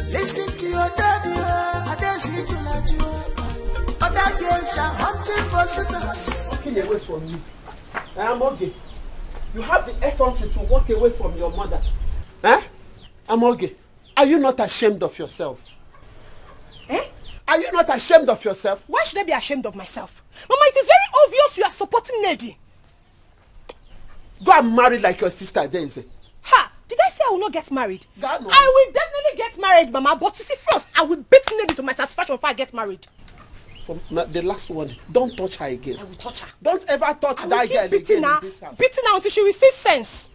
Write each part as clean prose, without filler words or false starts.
Listen to your daddy, I don't see you like you. Other girls are hunting for suitors. Walking away from me. I am okay. You have the effrontery to walk away from your mother. Eh? I'm okay. Are you not ashamed of yourself? Eh? Are you not ashamed of yourself? Why should I be ashamed of myself? Mama, it is very obvious you are supporting Neddy. Go and marry like your sister Daisy. Ha! Did I say I will not get married? God, no. I will definitely get married, Mama. But you see, first, I will beat Neddy to my satisfaction before I get married. From the last one, don't touch her again. I will touch her. Don't ever touch that girl again in this house. Beating her until she receives sense.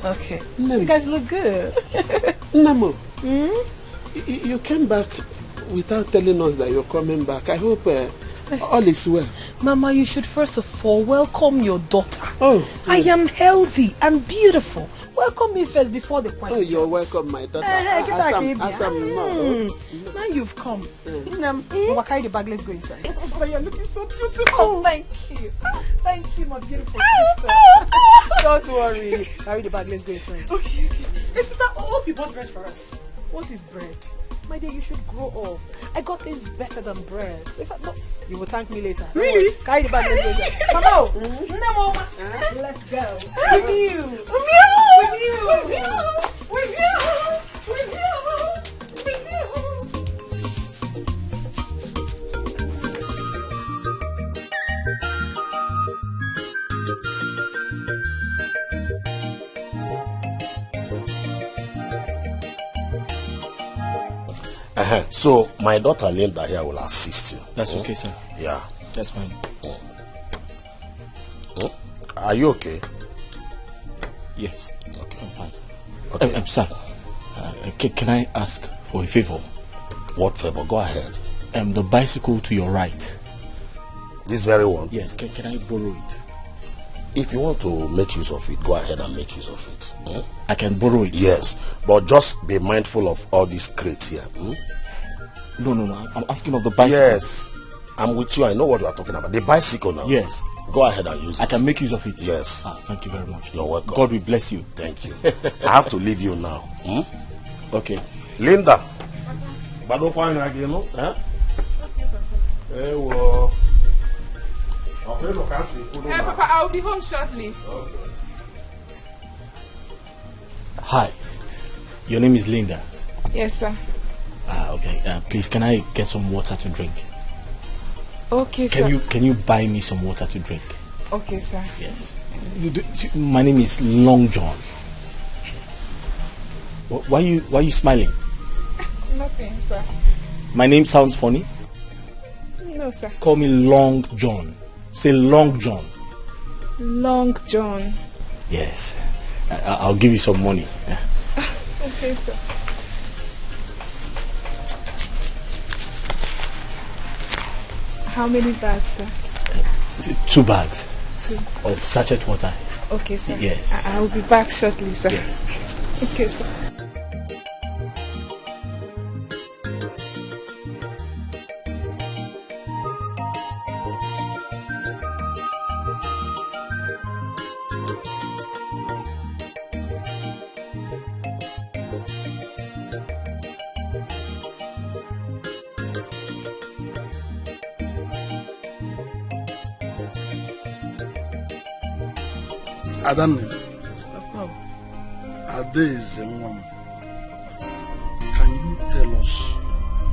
Okay. You guys look good. Namo, you came back without telling us that you're coming back. I hope all is well. Mama, you should first of all welcome your daughter. Oh, I am healthy and beautiful. Welcome me first before the question. Oh, you're welcome, my daughter. Now you've come. We'll carry the bag. Let's go inside. Oh, you're looking so beautiful. Oh, thank you. Thank you, my beautiful sister. Don't worry. Carry the bag. Let's go inside. Okay. Hey, sister, hope you bought bread for us. What is bread? My dear, you should grow up. I got things better than bread. So if I not, you will thank me later. Really? Carry the bag. Let's go inside. Come on. Let's go. With you. With you. With you. With you. With you. With you. So my daughter Linda here will assist you. That's okay, sir. Yeah. That's fine. Are you okay? Yes. Okay. I'm fine, sir. Okay. Sir, can I ask for a favor? What favor? Go ahead. The bicycle to your right. This very one? Yes. Can I borrow it? If you want to make use of it, go ahead and make use of it. I can borrow it? Yes. But just be mindful of all these crates here. No. I'm asking of the bicycle. Yes. I'm with you. I know what you are talking about. The bicycle now. Yes. Go ahead and use it. I can make use of it? Yes. Thank you very much. You're welcome. God will bless you. Thank you. I have to leave you now. Okay. Linda. Okay, Papa. Hey, Papa, I'll be home shortly. Okay. Hi. Your name is Linda? Yes, sir. Okay. Please, can I get some water to drink? Okay, sir. Can you buy me some water to drink? Okay, sir. Yes. My name is Long John. Why are you smiling? Nothing, sir. My name sounds funny? No, sir. Call me Long John. Say Long John. Long John. Yes. I'll give you some money. Okay, sir. How many bags, sir? 2 bags. 2. Of sachet water. Okay, sir. Yes. I'll be back shortly, sir. Yeah. Okay, sir. Adanne, Ade is a woman. Can you tell us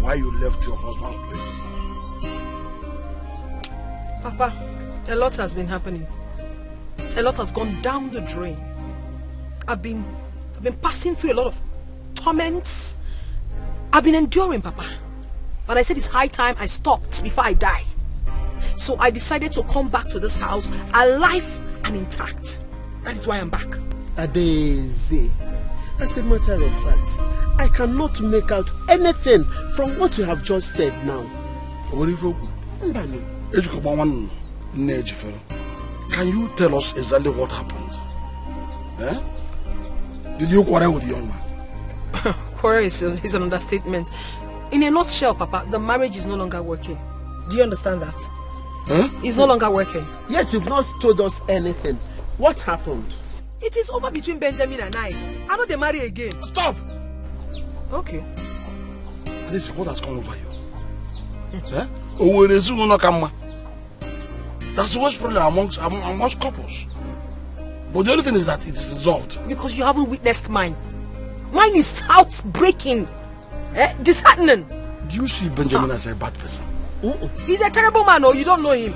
why you left your husband's place? Papa, a lot has been happening. A lot has gone down the drain. I've been passing through a lot of torments I've been enduring, Papa. But I said it's high time I stopped before I die. So I decided to come back to this house alive and intact. That is why I'm back. Adeze, as a matter of fact, I cannot make out anything from what you have just said now. Can you tell us exactly what happened? Eh? Did you quarrel with the young man? Quarrel is an understatement. In a nutshell, Papa, the marriage is no longer working. Do you understand that? Huh? It's no longer working. Yet you've not told us anything. What happened? It is over between Benjamin and I. I know they marry again. Stop! Okay. This is what has come over you. Eh? That's the worst problem amongst couples. But the only thing is that it's resolved. Because you haven't witnessed mine. Mine is heartbreaking. Disheartening. Do you see Benjamin as a bad person? He's a terrible man, or you don't know him.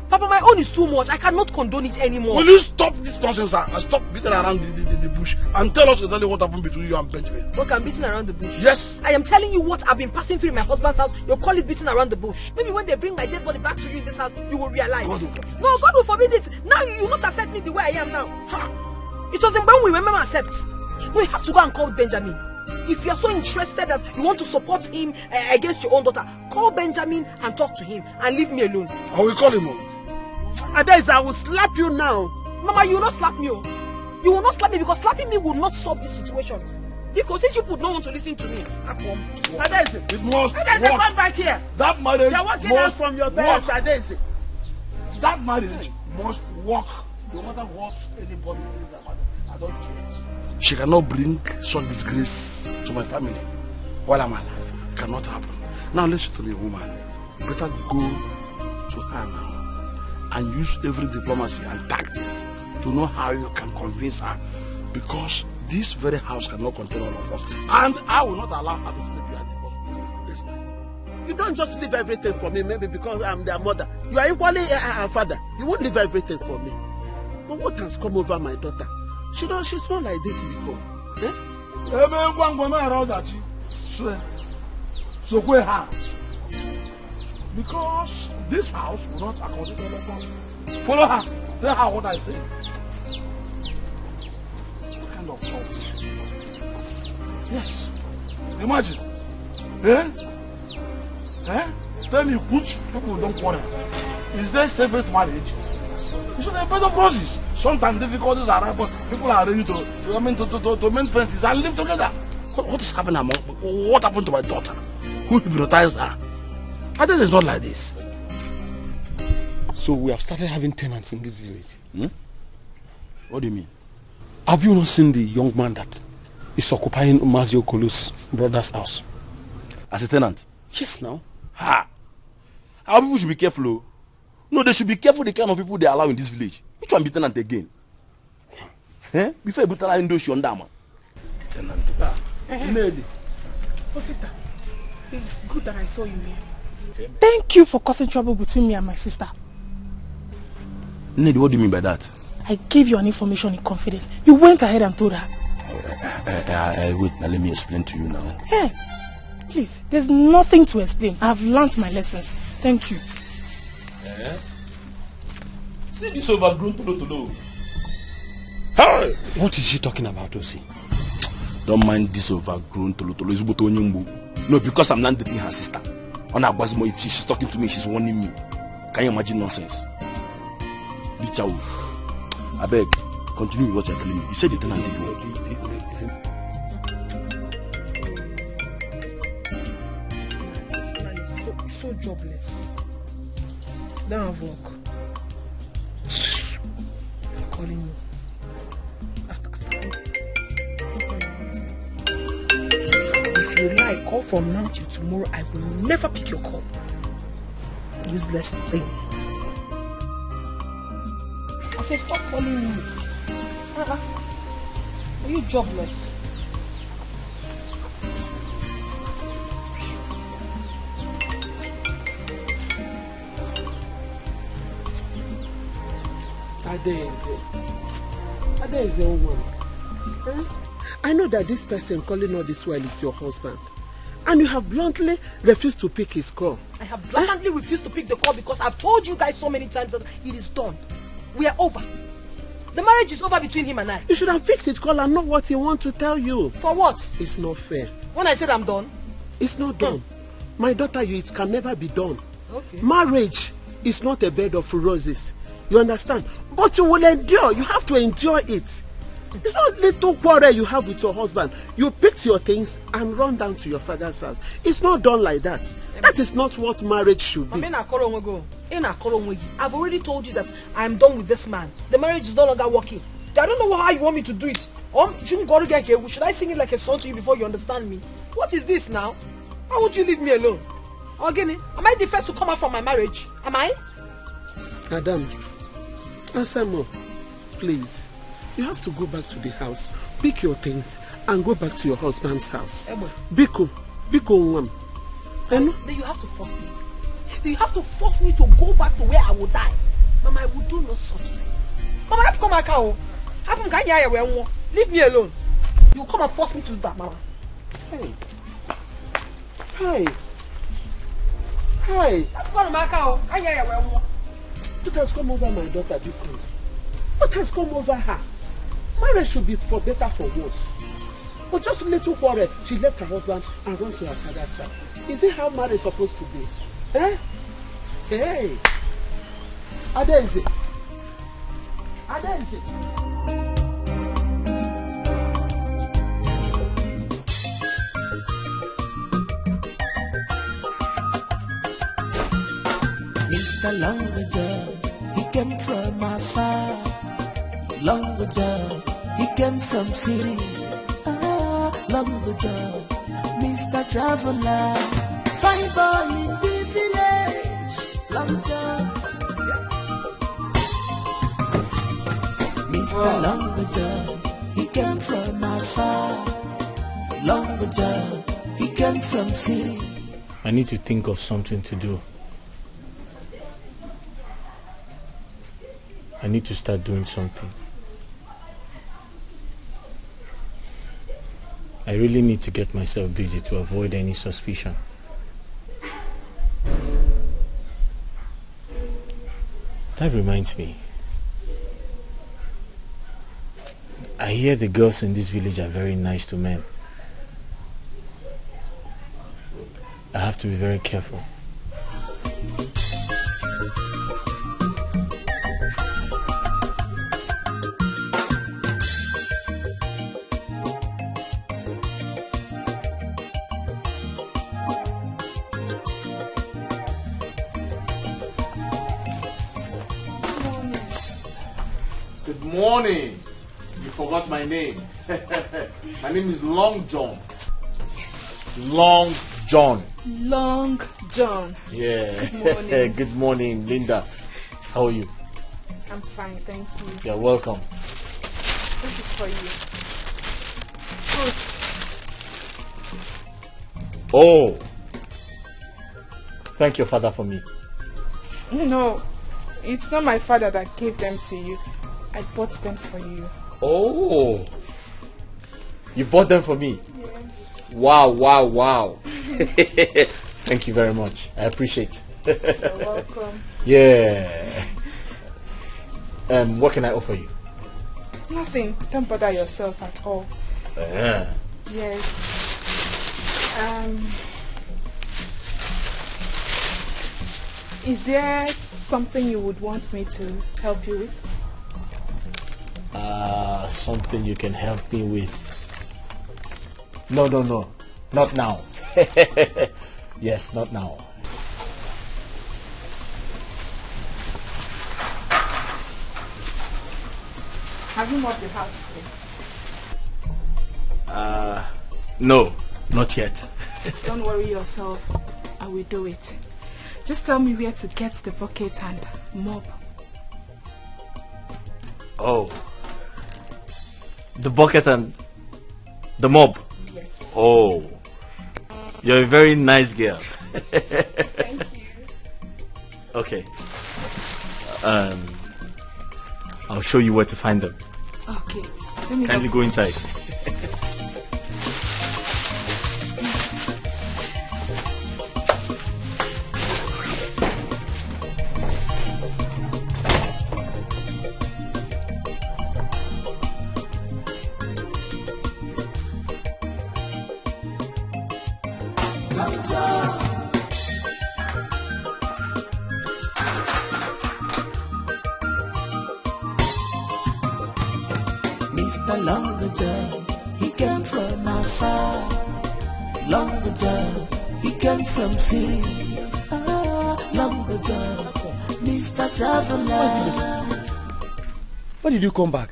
Papa, my own is too much. I cannot condone it anymore. Will you stop this nonsense and stop beating around the bush and tell us exactly what happened between you and Benjamin? Okay, I'm beating around the bush. Yes. I am telling you what I've been passing through in my husband's house. You'll call it beating around the bush. Maybe when they bring my dead body back to you in this house, you will realize. God will forbid it. Now you will not accept me the way I am now. It wasn't when we were meant to accept. No, you have to go and call Benjamin. If you're so interested that you want to support him against your own daughter, call Benjamin and talk to him and leave me alone. I will call him. Adeze, I will slap you now. Mama, you will not slap me. You will not slap me because slapping me will not solve this situation. Because since you don't want to listen to me, Adeze, it must Adeze, work. come back here. That marriage You're walking out from your parents, Adeze. That marriage must work. No matter what anybody says about it, I don't care. She cannot bring such disgrace to my family while I'm alive. It cannot happen. Now listen to me, woman. You better go to her now and use every diplomacy and tactics to know how you can convince her, because this very house cannot contain all of us, and I will not allow her to sleep here at the first place this night. You don't just leave everything for me, maybe because I'm their mother. You are equally a father. You won't leave everything for me. But what has come over my daughter? She's not like this before. Because this house will not accommodate all of us. Follow her. Tell her what I say. What kind of thought? Yes. Imagine. Tell me which people don't quarrel. Is there safest marriage? You should have better process. Sometimes difficulties are but people are ready to mend fences and live together. What is happening what happened to my daughter? Who hypnotized her? This is not like this. So we have started having tenants in this village. What do you mean? Have you not seen the young man that is occupying Mazio Kolu's brother's house? As a tenant? Yes, now. Our people should be careful. No, they should be careful the kind of people they allow in this village. Which one be tenant again? Before you tell those you man. Tenant. It's good that I saw you here. Thank you for causing trouble between me and my sister. Ned, what do you mean by that? I gave you an information in confidence. You went ahead and told her. Wait, now let me explain to you now. Hey, please, there's nothing to explain. I've learnt my lessons. Thank you. See this overgrown tolo. Hey! What is she talking about, Osi? Don't mind this overgrown tolo. No, because I'm not dating her sister. If she's talking to me, she's warning me. Can you imagine nonsense? Bichao. I beg, continue with what you're telling me. You said the tenant did what? This man is so jobless. Don't have work. I'm calling you. If you like, call from now till tomorrow. I will never pick your call. Useless thing. I said, stop calling me. Are you jobless? Adeze woman. I know that this person calling all this while is your husband. And you have bluntly refused to pick his call. I have bluntly refused to pick the call because I've told you guys so many times that it is done. We are over. The marriage is over between him and I. You should have picked his call and know what he wants to tell you. For what? It's not fair. When I said I'm done? It's not done. My daughter, it can never be done. Okay. Marriage is not a bed of roses. You understand? But you will endure. You have to endure it. It's not little quarrel you have with your husband. You picked your things and run down to your father's house. It's not done like that. That is not what marriage should be. I've already told you that I'm done with this man. The marriage is no longer working. I don't know how you want me to do it. Should I sing it like a song to you before you understand me? What is this now? Why won't you leave me alone? Again, am I the first to come out from my marriage? Am I? Adam, Asamo, please. You have to go back to the house, pick your things, and go back to your husband's house. Biko Nwam. Then you have to force me. You have to force me to go back to where I will die. Mama, I will do no such thing. Mama, come back out. Leave me alone. You come and force me to do that, Mama. Hey. What has come over my daughter, Biko? What has come over her? Marriage should be for better, for worse. But just a little quarrel, she left her husband and runs to her father's house. Is it how marriage is supposed to be? Eh? Hey! Adenze! Mr. Longer John, he came from afar. Longer John, he came from city. Longer John, Mr. Traveler, fine boy in the village. Long John, Mr. Longer John, he came from afar. Longer John, he came from city. I need to think of something to do. I need to start doing something. I really need to get myself busy to avoid any suspicion. That reminds me. I hear the girls in this village are very nice to men. I have to be very careful. Morning. You forgot my name. My name is Long John. Yes. Long John. Long John. Yeah. Good morning. Good morning, Linda. How are you? I'm fine, thank you. You're welcome. This is for you. Fruits. Oh. Thank your father for me. No, it's not my father that gave them to you. I bought them for you. Oh. You bought them for me? Yes. Wow. Thank you very much. I appreciate it. You're welcome. Yeah. What can I offer you? Nothing. Don't bother yourself at all. Yes. Is there something you would want me to help you with? Something you can help me with? No. Not now. Yes, not now. Have you mopped the house today? No, not yet. Don't worry yourself. I will do it. Just tell me where to get the bucket and mop. Oh. The bucket and the mop? Yes. Oh. You're a very nice girl. Thank you. Okay. I'll show you where to find them. Okay. Let me Kindly help go you. inside. long job. Mr. Longer Job, he came from afar. Longer Job, he came from city. Longer Job, Mr. Traveler. Why did you come back?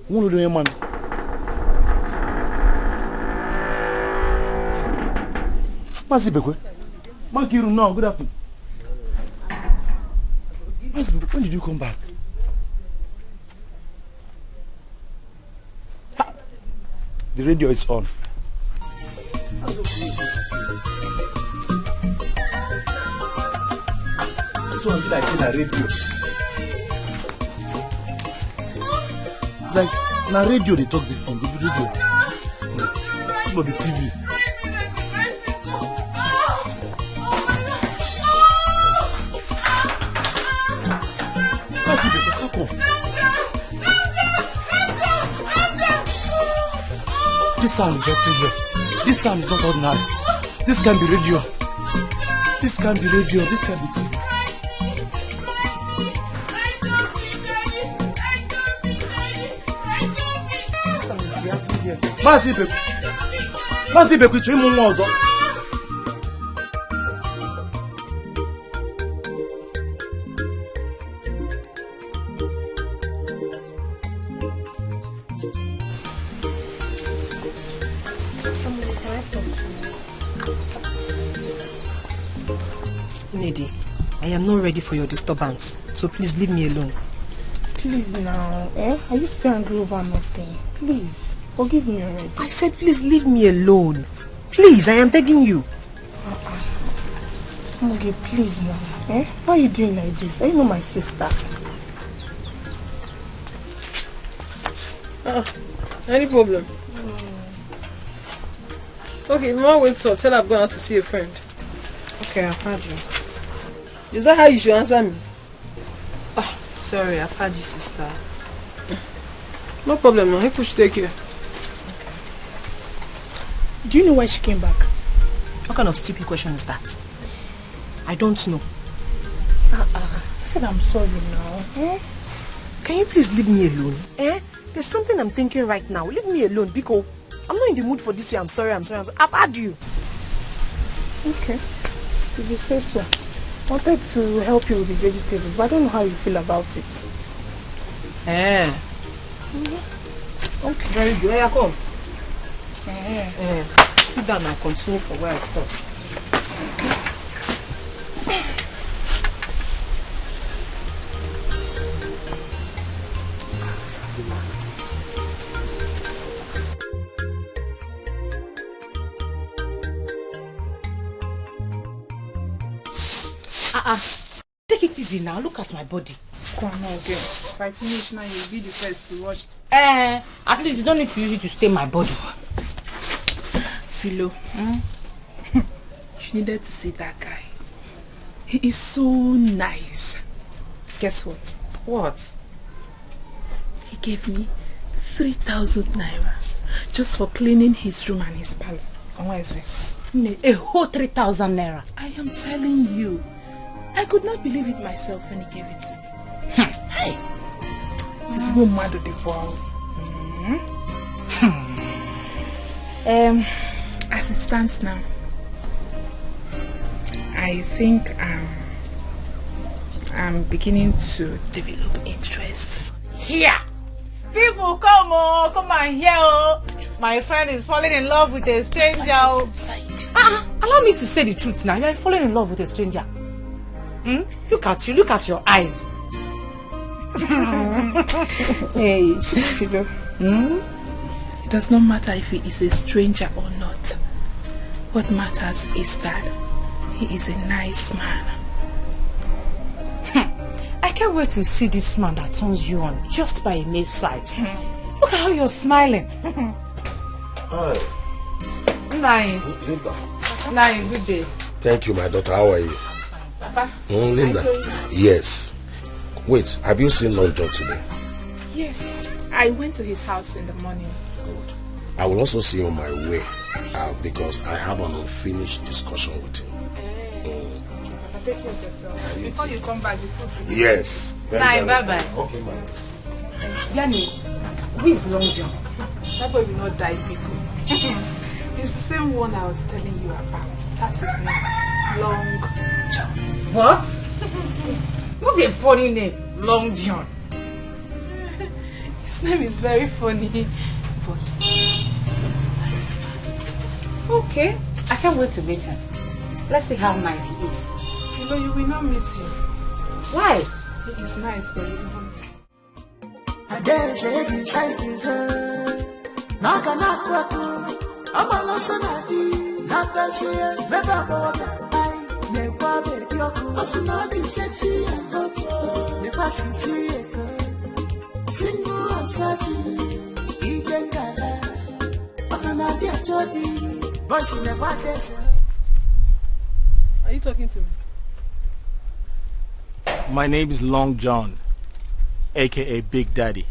What are you doing, man? What's it, Mankiru, no, good afternoon. When did you come back? The radio is on. This one be like in a radio. It's like na radio they talk this thing. The radio. It's not the TV. What's it, baby? How come? This sound is everywhere. This sound is not ordinary. This can be radio. This can be radio. This can be TV. This sound is reacting here. Mazi Beku, you know what? Lady, I am not ready for your disturbance, so please leave me alone. Please now, Are you still angry over nothing? Please, forgive me already. I said please leave me alone. Please, I am begging you. Okay, please now, Why are you doing like this? Are you not my sister? Any problem? Okay, Mama wakes up, tell her I've gone out to see a friend. Okay, I've heard you. Is that how you should answer me? Sorry, I've heard you, sister. No problem, man. I push take care. Okay. Do you know why she came back? What kind of stupid question is that? I don't know. I said I'm sorry now. Can you please leave me alone? There's something I'm thinking right now. Leave me alone, Biko. I'm not in the mood for this way. I'm sorry. I've had you. Okay. If you say so. I wanted to help you with the vegetables, but I don't know how you feel about it. Okay. Very good. Here, come. Sit down and continue for where I stopped. Take it easy now. Look at my body. Come on, okay. If I finish now, you'll be the first to watch. At least you don't need to use it to stain my body. Philo, she needed to see that guy. He is so nice. Guess what? What? He gave me 3,000 naira just for cleaning his room and his parlor. And where is it? A whole 3,000 naira. I am telling you. I could not believe it myself when he gave it to me. Hey! It's more mad at the ball. As it stands now, I think I'm beginning to develop interest. Here! People come and hear. My friend is falling in love with a stranger. Allow me to say the truth now. You are falling in love with a stranger. Look at you. Look at your eyes. Hey, Fido. It does not matter if he is a stranger or not. What matters is that he is a nice man. I can't wait to see this man that turns you on just by a mere sight. Look at how you're smiling. Hi. Nine, good day. Thank you, my daughter. How are you? Papa. Linda. Yes. Wait, have you seen Long John today? Yes. I went to his house in the morning. Good. I will also see you on my way because I have an unfinished discussion with him. Take care of yourself. Before you come back, the food. Yes. Bye, bye. Okay, ma'am. Yanni, who is Long John? That boy will not die people. It's the same one I was telling you about. That's his name. Long John. What? What's a funny name? Long John. His name is very funny, but okay. I can't wait to meet him. Let's see how nice he is. You know, you will not meet him. Why? He is nice, but you will not meet him. I dare say inside his head. Naka nakwaku. Amalosanati. Naka say vega boga. I nekwa baby oku. Asunadi sexy and hot. Nekwa sisi eko. Single and searching. Ijengala. Anana dia jodi. Voice nekwa desa. Are you talking to me? My name is Long John, aka Big Daddy.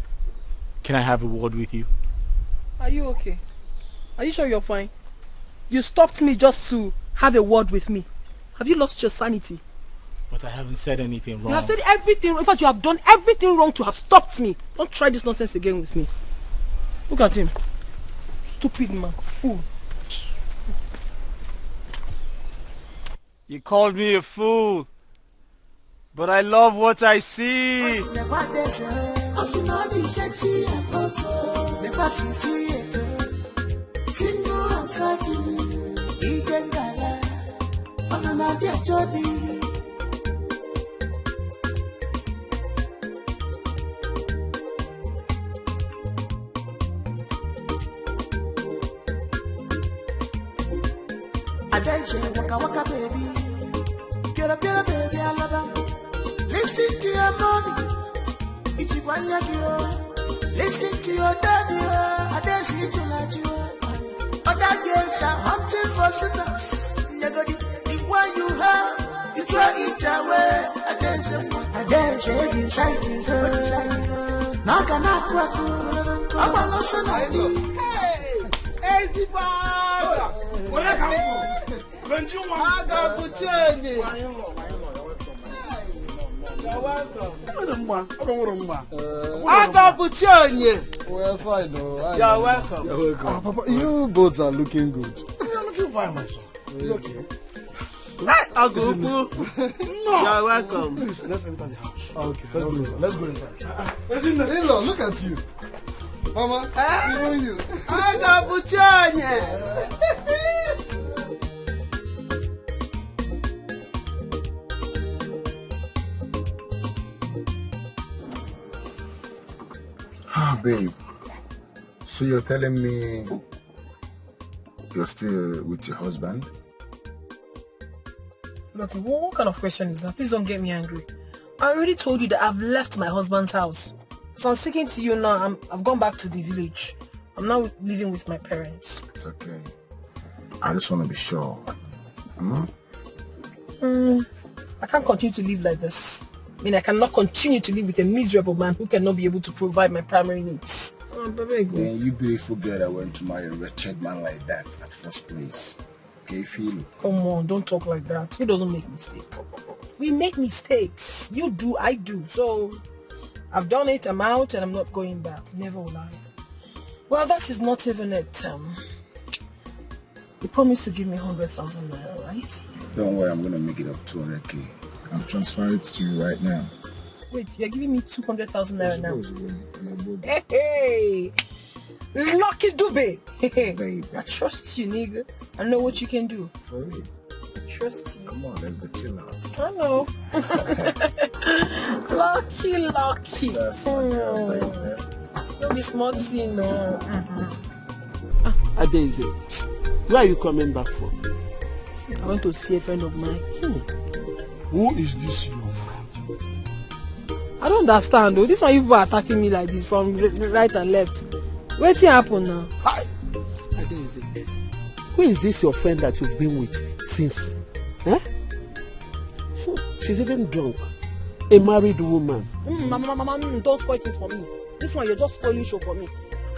Can I have a word with you? Are you okay? Are you sure you're fine? You stopped me just to have a word with me. Have you lost your sanity? But I haven't said anything wrong. You have said everything. In fact, you have done everything wrong to have stopped me. Don't try this nonsense again with me. Look at him. Stupid man. Fool. You called me a fool, but I love what I see. Waka waka baby, get up baby, I love her. Listen to your mommy, Ichibanya girl. Listen to your daddy, I dare see you like you. Other girls are hunting for suitors. The one you have, you throw it away. I dare say inside his head. Naka nakwaku, I'm a lotion. Hey, Ziba! Where you come from? I got to change it. You're welcome. I got to change it. We're fine, though. You're welcome. You're welcome. Papa, you both are looking good. You're looking fine, my son. You okay? I'll go. No. You're welcome. Please, let's enter the house. Okay. Let's go inside. In-law, look at you. Mama, even you. I got to change it. Ah, babe. So you're telling me you're still with your husband? Look, what kind of question is that? Please don't get me angry. I already told you that I've left my husband's house. So I'm speaking to you now. I've gone back to the village. I'm now living with my parents. It's okay. I just want to be sure. I can't continue to live like this. I mean, I cannot continue to live with a miserable man who cannot be able to provide my primary needs. Man, you beautiful girl that went to marry a wretched man like that at first place. Okay, feel it. Come on, don't talk like that. Who doesn't make mistakes? We make mistakes. You do, I do. So, I've done it, I'm out, and I'm not going back. Never will I. Well, that is not even it. You promised to give me 100,000 naira, right? Don't worry, I'm going to make it up 200k. I'll transfer it to you right now. Wait, you're giving me 200,000 naira now? Hey! Lucky Dube! Babe. I trust you, nigga. I know what you can do. For real? I trust you. Come on, let's go chill out. I know. Lucky. That's my girl, baby. Don't be smart, you know. Adeze, where are you coming back from? I went to see a friend of mine. Who is this your friend? I don't understand though. This one you people are attacking me like this from right and left. What's happened now? Hi. Adeze, who is this your friend that you've been with since? Huh? She's even drunk. A married woman. Mama, don't spoil things for me. This one, you're just spoiling show for me.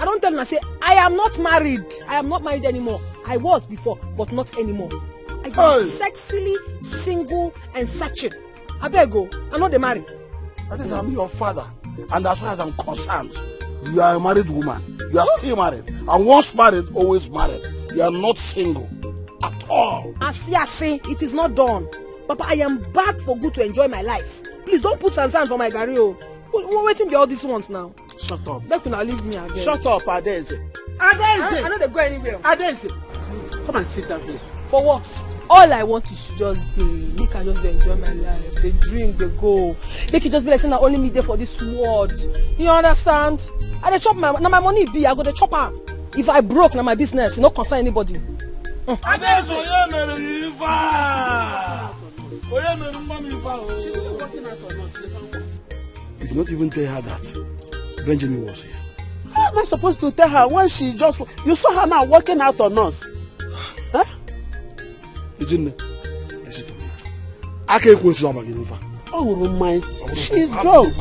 I don't tell him, I say, I am not married. I am not married anymore. I was before, but not anymore. I am sexily single and searching. I beg go. I'm not the married. That is, I'm your father. And as far as I'm concerned, you are a married woman. You are still married. And once married, always married. You are not single at all. I see, it is not done. Papa, I am back for good to enjoy my life. Please don't put sand for my career. We're waiting for all these ones now. Shut up. Make you leave me again. Shut up, Adeze. I know they go anywhere. Adeze, come and sit down here. For what? All I want is just make I just enjoy my life. They drink, they go. Make it just be like saying I only me there for this world. You understand? I dey chop my money be. I go to chop her. If I broke, now my business, it no concern anybody. Adeze, you did not even tell her that Benjamin was here. How am I supposed to tell her when she just... You saw her now walking out on us. Huh? Listen to me. I can't go to the oh my, she's drunk.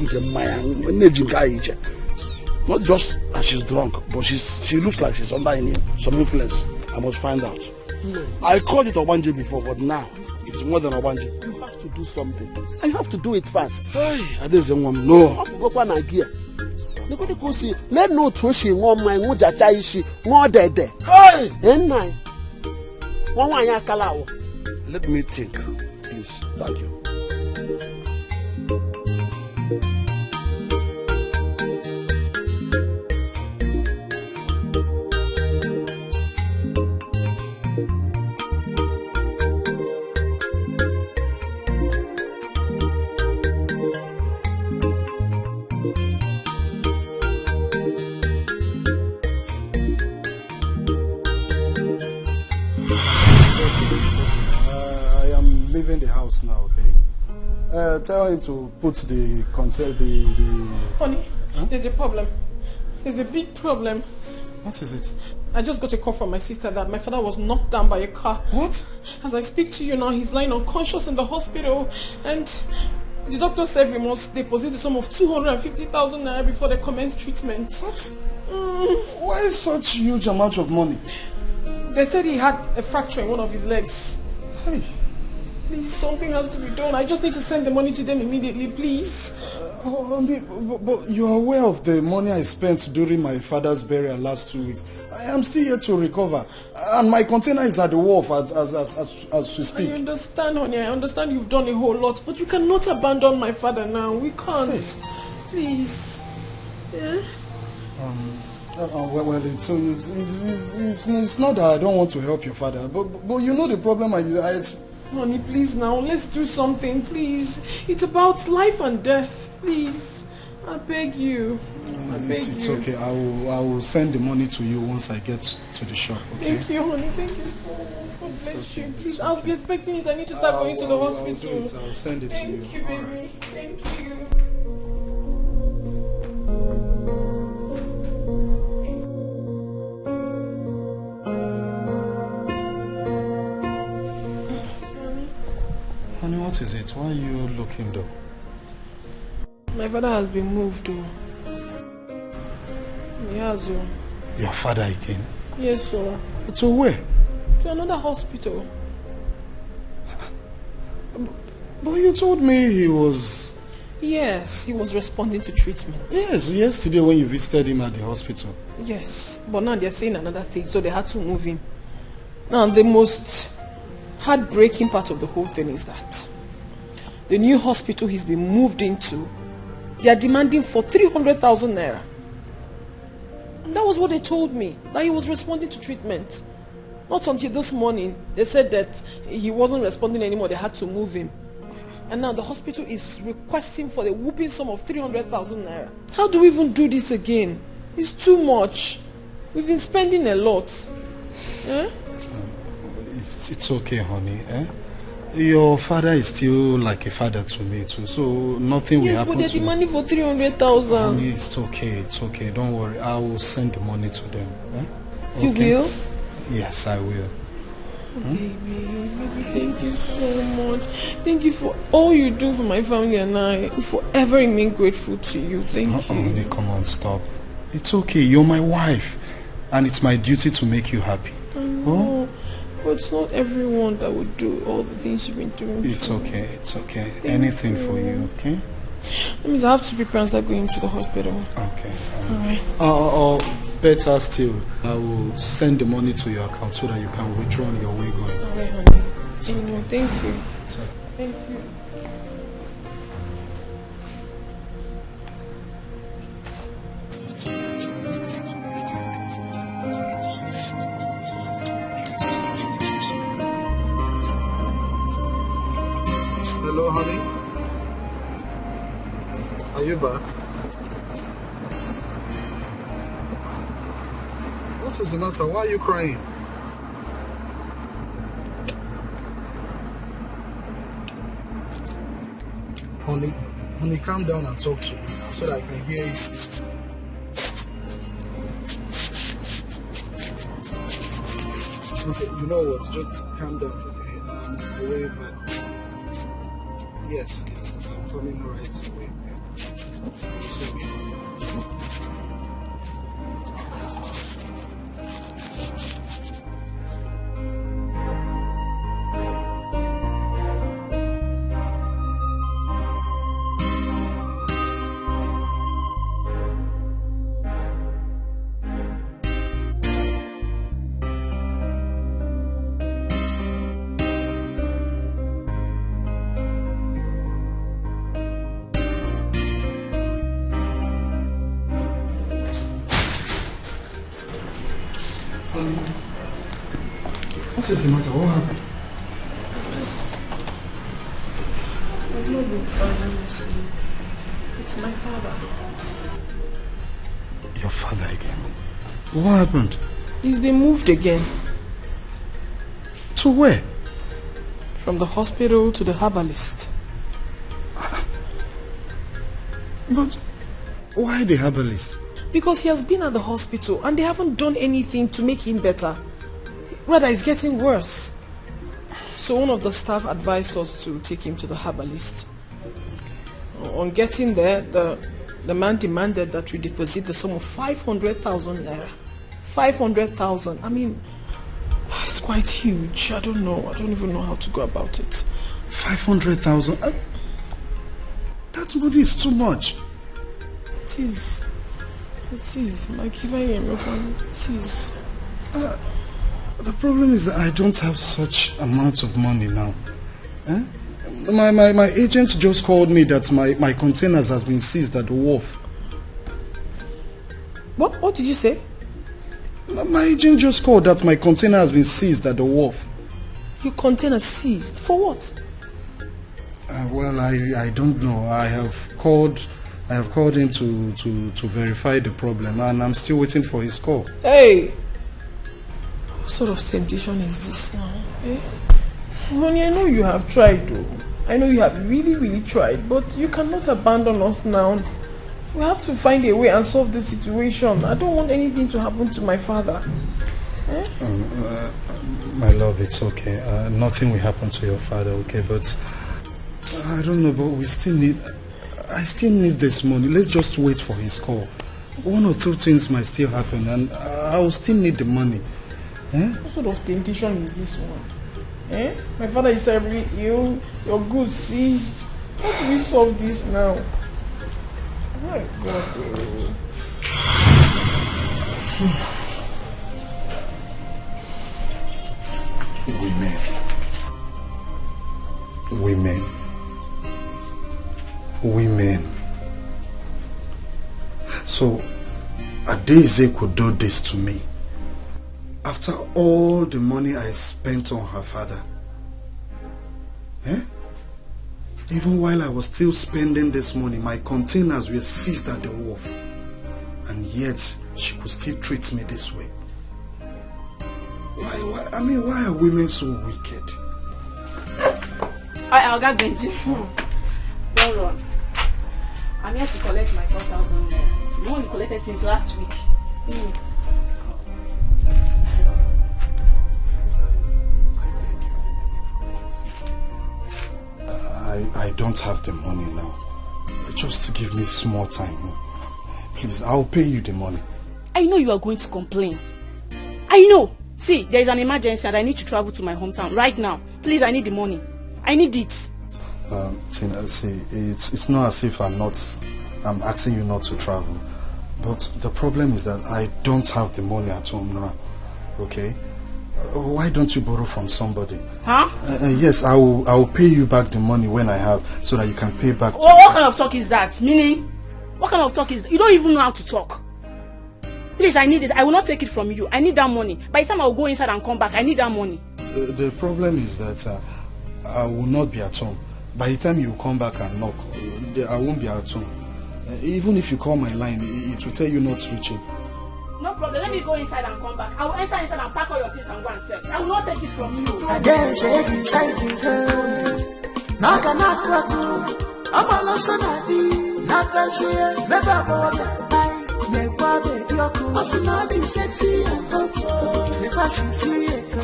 Not just that she's drunk, but she looks like she's under some influence. I must find out. No. I called it Obanje before, but now it's more than Obanje. You have to do something. And you have to do it fast. Hey, I didn't want no. Let no twitching on my mujacha ishi more dead. Hey! Let me think, please. Thank you. Leaving the house now, okay? Tell him to put the Honey, huh? There's a problem. There's a big problem. What is it? I just got a call from my sister that my father was knocked down by a car. What? As I speak to you now, he's lying unconscious in the hospital, and the doctor said we must deposit the sum of 250,000 naira before they commence treatment. What? Why such huge amount of money? They said he had a fracture in one of his legs. Hey. Please, something has to be done. I just need to send the money to them immediately, please. But you're aware of the money I spent during my father's burial last 2 weeks. I am still here to recover. And my container is at the wharf as we speak. I understand, honey. I understand you've done a whole lot. But we cannot abandon my father now. We can't. Hey. Please. Yeah? Well, it's not that I don't want to help your father. But you know the problem Honey, please now, let's do something, please. It's about life and death, please. I beg you. It's okay. I will send the money to you once I get to the shop, okay? Thank you, honey. Thank you. God bless you. Please, I'll be expecting it. I need to start going to the hospital. I'll send it to you. Thank you, baby. Thank you. Honey, what is it? Why are you looking though? My father has been moved though. He has. Your father again? Yes, sir. To where? To another hospital. But you told me he was... Yes, he was responding to treatment. Yes, yesterday when you visited him at the hospital. Yes, but now they're saying another thing, so they had to move him. Now the most heartbreaking part of the whole thing is that the new hospital he's been moved into, they are demanding for 300,000 naira. And that was what they told me, that he was responding to treatment. Not until this morning, they said that he wasn't responding anymore, they had to move him. And now the hospital is requesting for the whooping sum of 300,000 naira. How do we even do this again? It's too much. We've been spending a lot. Eh? It's okay, honey. Your father is still like a father to me too, so nothing will happen to him. Yes, but they're demanding for 300,000. Honey, it's okay. Don't worry. I will send the money to them. You will? Yes, I will. Baby, thank you so much. Thank you for all you do for my family and I. We forever remain grateful to you. Thank you. Honey, come on, stop. It's okay. You're my wife. And it's my duty to make you happy. I know. But it's not everyone that would do all the things you've been doing. It's okay. It's okay. Anything for you, okay? That means I have to prepare and start going to the hospital. Okay. Alright. Better still, I will send the money to your account so that you can withdraw on your way going. Alright, honey. Anyway, thank you. It's okay. Thank you. Hello, honey. Are you back? What is the matter? Why are you crying? Honey, calm down and talk to me so that I can hear you. Okay, you know what? Just calm down, okay? I'm way back. Yes, I'm coming right away. See me. What is the matter? What happened? I've not been fine, honestly. It's my father. Your father again? What happened? He's been moved again. To where? From the hospital to the herbalist. But why the herbalist? Because he has been at the hospital and they haven't done anything to make him better. Rather, it's getting worse. So one of the staff advised us to take him to the herbalist. On getting there, the man demanded that we deposit the sum of 500,000 naira. 500,000. I mean, it's quite huge. I don't know. I don't even know how to go about it. 500,000? That money is too much. It is. It is. It is. The problem is that I don't have such amount of money now. Eh? My agent just called me that my containers has been seized at the wharf. What did you say? My agent just called that my container has been seized at the wharf. Your container seized? For what? Well, I don't know. I have called him to verify the problem, and I'm still waiting for his call. Hey! What sort of temptation is this now? Eh? Honey, I know you have tried though. I know you have really, really tried, but you cannot abandon us now. We have to find a way and solve this situation. I don't want anything to happen to my father. Eh? My love, it's okay. Nothing will happen to your father, okay? But I don't know, but I still need this money. Let's just wait for his call. One or two things might still happen, and I will still need the money. Eh? What sort of temptation is this one? Eh? My father is terribly ill. Your goods seized. How do we solve this now? Oh my God. Women. So Adeze could do this to me after all the money I spent on her father. Eh? Even while I was still spending this money, my containers were seized at the wharf, and yet she could still treat me this way. Why are women so wicked? I'll get Benji. Well run. I'm here to collect my 4,000 naira. The one you collected since last week. I don't have the money now. Just to give me small time. Please, I'll pay you the money. I know you are going to complain. I know. See, there is an emergency and I need to travel to my hometown right now. Please, I need the money. I need it. Tina, see, it's not as if I'm asking you not to travel. But the problem is that I don't have the money at home now. Okay? Why don't you borrow from somebody? Huh? Yes, I will pay you back the money when I have, so that you can pay back. What kind of talk is that? Meaning, what kind of talk is that? You don't even know how to talk. Please, I need it. I will not take it from you. I need that money. By the time I will go inside and come back, I need that money. The problem is that I will not be at home. By the time you come back and knock, I won't be at home. Even if you call my line, it will tell you not to reach it. No problem. Let me go inside and come back. I will enter inside and pack all your things and go and sell. I will not take it from you. I dance inside his head. Naga nakwaku. Amalosonadi. Natasia. Zebaba. Nekwa baby yoku. Asunadi sexy and hot. Nekwa sisi eko.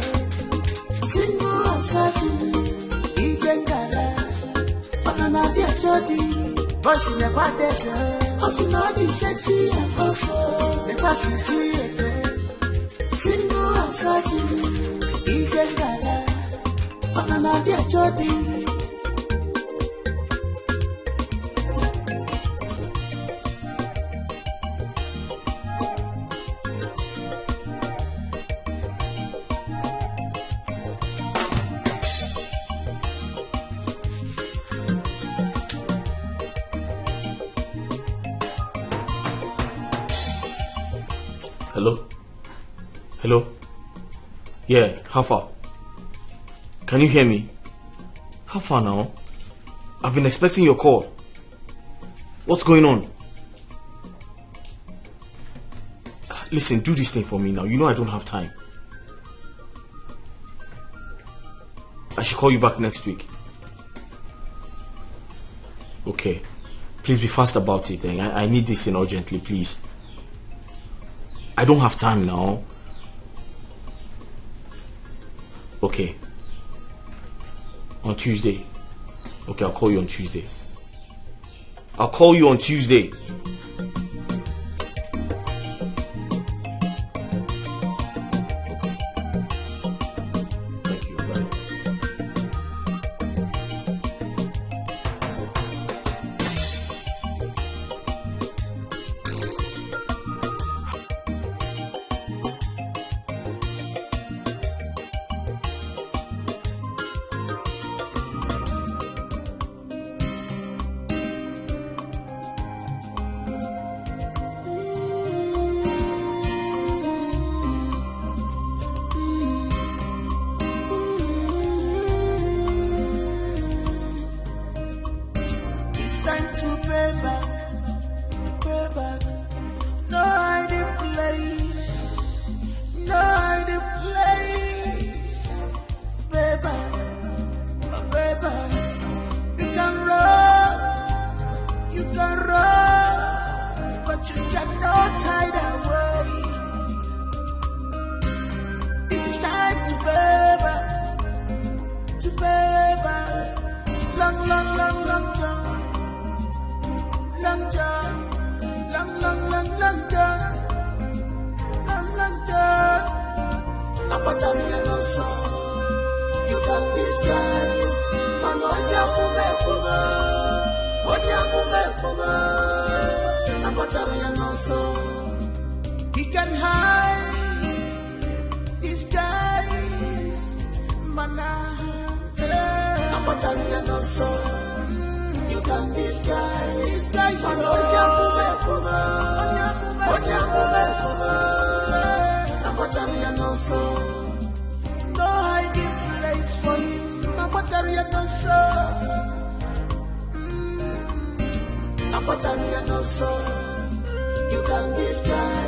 Single and searching. Igengala. Banana dia jodi. Voice in the quadration. Asunadi sexy and hot. Nekwa sisi eko. Single and searching. Igengala. Banana dia jodi. Hello? Hello? Yeah, how far? Can you hear me? How far now? I've been expecting your call. What's going on? Listen, do this thing for me now. You know I don't have time. I should call you back next week. Okay. Please be fast about it. I need this in urgently, please. I don't have time now. Okay. On Tuesday. Okay, I'll call you on Tuesday. I'll call you on Tuesday. He can hide his guys, mana. You can disguise, no hiding place for him. You can disguise,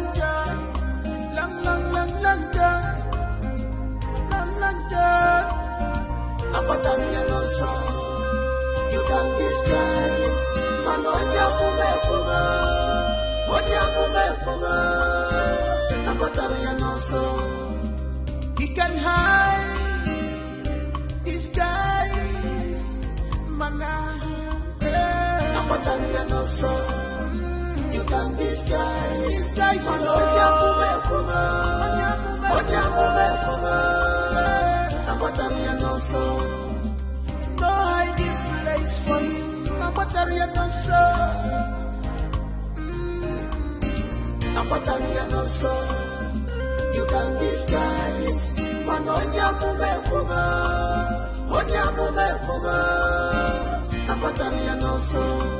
long journey, long journey. Apatania no song. You can disguise. Man, Apatania no song. He can hide, disguise. Man, Apatania no song. You can disguise. Man, Apatania no song. No hiding place for him. Apatania no song. Apatania no song. You can disguise. Man, Apatania no song.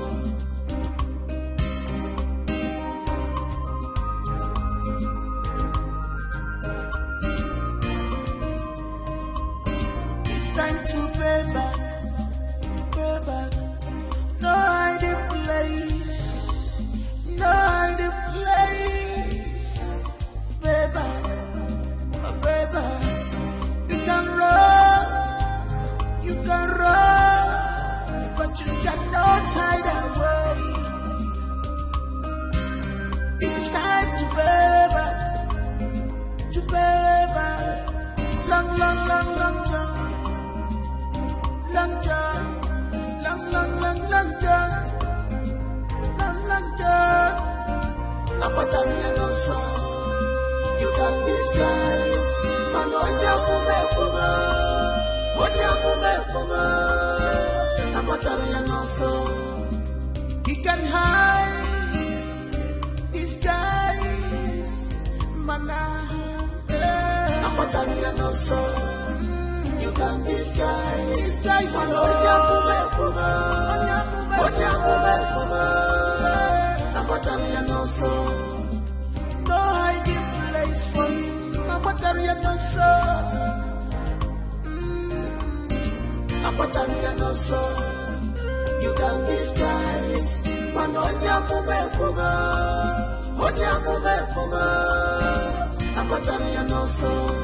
Time to pay back. No hiding place, no hiding place. Pay back. You can run, but you cannot hide away. This is time to pay back, long journey. Long journey, long journey. Apatania no song. You can disguise. Man, Apatania no song. He can hide, disguise. Man, Apatania no song. You can disguise. Apatania no song. No hiding place for him. Apatania no song. Apatania no song. You can disguise. Apatania no song.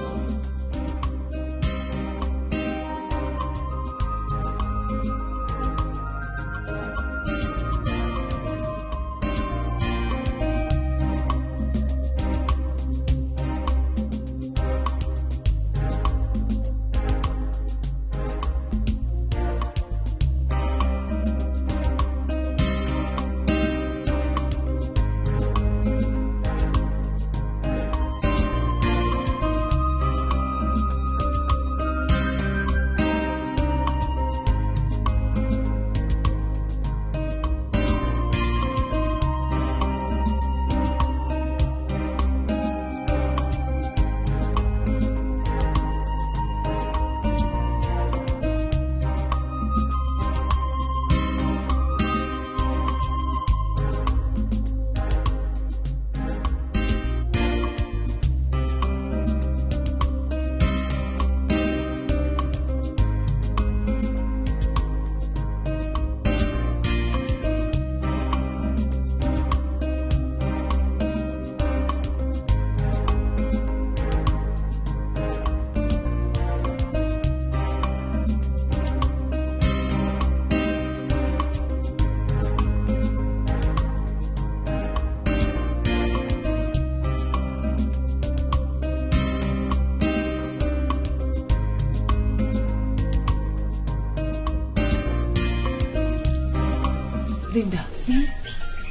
Linda,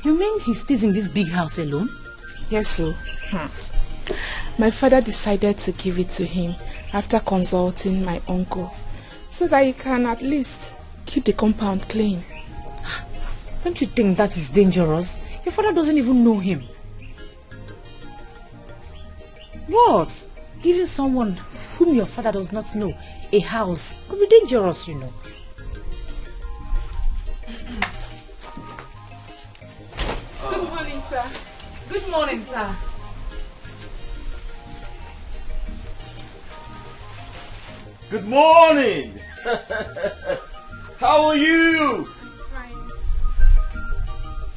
you mean he stays in this big house alone? Yes, sir. My father decided to give it to him after consulting my uncle, so that he can at least keep the compound clean. Don't you think that is dangerous? Your father doesn't even know him. What? Giving someone whom your father does not know a house could be dangerous, you know. Good morning, sir. Good morning, sir. Good morning! How are you? Fine.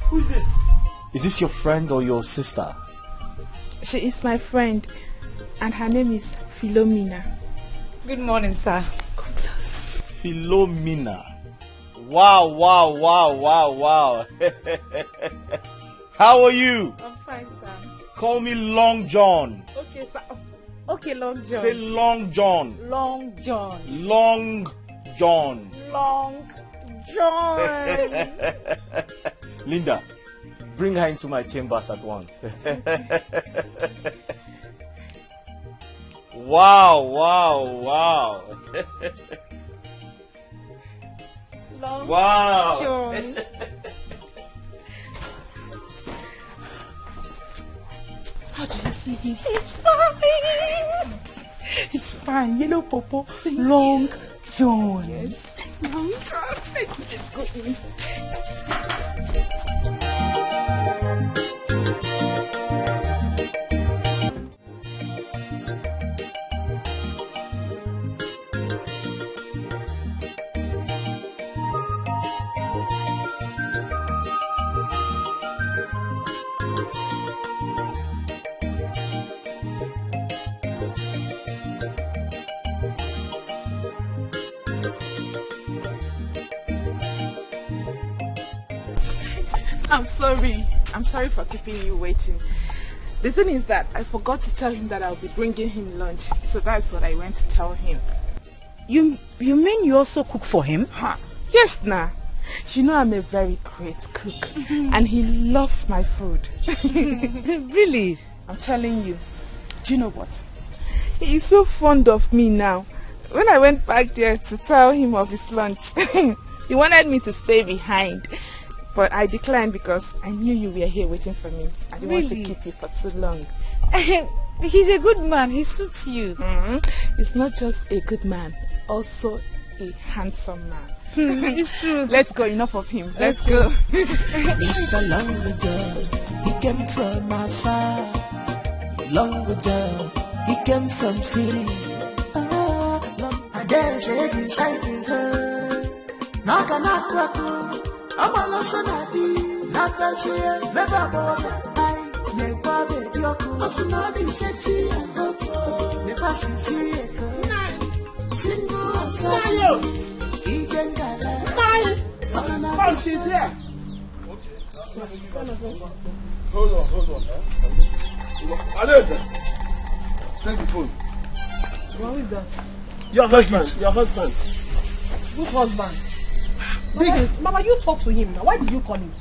Who is this? Is this your friend or your sister? She is my friend, and her name is Philomena. Good morning, sir. Philomena. Wow. How are you? I'm fine, sir. Call me Long John. Okay, sir. Okay, Long John. Say Long John. Long John. Long John. Long John. Linda, bring her into my chambers at once. Wow. Long Wow. John. How do you see him? It's fine. It's fine. Yellow Popo. Long John. Yes. Long John. Let's go in. I'm sorry for keeping you waiting. The thing is that I forgot to tell him that I'll be bringing him lunch, so that's what I went to tell him. You mean you also cook for him? Huh. Yes, nah. You know I'm a very great cook, and he loves my food. Really? I'm telling you. Do you know what? He is so fond of me now. When I went back there to tell him of his lunch, he wanted me to stay behind. But I declined because I knew you were here waiting for me. I didn't want to keep you for too long. He's a good man. He suits you. He's not just a good man, also a handsome man. It's true. Let's go. Enough of him. Let's go. Mr. Longer John, he came from afar. Longer John, he came from city. I dare say beside his head. Knock. I'm a losonati, not a say, never bother. I never baby, you're cool. Also, not be sexy and not so. Never see it. Single and sorry. Egan Gala. Oh, she's here. Hold on. Adesa, take the phone. What is that? Your husband. Whose husband? Mama, you talk to him now. Why did you call him?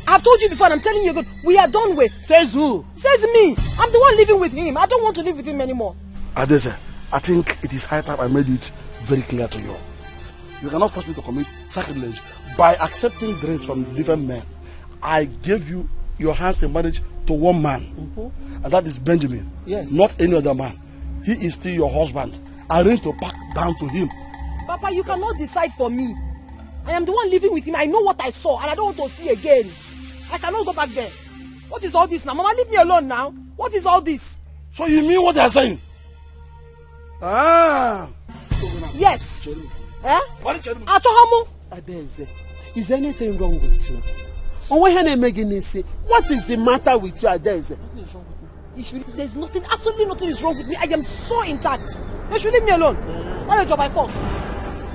I've told you before and I'm telling you again, we are done with. Says who? Says me. I'm the one living with him. I don't want to live with him anymore. Adesa, I think it is high time I made it very clear to you. You cannot force me to commit sacrilege by accepting drinks from different men. I gave you your hands in marriage to one man, and that is Benjamin. Yes. Not any other man. He is still your husband. Arrange to back down to him. Papa, you cannot decide for me. I am the one living with him. I know what I saw and I don't want to see again. I cannot go back there. What is all this now? Mama, leave me alone now. What is all this? So you mean what you are saying? Ah. Yes. Eh? What is Achohamu. Adeze, is anything wrong with you? What is the matter with you, Adeze? There's nothing, absolutely nothing is wrong with me. I am so intact. They should leave me alone. Why a job by force?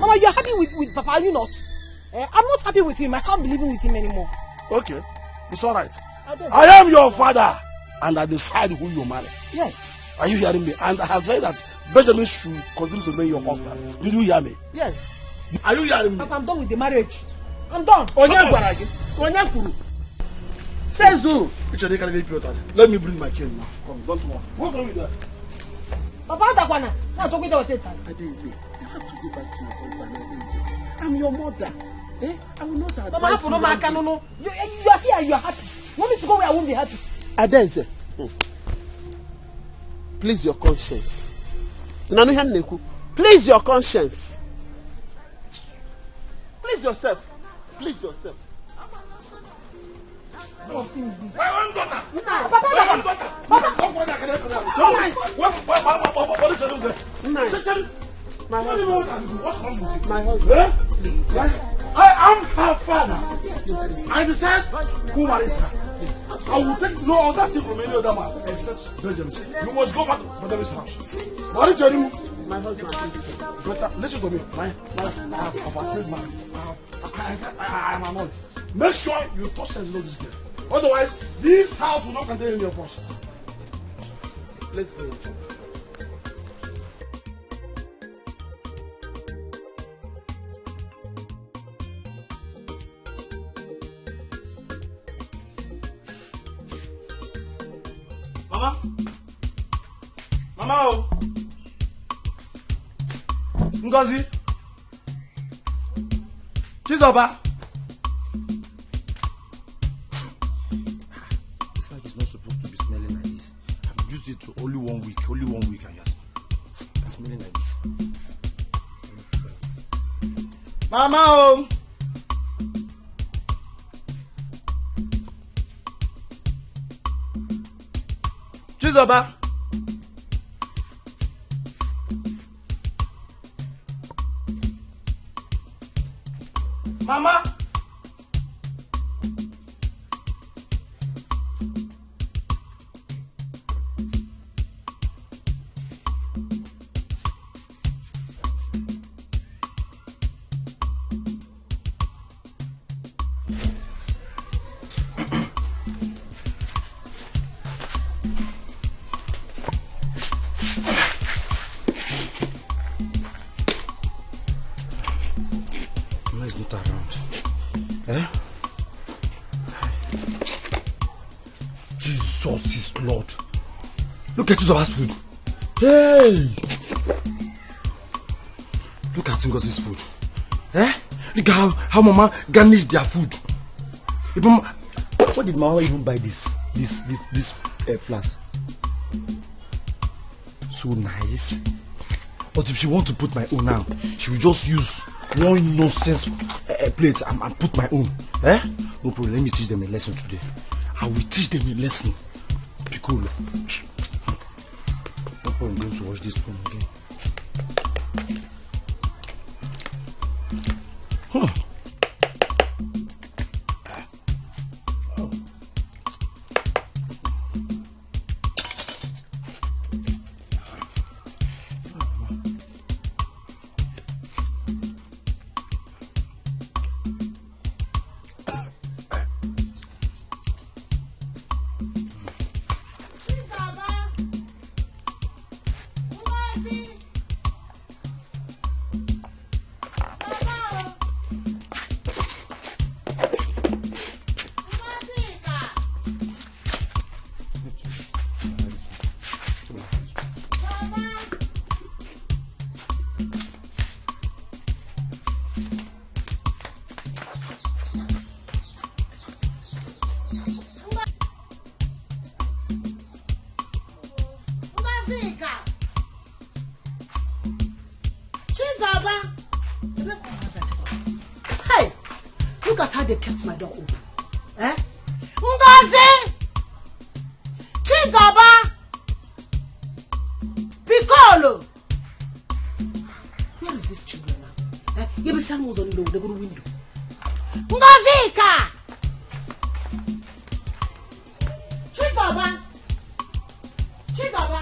Mama, you are happy with Papa, are you not? I'm not happy with him. I can't be living with him anymore. Okay, it's all right. I am your father, and I decide who you marry. Yes. Are you hearing me? And I have said that Benjamin should continue to be your husband. Did you hear me? Yes. Are you hearing me? Papa, I'm done with the marriage. I'm done. Says who? Let me bring my cane now. Come, don't worry. What are we doing? Papa, Adakwana. Now talk with us. Adeze, you have to go back to your husband. Adeze, I'm your mother. I will not advise Mama, no. You are here and you are happy. You want me to go where I won't be happy? Adeze, please your conscience. Please your conscience. Please yourself. Please yourself. What I am her father. I decide who marries her. I will take no other thing from any other man except Benjamin. You must go back to Benjamin's house. What did you do? My husband. Better listen to me. I have afraid man. I am annoyed. Make sure you touch sense of this girl. Otherwise, this house will not contain any of us. Let's go. Mama? Mama, oh! Ngozi? Chizoba? This like it's not supposed to be smelling like this. I've used it for only 1 week, and it's smelling like this. Mama, oh! Chizoba? Mama? Jesus is Lord. Look at Chizoba's food. Hey! Look at Ngozi's food. Look at how Mama garnished their food. What did Mama even buy this flask? So nice. But if she want to put my own now, she will just use one nonsense plate and put my own. No problem. Let me teach them a lesson today. I will teach them a lesson. Be cool. No problem. I'm going to watch this film again. They kept my door open. Ngozi! Chizoba! Piccolo! Where is this children now? You be saying was on the window. Ngozika! Chizoba! Chizoba!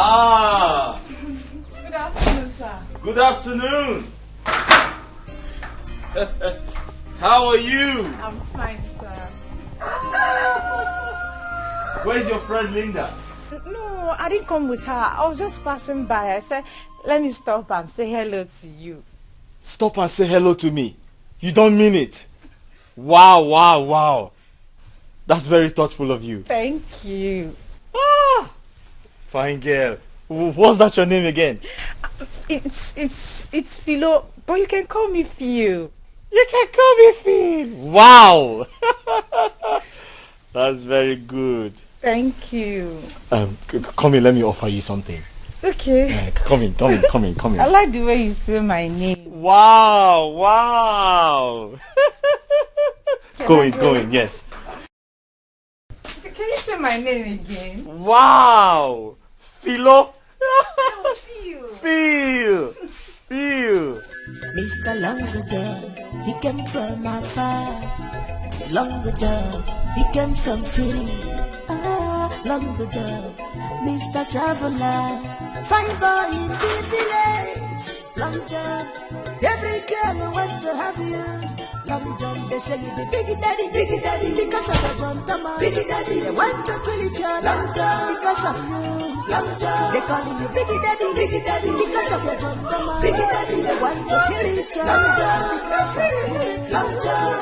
Ah! Good afternoon, sir. Good afternoon! How are you? I'm fine, sir. Where's your friend Linda? No, I didn't come with her. I was just passing by. I said, let me stop and say hello to you. Stop and say hello to me. You don't mean it. Wow, wow, wow. That's very thoughtful of you. Thank you. Ah! Fine girl. What's that your name again? It's Philo, but you can call me Phil. You can call me Phil. Wow. That's very good. Thank you. Come in, let me offer you something. Okay. Come in. I like the way you say my name. Wow, wow. Go in, yes. Can you say my name again? Wow. Philo. No, Phil. Phil. Mr. Longer John, he came from afar. Longer John, he came from city. Longer John, Mr. Traveler, fine boy in the village. Long John, every girl want to have you. Long John, they say you the big daddy, because of the John Thomas. Big daddy, they want to kill each other. Long John, because of you. Long John, they call you big daddy, because of your John Thomas. Big daddy, they want to kill each other. Long John, because of you. Long John.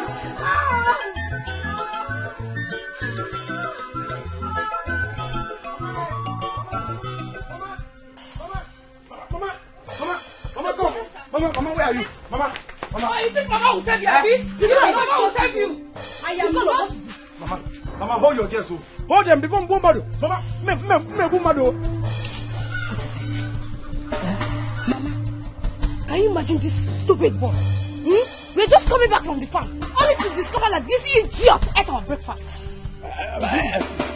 Mama, where are you? Mama. Oh, you think Mama will save you, Abby? You think Mama will save you? I am not. Mama, hold your girls. Hold them before Bombado. Mama, me Bombado. Mama, can you imagine this stupid boy? We're just coming back from the farm, only to discover that this idiot ate our breakfast.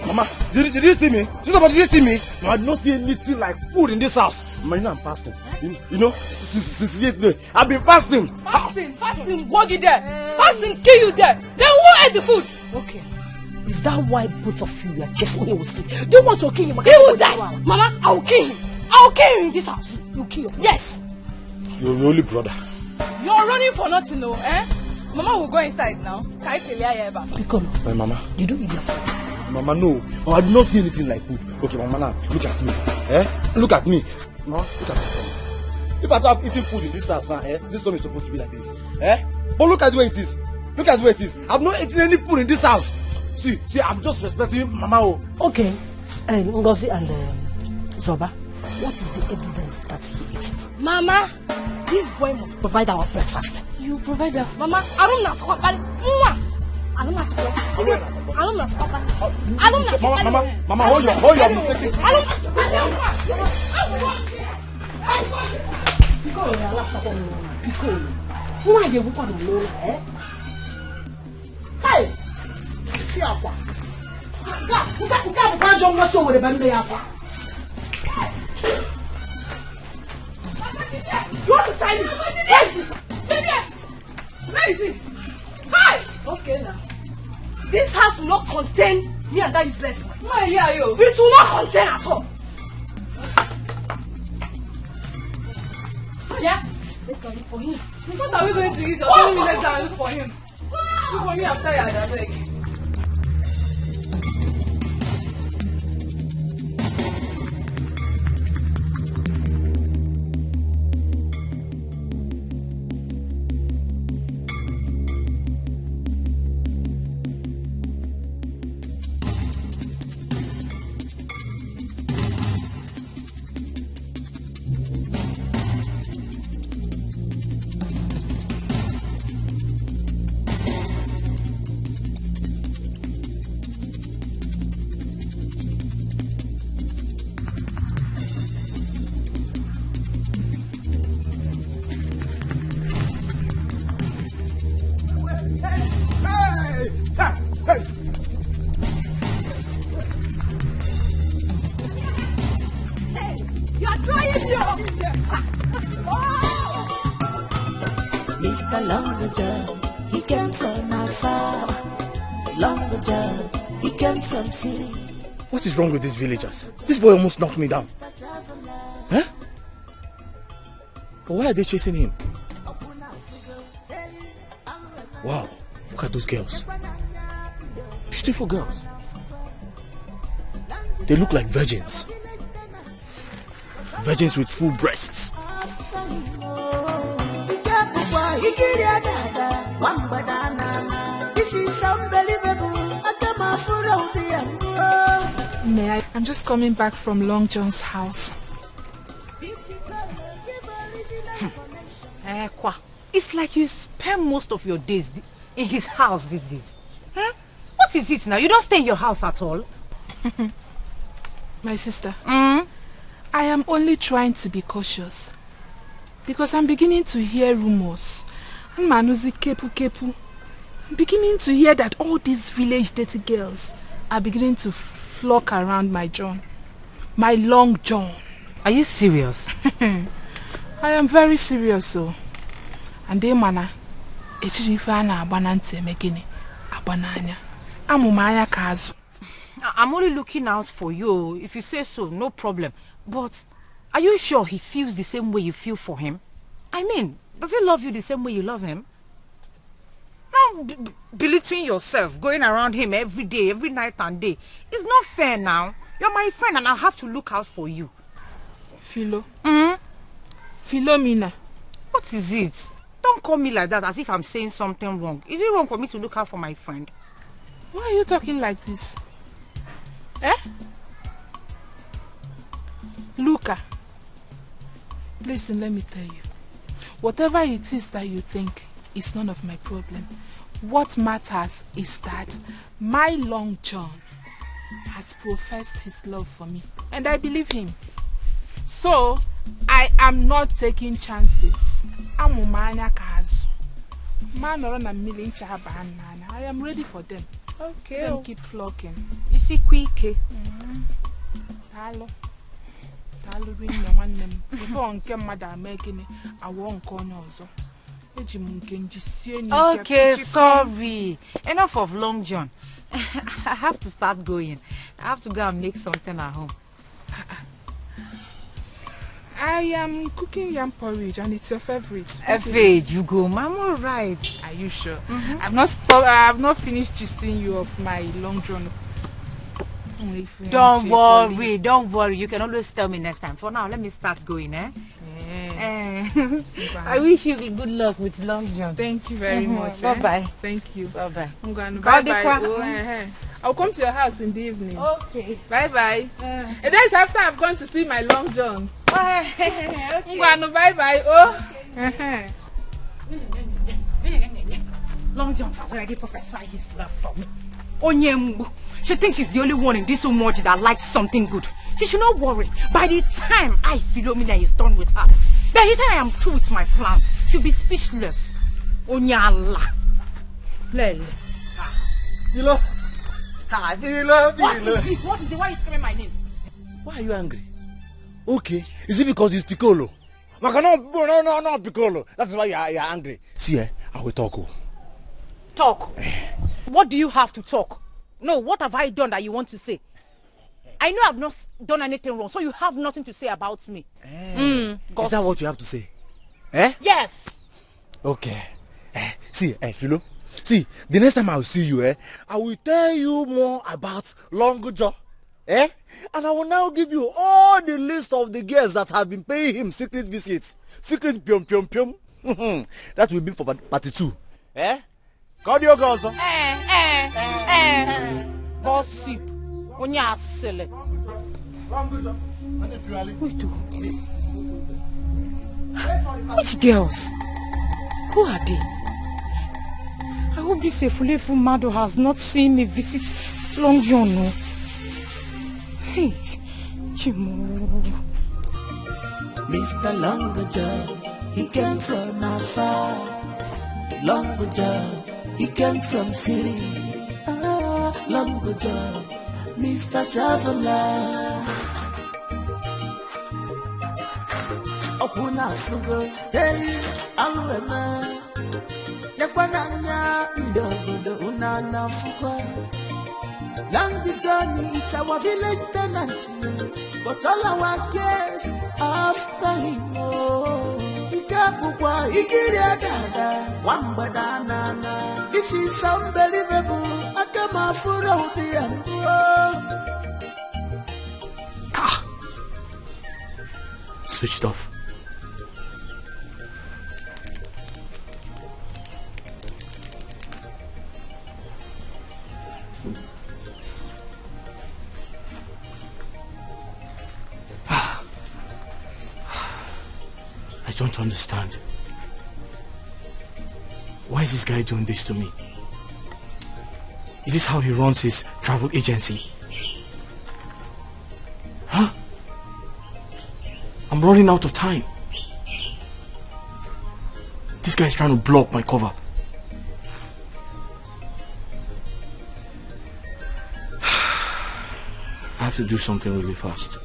Mama, did you see me? Did you see me? No, I did not see anything like food in this house. Mama, you know I'm fasting. You know, since yesterday, I've been fasting. Fasting, walk you there. Fasting, kill you there. Then who ate the food? Okay. Is that why both of you are just when he will sleep? Do you want to kill him? He will die. Mama, I will kill him. I will kill him in this house. You kill him? Yes. You're your only brother. You're running for nothing, no, eh? Mama will go inside now. Piccolo. My mama. Did you eat your food? Mama, no. I did not see anything like food. Okay, Mama, now, look at me. Look at me. Mama, look at me. If I don't have eaten food in this house now, this time is supposed to be like this. But look at the way it is. Look at the way it is. I've not eaten any food in this house. See, I'm just respecting Mama. Okay. Ngozi and Zoba, what is the evidence that he ate? Mama, this boy must provide our breakfast. You provide that. Mama, I don't know what Mama, hold your mistake. Why you want to know? Hey, Fiapa. That John was over the band. You want to try it? Where is it? Hi! Okay now. This house will not contain me and that useless one. Why are you? It will not contain at all. Yeah? Let's go look for him. What are we going to eat? Or 20 minutes and look for him? Look for me, I'm tired, I beg. Mr. Longer John, he came from afar. Longer John, he came from city. What is wrong with these villagers? This boy almost knocked me down. Huh? But why are they chasing him? Wow, look at those girls. Beautiful girls. They look like virgins. Virgins with full breasts. This is unbelievable. I'm just coming back from Long John's house. It's like you spend most of your days in his house these days. Huh? What is it now? You don't stay in your house at all? My sister, I am only trying to be cautious. Because I'm beginning to hear rumors. I'm beginning to hear that all these village dirty girls are beginning to flock around my John. My Long John. Are you serious? I am very serious, so. And they mana I'm only looking out for you. If you say so, no problem. But are you sure he feels the same way you feel for him? I mean, does he love you the same way you love him? Now, belittling yourself, going around him every day, every night and day. It's not fair now. You're my friend and I have to look out for you. Philo. Philomena. What is it? Don't call me like that as if I'm saying something wrong. Is it wrong for me to look out for my friend? Why are you talking like this? Eh? Luca. Listen, let me tell you. Whatever it is that you think is none of my problem. What matters is that my Long John has professed his love for me. And I believe him. So, I am not taking chances. I am ready for them. Okay. Then keep flocking. You see, quick. Hello. Before I'm making it, I won't call also. Okay, sorry. Enough of Long John. I have to start going. I have to go and make something at home. I am cooking yam porridge and it's your favorite. Fade, you go. I'm all right. Are you sure? I have not finished gisting you of my Long John. Don't worry. You can always tell me next time. For now, let me start going, eh? I wish you good luck with Long John. Thank you very much. Bye-bye. Thank you. Bye-bye. I'm going to bye-bye. I'll come to your house in the evening. Okay. Bye-bye. And that's after I've gone to see my Long John. Okay. I'm going to bye-bye. Long John has already prophesied his love for me. Onyembu. She thinks she's the only one in this much that likes something good. She should not worry. By the time Philomena is done with her, by the time I am through with my plans, she'll be speechless. Onyala. Lele. Philo. Philo. What is it? Why are you screaming my name? Why are you angry? Okay. Is it because it's Piccolo? No, Piccolo. That's why you're angry. See, I will talk. Talk? What do you have to talk? No, what have I done that you want to say? I know I've not done anything wrong, so you have nothing to say about me. Is that what you have to say? Eh? Yes. Okay. See, Philo. See, the next time I will see you, I will tell you more about Long John. And I will now give you all the list of the girls that have been paying him secret visits. Secret pium. That will be for party 2. Call your girls. Gossip. Onya sele. Wait. Which girls? Who are they? I hope this Efulefu Mado has not seen me visit Long John. No. Hey, Chimo. Mr. Long John, he came from afar. Long John, he came from city. Long John, Mr. Traveler. Open up, hey, Alwema. Nekwananya, Ndogo, Unana Fuka. Long the journey is our village tenant, but all our cares after him. This is unbelievable. I come out for out Switched off. I don't understand. Why is this guy doing this to me? Is this how he runs his travel agency? Huh? I'm running out of time. This guy is trying to block my cover. I have to do something really fast.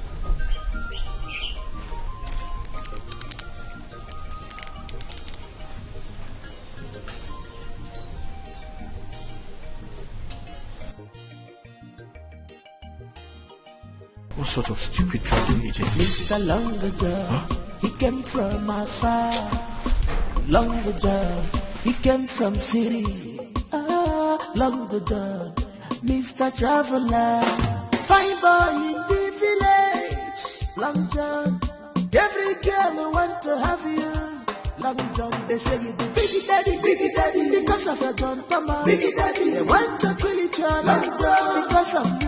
What sort of stupid travel agency is Mr. Longer John, he came from afar. Longer John, he came from city. Longer John, Mr. Traveler, fine boy in the village. Long John, every girl want to have you. Long John, they say you the biggie daddy, because of your John Thomas. Biggie daddy, they want to kill each other. Long John, because of you.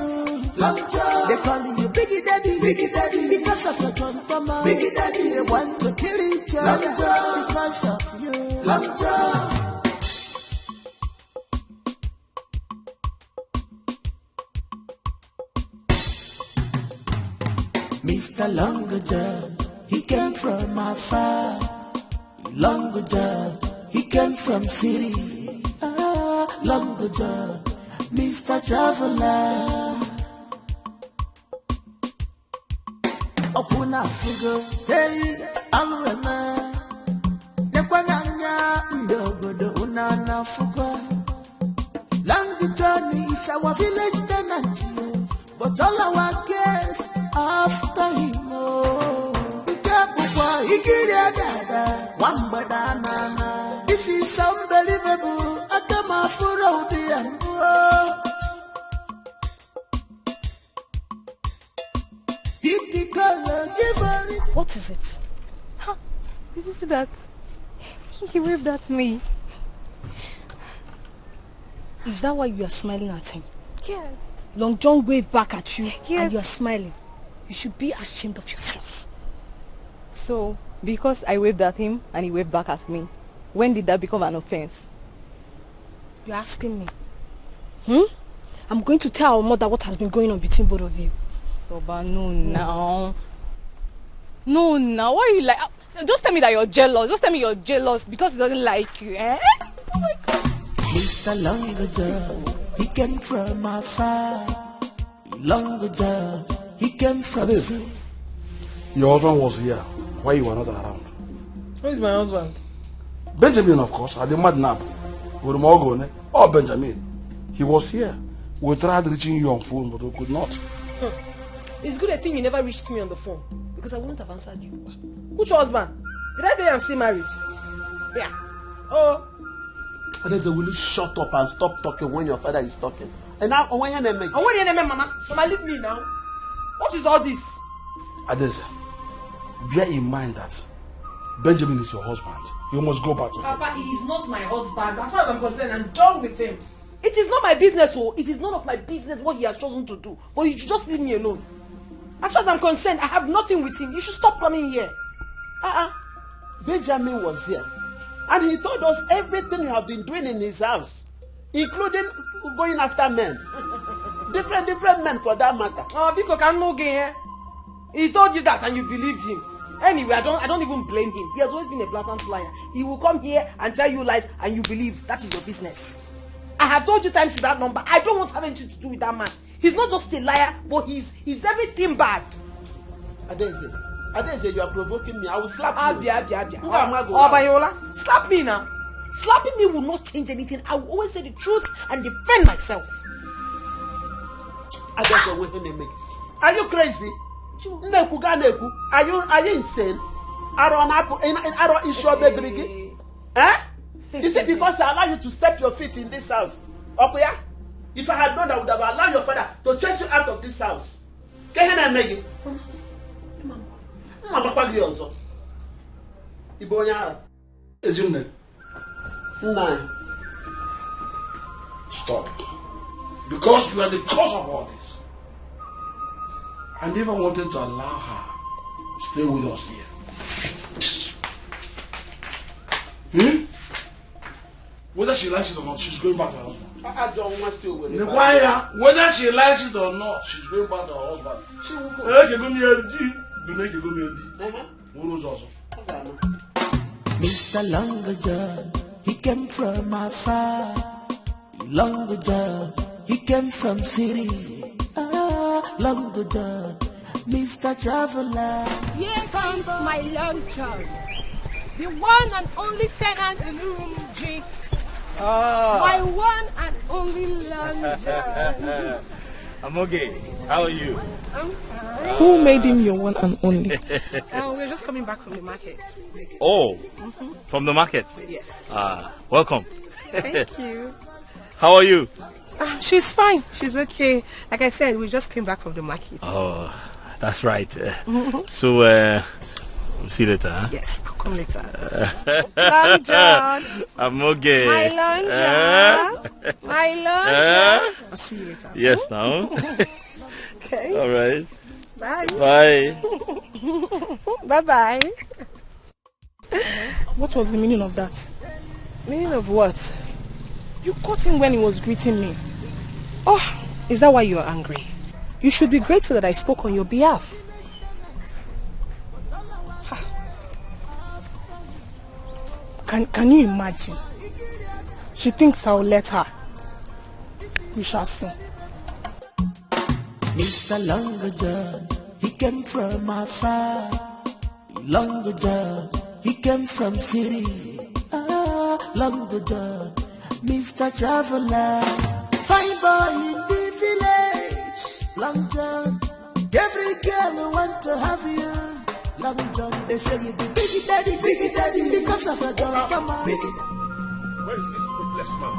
Long John, they call you Biggie Daddy, because of your John Thomas. Biggie Daddy, they want to kill each other. Long John, because of you. Long John. Mr. Longer John, he came from afar. Longer John, he came from city. Longer John, Mr. Traveler. Opuna fugo, hey, alwema. Nekwananya ndogodo unana fugo. Long journey is our village tenant, but all our cares after him. This is unbelievable. What is it? Huh? Did you see that? He waved at me. Is that why you are smiling at him? Yes. Long John waved back at you, yes, and you are smiling. You should be ashamed of yourself. So, because I waved at him and he waved back at me, when did that become an offense? You're asking me? I'm going to tell our mother what has been going on between both of you. So, but no now. No now. Why are you like... Just tell me that you're jealous. Just tell me you're jealous because he doesn't like you, eh? Oh my God. Mr. Longer John, he came from afar. Longer John, he came from... Your husband was here. Why you were not around? Who is my husband? Benjamin, of course, at the madnap. Or Benjamin. He was here. We tried reaching you on phone, but we could not. It's good a thing you never reached me on the phone, because I wouldn't have answered you. Who's your husband? Did I tell you I'm still married? Yeah. Oh. Adeze, will you shut up and stop talking when your father is talking? And now, when your name, Mama? Mama, leave me now. What is all this? Adeze, bear in mind that Benjamin is your husband. You must go back to him. Papa, he is not my husband. As far as I'm concerned, I'm done with him. It is not my business, oh. It is none of my business what he has chosen to do. But you should just leave me alone. As far as I'm concerned, I have nothing with him. You should stop coming here. Benjamin was here. And he told us everything you have been doing in his house. Including going after men. different men for that matter. Oh, because I'm no gay. He told you that and you believed him. Anyway, I don't even blame him. He has always been a blatant liar. He will come here and tell you lies and you believe. That is your business. I have told you times to that number. I don't want to have anything to do with that man. He's not just a liar, but he's everything bad. Adeze, you are provoking me. I will slap you. Bayola, slap me now. Slapping me will not change anything. I will always say the truth and defend myself. Are you crazy? Are you insane? Is it because I allow you to step your feet in this house? Okay? If I had known, I would have allowed your father to chase you out of this house. Stop. Because you are the cause of all this. I never wanted to allow her to stay with us here. Whether she likes it or not, she's going back to her husband. Whether she likes it or not, she's going back to her husband. She will go. Mr. Longer John, he came from afar. Longer John, he came from city. Longer John, Mr. Traveler. Here comes my Long John, the one and only tenant in room G. My one and only Long John. I'm okay. How are you? I'm fine. Who made him your one and only? We're just coming back from the market. Oh, from the market? Yes. Welcome. Thank you. How are you? She's fine. She's okay. Like I said, we just came back from the market. Oh, that's right. So, we'll see you later, huh? Yes, I'll come later. Long John. I'm okay. My Long John. My Long John. I'll see you later. Yes, now. Okay. All right. Bye. Bye. Bye-bye. What was the meaning of that? Meaning of what? You caught him when he was greeting me. Oh, is that why you're angry? You should be grateful that I spoke on your behalf. Can you imagine? She thinks I'll let her. We shall see. Mr. Longer John, he came from afar. Longer John, he came from city. Longer John, Mr. Traveler. Fine boy in the village. Long John, every girl who want to have you. Long John, they say you the biggie daddy, because of your John. Come on. Where is this ruthless man?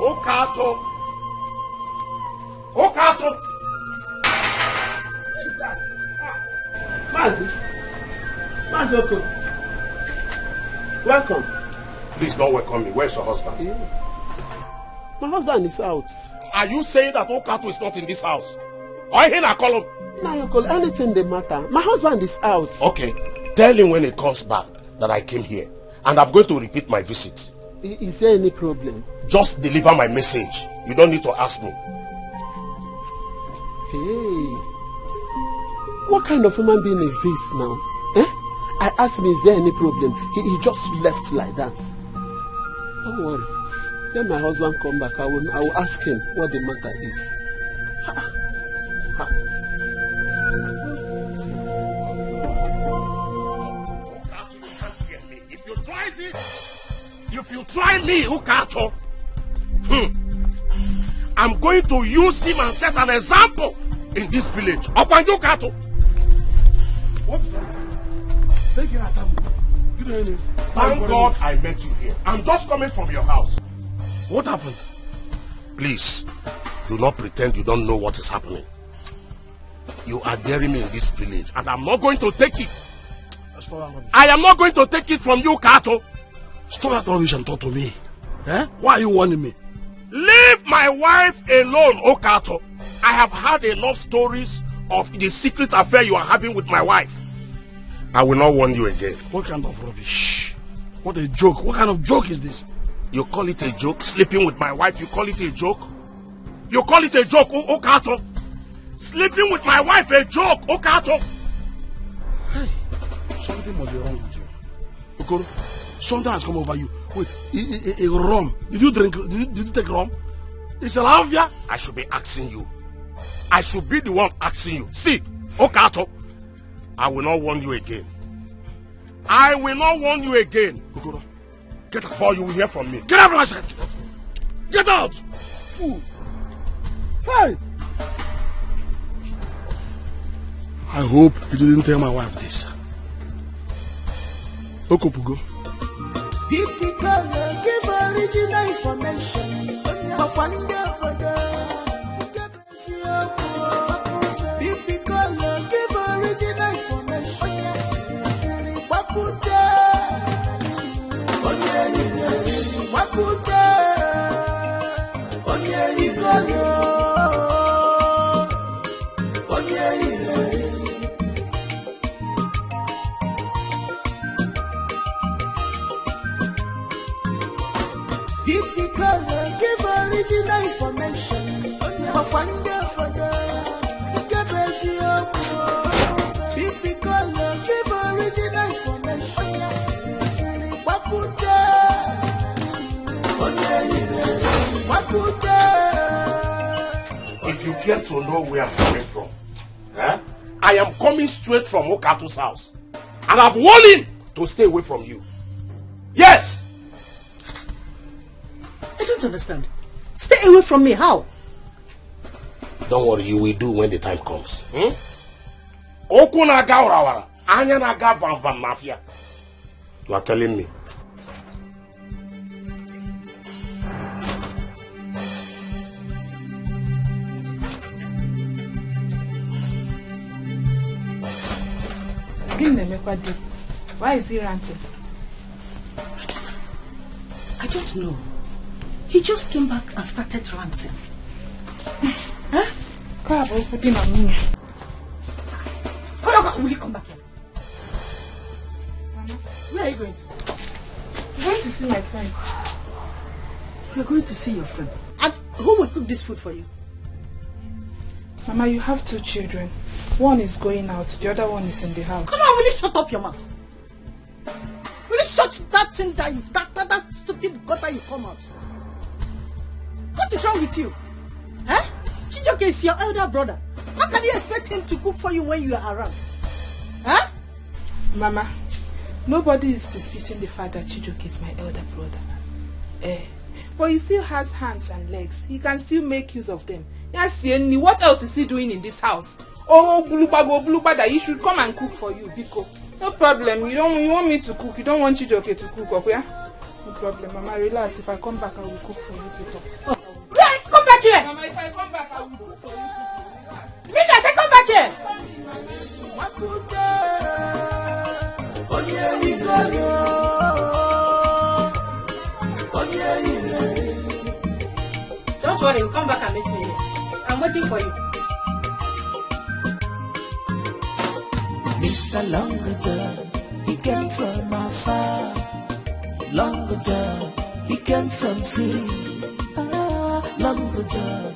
Okato. Mazi, welcome. Please don't welcome me. Where's your husband? Yeah. My husband is out. Are you saying that Okato is not in this house? Or I call him? Now you call anything the matter. My husband is out. Okay. Tell him when he comes back that I came here. And I'm going to repeat my visit. Is there any problem? Just deliver my message. You don't need to ask me. Hey. What kind of human being is this now? I asked him, is there any problem? He just left like that. Don't worry. Let my husband come back. I will ask him what the matter is. If you try me, Ukato, I'm going to use him and set an example in this village. Ukato. What's that? Thank God I met you here. I'm just coming from your house. What happened? Please, do not pretend you don't know what is happening. You are daring me in this village, and I'm not going to take it. I am not going to take it from you, Kato. Stop that rubbish and talk to me. Why are you warning me? Leave my wife alone, Okato. I have heard enough stories of the secret affair you are having with my wife. I will not warn you again. What kind of rubbish? What a joke. What kind of joke is this? You call it a joke? Sleeping with my wife, you call it a joke? You call it a joke, Okato? Sleeping with my wife, a joke, Okato? Hey, something must be wrong with you. Okoro, something has come over you. Wait, a rum. Did you drink? Did you take rum? It's a lavia. I should be asking you. I should be the one asking you. See, Okato, I will not warn you again. I will not warn you again. Okoro, get out before you will hear from me. Get out from my side. Get out. Fool. Hey. I hope you didn't tell my wife this. Okopugo. Give original information. Give original information. If you care to know where I'm coming from, I am coming straight from Okato's house. And I've warned him to stay away from you. Yes! I don't understand. Stay away from me, how? Don't worry, you will do when the time comes. Oku naga urawara, anya naga van van mafia. You are telling me. Why is he ranting? I don't know. He just came back and started ranting. Huh? Will you come back here? Where are you going to? I'm going to see my friend. You're going to see your friend? And who will cook this food for you? Mama, you have 2 children. One is going out, the other one is in the house. Come on, will you shut up your mouth? Will you shut that thing down, that stupid gutter you come out? What is wrong with you? Huh? Chijoke is your elder brother. How can you expect him to cook for you when you are around? Huh? Mama, nobody is disputing the fact that Chijoke is my elder brother. But he still has hands and legs. He can still make use of them. Yes, what else is he doing in this house? Oh, Buluba, that he should come and cook for you, Biko. No problem. You want me to cook. You don't want Chijoke to cook, okay? No problem, Mama. Relax. If I come back, I will cook for you, Biko. Right, come back here. Mama, if I come back, I will cook for you. Linda, say come back here. Don't worry, you come back and meet me here. I'm waiting for you. Mr. Longer John, he came from afar. Longer John, he came from city. Longer John,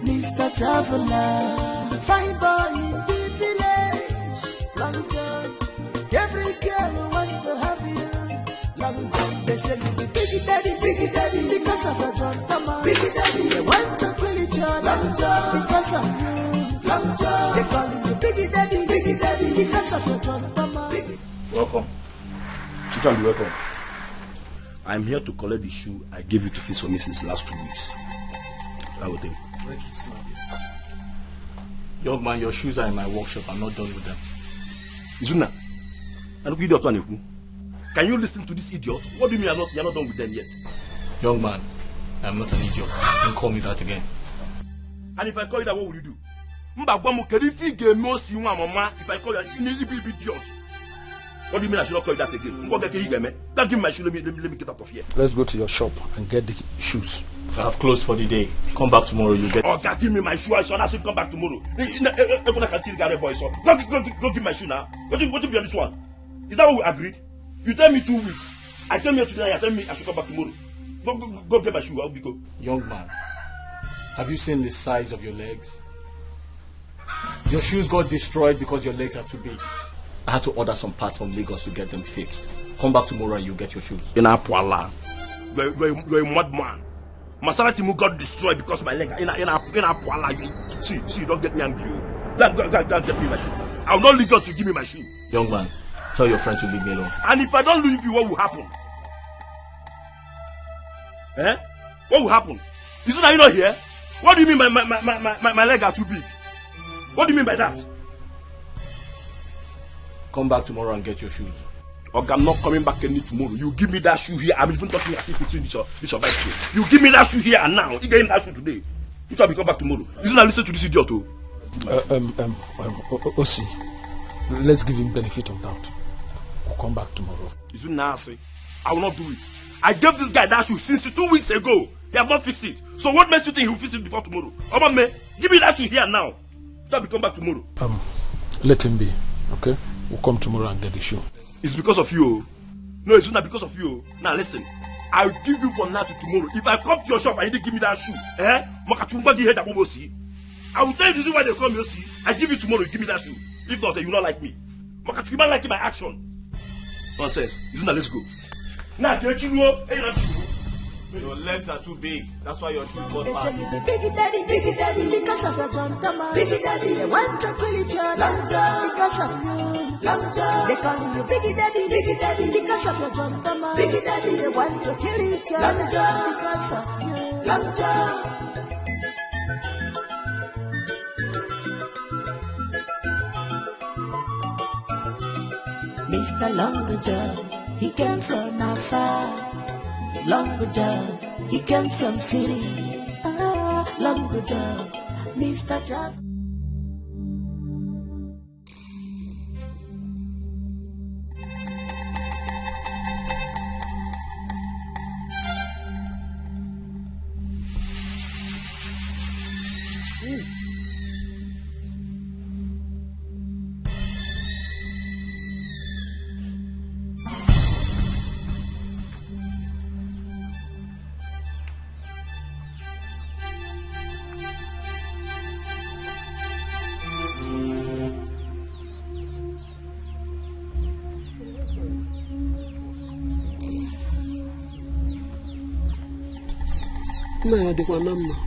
Mr. Traveler, fine boy in the village. Long John, every girl want to have you. Long John, they say you be biggie daddy, because of your John Thomas. Biggie daddy, they want to kill each other. Long John, because of you. Long John, they call you biggie daddy, because of your John Thomas. Welcome. You can be welcome. I'm here to collect the shoe I gave you to fix for me since last 2 weeks. I will take. Young man, your shoes are in my workshop. I'm not done with them. Izuna, can you listen to this idiot? What do you mean you're not done with them yet? Young man, I'm not an idiot. Don't call me that again. And if I call you that, what will you do? If I call you an idiot, what do you mean I should not call you that again? Don't give me my shoe, let me get out of here. Let's go to your shop and get the shoes. I have closed for the day. Come back tomorrow, you get. Okay, give me my shoe. I should come back tomorrow. Go give my shoe now. What do you be on this one? Is that what we agreed? You tell me 2 weeks. I came here today. I tell me I should come back tomorrow. Go get my shoe. I'll be go. Young man, have you seen the size of your legs? Your shoes got destroyed because your legs are too big. I had to order some parts from Lagos to get them fixed. Come back tomorrow and you get your shoes. In Apuala, you're a madman. Maserati got destroyed because of my leg. In Apuala, see, don't get me angry. Don't get me my shoe. I will not leave you to give me my shoe. Young man, tell your friend to leave me alone. And if I don't leave you, what will happen? What will happen? Isn't that you not here? What do you mean my leg are too big? What do you mean by that? Come back tomorrow and get your shoes. Okay, I'm not coming back any tomorrow. You give me that shoe here. I'm even talking as if it's in this your bike. You give me that shoe here and now. You get in that shoe today. You shall be come back tomorrow. You should not listen to this idiot too. Osi, let's give him benefit of doubt. We'll come back tomorrow. Is it nasty? I will not do it. I gave this guy that shoe since 2 weeks ago. He has not fixed it. So what makes you think he will fix it before tomorrow? Oba me, give me that shoe here now. You shall be come back tomorrow. Let him be, okay? We'll come tomorrow and get the shoe. It's because of you. No, it's not because of you. Now listen, I'll give you from now to tomorrow. If I come to your shop and you didn't give me that shoe, I will tell you the reason why they come here, see. I give you tomorrow, you give me that shoe. If not, you will not like me. You might like my action. Nonsense. Isn't that, let's go. Now, your legs are too big. That's why your shoes got They bad. say you be big daddy, because of your John Thomas. Big daddy, they want to kill each other. Long John, because of you. Long John, they call you big daddy, because of your John Thomas. Big daddy, they want to kill each other. Long John, because of you. Long John. Mr. Long John, he came from afar. Long John, he came from city. Long John, Mr. Trav.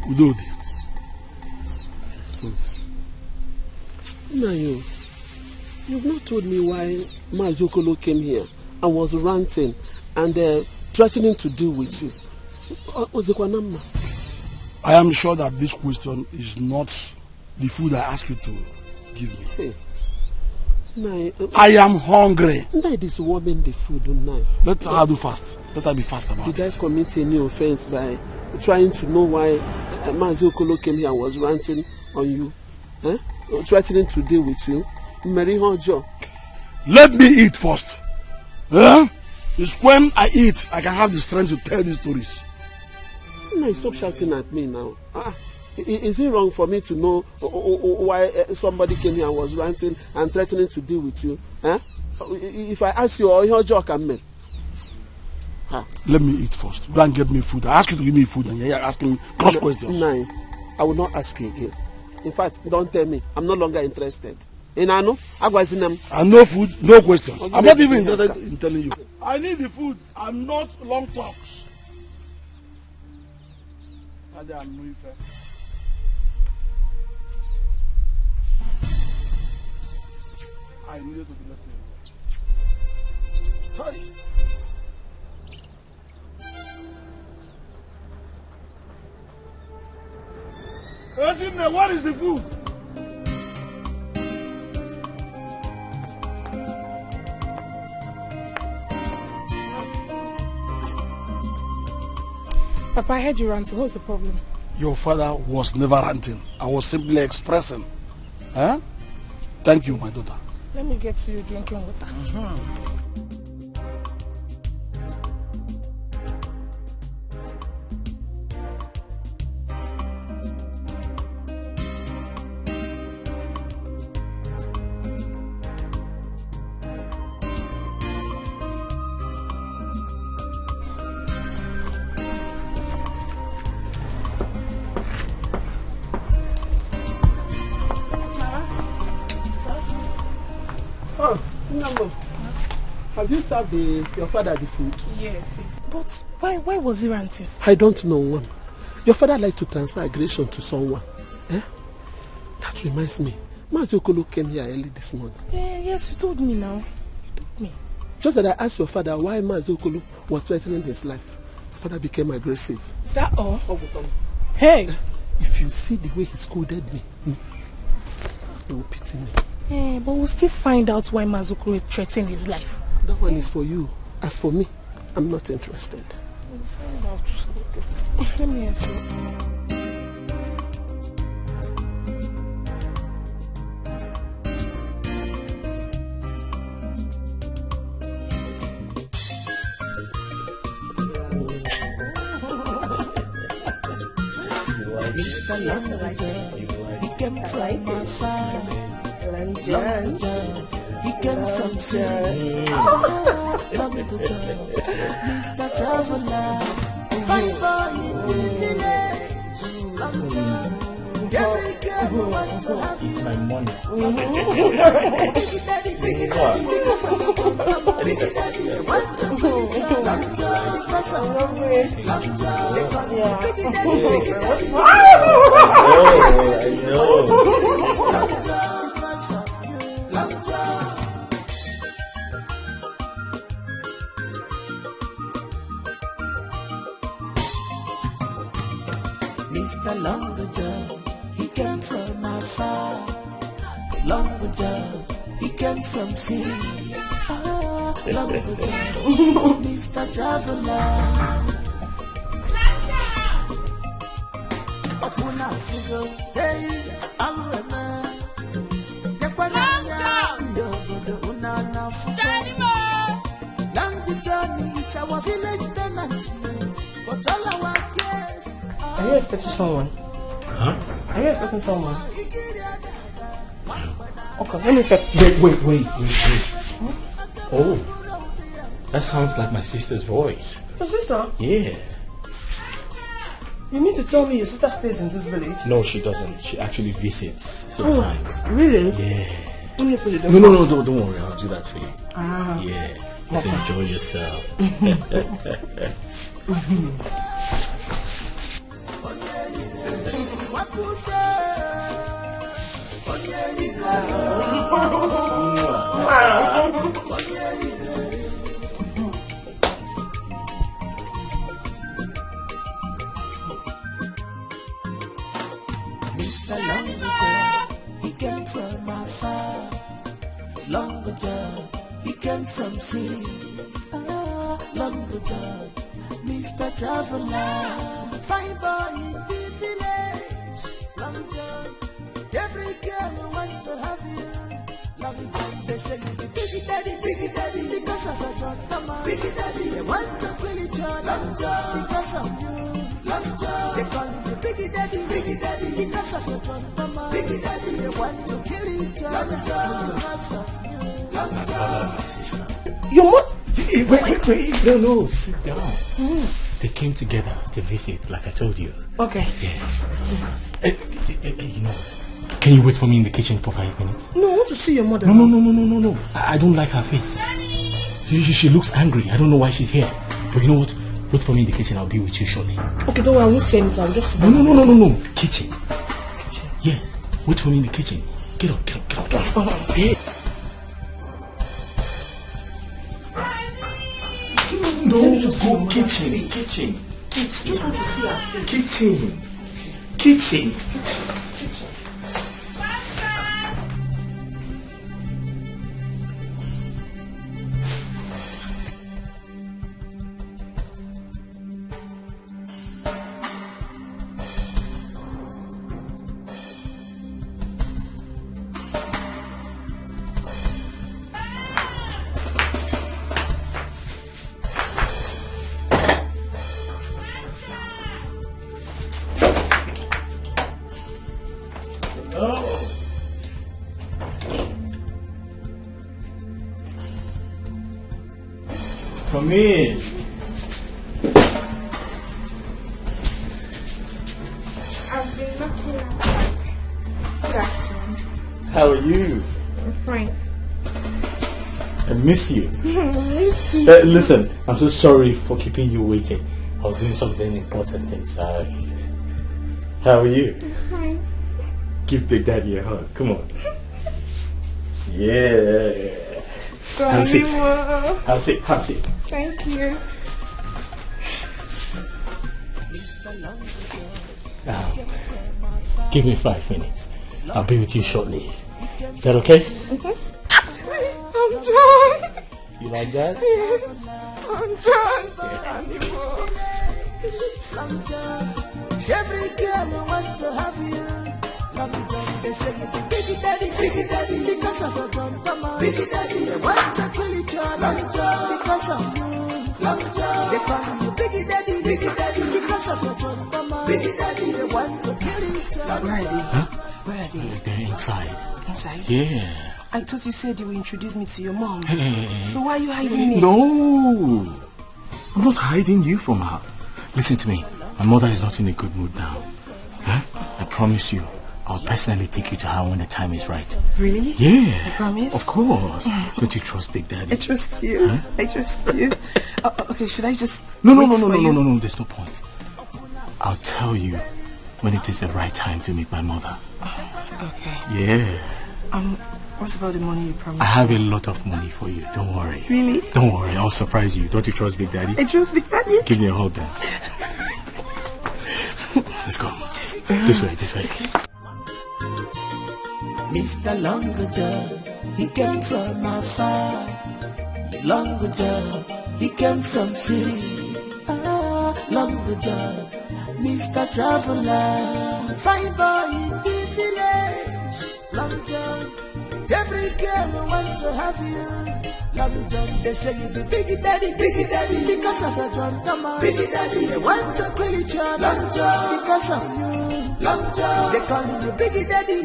Udodi. Nayo, you've not told me why Mazokolo came here and was ranting and threatening to deal with you. I am sure that this question is not the food I asked you to give me. Hey. I am hungry. This woman the food, Let her do fast. Let her be fast about it. Did I commit any offense by trying to know why Mazokolo came here and was ranting on you? Threatening to deal with you? Let me eat first. It's when I eat I can have the strength to tell these stories. No, stop shouting at me now. Is it wrong for me to know why somebody came here and was ranting and threatening to deal with you? If I ask you, or your joke, I'm Let me eat first. Go and get me food. I ask you to give me food and you're asking me cross questions. No, I will not ask you again. In fact, don't tell me. I'm no longer interested. And I know food, no questions. I'm not even interested in telling you. I need the food. I'm not long talks. I needed to be left alone. Hey. What is the food? Papa, I heard you ranting. What's the problem? Your father was never ranting. I was simply expressing. Thank you, my daughter. Let me get you drinking water. Have you served your father the food? Yes. But why was he ranting? I don't know. Your father liked to transfer aggression to someone. That reminds me. Mazokolo came here early this morning. Yes, you told me now. You told me. Just that I asked your father why Mazokolo was threatening his life. Your father became aggressive. Is that all? Hey! If you see the way he scolded me, you will pity me. Yeah, but we'll still find out why Mazuko is threatening his life. That one is for you. As for me, I'm not interested. We'll find out. Okay. Let me help you. Mr. Leonard, he came from afar. Leonard, he came from sea. Long ago, Mr. Traveler, fine boy in the village. Leonard, every girl who want to have you. My money. Big daddy, because of the big daddy, want to put it on. Leonard, because of Leonard, they call me big daddy, big daddy. I know. Mr. Longer John, he came from afar. Longer John, he came from sea. Longer John, Mr. Traveler. Opuna Figo, hey, Alwema. Nekwananya, Yogodo Unana Fugo. Longer John is our village tenant. But all our guests. Are you expecting someone? Huh? Are you expecting someone? Okay, let me check. Wait. Oh, that sounds like my sister's voice. Your sister? Yeah. You mean to tell me your sister stays in this village? No, she doesn't. She actually visits sometimes. Really? Yeah. Let me put it down. No, don't worry. I'll do that for you. Ah. Yeah. Just Okay. enjoy yourself. Mr. Longer, he came from afar. Longer, he came from sea. Longer, Mr. Traveler, fine boy in the village. Longer, every girl who want to have you. Longer, they say you be big daddy, because of your John Thomas. Big daddy, they want to kill each other. Because of you. They call you the big daddy, because of your John Thomas. Big daddy, they want to kill each other. Because of you. My father and my sister. Your mom? Wait. No, sit down. They came together to visit, like I told you. Okay. Yeah. You know what? Can you wait for me in the kitchen for 5 minutes? No, I want to see your mother. No. I don't like her face. She looks angry. I don't know why she's here. But you know what? Wait for me in the kitchen. I'll be with you shortly. Okay, don't worry. I won't say anything. I'll just... No. Kitchen. Yeah. Wait for me in the kitchen. Get up. Hey. No, just go kitchen. Just want to see her face. Kitchen. Come in. I've been looking at. Good afternoon. How are you? I'm fine. I miss you. Miss you. Listen, I'm so sorry for keeping you waiting. I was doing something important inside. How are you? I'm fine. Give Big Daddy a hug. Come on. Yeah. Have a seat. Thank you. Give me 5 minutes. I'll be with you shortly. Is that okay? Okay. I'm John. You like that? Yes. I'm John. Long John, every girl want to have you. Long John, they say you be big daddy, because of your John Thomas. Big daddy, they want to kill each other. Long John, because of you. Long John, they call you big daddy, because of your John Thomas. Big daddy, they want to kill each other. Where are they? Huh? Where are they? They're inside. Inside? Yeah. I thought you said you would introduce me to your mom. Hey. So why are you hiding me? No. I'm not hiding you from her. Listen to me. My mother is not in a good mood now. Huh? I promise you, I'll personally take you to her when the time is right. Really? Yeah. You promise? Of course. Don't you trust Big Daddy? I trust you. Huh? I trust you. Okay, should I just No. There's no point. I'll tell you when it is the right time to meet my mother. Okay. Yeah. What about the money you promised? I have a lot of money for you. Don't worry. Really? Don't worry. I'll surprise you. Don't you trust Big Daddy? I trust Big Daddy. Give me a hug then. Let's go. This way. Mr. Longer John, he came from afar. Longer John, he came from city. Longer John, Mr. Traveler, fine boy in the village. Long John, every girl want to have you. Long John, they say you be big daddy, because of your John Thomas. Big daddy, they want to kill each other. Long John, because of you. Long John, they call you big daddy,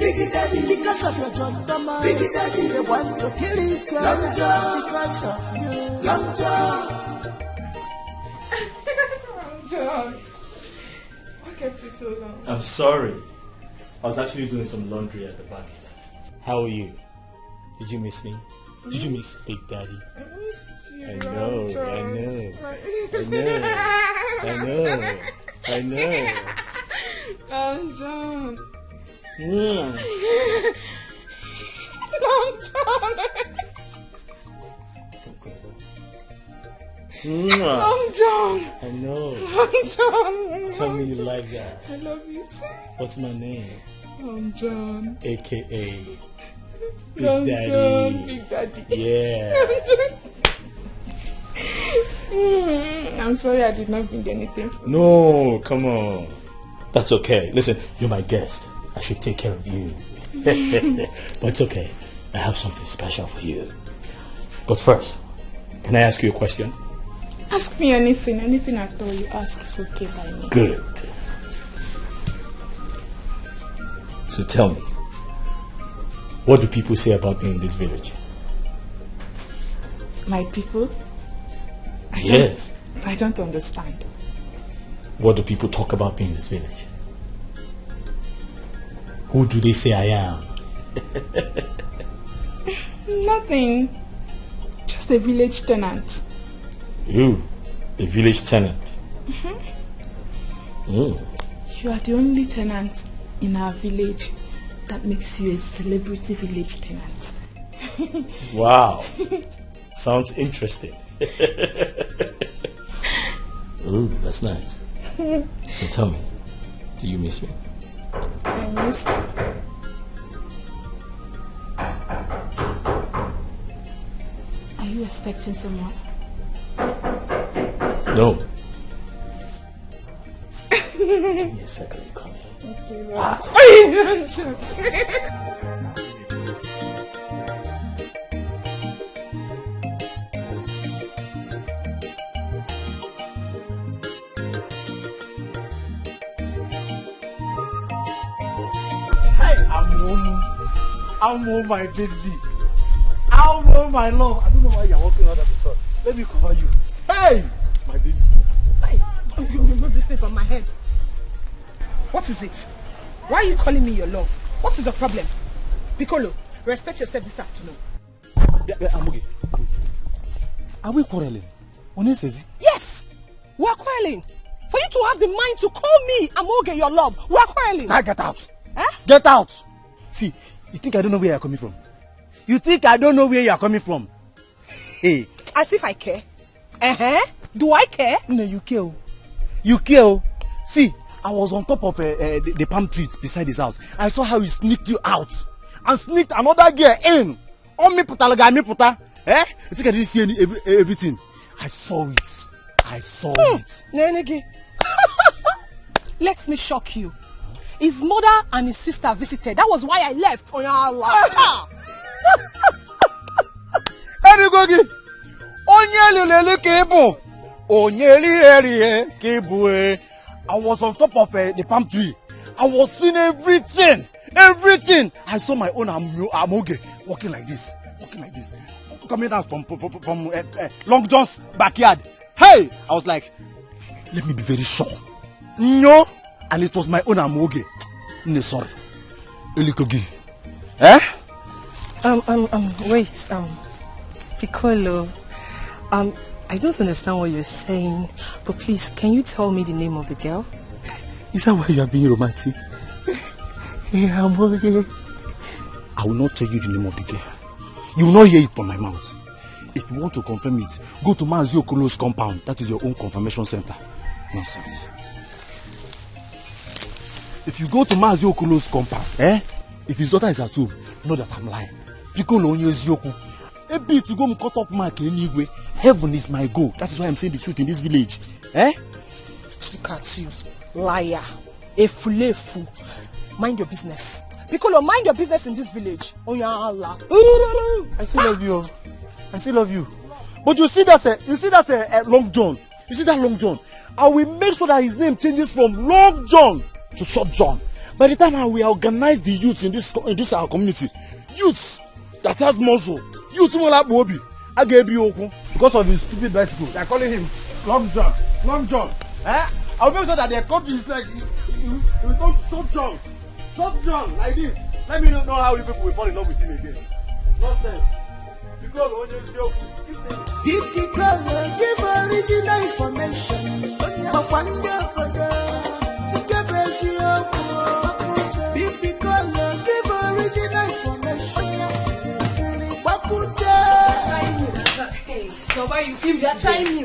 because of your John Thomas. Big daddy, they want to kill each other. Long John, because of you. Long John. John, what kept you so long? I'm sorry. I was actually doing some laundry at the back. How are you? Did you miss me? Did you miss Big Daddy? I missed you. I know. Long John. Yeah. Long John. Long John. I know. Long John. Tell me you like that. I love you too. What's my name? Long John. AKA Big Long Daddy. John, Big Daddy. Yeah. I'm sorry I did not bring anything for you. No, come on. That's okay. Listen, you're my guest. I should take care of you. But it's okay. I have something special for you. But first, can I ask you a question? Ask me anything at all you ask is okay by me. Good. So tell me, what do people say about me in this village? My people? Yes. I don't understand. What do people talk about me in this village? Who do they say I am? Nothing. Just a village tenant. You, a village tenant? You are the only tenant in our village that makes you a celebrity village tenant. Wow. Sounds interesting. Ooh, that's nice. So tell me, do you miss me? I missed you. Are you expecting someone? No. Give me a second, come here. Okay, Amo, my baby. Amo, my love. I don't know why you're walking under the sun. Let me cover you. Hey, my baby. Hey, you remove this thing from my head. What is it? Why are you calling me your love? What is the problem? Piccolo, respect yourself this afternoon. Amuge, are we quarreling? Yes, we are quarreling. For you to have the mind to call me Amuge your love, we are quarreling. Now get out. Get out. See, you think I don't know where you're coming from? You think I don't know where you're coming from? Hey. As if I care. Do I care? No, you care. You care. See, I was on top of the palm tree beside his house. I saw how he sneaked you out. and sneaked another girl in. On me puta laga me puta. Eh? You think I didn't see everything? I saw it. I saw it. Nenegi. Let me shock you. His mother and his sister visited. That was why I left. Oh, Allah. Anygogi. Onyeli lele kebu. Onyeli eri kebu. I was on top of the palm tree. I was seeing everything. Everything. I saw my own amoge walking like this. Coming out from Long John's backyard. Hey! I was like, let me be very sure. No! And it was my own amoge. No, sorry. Elikogi. Eh? Wait. Piccolo. I don't understand what you're saying, but please, can you tell me the name of the girl? Is that why you are being romantic? I will not tell you the name of the girl. You will not hear it from my mouth. If you want to confirm it, go to Mazio Okolo's compound. That is your own confirmation center. Nonsense. If you go to Mazio Okolo's compound, if his daughter is at home, know that I'm lying. Piccolo onye ezioku. A bit to go and cut off mark anyway. Heaven is my goal. That is why I'm saying the truth in this village. Look at you. Liar. A fool. Mind your business. Piccolo, mind your business in this village. Oh yeah, Allah. I still love you. I still love you. But you see that Long John. You see that Long John. I will make sure that his name changes from Long John to Short John. By the time I will organize the youths in this our community, youths that has muscle, youths will have Bobby. I gave you because of his stupid bicycle. They are calling him Long John. Long John. I'll make sure that their copy is like you talk Short John. Short John like this. Let me know how you people will fall in love with him again. Nonsense. Because when you if the girl give original information, but one day for the if the girl give original information, what could hey, so why you kill me? You are trying me.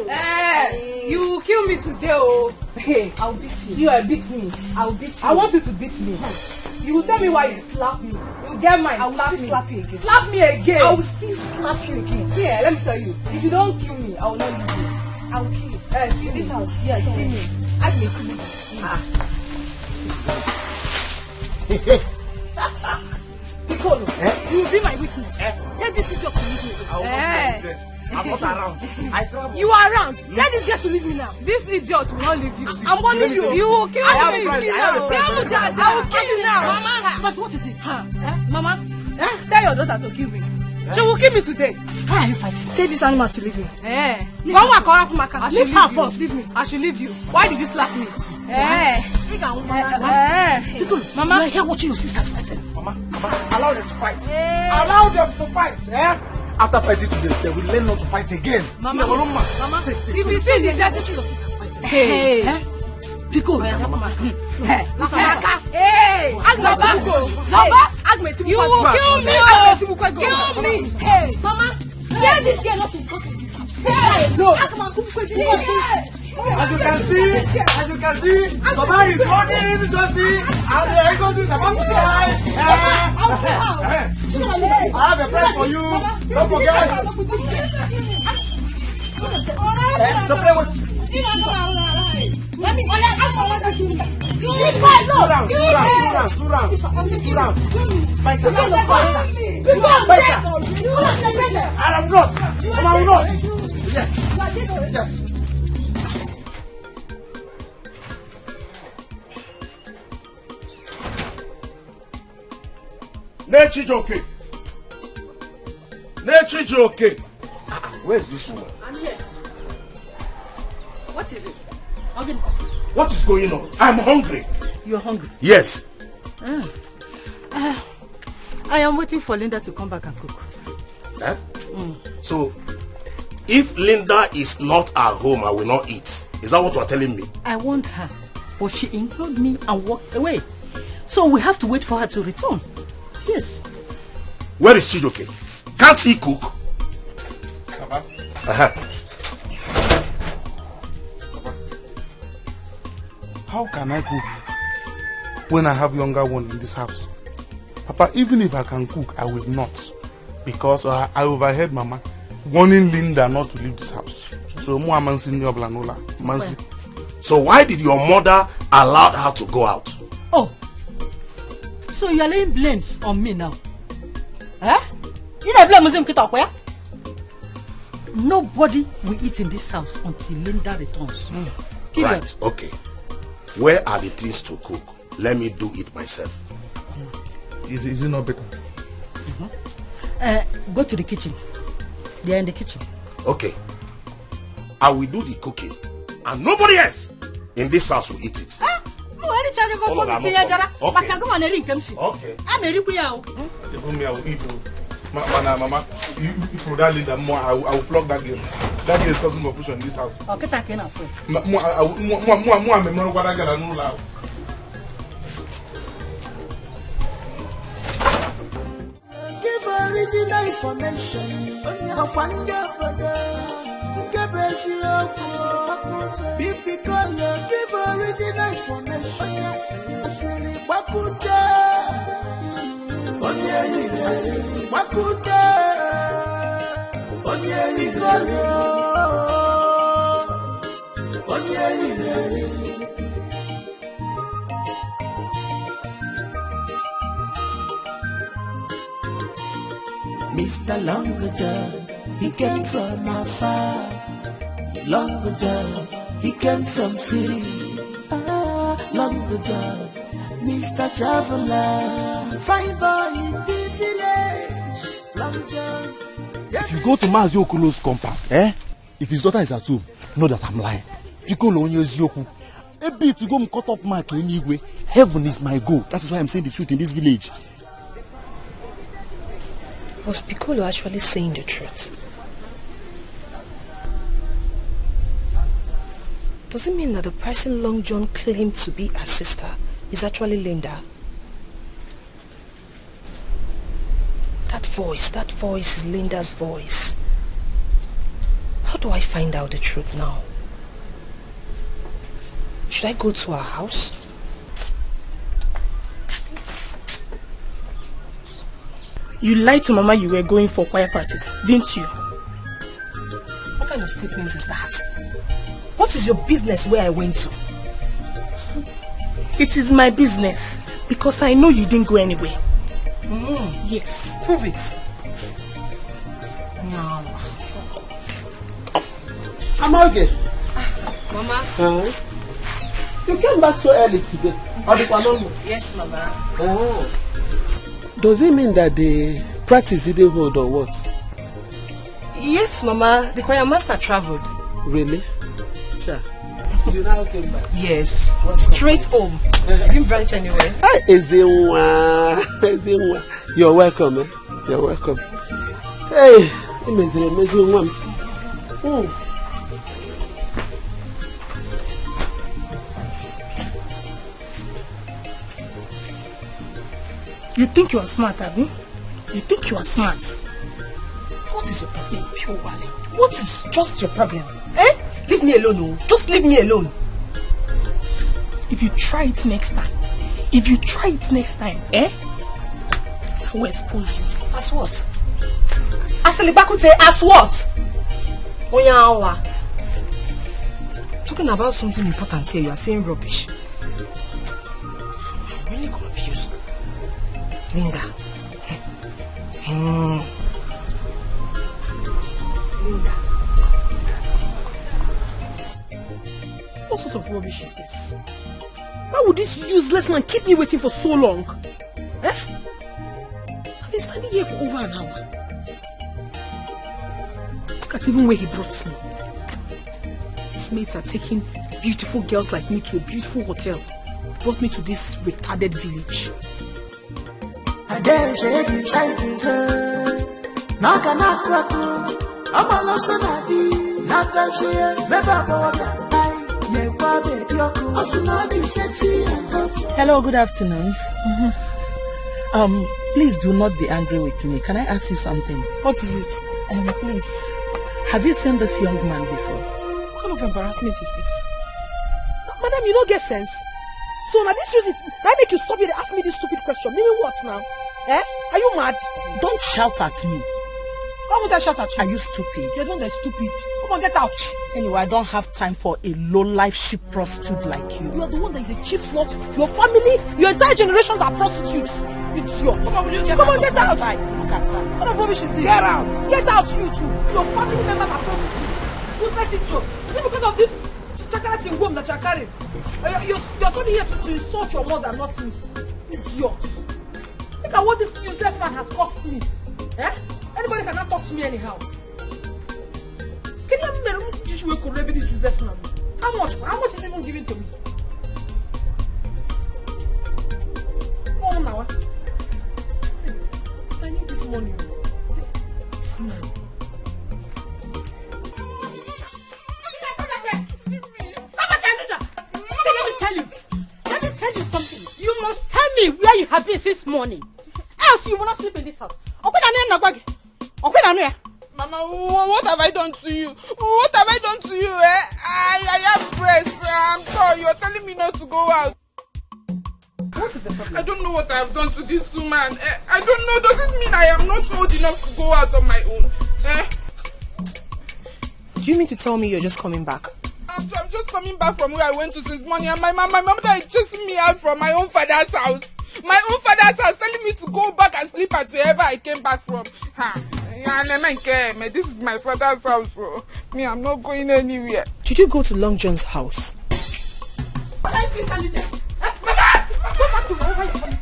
You will kill me today, oh. Hey, I'll beat you. You will beat me. I'll beat you. I want you to beat me. You will tell me why you slap me. You get mine. I will still slap you again. Slap me again. I will still slap you again. Yeah, let me tell you. If you don't kill me, I will not leave you. I will kill you. In this house. Yeah, kill me. I will kill you. Piccolo, you will be my witness. Let this idiot leave me. I will not be my witness. I'm not around. I travel. You are around. Let this girl to leave me now. This idiot will not leave you. I'm warning you. You will kill me. I will kill you now. Mama. But what is it? Mama. Tell your daughter to kill me. She will kill me today. Why are you fighting? Tell this animal to leave me. Leave her first. Leave me. I should leave you. Why did you slap me? Mama, you're here watching your sisters fighting. Mama, allow them to fight. Allow them to fight. After fighting today, they will learn not to fight again. Mama, if you see the death of your sisters fighting. Hey. Pico, hey, you will kill me. Kill me. Hey, Mama, tell this girl not to talk in this house. As you can see, Baba is running, Josie, and the Eagles is about to die. I have a prize for you. Don't forget. So play with. Let me. This fight, no. Two rounds. Fight. I am not. I am not. Yes. Nechijoke. Where is this woman? I'm here. What is it? What is going on? I'm hungry. You're hungry? Yes. I am waiting for Linda to come back and cook. So, if Linda is not at home, I will not eat. Is that what you are telling me? I warned her, but she ignored me and walked away. So we have to wait for her to return. Yes. Where is Chidoke? Can't he cook? Papa. How can I cook when I have younger one in this house? Papa, even if I can cook, I will not. Because I overheard Mama warning Linda not to leave this house. So, so why did your mother allow her to go out? Oh, so you are laying blames on me now? Eh? You don't blame Muslim Kitokwe? Nobody will eat in this house until Linda returns. Right, okay. Where are the things to cook? Let me do it myself. Is it not better? Go to the kitchen. They are in the kitchen. Okay. I will do the cooking. And nobody else in this house will eat it. Okay. Mama, you throw that Linda more, I will flog that girl. That girl is causing confusion in this house. Okay, take it off. Give original information. Baby color, give original information. Mr. Longer John, he came from afar. Longer John, he came from city. Longer John, Mr. Traveler, fine boy in the village. Long John. If you go to Mazio Okolo's compound, if his daughter is at home, know that I'm lying. You go on your Zioku. A bit to go cut up my anyway. Heaven is my goal. That is why I'm saying the truth in this village. Was Piccolo actually saying the truth? Does it mean that the person Long John claimed to be her sister is actually Linda? That voice is Linda's voice. How do I find out the truth now? Should I go to her house? You lied to Mama you were going for choir practice, didn't you? What kind of statement is that? What is your business where I went to? It is my business because I know you didn't go anywhere. Yes. Prove it. Amalge. Mama. You came back so early today. Yes, Mama. Does it mean that the practice didn't hold or what? Yes, Mama. The choir master traveled. Really? Sure. You now came back? Yes. Straight home. Didn't branch anywhere. You're welcome, eh? You're welcome. Hey, amazing one. You think you are smart, Abby? You think you are smart? What is your problem, Pure Wale? What is just your problem? Leave me alone, oh. Just leave me alone. If you try it next time, I will expose you. As what? Aselibakute, as what? Oyawa. Talking about something important here, you are saying rubbish. I'm really confused. Linda. Linda. What sort of rubbish is this? Why would this useless man keep me waiting for so long? I've been standing here for over an hour. Look at even where he brought me. His mates are taking beautiful girls like me to a beautiful hotel. Brought me to this retarded village. I dare say beside his head. Nakanakwaku. Abalasanadi. Natasha. Vebaboda. Hello, good afternoon. Please do not be angry with me. Can I ask you something? What is it? Please, have you seen this young man before? What kind of embarrassment is this? Madam, you don't get sense. So now this reason, I make you stop here and ask me this stupid question. Meaning what now? Eh? Are you mad? Don't shout at me. Why would I shout at you? Are you stupid? You're not that stupid. Come on, get out. Anyway, I don't have time for a low-life cheap prostitute like you. You're the one that is a cheap slut. Your family, your entire generation are prostitutes. It's your. Come on, get out. Look at her. What of rubbish is this? Get out. Get out, you too. Your family members are prostitutes. Useless idiot. Is it because of this chakarating womb that you're carrying? You're only here to insult your mother, not me. Idiot. Look at what this useless man has cost me. Eh? Anybody cannot talk to me anyhow. Can you imagine this useless man? How much? How much is he even giving to me? Oh, now. I need this money. This man. Let me tell you something. You must tell me where you have been since morning. Else you will not sleep in this house. Mama, what have I done to you? What have I done to you? I have breast. I'm sorry. You're telling me not to go out. What is the problem? I don't know what I have done to this woman. I don't know. Does it mean I am not old enough to go out on my own? Do you mean to tell me you're just coming back? I'm just coming back from where I went to since morning, and my mother is chasing me out from my own father's house. My own father's house, telling me to go back and sleep at wherever I came back from. This is my father's house. So me, I'm not going anywhere. Did you go to Long John's house? What else is standing there? Go back to wherever you're coming.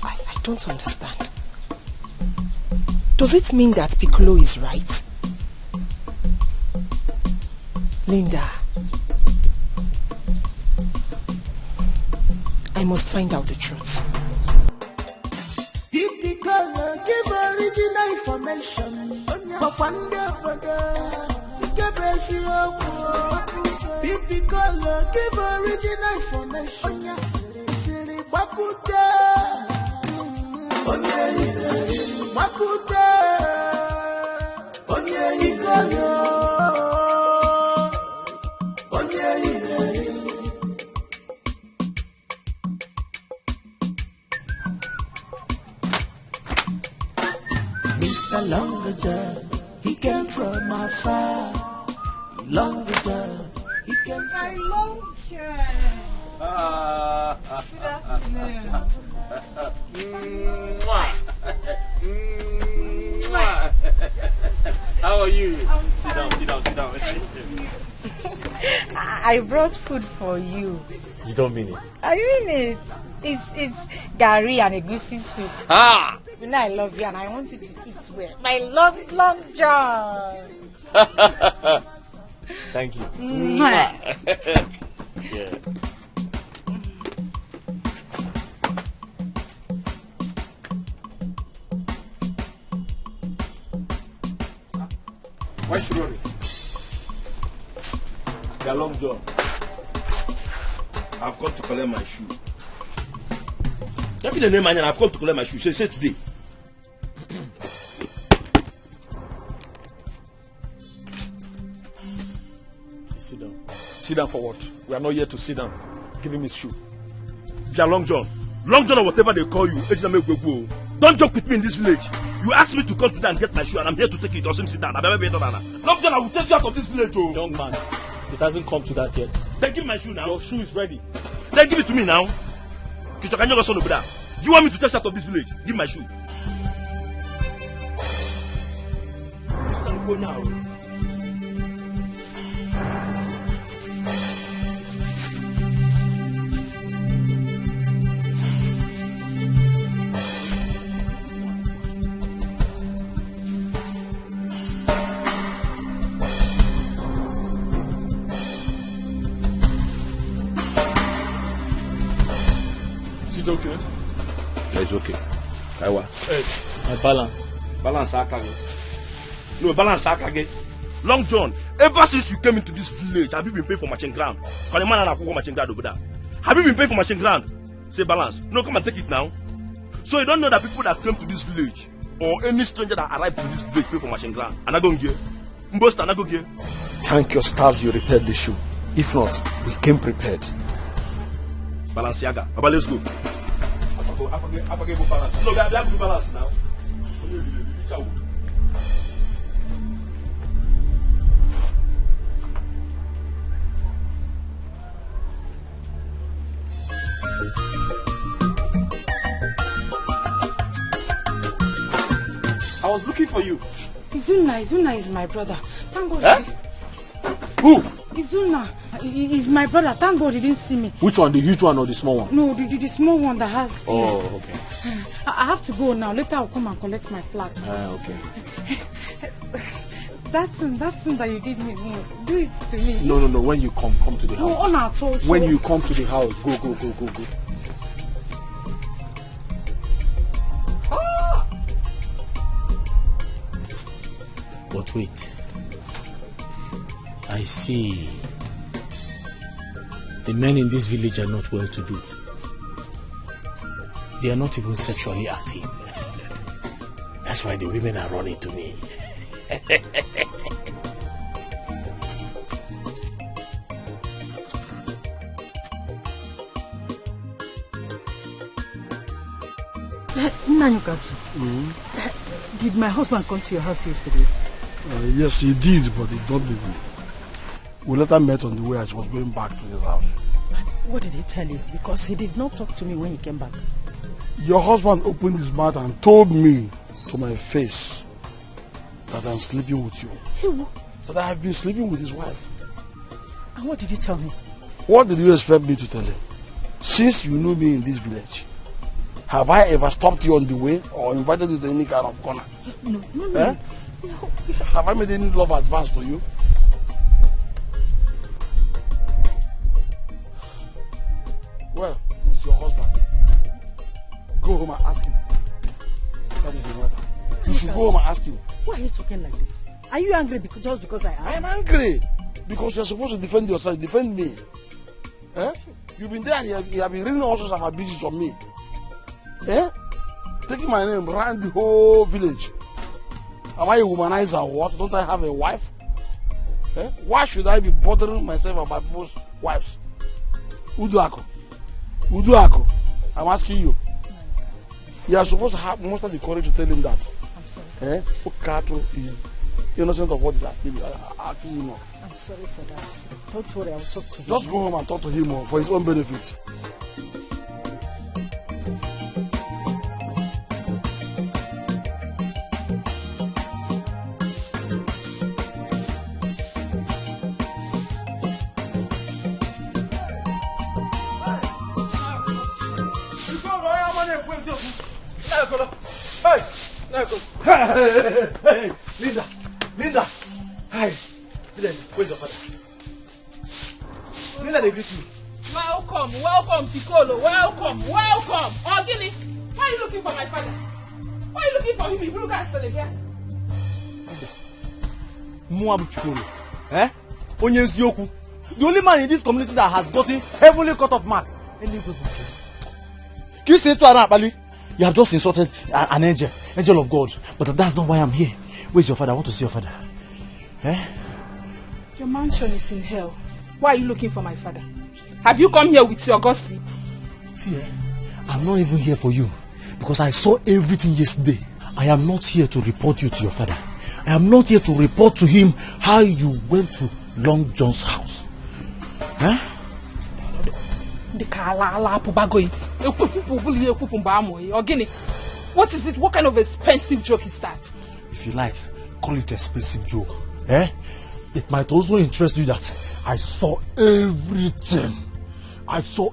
I don't understand. Does it mean that Piccolo is right? Linda, I must find out the truth. If Piccolo give original information, if Piccolo give original information, Mr. Longer John, he came from afar. Longer John, he came from Long John. How are you? Sit down. I brought food for you. You don't mean it? I mean it. It's gari and egusi soup. Ah! You know I love you and I want you to eat well. My Long John. Thank you. Yeah. Why should worry? They are Long John. I've come to collect my shoe. If you name man, I've come to collect my shoe. Say today. Sit down. Sit down for what? We are not here to sit down. Give him his shoe. They are Long John. Long John or whatever they call you. Don't joke with me in this village. You asked me to come today and get my shoe, and I'm here to take it. Doesn't sit down. Long John, I will chase you out of this village. Oh. Young man, it hasn't come to that yet. Then give me my shoe now. Your shoe is ready. Then give it to me now. You want me to chase you out of this village? Give me my shoe. This one go now. Is it okay? Yeah, it's okay. Kaiwa. Hey, my balance. Balance Akage. No, balance Akage. Long John, ever since you came into this village, have you been paying for matching ground? Have you been paying for matching ground? Say balance. No, come and take it now. So you don't know that people that came to this village, or any stranger that arrived to this village pay for machine ground. And I don't get. Mbosta, and I go get. Thank your stars you repaired the shoe. If not, we came prepared. Balenciaga. But let's go. I forget balance. No, I have to balance now. I was looking for you. Izuna is my brother. Thank God. Eh? Who? Izuna is my brother. Thank God he didn't see me. Which one? The huge one or the small one? No, the small one that has. Oh, okay. I have to go now. Later I'll come and collect my flags. Okay. That thing that you did me, do it to me. No. When you come to the house. No, on our told. When you come to the house, go. But wait. I see. The men in this village are not well to do. They are not even sexually active. That's why the women are running to me. Did my husband come to your house yesterday? Yes, he did, but he don't leave me. We later met on the way as he was going back to his house. What did he tell you? Because he did not talk to me when he came back. Your husband opened his mouth and told me to my face that I'm sleeping with you. Who? That I have been sleeping with his wife. And what did you tell him? What did you expect me to tell him? Since you know me in this village, have I ever stopped you on the way or invited you to any kind of corner? No. Eh? No. Have I made any love advance to you? Well, it's your husband. Go home and ask him. That is the matter. You should go home and ask him. Why are you talking like this? Are you angry just because I asked? I am angry because you're supposed to defend yourself, defend me. Eh? You've been there and you have been reading all sorts of abuses on me. Eh? Taking my name around the whole village. Am I a womanizer or what? Don't I have a wife? Eh? Why should I be bothering myself about people's wives? Uduako. I'm asking you. You are supposed to have most of the courage to tell him that. I'm sorry. Eh? Okato is innocent of what is accusing him of. I'm sorry for that. Don't worry, I will talk to him. Just go home and talk to him for his own benefit. Hey, Linda. Hi. Where's your father? Linda, they greet you. Welcome, Piccolo. Welcome. Ogini, why are you looking for my father? Why are you looking for him? You look at the here. Muabu Piccolo. Eh? Onyeziokwu. The only man in this community that has gotten heavily cut off mark. Can you say to Anapali? You have just insulted an angel of God. But that's not why I'm here. Where's your father? I want to see your father. Eh? Your mansion is in hell. Why are you looking for my father? Have you come here with your gossip? See, I'm not even here for you. Because I saw everything yesterday. I am not here to report you to your father. I am not here to report to him how you went to Long John's house. Huh? What is it? What kind of expensive joke is that? If you like, call it expensive joke. Eh? It might also interest you that I saw everything. I saw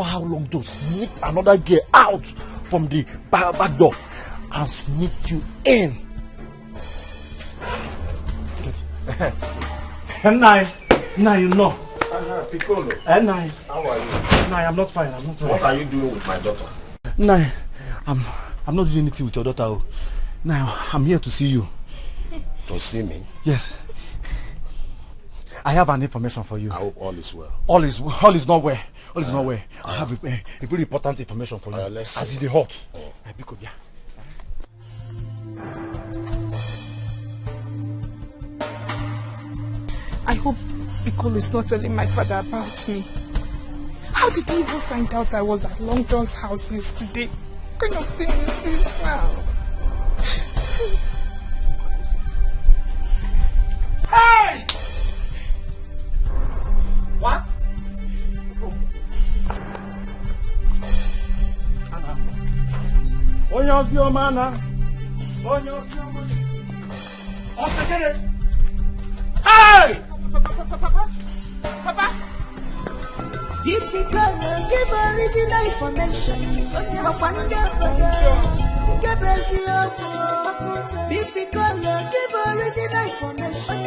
how Long John sneaked another girl out from the back door and sneaked you in. Nine, you know. Piccolo. Nine. How are you? Nine, I'm not fine. What are you doing with my daughter? Nine, I'm not doing anything with your daughter. Now, I'm here to see you. To see me? Yes. I have an information for you. I hope all is well. All is not well. I have a very important information for you. Let's as see. it is hot. I hope Piccolo is not telling my father about me. How did he even find out I was at Long John's house yesterday? What kind of thing is this now? Hey! What? Onye osi ọma na. Onye osi ọma. Ọsịkere. Hey! Papa! Typical, give original information. Typical, give original information.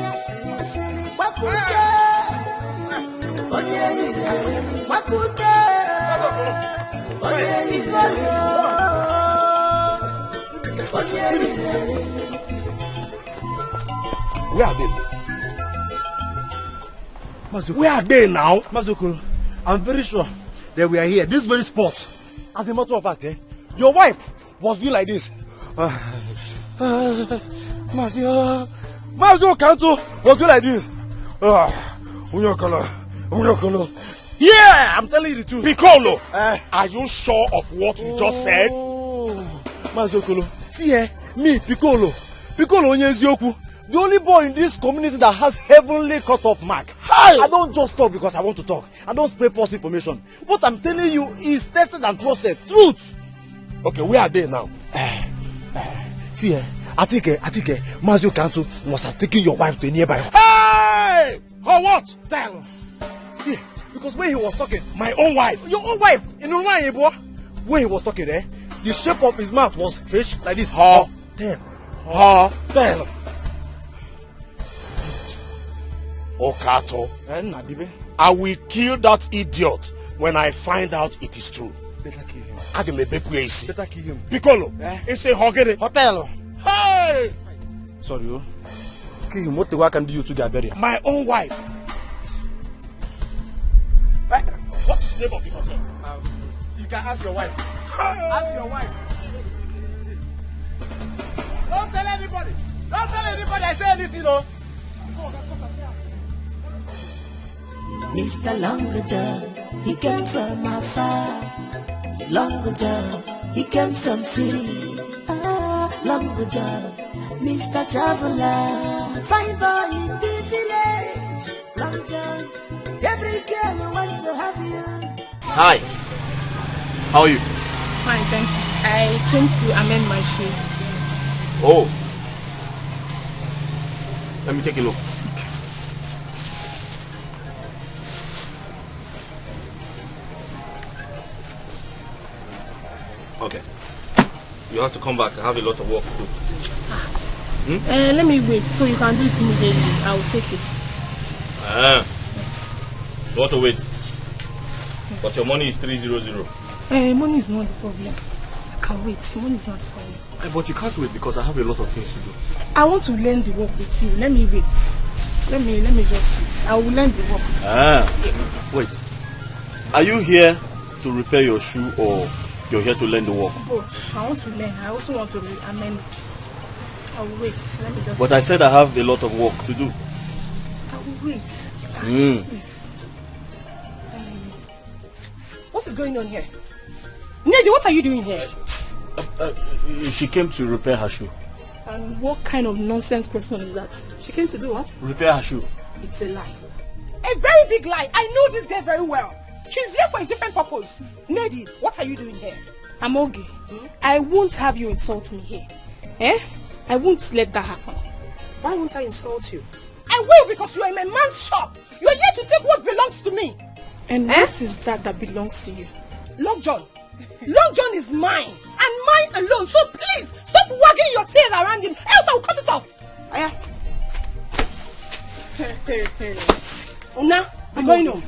Where are they? Where are they now? Mazokoro, I'm very sure that we are here, this very spot. As a matter of fact, your wife was doing like this. Mazio Kanto was doing like this. Yeah, I'm telling you the truth. Piccolo, are you sure of what you just said? Mazokoro, see me, Piccolo Onyezioku. The only boy in this community that has heavenly cut-off mark. Hi! I don't just talk because I want to talk. I don't spread false information. What I'm telling you is tested and trusted. Truth! Okay, where are they now? See, I think Mazio Kanto must have taken your wife to a nearby. Hey! Or what? Tell. See, because when he was talking, my own wife. Your own wife! In Unmasking, when he was talking, the shape of his mouth was H like this. Ha! Tell. Tell. Okato, I will kill that idiot when I find out it is true. Better kill him. Better kill him. Piccolo, it's a hotel. Hey! Sorry, kill him. What the work can do you to get buried? My own wife. What's the name of the hotel? You can ask your wife. Ask your wife. Don't tell anybody. Don't tell anybody I say anything, no. Mr. Longer John, he came from afar. Longer John, he came from city. Longer John, Mr. Traveler, fine boy in the village. Long John, every girl want to have you. Hi, how are you? Fine, thank you. I came to amend my shoes. Oh, let me take a look. Okay. You have to come back. I have a lot of work to do. Let me wait so you can do it immediately. I will take it. You want to wait? But your money is 300. Money is not the problem. I can wait. Money is not the problem. But you can't wait because I have a lot of things to do. I want to learn the work with you. Let me wait. Let me just wait. I will learn the work. Yes. Wait. Are you here to repair your shoe or you're here to learn the work? Both. I want to learn. I also want to amend. I will wait. Let me just. But I said I have a lot of work to do. I will wait. What is going on here? Nedi, what are you doing here? She came to repair her shoe. And what kind of nonsense question is that? She came to do what? Repair her shoe. It's a lie. A very big lie. I know this girl very well. She's here for a different purpose. Nedi, what are you doing here? Amoge, I won't have you insult me here. I won't let that happen. Why won't I insult you? I will, because you are in my man's shop. You are here to take what belongs to me. And what is that belongs to you? Long John. Long John is mine. And mine alone. So please, stop wagging your tail around him. Else I will cut it off. Una, I'm going home.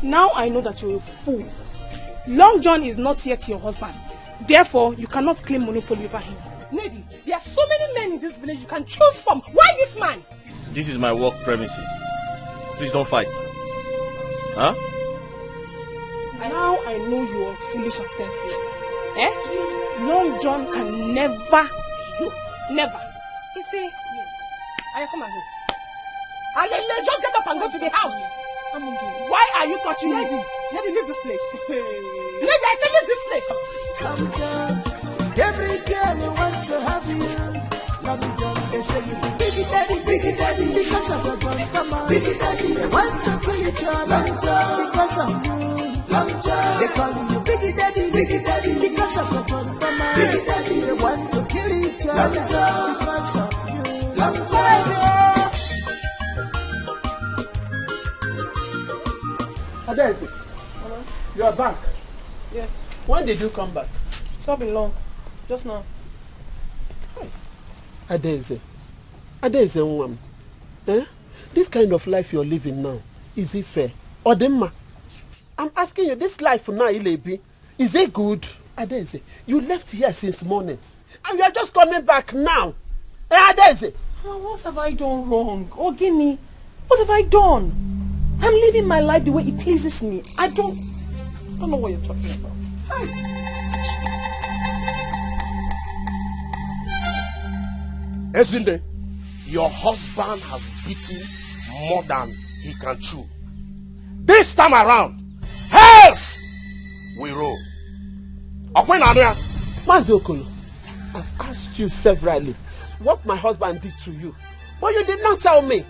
Now I know that you're a fool. Long John is not yet your husband. Therefore, you cannot claim monopoly over him. Nedi, there are so many men in this village you can choose from. Why this man? This is my work premises. Please don't fight. Huh? Now I know you are foolish and senseless. Long John can never be yours. Never. You see? Yes. I come and go. Alele, just get up and go to the house. I'm okay. Why are you touching me? Lady, leave this place. Lady, I said leave this place. Long John, every girl want to have you. Long John, they say you be big daddy, because of your John. Come on, big daddy, they want to kill each other. Long John, because of you. Long John, they call you big daddy, because of your John. Come on, big daddy, they want to kill each other. Long John, because of you. Long John. Adesi, you are back. Yes. When did you come back? It's not been long. Just now. Adesi, woman. This kind of life you're living now, is it fair? Odemma, I'm asking you, this life now, Ilebi, is it good? Adesi, you left here since morning, and you are just coming back now. Adesi. What have I done wrong? Ogini, what have I done? I'm living my life the way it pleases me. I don't know what you're talking about. Ezinde, your husband has beaten more than he can chew. This time around, hells we roll. Maziokolo, I've asked you severally what my husband did to you, but you did not tell me.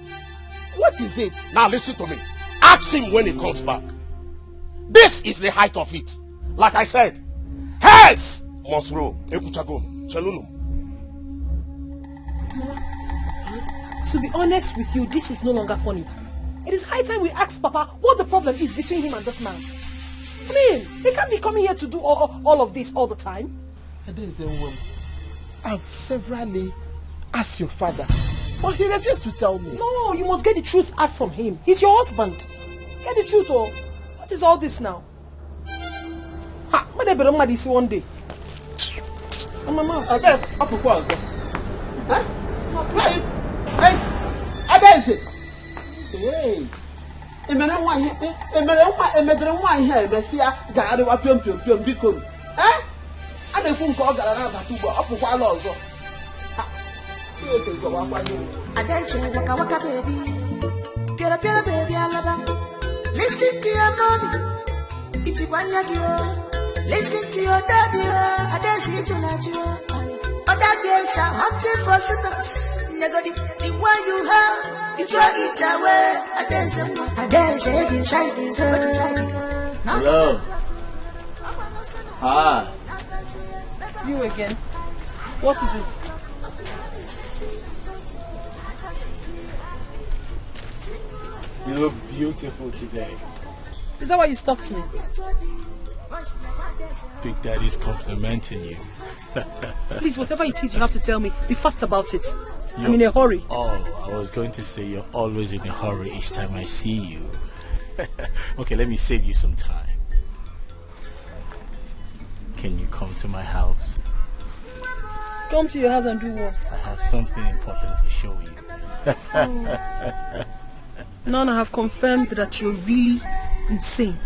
What is it? Now listen to me. Ask him when he comes back. This is the height of it. Like I said, heads must roll. To be honest with you, this is no longer funny. It is high time we ask Papa what the problem is between him and this man. I mean, he can't be coming here to do all of this all the time. I've severally asked your father, but he refused to tell me. No, you must get the truth out from him. He's your husband. Get the truth, oh. What is all this now? Ha, when I be ready see one day. On my mouth. I guess up to what? Huh? Adesi. Hey. Emere nwa ihe emesia gaari wa piom biko. Eh? A na-ekwu nke ọ gara n'abata ugbo, ọ pụkwala ọzọ. Adesi waka baby. Piara baby alaba. Listen to your mommy. Listen to your daddy. Adesi chulachi. Other girls are hunting for suitors. The one you have, you throw it away. Adesi inside his head. Hello. Hi. You again. What is it? You look beautiful today. Is that why you stopped me? Big Daddy's complimenting you. Please, whatever it is you have to tell me, be fast about it. I'm in a hurry. Oh, I was going to say you're always in a hurry each time I see you. Okay, let me save you some time. Can you come to my house? Come to your house and do what? I have something important to show you. Now I have confirmed that you're really insane.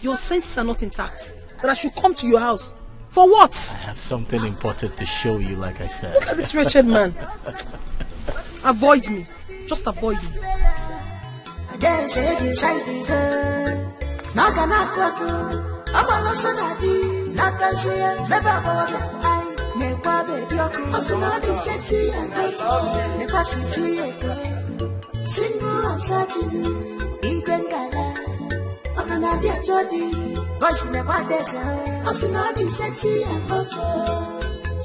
Your senses are not intact. That I should come to your house. For what? I have something important to show you, like I said. Look at this wretched man. Avoid me. Just avoid me. Single and searching, eating gala. I'm gonna be a jody, voice never there's I'm not sexy and hot.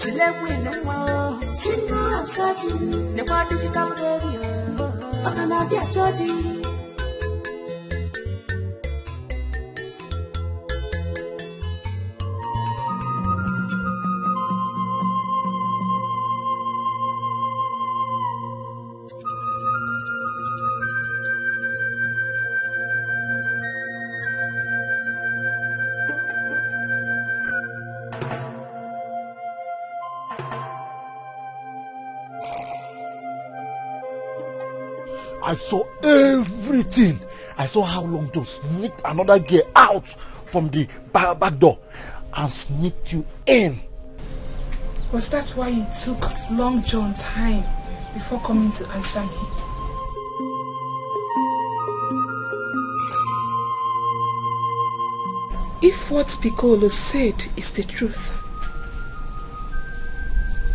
Select winning wow. Single and searching, never digital baby. I'm gonna be a jody. I saw everything. I saw how Long John sneaked another girl out from the back door and sneaked you in. Was that why it took Long John time before coming to answer me? If what Piccolo said is the truth,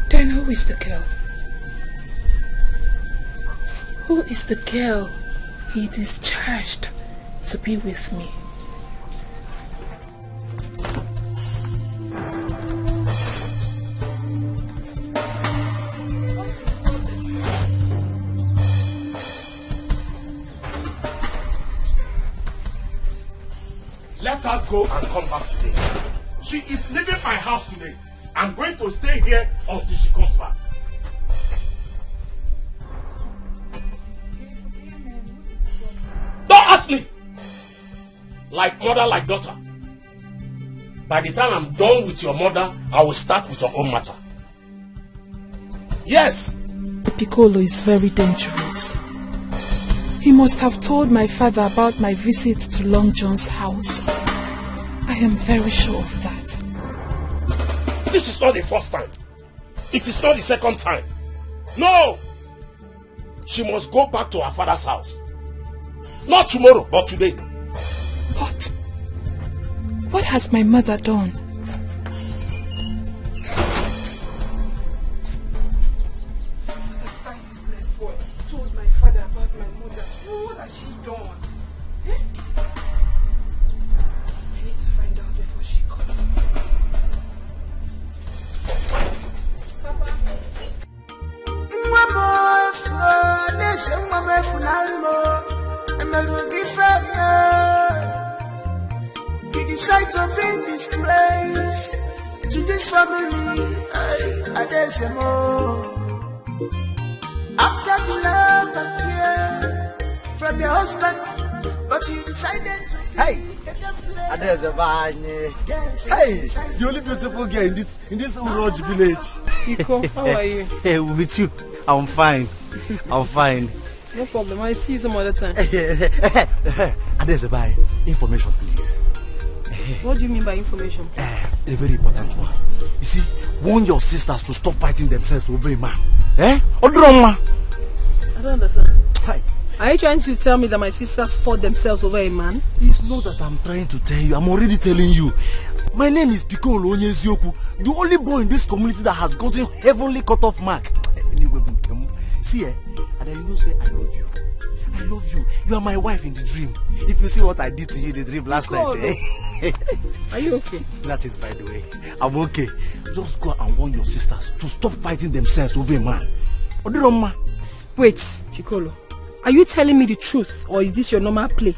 then who is the girl? Who is the girl he discharged to be with me? Let her go and come back today. She is leaving my house today. I'm going to stay here until she comes back. Don't ask me! Like mother, like daughter. By the time I'm done with your mother, I will start with your own matter. Yes! Piccolo is very dangerous. He must have told my father about my visit to Long John's house. I am very sure of that. This is not the first time. It is not the second time. No! She must go back to her father's house. Not tomorrow, but today. What has my mother done? Told my father about my mother. What has she done? Eh? I need to find out before she comes. He decided to bring disgrace to this family. After the love and care from the husband, but he decided to. Hey, hey, the only beautiful girl in this Uroj village. Iko, how are you? Hey, with you, I'm fine. I'm fine. No problem. I see you some other time. Adezebai, information, please. What do you mean by information? A very important one. You see, warn your sisters to stop fighting themselves over a man. Eh? Odroma. I don't understand. Hi. Are you trying to tell me that my sisters fought themselves over a man? It's not that I'm trying to tell you. I'm already telling you. My name is Piccolo Onyezioku, the only boy in this community that has gotten heavenly cutoff mark. Anyway, see, and then you say I love you. I love you. You are my wife in the dream. If you see what I did to you in the dream last night, eh? Are you okay? That is, by the way, I'm okay. Just go and warn your sisters to stop fighting themselves over a man. Oduroma. Wait, Piccolo. Are you telling me the truth, or is this your normal play?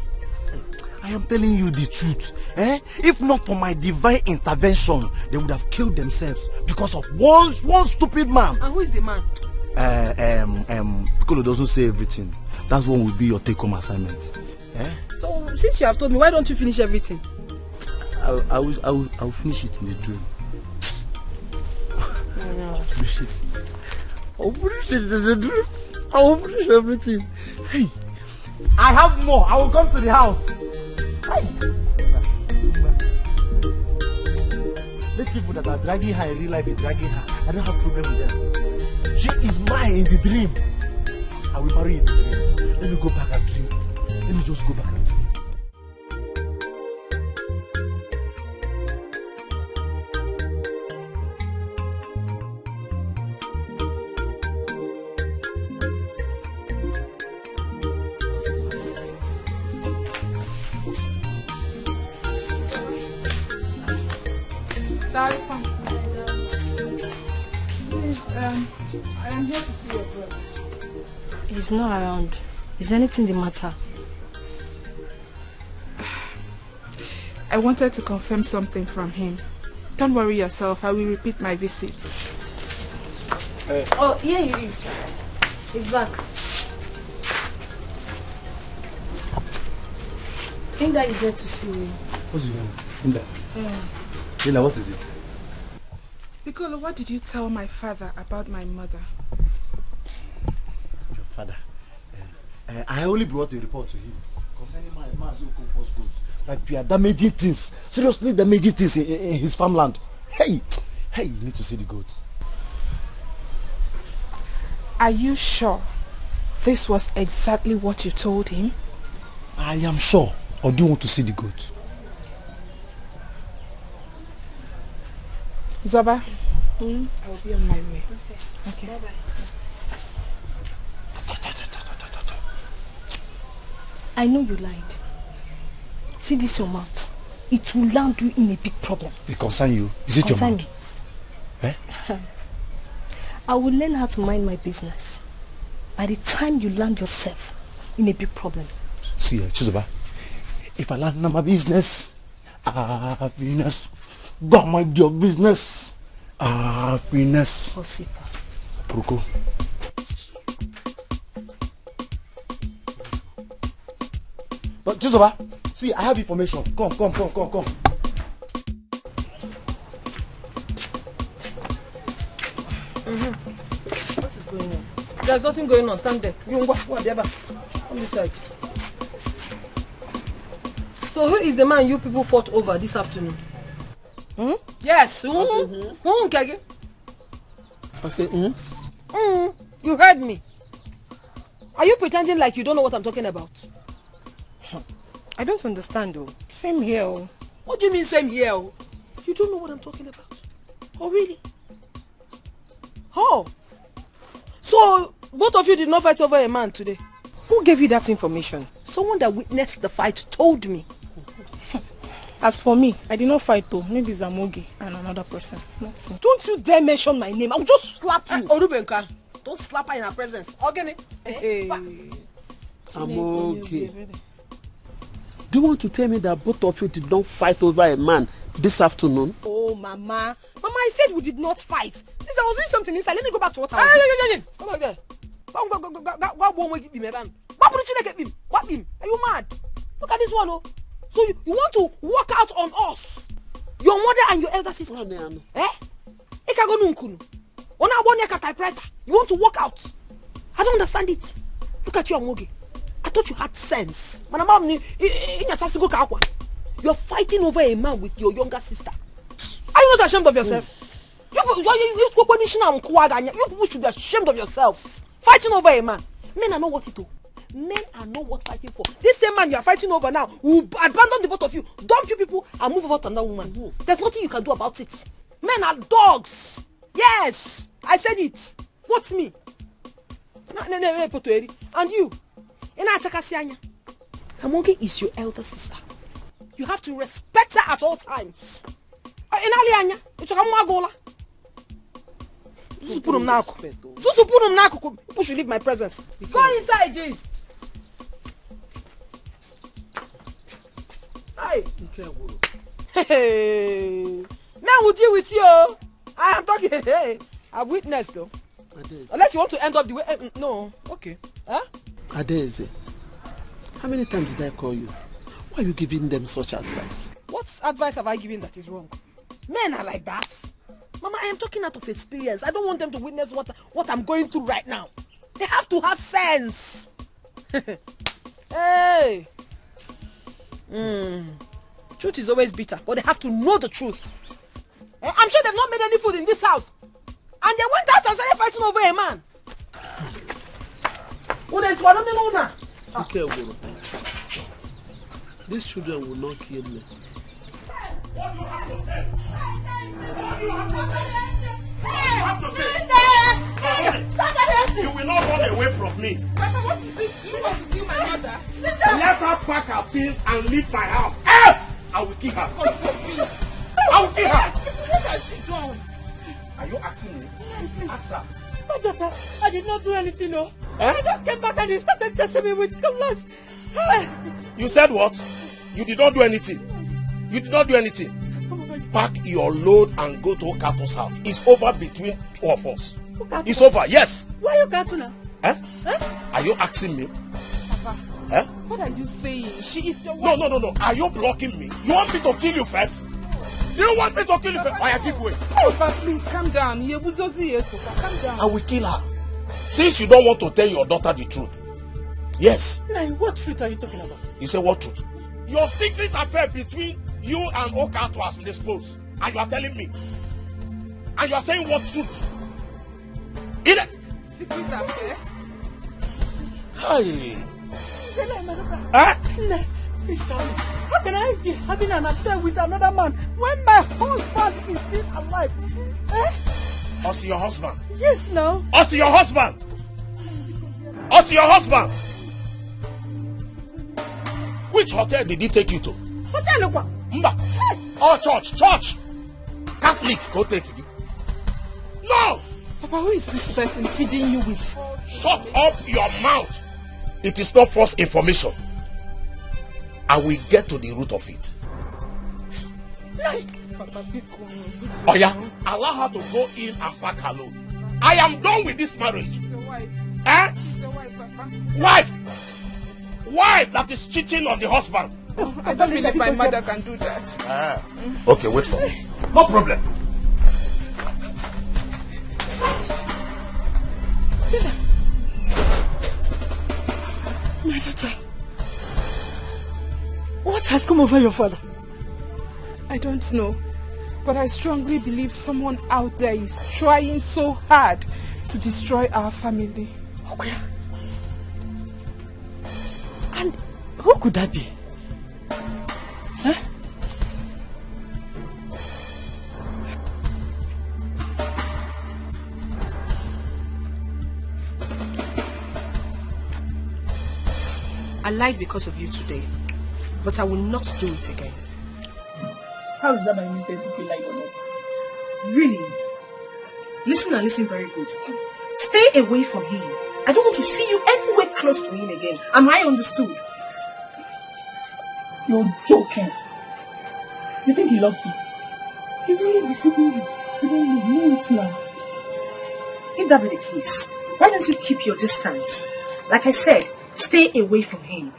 I am telling you the truth. Eh? If not for my divine intervention, they would have killed themselves because of one stupid man. And who is the man? Piccolo doesn't say everything. That's what will be your take-home assignment. Eh? So, since you have told me, why don't you finish everything? I will finish it in the dream. I'll finish it. I'll finish it in the dream. I will finish everything. Hey, I have more. I will come to the house. Hey. Let people that are dragging her in real life be dragging her. I don't have problem with them. She is mine in the dream. I will marry in the dream. Let me go back and dream. Let me just go back and dream. Please, I am here to see your brother. He's not around. Is anything the matter? I wanted to confirm something from him. Don't worry yourself, I will repeat my visit. Oh, here he is. He's back. Inda is here to see you. What's your name? Inda. Inda, what is it? Piccolo, what did you tell my father about my mother? Your father? I only brought a report to him concerning my Mazoko's goods. Like we are damaging things. Seriously damaging things in his farmland. Hey, you need to see the goat. Are you sure this was exactly what you told him? I am sure. Or do you want to see the goat? Zoba, I will be on my way. Okay. Bye-bye. I know you lied. See this your mouth. It will land you in a big problem. It concern you. Is it your mouth? Eh? I will learn how to mind my business. By the time you land yourself in a big problem. See, Chizoba, if I land my business, happiness. Go mind your business. Happiness. Possible. Proko. But Chizoba, see, I have information. Come. What is going on? There's nothing going on. Stand there. You go the other. On this side. So who is the man you people fought over this afternoon? Yes. Kage? I say, You heard me. Are you pretending like you don't know what I'm talking about? I don't understand though. Same here. What do you mean same here? You don't know what I'm talking about. Oh really? Oh. So both of you did not fight over a man today? Who gave you that information? Someone that witnessed the fight told me. As for me, I did not fight though. Maybe Zamogi and another person. Not me. Don't you dare mention my name. I'll just slap you. Orubenka, don't slap her in her presence. Ogene. Hey. Zamogi. Do you want to tell me that both of you did not fight over a man this afternoon? Oh, Mama. Mama, I said we did not fight. Please, I was doing something inside. Let me go back to what I was doing. Come on, there. What him? Are you mad? Look at this one, oh. So you want to walk out on us? Your mother and your elder sister? Eh? You want to walk out? I don't understand it. Look at you, Amogi. I thought you had sense. You're fighting over a man with your younger sister. Are you not ashamed of yourself? You people should be ashamed of yourselves. Fighting over a man. Men are not what it do. Men are not worth fighting for. This same man you are fighting over now will abandon the both of you, dump you people, and move over to another woman. There's nothing you can do about it. Men are dogs. Yes, I said it. What's me? And you? Amoge is your elder sister. You have to respect her at all times. People should leave my presence. Go inside, Jane. Hey, man will deal with you. I am talking. Hey, I've witnessed though. Unless you want to end up the way. No, okay. Huh? Adeze, how many times did I call you? Why are you giving them such advice? What advice have I given that is wrong? Men are like that. Mama, I am talking out of experience. I don't want them to witness what I'm going through right now. They have to have sense. Hey. Truth is always bitter, but they have to know the truth. I'm sure they've not made any food in this house. And they went out and started fighting over a man. These children will not kill me. What do you have to say? What do you have to say? You will not run away from me. What is it? You want to kill my mother? Let her pack her things and leave my house. Else, I will kill her. I will kill her. What has she done? Are you asking me? Ask her. My daughter, I did not do anything, no. Eh? I just came back and he started chasing me with cutlass. You said what? You did not do anything. You did not do anything. Pack your load and go to Okato's house. It's over between two of us. It's over, yes. Why you Okato now? Eh? Are you asking me? Papa, what are you saying? She is your wife. No. Are you blocking me? You want me to kill you first? Do you want me to kill you first? Why give way? Papa, please calm down. Calm down. I will kill her. Since you don't want to tell your daughter the truth. Yes. Now, what truth are you talking about? You say what truth? Your secret affair between you and Okato has been exposed. And you are telling me. And you are saying what truth? Secret affair? Hey. Please tell me, how can I be having an affair with another man when my husband is still alive? Also your husband? Yes, no. Also your husband? Also your husband? Which hotel did he take you to? Hotel what? Mba. Oh, church. Catholic, go take it. No! Papa, who is this person feeding you with false? Shut up your mouth. It is not false information. I will get to the root of it. Papa, Oh yeah, allow her to go in and back alone. I am done with this marriage. She's a wife. Eh? She's a wife, Papa. Wife that is cheating on the husband. I don't believe my mother can do that. Okay, wait for me. No problem. My daughter, what has come over your father? I don't know, but I strongly believe someone out there is trying so hard to destroy our family. Okay. And who could that be? Huh? I lied because of you today, but I will not do it again. How is that my mistake if you like or not? Really? Listen and listen very good. Stay away from him. I don't want to see you anywhere close to him again. Am I understood? You're joking. You think he loves you? He's only deceiving you. You don't know it now. If that be the case, why don't you keep your distance? Like I said, stay away from him.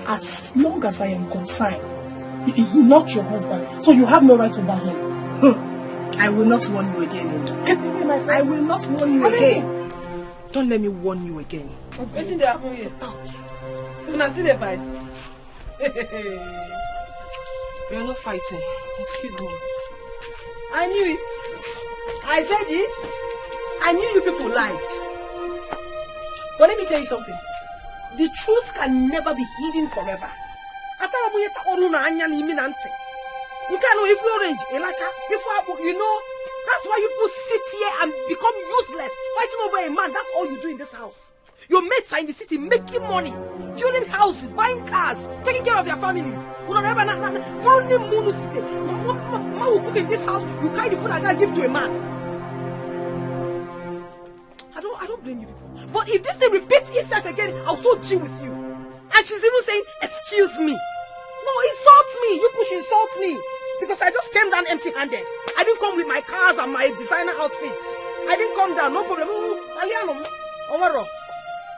As long as I am concerned, he is not your husband, so you have no right to bar him. I will not warn you again. Get away, my friend. I will not warn you again. Don't let me warn you again. What's in the apple here? You not see the fight? We are not fighting. Excuse me. I knew it. I said it. I knew you people lied. But let me tell you something. The truth can never be hidden forever. If you orange, you know, that's why you people sit here and become useless, fighting over a man. That's all you do in this house. Your mates are in the city making money, building houses, buying cars, taking care of their families. Will cook in this house, you carry the food and give to a man. I don't blame you people. But if this thing repeats itself again, I'll so deal with you. And she's even saying, excuse me. No, insults me. You push insults me. Because I just came down empty-handed. I didn't come with my cars and my designer outfits. I didn't come down, no problem.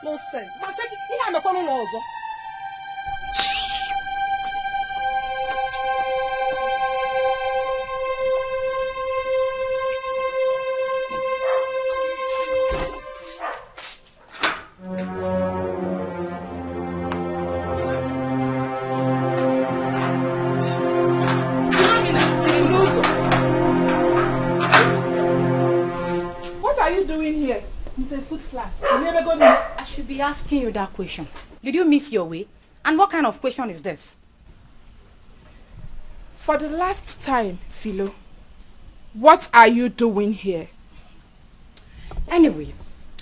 No sense. But check it. I'm a common also. I should be asking you that question. Did you miss your way? And what kind of question is this? For the last time, Philo, what are you doing here? Anyway,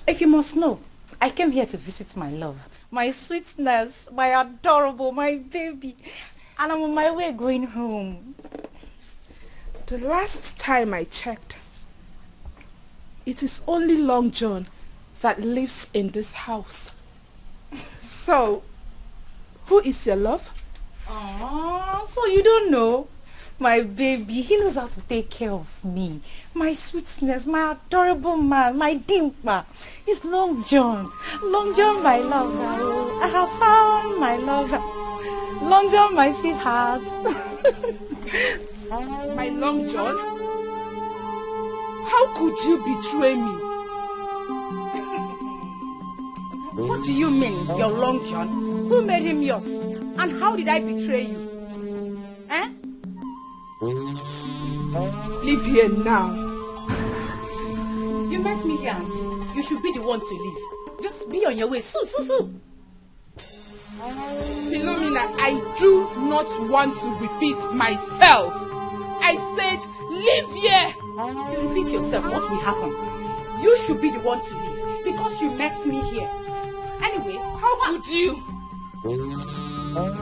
if you must know, I came here to visit my love, my sweetness, my adorable, my baby. And I'm on my way going home. The last time I checked, it is only Long John that lives in this house. So, who is your love? Oh, so you don't know? My baby, he knows how to take care of me. My sweetness, my adorable man, my dimple. It's Long John. Long John, my lover. I have found my lover. Long John, my sweetheart. My Long John? How could you betray me? What do you mean, your Long John? Who made him yours? And how did I betray you? Eh? Leave here now. You met me here, auntie. You should be the one to leave. Just be on your way. So. Philomena, I do not want to repeat myself. I said, leave here. You repeat yourself, what will happen? You should be the one to leave because you met me here. Anyway, how could you?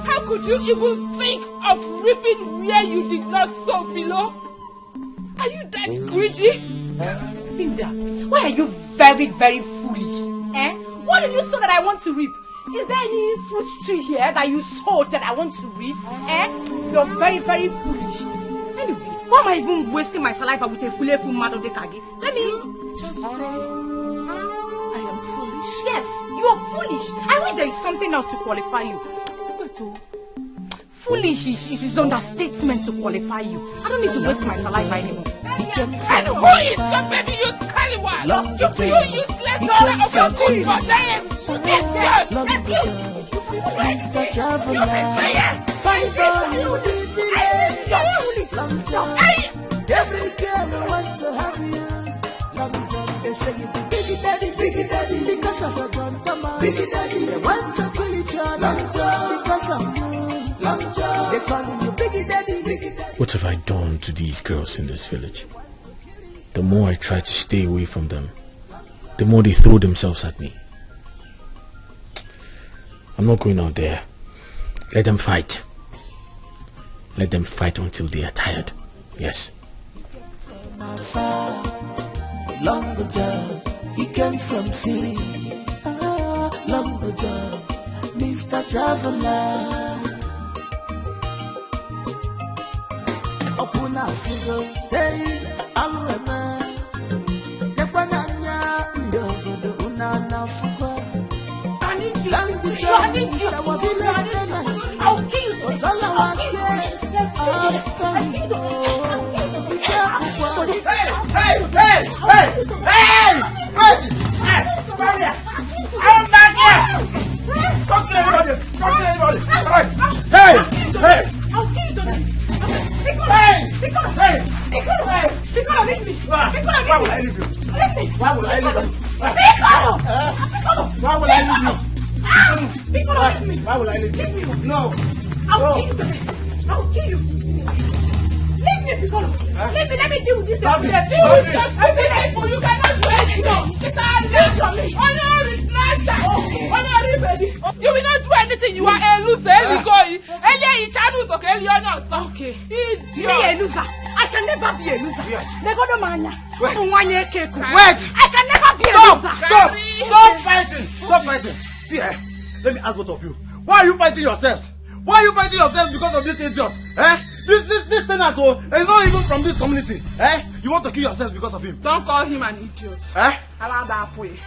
How could you even think of ripping where you did not sow, Philo? Are you that greedy? Linda, why are you very, very foolish? What did you sow that I want to reap? Is there any fruit tree here that you sowed that I want to reap? You're very, very foolish. Anyway, why am I even wasting my saliva with a full mad of the kagi? Let me just say I am foolish. Yes, you are foolish. I wish there is something else to qualify you. Foolish is understatement to qualify you. I don't need to waste my saliva anymore. And who is your baby you Kaliwa? You useless daughter of your good for them. Mr. Traveler, fight for you, Long John. Every girl want to have you. Long John, they say you be biggie daddy, because of your grandmama. Biggie daddy, they want to kill each other. Long John, because of you. Long John, they call you biggie daddy. What have I done to these girls in this village? The more I try to stay away from them, the more they throw themselves at me. I'm not going out there. Let them fight. Let them fight until they are tired. Yes. Lumberjack, he came from city. Lumberjack, Mr. Traveler. Opuna figo, hey, alwema. Nepananya, ndogo unana fuko. Lumberjack, is our village tenant. I'll kill you. I'm back here! Don't kill anybody! Hey! I'll kill you. Why will I leave you? Why will I leave you? Why will I leave you? No! I'll kill you. Leave me, Piccolo. Leave me, let me deal with this. You cannot do anything. You will not do anything. You are a loser. Okay. Me a loser. I can never be a loser. Wait. I can never be a loser. Stop fighting. See, let me ask both of you. Why are you fighting yourselves? Why are you fighting yourselves because of this idiot? This tenant is not even from this community. You want to kill yourselves because of him? Don't call him an idiot.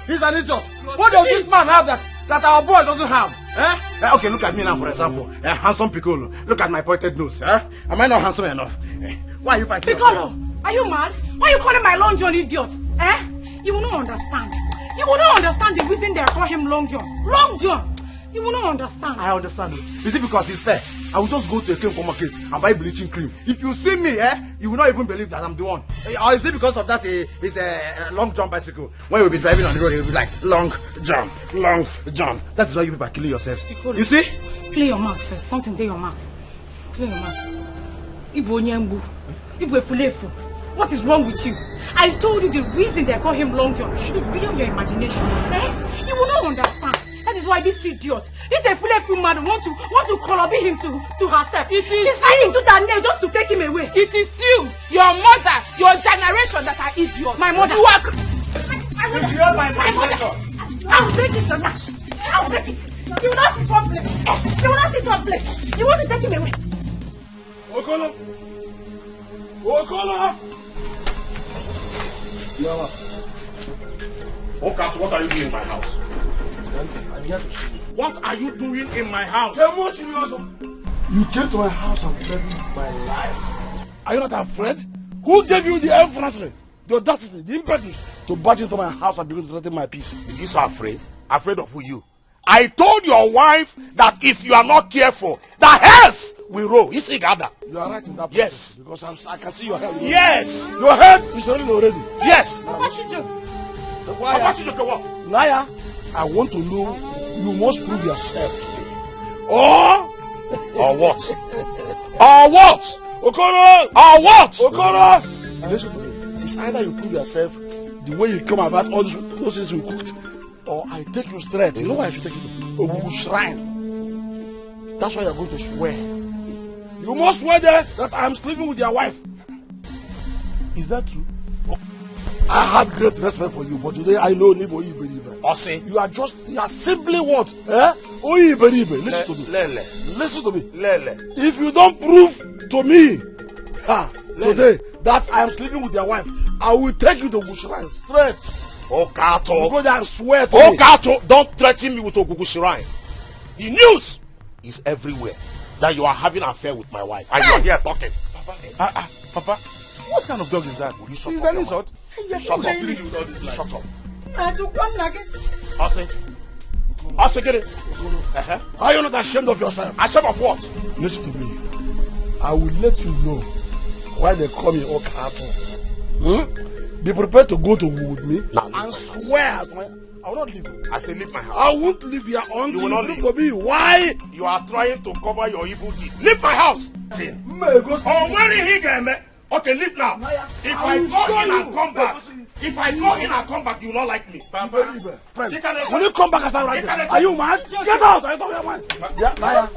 He's an idiot. What does this man have that our boys doesn't have? Okay, look at me now, for example. Handsome Piccolo. Look at my pointed nose. Am I not handsome enough? Why are you fighting Piccolo, are you mad? Why are you calling my Long John idiot? You will not understand. You will not understand the reason they call him Long John. Long John! You will not understand. I understand. Is it because he's fair? I will just go to a chemical market and buy bleaching cream. If you see me, you will not even believe that I'm the one. Or is it because of that it's a Long John bicycle? When you'll be driving on the road, you'll be like, Long John, Long John. That is why you people are killing yourselves. You see? Clear your mouth first. Something there your mouth. Clear your mouth. Ibu Onyembu. Ibu Efulefu. What is wrong with you? I told you the reason they call him Long John is beyond your imagination. You will not understand. That is why this idiot, this Efulefu man want to colobi him to herself. She's fighting to that nail just to take him away. It is you, your mother, your generation that are idiots. My mother. You are... my mother. I'll break it, son. I'll break it. You will not sit one place. You will not sit one place. You want to take him away. Okolo! Okat, what are you doing in my house? What are you doing in my house? You came to my house and threatened my life. Are you not afraid? Who gave you the effrontery, the audacity, the impetus to barge into my house and begin to threaten my peace? Did you so afraid? Afraid of who you? I told your wife that if you are not careful, the hairs will roll. You see, Gada? You are right in that. Yes. Because I can see your head. Yes. Your head is already. Yes. What you do? Liar, I want to know, you must prove yourself to me. Or what? Or what? Okoro! Or what? Okoro! Listen to me. It's either you prove yourself the way you come about all those things you cooked, or I take you straight. You know why I should take you to Ogugu Shrine? That's why you're going to swear. You must swear there that I'm sleeping with your wife. Is that true? I had great respect for you, but today I know Nibo Iberibe. Osi. You are simply what? Iberibe. Listen to me. Lele. Listen to me. Lele. If you don't prove to me today that I am sleeping with your wife, I will take you to Ogugu straight. Okato. Go there and swear to me. Okato, don't threaten me with Ogugu Shrine. The news is everywhere that you are having an affair with my wife. And you are here talking. Papa, what kind of dog is that? She's an insult. Shut up, please. Shut up. Ase, get it. Are you not ashamed of yourself? Ashamed of what? Listen to me. I will let you know why they call me Okato. Be prepared to go to war with me and swear. I will not leave you. I say leave my house. I won't leave here until you will not leave. To me. Why? You are trying to cover your evil deed. Leave my house. Oh, where is he going? Okay, leave now. If I go in and come back, you will not like me. Friend, when you come back as I write, are you mad? Get out! I don't mind. Yeah, liar.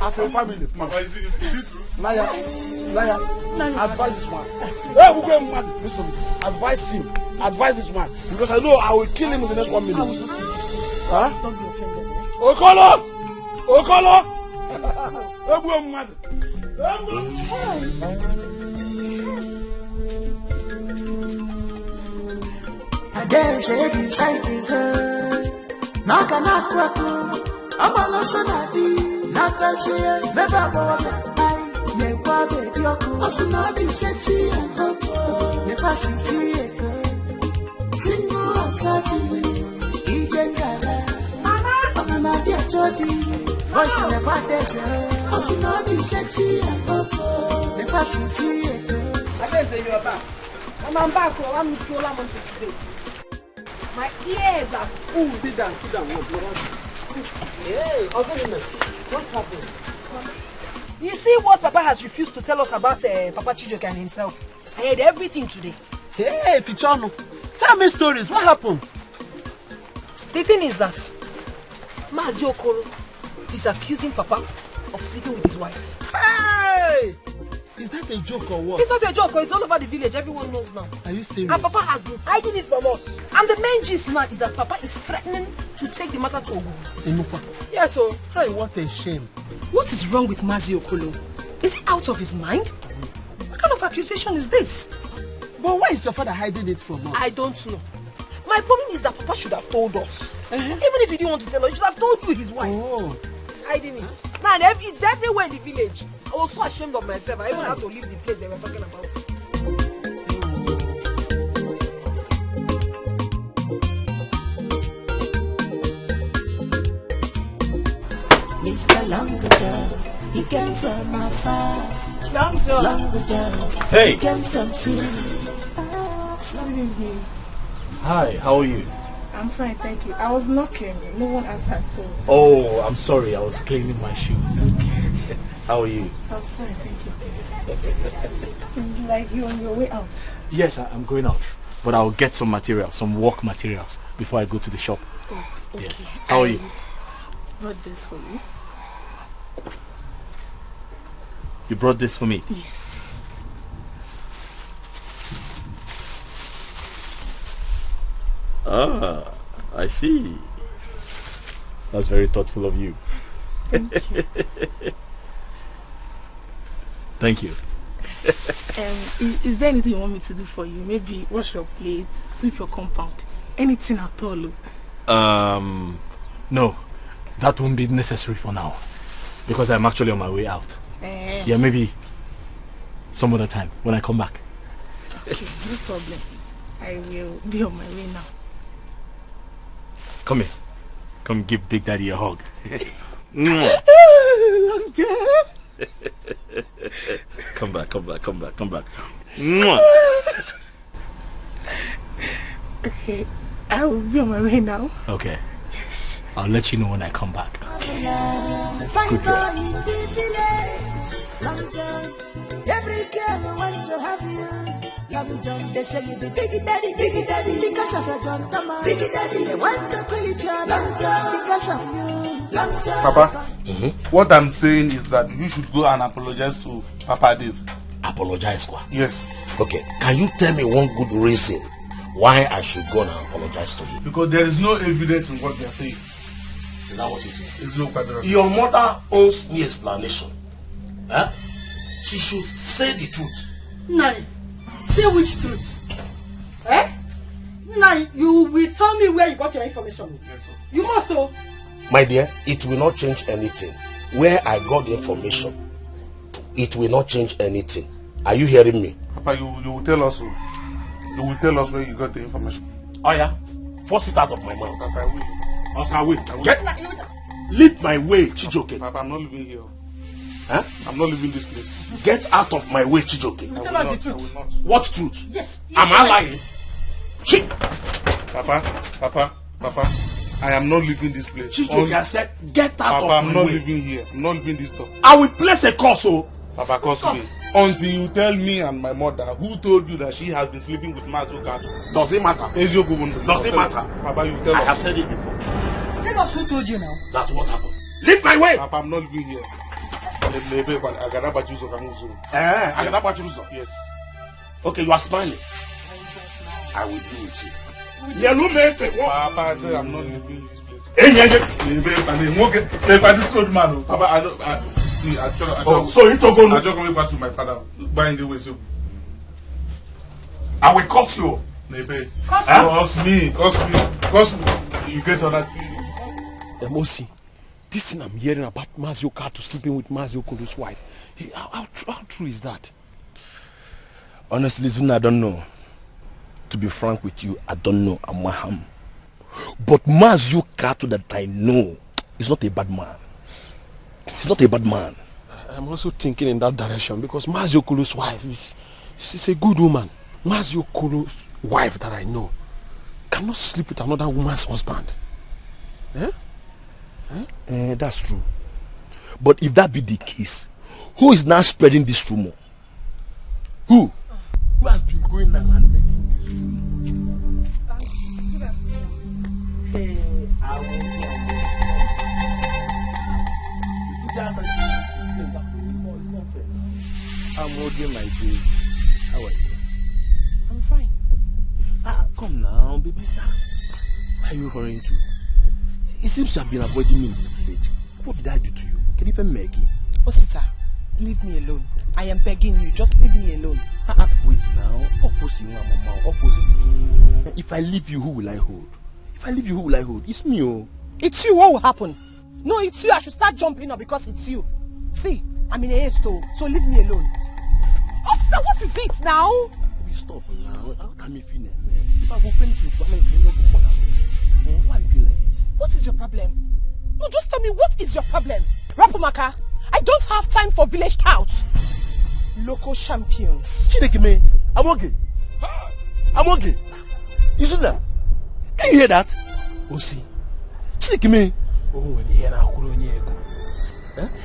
As a family, Papa, is it true? Liar. Advise this man. Hey, who going mad? Listen to me. Advise him. Advise this man, because I know I will kill him in the next 1 minute. Huh? Don't be offended. Okolo! Who going mad? I dare say beside his head. Naka nakwaku, abalosonadi, Natasia, Vebaba, Nekwa baby yoku, Asunadi sexy and hot, Nepasi single and satin, Ijengala, Mama dear Jody, voice in the past, Asunadi sexy and hot, Nepasi I dare say you are back. I'm back. I'm today. My ears are full. Sit down. Hey, what's happening? You see what Papa has refused to tell us about Papa Chijoke and himself? I heard everything today. Hey, Fichano, tell me stories. What happened? The thing is that Mazi Okoro is accusing Papa of sleeping with his wife. Hey! Is that a joke or what? It's not a joke, it's all over the village. Everyone knows now. Are you serious? And Papa has been hiding it from us. And the main gist now is that Papa is threatening to take the matter to Ogun. Inupa. Yes, so. Hey, what a shame. What is wrong with Mazi Okolo? Is he out of his mind? What kind of accusation is this? But why is your father hiding it from us? I don't know. My problem is that Papa should have told us. Even if he didn't want to tell us, he should have told you his wife. Oh. He's hiding it. Now, it's everywhere in the village. I was so ashamed of myself. I even had to leave the place they were talking about. Mr. Longajo, he came from afar. Longajo, Hey. he came from city. Hi, how are you? I'm fine, thank you. I was knocking. No one answered, so. Oh, I'm sorry. I was cleaning my shoes. How are you? I'm fine, thank you. It's like you're on your way out. Yes, I'm going out. But I'll get some materials, some work materials, before I go to the shop. Oh, okay. Yes. How are you? Brought this for you. You brought this for me? Yes. Ah, I see. That's very thoughtful of you. Thank you. Thank you. Is there anything you want me to do for you? Maybe wash your plates, sweep your compound, anything at all? No, that won't be necessary for now, because I'm actually on my way out. Yeah, maybe some other time when I come back. Okay, no problem. I will be on my way now. Come here. Come give Big Daddy a hug. Come back. Okay, I will be on my way now. Okay. Yes. I'll let you know when I come back. Good girl. Long John, every girl want to have you. Long John, they say you be big daddy, because of your John Thomas. Big daddy, they want to kill each other. Long John, because of you. Long John. Papa, what I'm saying is that you should go and apologize to Papa this. Apologize, Kwa? Yes. Okay, can you tell me one good reason why I should go and apologize to you? Because there is no evidence in what they are saying. Is that what you think? It's no quite. Your mother owes me explanation. Huh? She should say the truth. Nai, say which truth? Eh? Nai, you will tell me where you got your information. Yes, sir. You must know. My dear, it will not change anything. Where I got the information, it will not change anything. Are you hearing me? Papa, you will tell us. You will tell us where you got the information. Oh yeah? Force it out of my mouth. Papa, I will. Oscar, wait. Leave my way, Chijoke. Papa, I'm not living here. Huh? I'm not leaving this place. Get out of my way, Chijoke. You will tell us the truth. What truth? Yes. Am I lying? Papa, I am not leaving this place. Chijoke, I said, get out Papa, of I'm my not way. living here. I'm not leaving this door. I will place a curse, oh. Papa, curse me. Until you tell me and my mother who told you that she has been sleeping with Mazuka. Does it matter? Does it matter? Papa, you tell us. I have said it before. Tell us who told you now. That's what happened. Leave my way. Papa, I'm not living here. Yes. Okay, you are smiling. I will deal with you. Papa, I said I'm not leaving this place. This old man. Papa, I don't. See, I so he told I just coming back to my father. Buying the way so. I will curse you. Curse me. You get all that. Emosi, this thing I'm hearing about Mazio Kato sleeping with Mazio Kulu's wife. How true is that? Honestly, Zuna, I don't know. To be frank with you, I don't know Amaham. But Mazio Kato that I know is not a bad man. He's not a bad man. I'm also thinking in that direction because Mazio Kulu's wife she's a good woman. Mazio Kulu's wife that I know cannot sleep with another woman's husband. Eh? That's true. But if that be the case, who is now spreading this rumor? Who? Who has been going around making this rumor? Hey, I I'm holding my baby. How are you? I'm fine. Come now, baby. Where are you hurrying to? It seems you have been avoiding me in the village. What did I do to you? Can you even make it? Osita, leave me alone. I am begging you, just leave me alone. Wait now. If I leave you, who will I hold? If I leave you, who will I hold? It's me, oh. It's you, what will happen? No, it's you. I should start jumping now because it's you. See, I'm in a haste though, so leave me alone. Osita, what is it now? Baby, stop now. How can me feel man? If I go finish with one, why are you doing like this? What is your problem? No, just tell me, what is your problem? Rapumaka, I don't have time for village touts. Local champions. Chinekime, I'm okay. I'm okay. You see that? Can you hear that? Osi. Chinekime.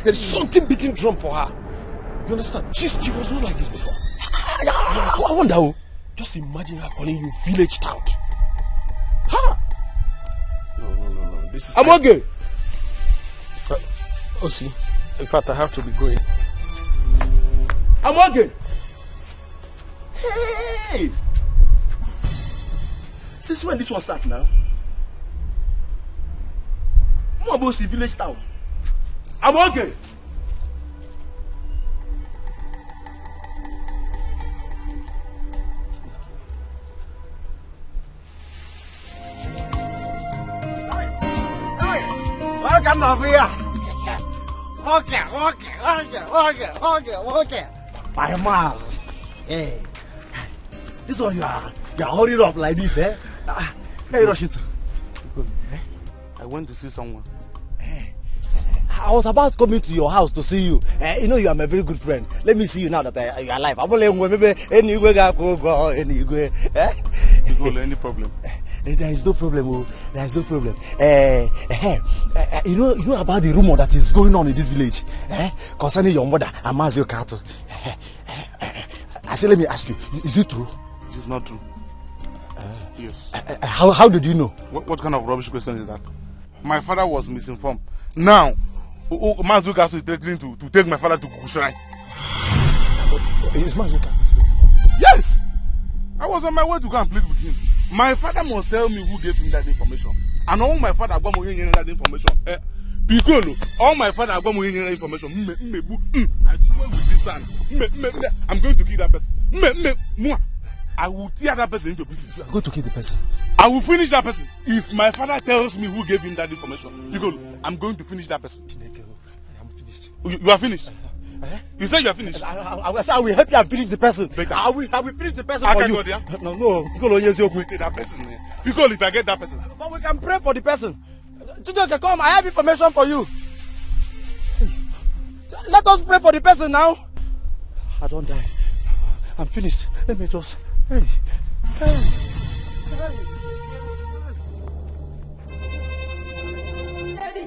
There is something beating drum for her. You understand? She was not like this before. I wonder who. Just imagine her calling you village tout. No. This is. I'm okay. Osi, in fact, I have to be going. I'm okay. Hey! Since when this one start now? I'm about to village town. I'm okay. Welcome over here. Okay. My mouth. Hey. This one you are holding up like this, eh? Where you rushing to? I went to see someone. I was about coming to your house to see you. You know you are my very good friend. Let me see you now that you are alive. I'm only maybe any way. Any problem? there is no problem. Oh, there is no problem. You know about the rumor that is going on in this village, concerning your mother, Amazio Kato. I say, let me ask you, is it true? It is not true. Yes. How did you know? What kind of rubbish question is that? My father was misinformed. Now, Mazuka is threatening to take my father to Kuku Shrine. Is Mazuka? Yes! I was on my way to go and plead with him. My father must tell me who gave him that information. And all my father got me that information. Because all my father got me that information. I swear with this son. I'm going to kill that person. I will tear that person into pieces. I'm going to kill the person. I will finish that person. If my father tells me who gave him that information, because I'm going to finish that person. I'm finished. You are finished? You said you are finished? I will help you and finish the person. I will finish the person for you. No. Because that person. Because if I get that person. But we can pray for the person. Chijoke, come. I have information for you. Let us pray for the person now. I don't die. I'm finished. Let me just... Hey.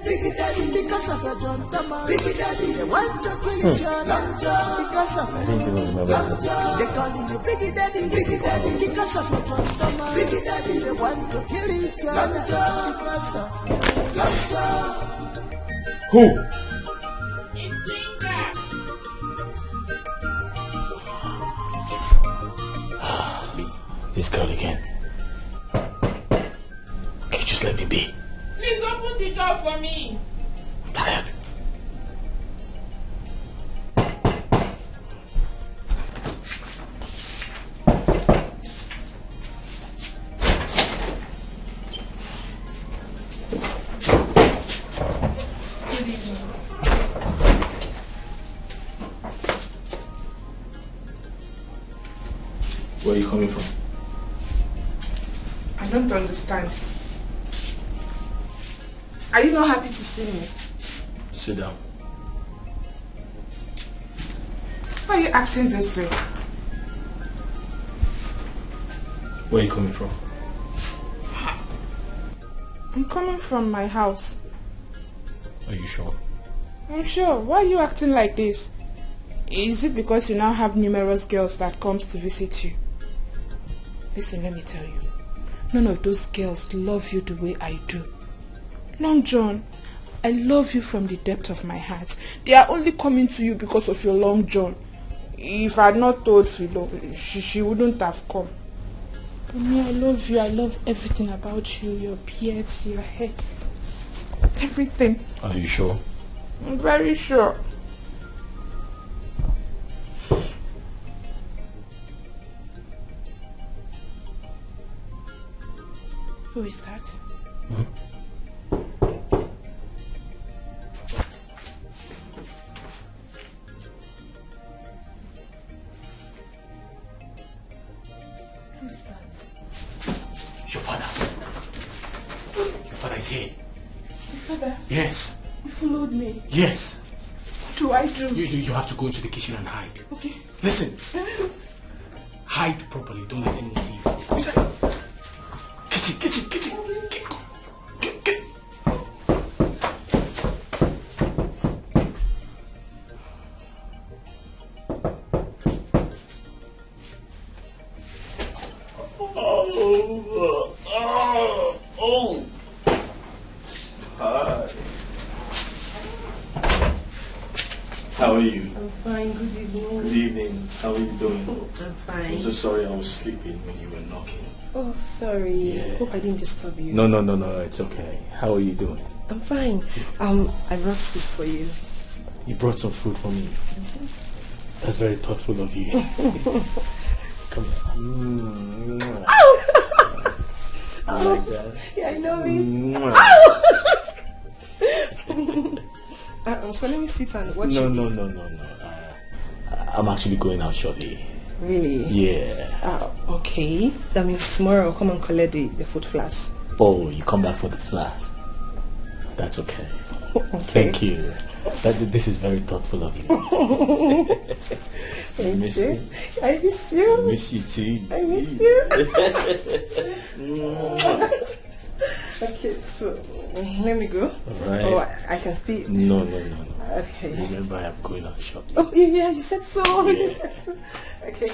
Biggie Daddy, because of a John Thomas. Biggie Daddy, they want to kill each other. Because of a they call you Biggie Daddy, because of a John Thomas. Biggie Daddy, they want to kill each other. Because of Who? This girl again. Can you just let me be? Please open the door for me. I'm tired. Good evening. Where are you coming from? I don't understand. Are you not happy to see me? Sit down. Why are you acting this way? Where are you coming from? I'm coming from my house. Are you sure? I'm sure. Why are you acting like this? Is it because you now have numerous girls that comes to visit you? Listen, let me tell you. None of those girls love you the way I do. Long John, I love you from the depth of my heart. They are only coming to you because of your Long John. If I had not told Philo, she wouldn't have come. But me, I love you. I love everything about you. Your beards, your hair. Everything. Are you sure? I'm very sure. Who is that? Who is that? Your father. Your father is here. Your father? Yes. You followed me. Yes. What do I do? You have to go into the kitchen and hide. Okay. Listen. Hide properly. Don't let anyone see you. Go inside. Kitchen. Hi. How are you? I'm fine. Good evening. Good evening. How are you doing? I'm fine. I'm so sorry I was sleeping when you were knocking. Oh, sorry. Yeah. Hope I didn't disturb you. No, it's okay. How are you doing? I'm fine. I brought food for you. You brought some food for me. That's very thoughtful of you. Come here. You like that? Yeah, I know it. So let me sit and watch it. No. I'm actually going out shortly. Really? Yeah. Okay. That means tomorrow I'll come and collect the food flask. Oh, you come back for the flask. That's okay. Okay. Thank you. This is very thoughtful of you. I miss you. I miss you. I miss you too. I miss you. Okay, so let me go. Alright. Oh, I can stay. No. Okay. Remember, I'm going out shopping. Oh, yeah, you said so. Yeah. You said so. Okay.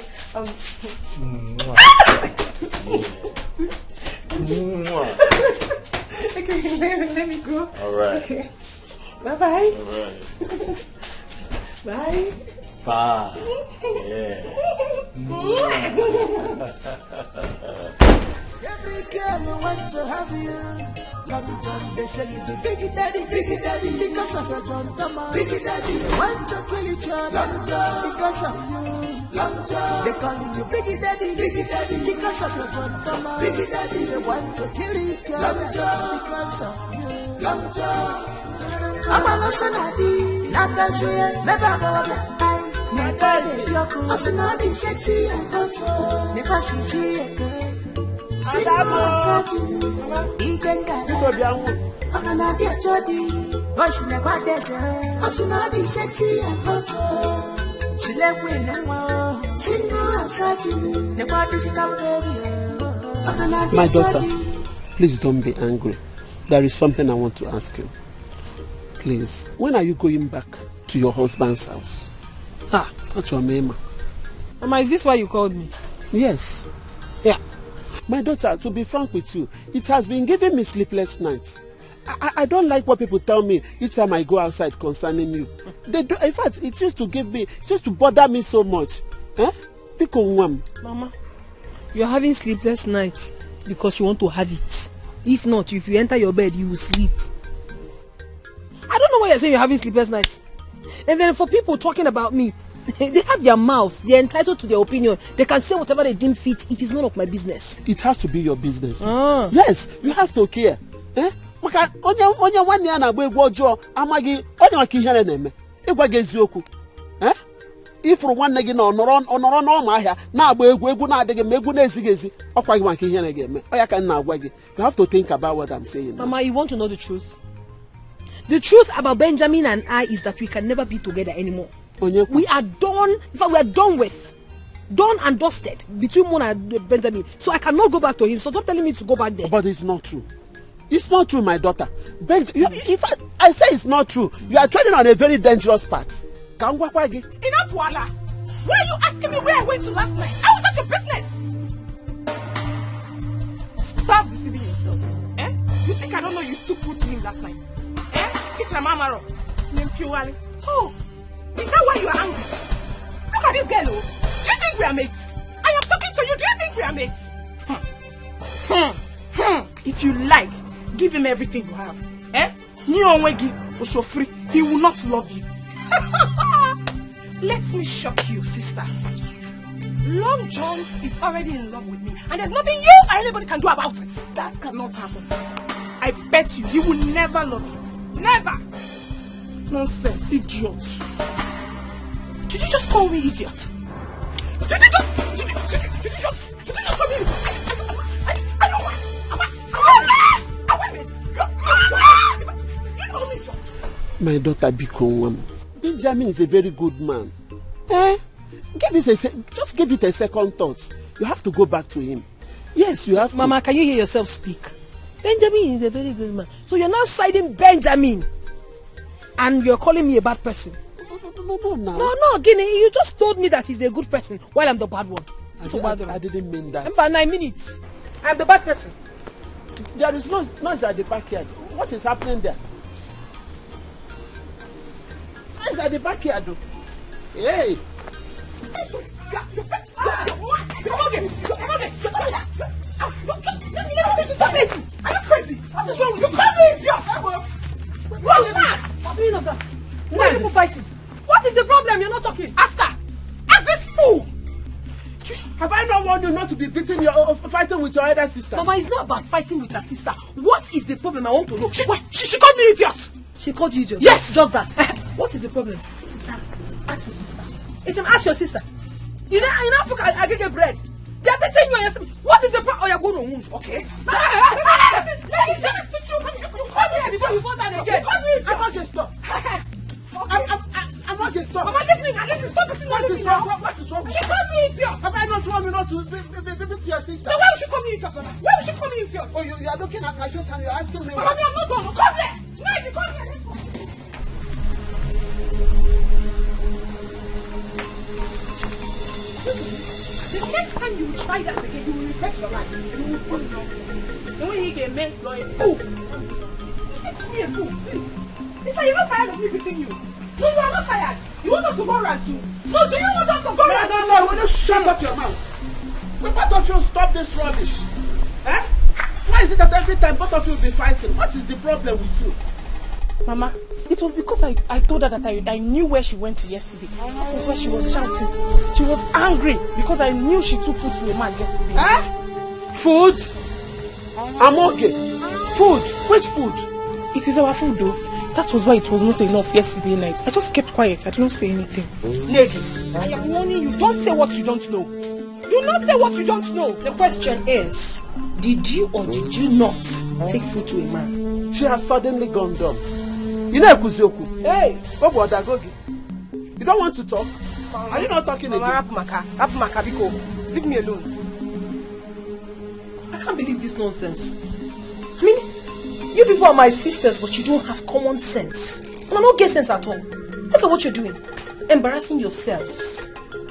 Okay, let me go. Alright. Okay. Bye-bye. Alright. Bye. Bye. Yeah. Every girl want to have you. Long John, they say you the big daddy, because of your John Thomas. Big daddy, they want to kill each other. Long John, because of you. Long John, they call you big daddy, because of your John Thomas. Big daddy, they want to kill each other. Long John, because of you. Long John, I'm a losanadi, not that's it, never bother. Never let you go. I'm not sexy and hot. Never see it. I'm not be a jody. Voice never does. I'm not sexy and hot. She left with no single and searching. Never did she come, baby. My daughter, please don't be angry. There is something I want to ask you. Please, when are you going back to your husband's house? That's your name. Mama, is this why you called me? Yes. Yeah. My daughter, to be frank with you, it has been giving me sleepless nights. I don't like what people tell me each time I go outside concerning you. They do, in fact, it used to bother me so much. Mama, you're having sleepless nights because you want to have it. If not, if you enter your bed, you will sleep. I don't know why you're saying you're having sleepless nights. And then for people talking about me, they have their mouths. They're entitled to their opinion. They can say whatever they deem fit. It is none of my business. It has to be your business. Yes, you have to care. Onye one year na gbe gwojo amagi onye maka ihe na-eme. Ịgwa gị eziokwu. Ifuru nwanne gị na onoro na ọma ahịa na-agba egwu na-adịghị ma egwu na-ezighị ezi ọkwa gị maka ihe na-eme. Ọ ya ka nna agwa gị. You have to think about what I'm saying. Mama, you want to know the truth? The truth about Benjamin and I is that we can never be together anymore. We are done. In fact, we are done with. Done and dusted between Mona and Benjamin. So I cannot go back to him. So stop telling me to go back there. But it's not true. It's not true, my daughter. In fact, I say it's not true. You are treading on a very dangerous path. Enough, Wala. Why are you asking me where I went to last night? How was that your business? Stop deceiving yourself. You think I don't know you took food to him last night? It's your mama. Oh, is that why you are angry? Look at this girl, oh. Do you think we are mates? I am talking to you. Do you think we are mates? If you like, give him everything you have. He will not love you. Let me shock you, sister. Long John is already in love with me, and there's nothing you or anybody can do about it. That cannot happen. I bet you he will never love you. Never. Nonsense, idiot. Did you just call me idiot? Did you just call me? I don't want. My daughter Biko, Benjamin is a very good man. Just give it a second thought. You have to go back to him. Yes, you have to. Mama, can you hear yourself speak? Benjamin is a very good man. So you're now siding Benjamin, and you're calling me a bad person. No, Guinea, you just told me that he's a good person while I'm the bad one. I didn't mean that. For 9 minutes, I'm the bad person. There is noise at the backyard. What is happening there? What is at the backyard? Hey! Stop it! Are you crazy? What is wrong with you? Call me idiot! What is that? What's the meaning of that? Why are people fighting? What is the problem? You're not talking. Ask her. Ask this fool. Have I not warned you not to be fighting with your other sister? Mama, it's not about fighting with her sister. What is the problem? I want to know. She called me idiot. She called you idiot? Yes. Just that. What is the problem? Ask your sister. Ask your sister. You know, I get your bread. They're beating you and you're what is the problem? Oh, you're going to wound, okay? Let me teach you. You call me before you fall down again. I want to stop. I'm Okay, stop. Mama, leave me. Stop this. What is wrong? What is wrong? She called me idiot. Have I not warned you not to beat your sister? No, why would she call me idiot, Mama? Why would she call me idiot? Oh, you are looking at my face and you're asking me. Mama, I'm not going. Come here. No, come here. Let's go. The next time you try that again, you will regret your life. The way he can make you a fool. You said to me a fool, please. It's like you're not tired of me beating you. No, you are not tired. You want us to go round too. No, do you want us to go round? No, will you shut up your mouth? Will both of you stop this rubbish? Eh? Why is it that every time both of you will be fighting? What is the problem with you? Mama, it was because I told her that I knew where she went to yesterday. That was where she was shouting. She was angry because I knew she took food to a man yesterday. Eh? Food? I'm okay. Food? Which food? It is our food though. That was why it was not enough yesterday night. I just kept quiet. I didn't say anything. Lady, I am warning you. Don't say what you don't know. Do not say what you don't know. The question is, did you or did you not take food to a man? She has suddenly gone dumb. You know Kuzioku. Hey! You don't want to talk? Are you not talking again? Rapumaka, Biko. Leave me alone. I can't believe this nonsense. I mean, you people are my sisters, but you don't have common sense. And I don't get sense at all. Look at what you're doing. Embarrassing yourselves.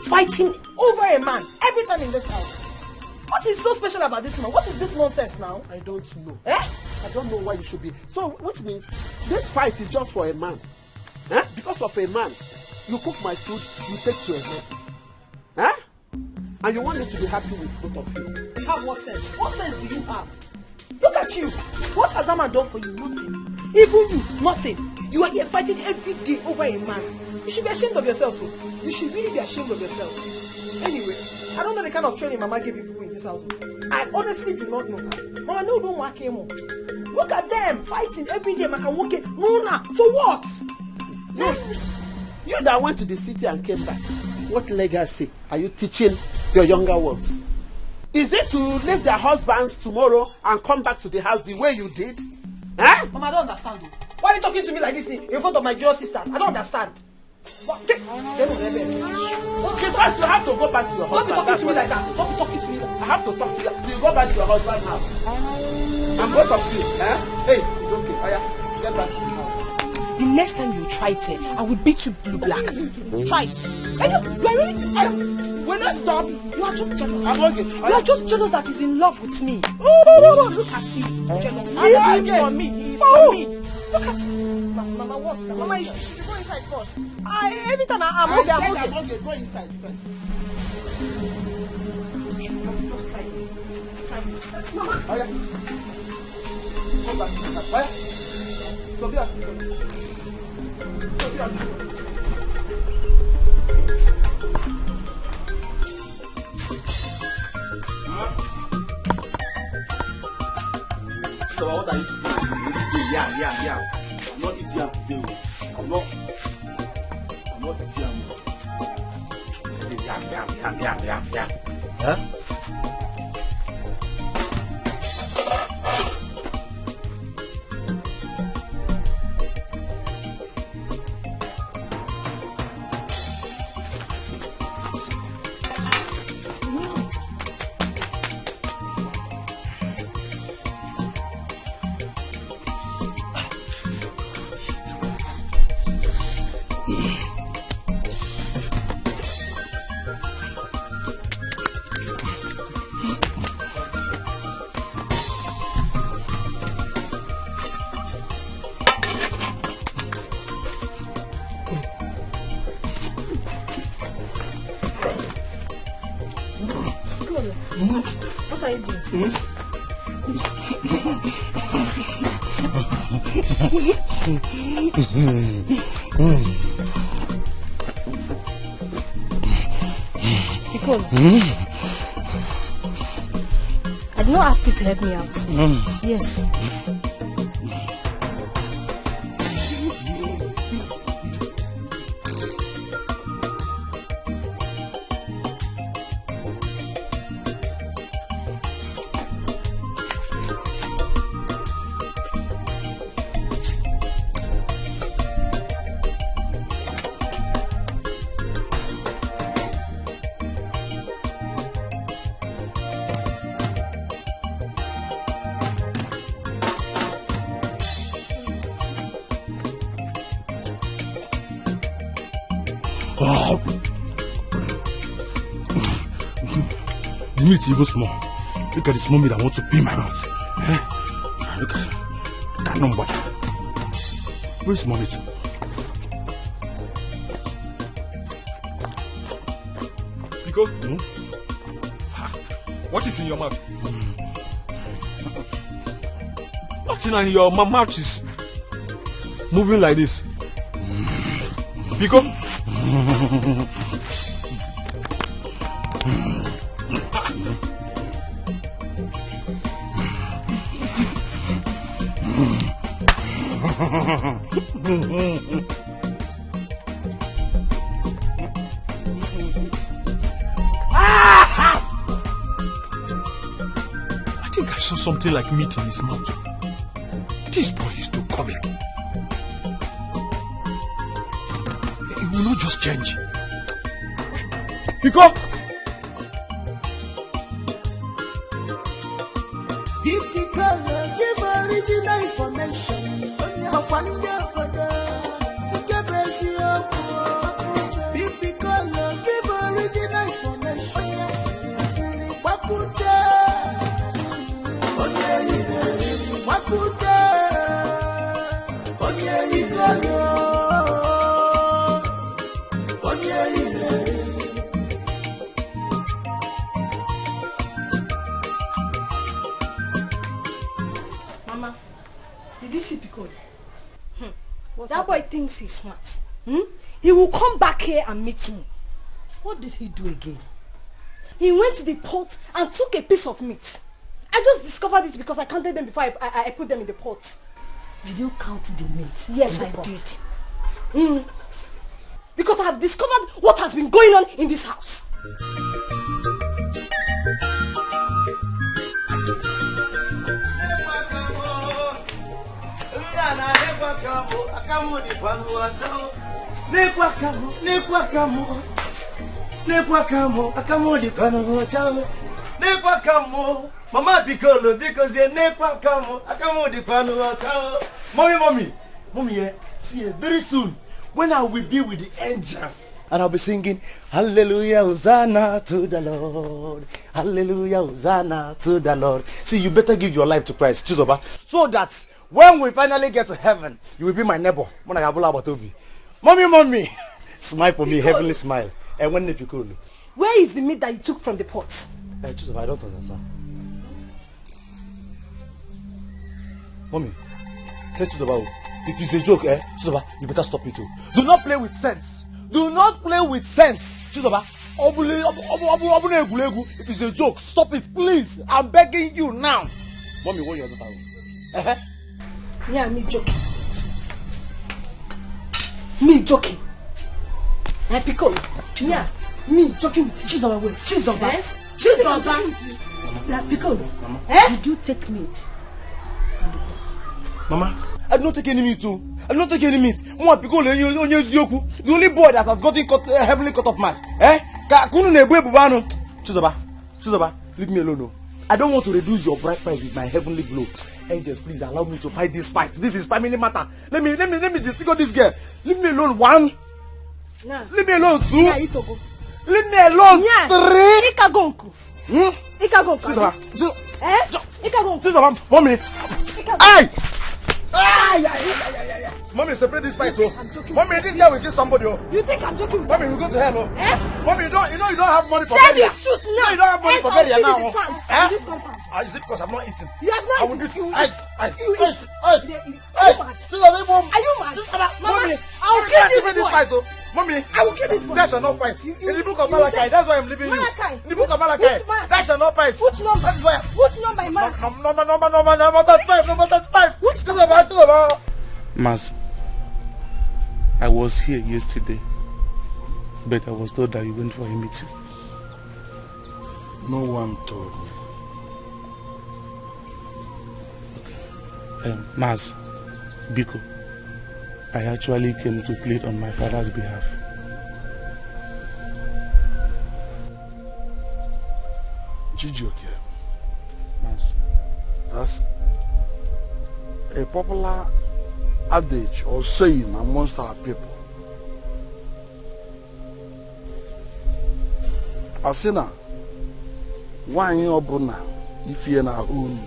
Fighting over a man every time in this house. What is so special about this man? What is this nonsense now? I don't know. Eh? I don't know why you should be. So, which means this fight is just for a man. Eh? Because of a man. You cook my food, you take to a man. Eh? And you want me to be happy with both of you. You have what sense? What sense do you have? Look at you. What has that man done for you? Nothing. Even you, nothing. You are here fighting every day over a man. You should be ashamed of yourself, so. You should really be ashamed of yourself. Anyway, I don't know the kind of training Mama gave you people in this house. I honestly do not know. Mama, no, don't work anymore. Look at them fighting every day. Maka woke. No, for what? No. You that went to the city and came back. What legacy are you teaching your younger ones? Is it to leave their husbands tomorrow and come back to the house the way you did? Eh? Mama, I don't understand you. Why are you talking to me like this in front of my junior sisters? I don't understand. What? Because you have to go back to your husband. Don't be talking to me like that. Don't be talking to me like that. I have to talk to you. So you go back to your husband's house. And both of you, eh? Hey, it's okay. Aya, get back to the house. The next time you try it, I will beat you blue black. Try it. Will you stop? You are just jealous. I'm okay. You are just jealous that he's in love with me. Oh, look at you. Jealous. He's for me. He's for me. Look at you. Mama, what? Mama, you should go inside first. Every time I'm okay. I'm okay. Go inside first. Mama, Aya. Come back to the house. Aya. So be at So what are you doing? Yeah. I'm not eating yam today. I'm not eating yam. Huh? What are you doing? Nicole, I did not ask you to help me out. Yes. The meat is even small. Look at this mommy that wants to pee my mouth. Eh? Look at that number. Where's mommy? Because what is in your mouth? Nothing in your mouth is moving like this. Because I think I saw something like meat in his mouth. This boy is too cunning. He will not just change. Pico! Give original information. Give original information. Mama, did you see Pico? That boy thinks he's smart. He will come back here and meet me. What did he do again? He went to the pot and took a piece of meat. I just discovered it because I counted them before I put them in the pot. Did you count the meat? Yes, I did. Because I have discovered what has been going on in this house. Mama Piccolo, because you never come. Mommy, see very soon when I will be with the angels. And I'll be singing, Hallelujah, Hosanna to the Lord. Hallelujah, Hosanna to the Lord. See, you better give your life to Christ, Chizoba, so that when we finally get to heaven, you will be my neighbor. Mommy, smile for me, heavenly smile. And when Piccolo. Where is the meat that you took from the pot? Chizoba, I don't understand. Mommy, tell Chizoba, if it's a joke, Chizoba, you better stop it too. Do not play with sense. Do not play with sense, Chizoba. If it's a joke, stop it, please. I'm begging you now. Mommy, what you daughter? Yeah, me joking. Me joking. Piccolo. Yeah, me joking with you. Chizoba, wait. Chizoba. Chizoba. Piccolo. Did you take meat? Mama, I do not take any meat too. I do not take any meat. The only boy that has gotten heavily cut off match. Chizoba, leave me alone. I don't want to reduce your bride price with my heavenly blow. Angels, please allow me to fight this fight. This is family matter. Let me disfigure this girl. Leave me alone. 1. Nah. Leave me alone. 2. Yeah, leave me alone. Yeah. 3. Ikagonku. Ikagonku. Chizoba, mommy. Aye. Mommy, separate this fight, oh. Mommy, this guy will kill somebody, oh. You think I'm joking with Mommy, we go to hell, oh. Mommy, you don't have money for burial. burial. Shoot now. You don't have money for burial now. This compound. Is it because I'm not eating? You have not I will beat you. Are you mad? Mommy, I will kill this boy. Mommy, I will kill this boy. That shall not fight. In the book of Malachi, that's why I'm leaving you. In the book of Malachi, that shall not fight. Which number? That is why. Which number, man? Number 35. Which number? Mas, I was here yesterday, but I was told that you went for a meeting. No one told me. Mas, Biko, I actually came to plead on my father's behalf. Chijioke. Mas. That's a popular adage or saying amongst our people. Asina, One year bruna, if you're not home,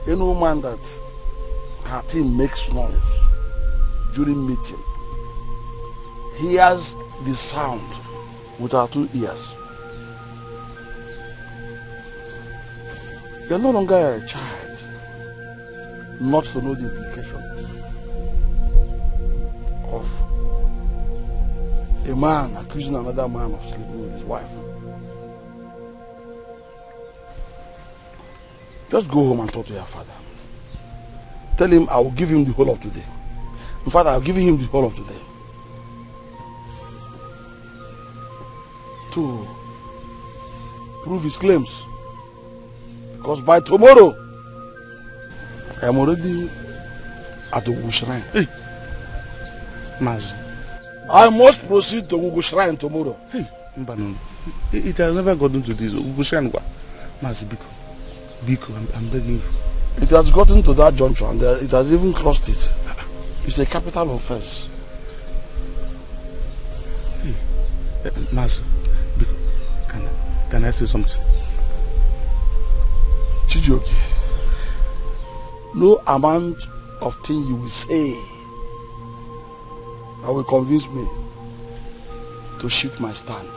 any woman that her team makes noise during meeting, hears the sound with her 2 ears. You're no longer a child not to know the implication of a man accusing another man of sleeping with his wife. Just go home and talk to your father. Tell him I will give him the whole of today. In fact, I'll give him the whole of today to prove his claims. Because by tomorrow, I am already at the Gugu Shrine. Hey, Maz. I must proceed to Gugu Shrine tomorrow. Hey, Mbanon. It has never gotten to this. Gugu Shrine, Maz, Biko, I'm begging you. It has gotten to that juncture and it has even crossed it. It's a capital offense. Hey, Maz, Biko, can I say something? Chijioke, no amount of things you will say that will convince me to shift my stand.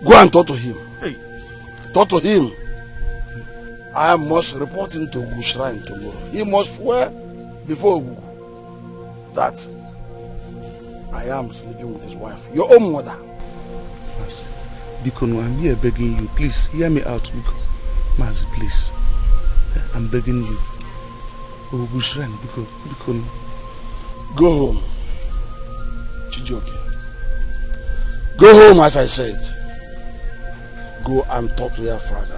Go and talk to him. Hey, talk to him. I must report him to Gugu Shrine tomorrow. He must swear before Gugu that I am sleeping with his wife, your own mother. Mas, Biko, I'm here begging you. Please hear me out, Biko. Mas, please. I'm begging you. Gugu Shrine, Biko. Go home, Chijioke. Go home, as I said. Go and talk to your father.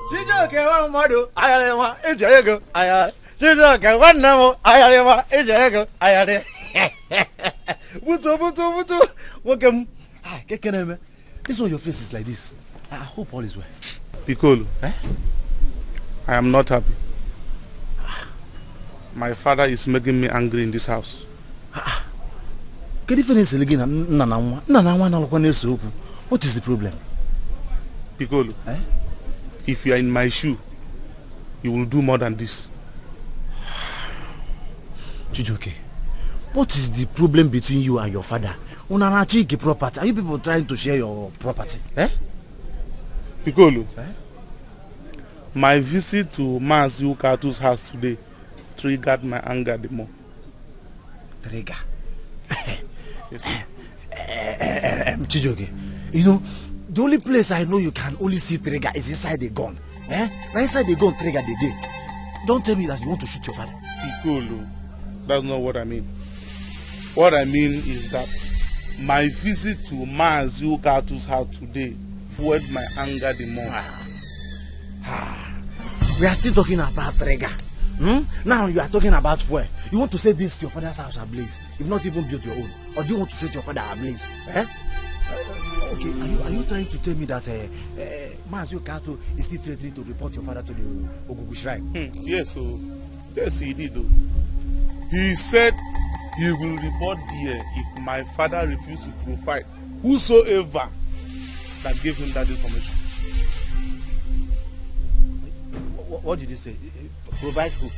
Chijioke wa mmadụ ayarị nwa eji ego ayarị. Chijioke nwanne m ayarị nwa eji ego ayarị. Butu nwoke m. Keke na-eme. This one your face is like this. I hope all is well. Piccolo, I am not happy. My father is making me angry in this house. What is the problem? Piccolo, if you are in my shoe, you will do more than this. Chijioke, what is the problem between you and your father? Property. Are you people trying to share your property? Piccolo, my visit to Mazi Ukatu's house today triggered my anger the more. Trigger? Yes. Chijioke, you know, the only place I know you can only see trigger is inside the gun. Now inside the gun, trigger the day. Don't tell me that you want to shoot your father. Piccolo, that's not what I mean. What I mean is that my visit to Mazi Ukatu's house today fueled my anger the more. We are still talking about trigger. Now you are talking about fuel. You want to set this your father's house ablaze? You've not even built your own. Or do you want to set your father ablaze? Okay, are you trying to tell me that Mazi Ukatu is still threatening to report your father to the Gugu Shrine? Yes, he did. He said he will report there if my father refuses to provide whosoever that gave him that information. What did you say? Provide who?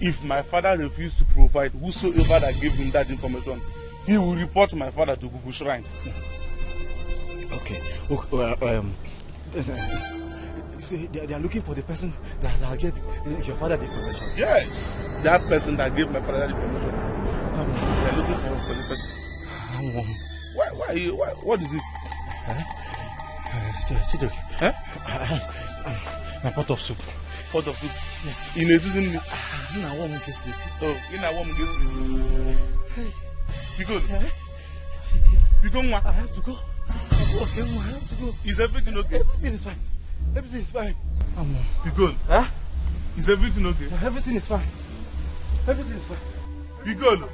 If my father refuses to provide whosoever that gave him that information, he will report my father to Gugu Shrine. Okay. You say they are looking for the person that gave your father the information. Yes, that person that gave my father that information. They are looking for the person. Why? What is it? Chijioke. My pot of soup. Pot of soup? Yes. In a season? In a warm case. Oh, in a warm case. You go? You go? I have to go. Okay, I have to go. Is everything okay? Everything is fine. Everything is fine. You go? Is everything okay? Everything is fine. Everything is fine. We go now.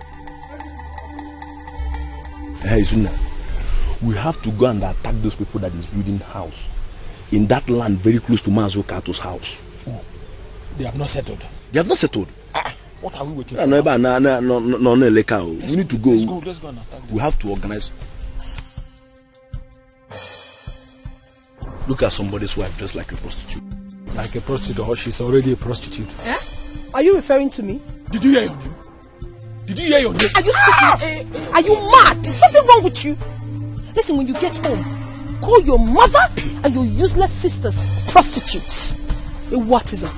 Hey, Zuna, we have to go and attack those people that is building house in that land very close to Mazo Kato's house. Oh, they have not settled. They have not settled. What are we waiting for? No, we need to go. Let's go and attack them. We have to organize. Look at somebody's wife dressed like a prostitute. Like a prostitute, she's already a prostitute. Eh? Are you referring to me? Did you hear your name? Did you hear your name? Are you speaking? Are you mad? Is something wrong with you? Listen, when you get home, call your mother and your useless sisters prostitutes. What is it?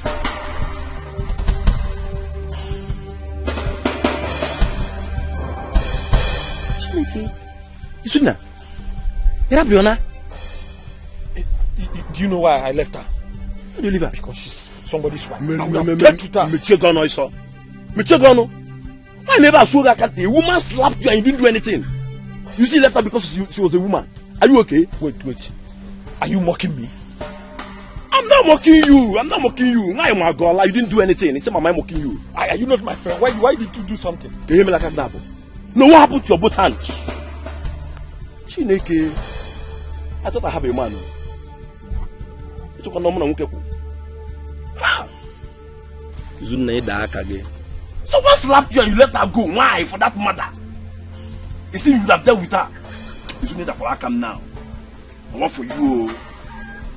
Chineke, Isuna, Yerabiona. Do you know why I left her? How do you leave her? Because she's somebody's wife. Why never saw that a woman slapped you and you didn't do anything? You see, left her because she was a woman. Are you okay? Wait. Are you mocking me? I'm not mocking you. Why am I going? You didn't do anything. It's my mind mocking you. Are you not my friend? Why did you do something? Can you hear me like a double? No, what happened to your both hands? Chineke, I thought I have a man. Someone slapped you and you let her go. Why? For that matter. You see, you would have dealt with her. You need to come now. I want for you.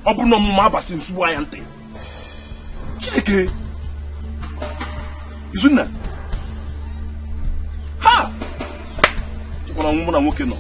Open up my basin, Suayante. Chineke. Isn't that? Ha! I'm working now.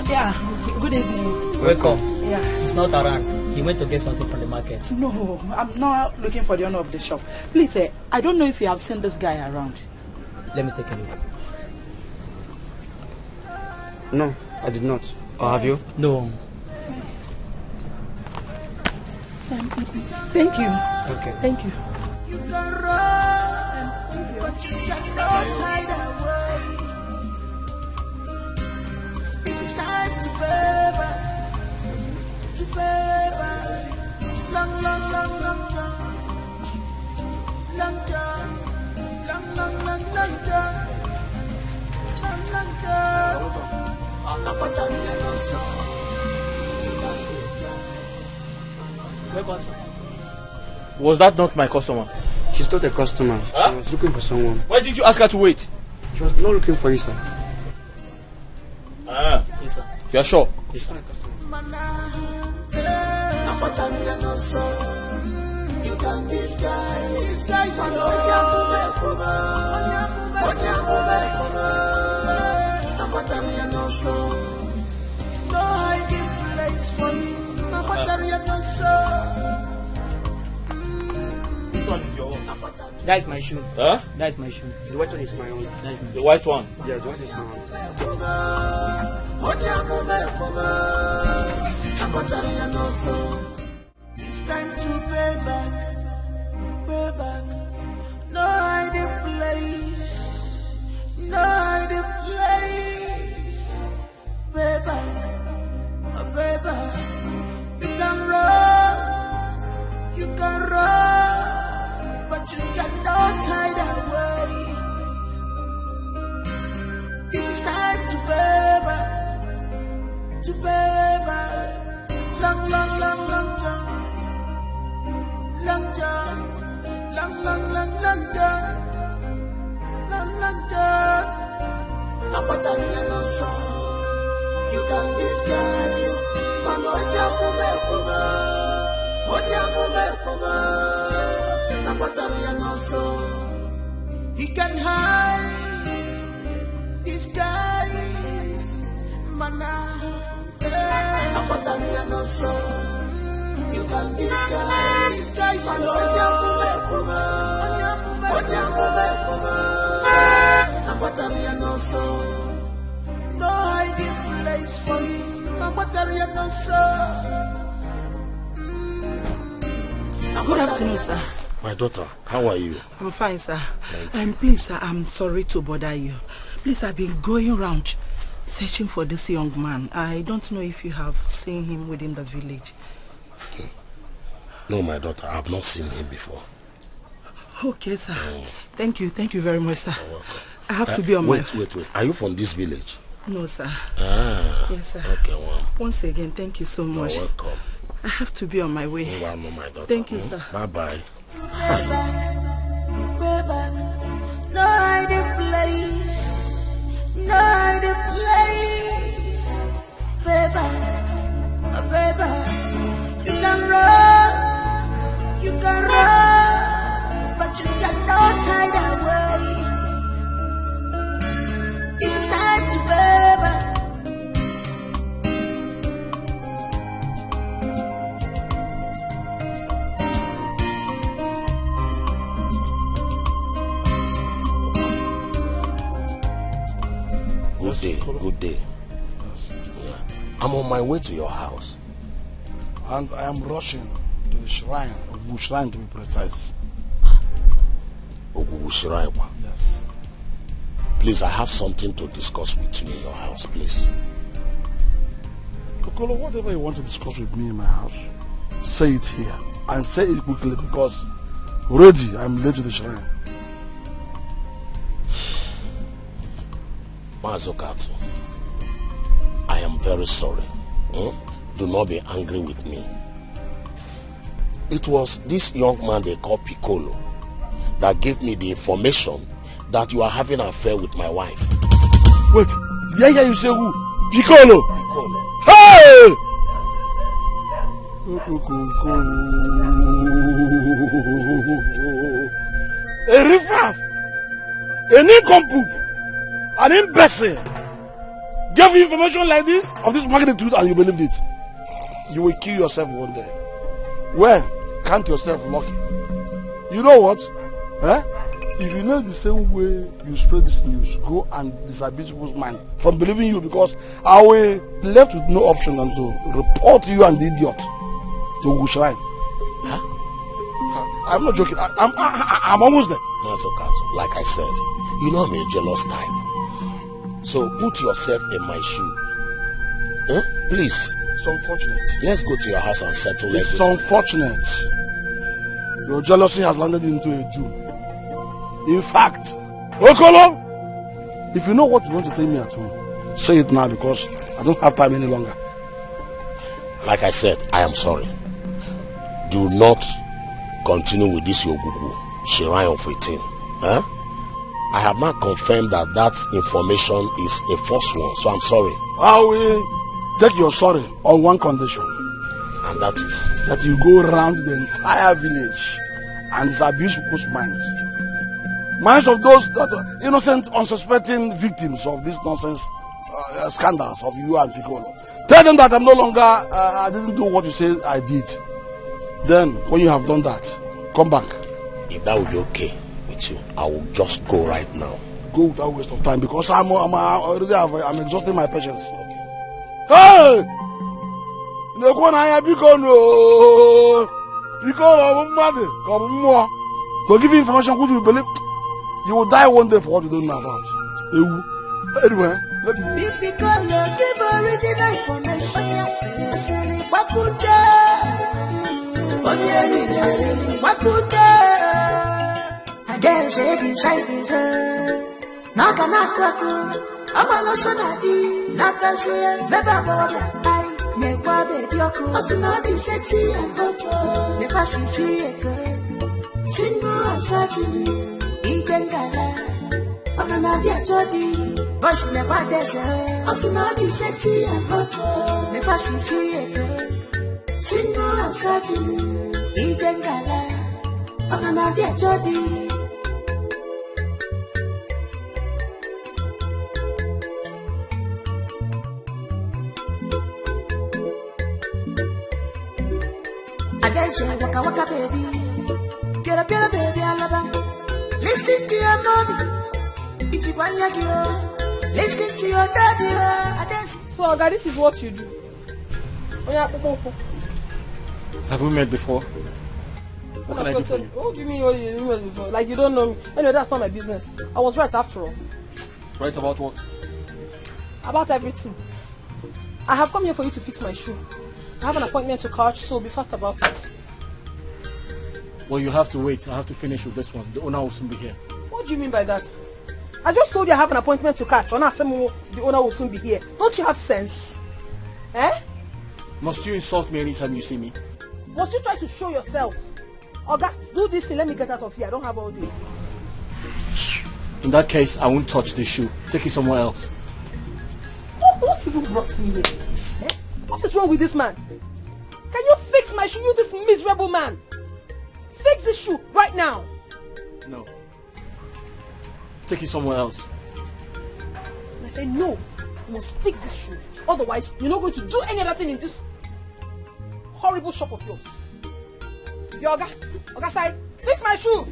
Yeah, good evening. Welcome. Yeah. He's not around. He went to get something from the market. No, I'm not looking for the owner of the shop. Please, I don't know if you have seen this guy around. Let me take a look. No, I did not. Or have you? No. Thank you. Okay. Thank you. You can run, but you cannot hide away. This is time to favor, long Was that not my customer? She's not a customer. Huh? She was looking for someone. Why did you ask her to wait? She was not looking for you, sir. Yes, sir. You are sure? Yes, sir. You can disguise no hiding place for you. That is my shoe. Huh? That is my shoe. The white one is my own. That is my The white one? Yeah, the white is my own. It's time to pay back. No hiding place. No hiding place. Pay back. You can run, but you cannot hide away. This is time to pay back. Long jump. You can disguise. He can hide, disguise, you can disguise, no hiding place for him. Good afternoon, sir. My daughter, how are you? I'm fine, sir. Please, sir, I'm sorry to bother you. Please, I've been going around searching for this young man. I don't know if you have seen him within the village. No, my daughter, I have not seen him before. Okay, sir. Thank you very much, sir. I have to be on my... Wait. Are you from this village? No, sir. Ah. Yes, sir. Okay, well. Once again, thank you so much. You're welcome. I have to be on my way. You are my daughter. Thank you, sir. Bye-bye. No hiding place, no hiding place, baby, you can run, but you cannot hide away. It's time to baby. Good day. Yes. Yeah. I'm on my way to your house. And I am rushing to the shrine, Ogugu Shrine to be precise. Ogugu Shrine? Yes. Please, I have something to discuss with you in your house, please. Kokolo, whatever you want to discuss with me in my house, say it here. And say it quickly because already I'm late to the shrine. Mazokatu, I am very sorry. Do not be angry with me. It was this young man they call Piccolo that gave me the information that you are having an affair with my wife. Wait, did I hear you say who? Piccolo! Hey! A riffraff! A nincompoop! An imbecile gave you information like this of this magnitude and you believed it. You will kill yourself one day. Well, count yourself lucky. You know what? If you know the same way you spread this news, go and disabuse people's mind from believing you, because I will be left with no option than to report you and the idiot to Ogugu Shrine. I'm not joking. I'm almost there. Like I said, you know I'm a jealous type. So put yourself in my shoe. Please. It's unfortunate. Let's go to your house and settle everything. It's unfortunate. Your jealousy has landed into a doom. In fact, Okolo, if you know what you want to tell me at home, say it now because I don't have time any longer. Like I said, I am sorry. Do not continue with this Ogugu Shrine of 18. I have not confirmed that information is a false one, so I'm sorry. I will take your sorry on one condition. And that is? That you go around the entire village and disabuse people's minds. Minds of those that are innocent, unsuspecting victims of this nonsense scandals of you and Piccolo. Tell them that I'm no longer, I didn't do what you said I did. Then, when you have done that, come back. If that would be okay with you, I will just go right now. Go without waste of time because I'm exhausting my patience. Okay. Hey! To give you information which you believe, you will die one day for what you don't know about. Anyway, let me. Because you give original information. I dare say beside this. Nakanakwaku. Abalosonadi. Natasia. Vebabola. Nekwabe Dioku. Osunadi sexy and hot. Nepasisi eke. Single and searching. Ijengala. Onanadia Jodi. Voice never desert. Osunadi sexy and hot. Nepasisi eke. Single and searching. Ijengala. Onanadia Jodi. Waka waka baby, get up baby, I love you. Listen to your mommy, listen to your daddy. So, Oga, this is what you do. Have we met before? What can I do for you? What do you mean what you emailed before? Like you don't know me. Anyway, that's not my business. I was right after all. Right about what? About everything. I have come here for you to fix my shoe. I have an appointment to catch, so be fast about it. Well, you have to wait. I have to finish with this one. The owner will soon be here. What do you mean by that? I just told you I have an appointment to catch. The owner will soon be here. Don't you have sense? Eh? Must you insult me anytime you see me? Must you try to show yourself? Oga, do this thing. Let me get out of here. I don't have all day. In that case, I won't touch this shoe. Take it somewhere else. What even brought me here? Eh? What is wrong with this man? Can you fix my shoe, you this miserable man? Fix this shoe right now. No. Take it somewhere else. I say no. You must fix this shoe. Otherwise, you're not going to do any other thing in this horrible shop of yours. Yoga, Oga side, fix my shoe.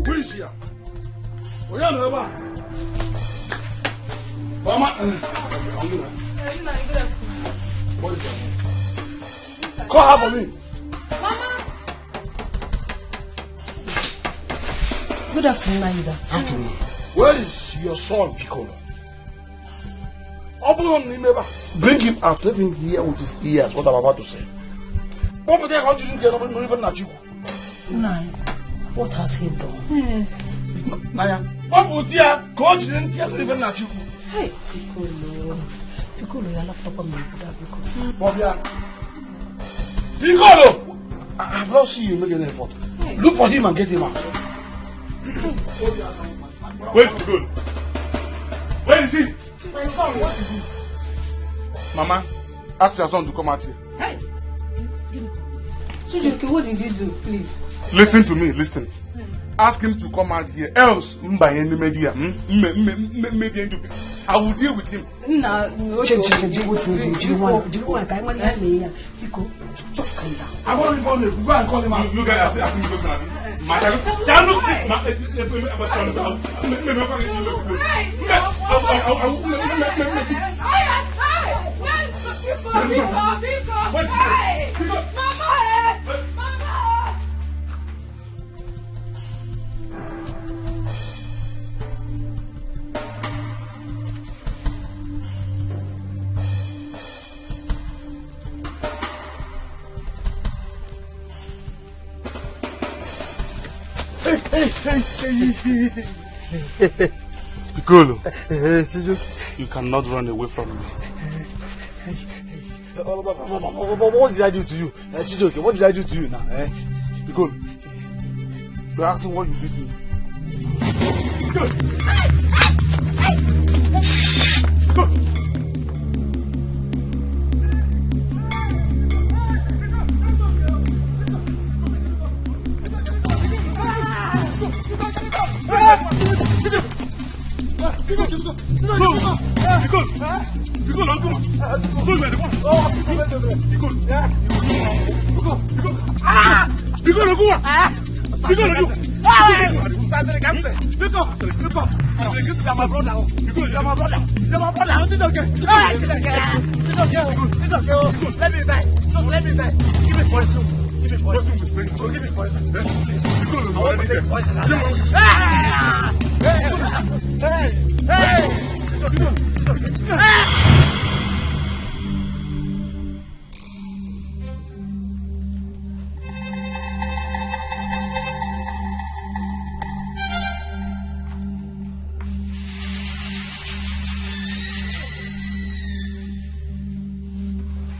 Who is here? Oh, yeah, no, Mama. What is your name? Call her for me. Mama. Good afternoon, Aida. Afternoon. Where is your son, Piccolo? Bring him out. Let him hear with his ears what I'm about to say. What has he done? Naya. Hey, Piccolo. Piccolo, you're not proper man. Bobia. Piccolo! I have not seen you make any effort. Hey. Look for him and get him out. Where's Piccolo? Where is he? My son, what is it? Mama, ask your son to come out here. Hey! Sujoke, what did you do, please? Listen to me, listen. Ask him to come out here, else I will deal with him. Just calm down. I want him to go and call him out. You guys ask him to go Piccolo, you cannot run away from me. What did I do to you? Chijoke, what did I do to you now? Piccolo, you're asking what you did to me.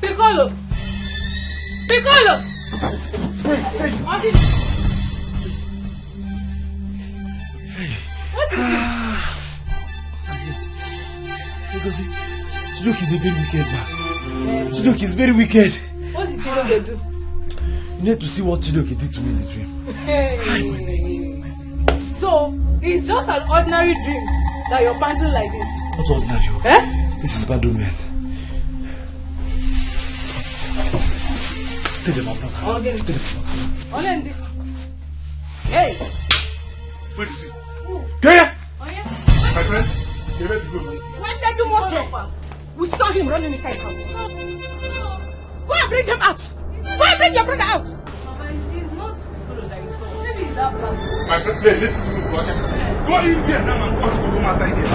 Piccolo! Piccolo! What is it? Because Chijoke is a very wicked man. Chijoke is very wicked. What did Chijoke do? You need to see what Chijoke did to me in the dream. Hey. So, it's just an ordinary dream that you're panting like this. Not ordinary. Eh? This is bad man. Take them out. Okay. Take them out. Hey. Where is he? Who? Kaya! Oh yeah? My friend, you ready to go, man? When did We saw him running inside the house. Go and bring him out. Go and bring your brother out. Mama, it's not Polo that you saw. Maybe it's that black boy. My friend, listen to me, Roger. Go in there now and come to come outside here.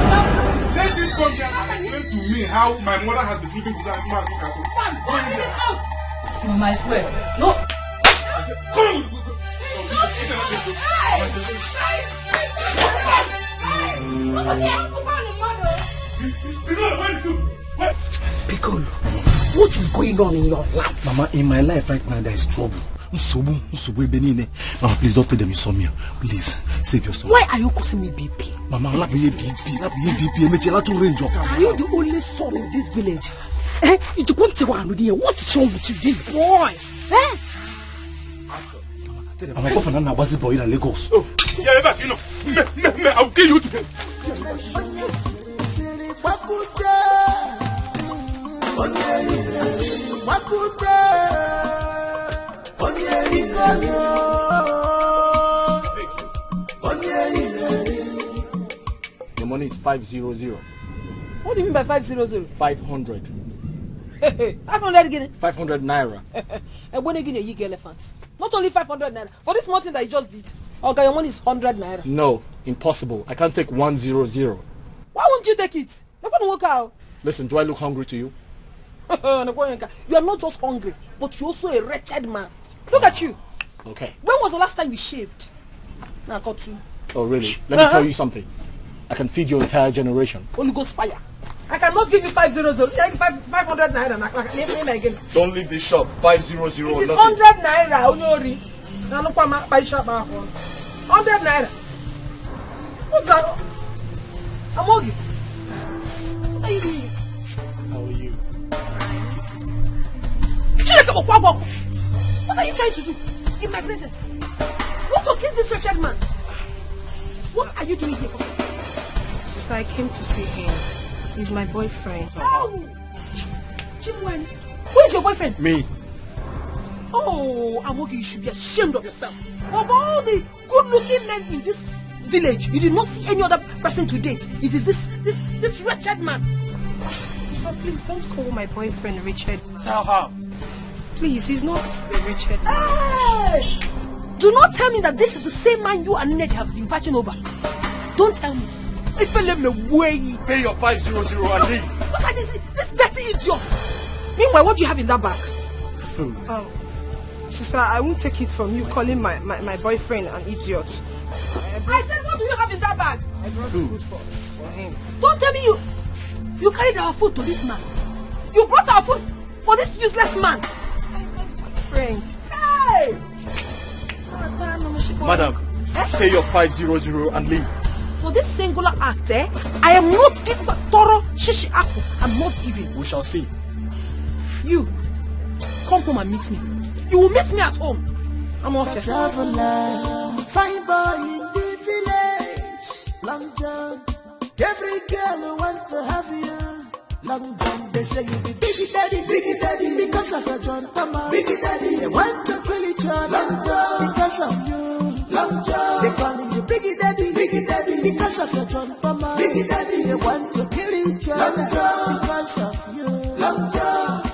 Let him come there and explain to me how my mother has been sleeping with that man. Go in there. Mama, I swear. No. Come on. Piccolo, what is going on in your life? Mama, in my life right now there is trouble. Mama, please don't tell them you saw me. Please, save your son. Why are you causing me BP? Mama, I'm not BP. Are you the only son in this village? What is wrong with you, this boy? Mama, go for Nana was the boy in Lagos. Yeah, you know, I'll kill you today. Your money is 500. What do you mean by 500? 500. 500 again? 500 naira. And when again you get elephant? Not only 500 naira. For this small thing that you just did. Okay, your money is 100 naira. No, impossible. I can't take 100. Why won't you take it? You're going to work out. Listen, do I look hungry to you? You are not just hungry, but you're also a wretched man. Look at you. Okay. When was the last time you shaved? Now I got you. Oh, really? Let me tell you something. I can feed your entire generation. Holy Ghost fire. I cannot give you 500. 500 naira. Name again. Don't leave this shop. 500. It is 100 naira. Onyori. Now look at my shop. 100 naira. What's that? Amogi. What are you doing? How are you? What are you trying to do in my presence? What to kiss this wretched man? What are you doing here for? Sister, I came to see him. He's my boyfriend. Oh, Chimwen, who is your boyfriend? Me. Oh, Amogi, you should be ashamed of yourself. Of all the good-looking men in this village, you did not see any other person to date. It is this wretched man. Sister, please don't call my boyfriend Richard. Tell her. Please, he's not a Richard. Hey! Do not tell me that this is the same man you and Ned have been fighting over. Don't tell me. If I let me away. Pay your 500 and leave. Look at this dirty idiot. Meanwhile, what do you have in that bag? Food. Oh, sister, I won't take it from you calling my boyfriend an idiot. I said, what do you have in that bag? I brought food for him. Don't tell me you carried our food to this man. You brought our food for this useless man. Friend. Hey! Madam, pay your 500 and leave. For this singular act, I am not giving a thorough shishi apple. I'm not giving. We shall see. You, come home and meet me. You will meet me at home. I'm off here. Traveler, fine boy in the village. Long John, every girl want to have you. Long John, they say you be biggie daddy, because of your John Thomas. Biggie daddy, they want to kill each other. Long John, because of you. Long John, they calling you biggie daddy, because of your John Thomas. Biggie daddy, they want to kill each other. Long John, because of you. Long John.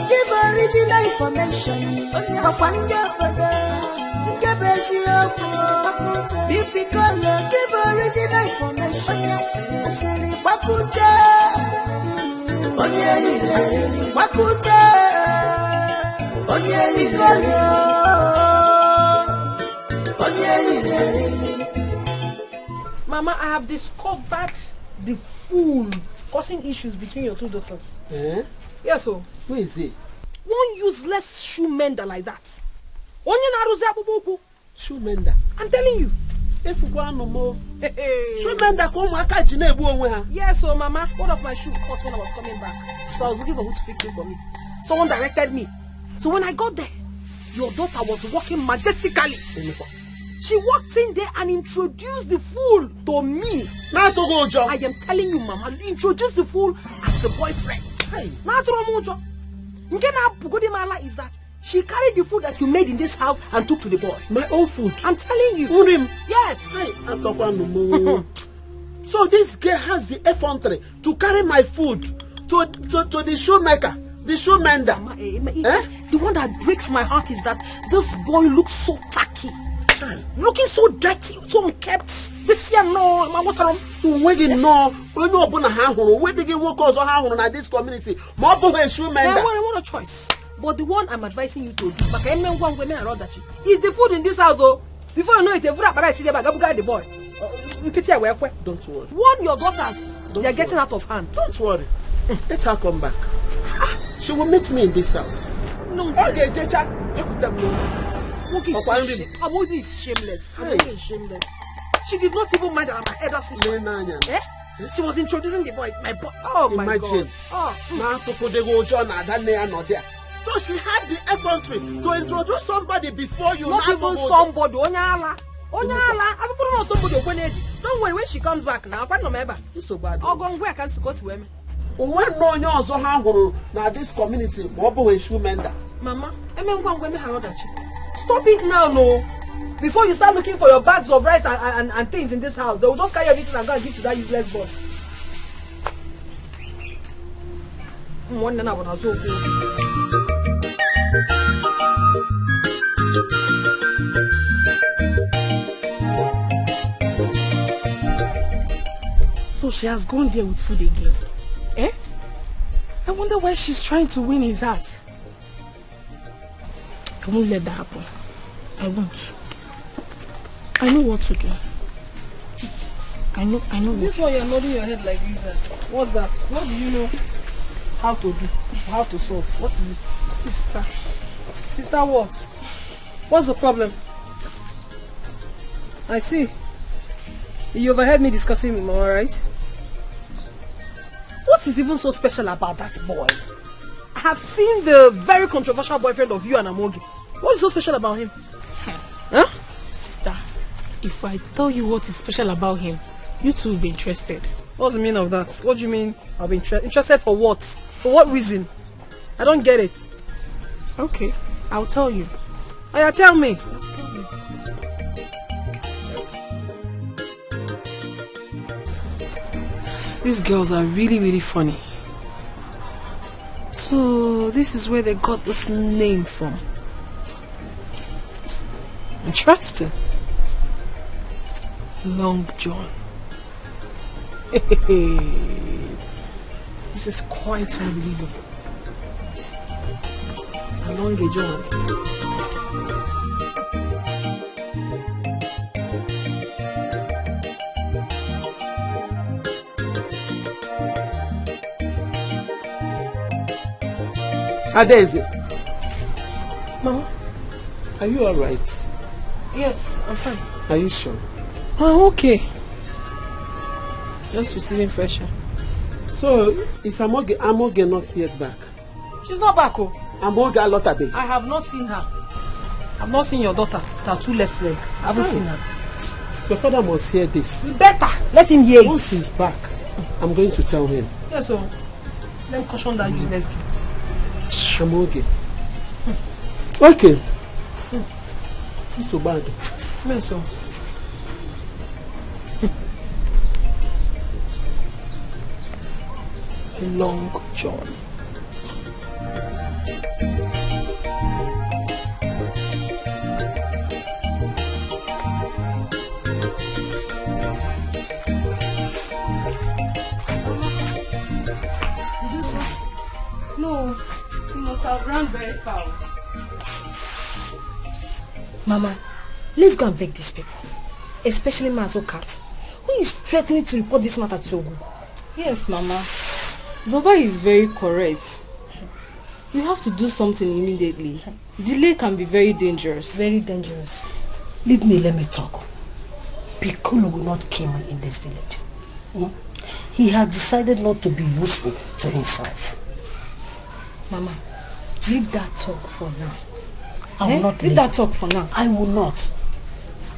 Give original information. Give original Mama, I have discovered the fool causing issues between your two daughters. Yes, so. Who is he? One useless shoe mender like that. Shoe mender? I'm telling you. If you want no more, show men that come waka jine ebu onwe ha. Yes, so Mama, one of my shoes caught when I was coming back. So I was looking for who to fix it for me. Someone directed me. So when I got there, your daughter was walking majestically. She walked in there and introduced the fool to me. Now to go, John. I am telling you, Mama, introduce the fool as the boyfriend. Hey. Now to Mojo. Nkena is that she carried the food that you made in this house and took to the boy. My own food. I'm telling you. Urim. Yes. Hey, so this girl has the effrontery to carry my food to the shoemaker, the shoe mender. The one that breaks my heart is that this boy looks so tacky. Looking so dirty, so unkept. This year, no, my water. So when you know, when you open a house, when you work also house in this community, more of a shoe mender. I want a choice. But the one I'm advising you to do, is the food in this house. Oh, before you know it, I see the boy. Don't worry. Warn your daughters. They're getting out of hand. Don't worry. Let her come back. She will meet me in this house. No. Okay, Amodi is shameless. Amodi is shameless. She did not even mind that my elder sister. Eh? She was introducing the boy. My boy. Oh my God. So she had the effrontery to introduce somebody before you. Not even somebody. Onyala. As put on somebody. Don't worry when she comes back now. I don't remember. It's so bad. Oh, go where can she go to women? When no one also have now this community, Mobo and shoe mender. Mama, stop it now, no. Before you start looking for your bags of rice and things in this house, they will just carry everything and go and give to that useless boy. So she has gone there with food again. Eh? I wonder why she's trying to win his heart. I won't let that happen. I won't. I know what to do. I know This one you're nodding your head like this. What's that? What do you know how to do? How to solve? What is it? Sister. Sister what? What's the problem? I see. You overheard me discussing with Mama, right? What is even so special about that boy? I have seen the very controversial boyfriend of you and Amogi. What is so special about him? Huh? Sister, if I tell you what is special about him, you too will be interested. What's the meaning of that? What do you mean I'll be interested for what? For what reason? I don't get it. Okay, I'll tell you. Oh yeah, tell me. These girls are really funny. So this is where they got this name from. Interesting. Long John. This is quite unbelievable. Long John. Adeze. Mama? Are you alright? Yes, I'm fine. Are you sure? Oh, okay. Just receiving fresh air. So, is Amoge not yet back? She's not back, oh. Amoge Alotabe? I have not seen her. I've not seen your daughter. Her two left leg. I haven't seen her. Your father must hear this. Better. Let him hear it. Once he's back, I'm going to tell him. Yes, so let me caution that useless kid. Amoge. Okay. It's so bad. Yes, so. Long John. Did you see? No, you must have run very far. Mama, let's go and beg these people, especially Mazo Cat, who is threatening to report this matter to Ogu. Yes, Mama. Zoba is very correct. You have to do something immediately. Delay can be very dangerous. Very dangerous. Leave me, let me talk. Piccolo will not kill me in this village. He has decided not to be useful to himself. Mama, leave that talk for now. I will not leave that talk for now. I will not.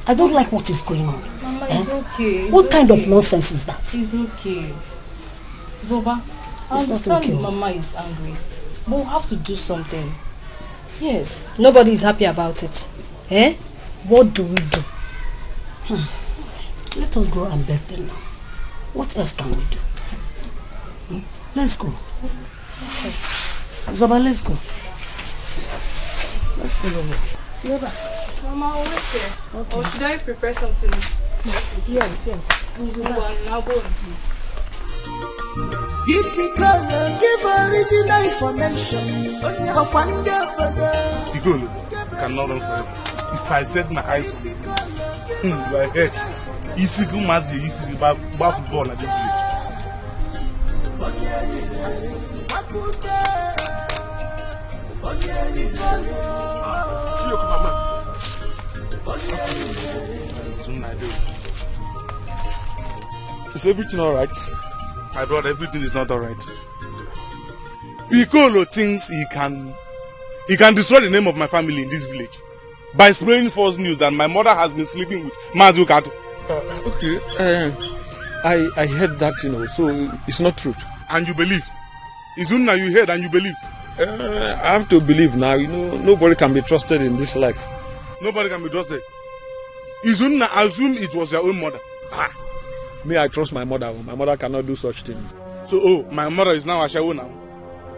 I don't like what is going on. Mama, it's okay. What kind of nonsense is that? It's okay. Zoba, I understand Mama is angry, but we have to do something. Yes. Nobody is happy about it. What do we do? Let us go and beg them now. What else can we do? Let's go. Okay. Zoba, let's go. Let's follow her. Zoba. Mama, I'll wait here. Okay. Or should I prepare something? Yes. I'll go. Give original information. Piccolo cannot run forever. If I set my eyes on my head, easy to mass, easy to buy football at the village. Is everything alright? My brother, everything is not alright. Piccolo thinks he can destroy the name of my family in this village by spreading false news that my mother has been sleeping with Mazu Kato. Okay, I heard that, so it's not true. And you believe? It's Unna you heard and you believe? I have to believe now. Nobody can be trusted in this life. Nobody can be trusted. Is Unna assume it was your own mother? Me, I trust my mother. My mother cannot do such thing. So, my mother is now a shawo now.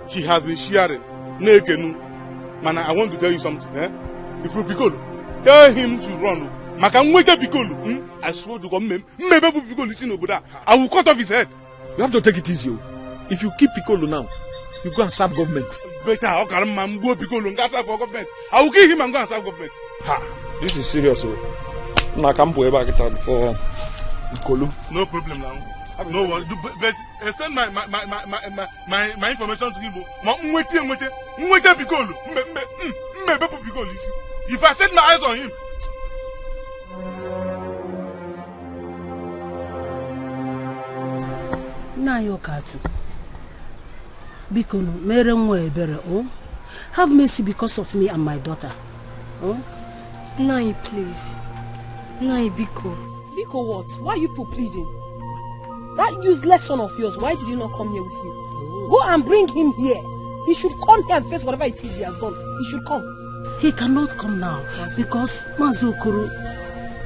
She has been sharing. Man, I want to tell you something. If you Piccolo, tell him to run. Piccolo. I swear to God, I will cut off his head. You have to take it easy. If you keep Piccolo now, you go and serve government. It's better. How can man go Piccolo and go serve for government? I will kill him and go and serve government. This is serious. I can't put back for Piccolo. No problem now. No one. But extend my information to him. Piccolo. If I set my eyes on him. Now you Katu. Bikono, mere nwa ebere, have mercy because of me and my daughter. Nai, please. Nai, Biko. Biko what? Why are you pleading? That useless son of yours, why did he not come here with you? Go and bring him here. He should come here and face whatever it is he has done. He should come. He cannot come now because Mazokuru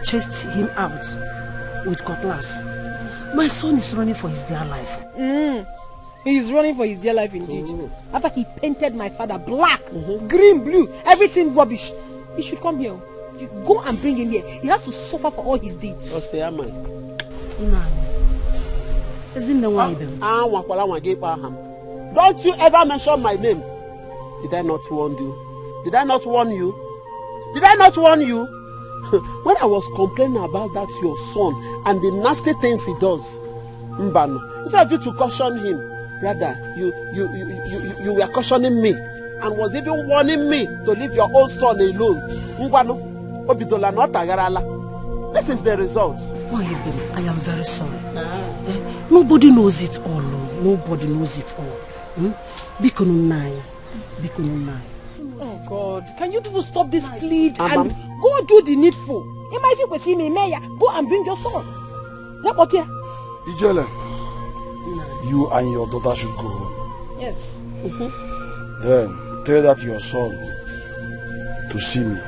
chased him out with cutlass. My son is running for his dear life. He is running for his dear life indeed. After he painted my father black, green, blue, everything rubbish. He should come here. You go and bring him here. He has to suffer for all his deeds. Don't you ever mention my name. Did I not warn you? Did I not warn you? Did I not warn you? When I was complaining about that your son and the nasty things he does, Mbano, instead of you to caution him, rather you were cautioning me and was even warning me to leave your own son alone. Mbano, Obidola not Tagarala. This is the result. I am very sorry. Nobody knows it all. Nobody knows it all. Bikununai. Oh God, can you people stop this plead and go do the needful? It might be see me, Mayor. Go and bring your son. Ijele, you and your daughter should go home. Yes. Then tell that your son to see me.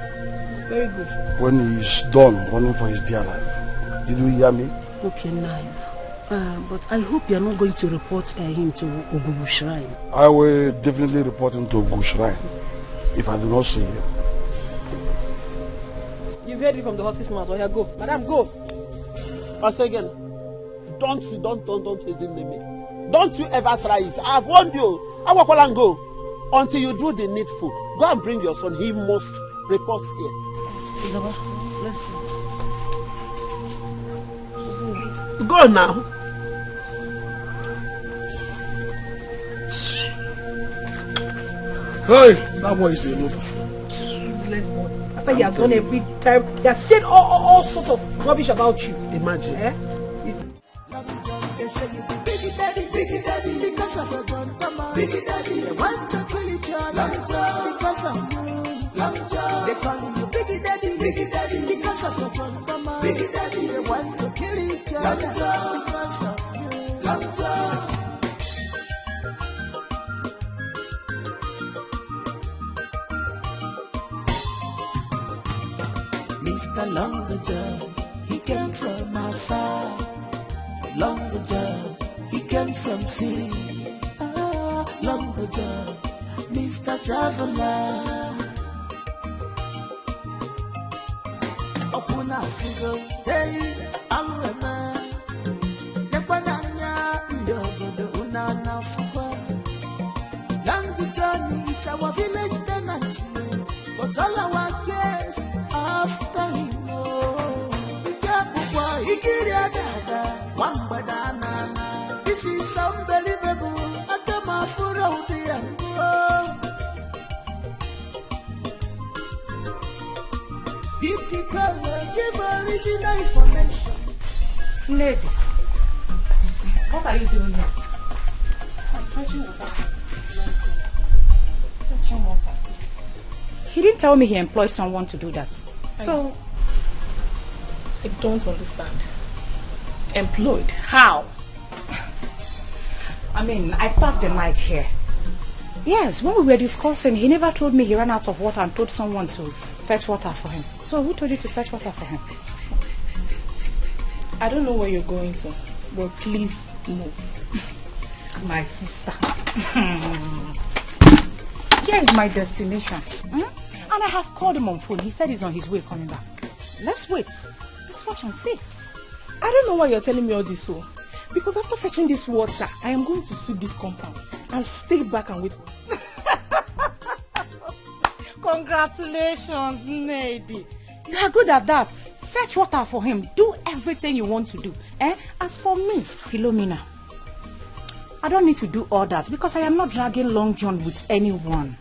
Very good. When he is done running for his dear life. Did you hear me? Okay, Nai. But I hope you are not going to report him to Ogubu Shrine. I will definitely report him to Ogubu Shrine if I do not see him. You've heard it from the horse's mouth. Yeah, go. Madam, go. Once again, don't hesitate me. Don't you ever try it. I have warned you. I will call and go until you do the needful. Go and bring your son. He must report here. Isabel, let's go. Go now. Hey, that boy is a loafer. Useless boy. After he has done every time, he has said all sorts of rubbish about you. Imagine. Eh? They say you be biggie daddy, because of your gun, come on. Biggie daddy, they want to kill each other, because of you. They call you biggie daddy, because of your gun, come on. Biggie daddy, they want to kill each other, because of you. Mr. Longer John, he came from afar. Longer John, he came from city. Longer John, Mr. Traveler. Open a figure, hey, Alwema. Nebananya, Ndogo, Unana Fupa. Longer John is our village tenant, but all our guests after him. This is unbelievable. Give original information. Lady, what are you doing here? I'm fetching water. Fetching water. He didn't tell me he employed someone to do that. So, I don't understand. Employed? How? I mean, I passed the night here. Yes, when we were discussing, he never told me he ran out of water and told someone to fetch water for him. So who told you to fetch water for him? I don't know where you're going to, but please move. My sister. Here is my destination. And I have called him on phone. He said he's on his way coming back. Let's wait. Let's watch and see. I don't know why you're telling me all this, so. Because after fetching this water, I am going to sweep this compound and stay back and wait. Congratulations, Nady. You are good at that. Fetch water for him. Do everything you want to do. As for me, Philomena, I don't need to do all that because I am not dragging Long John with anyone.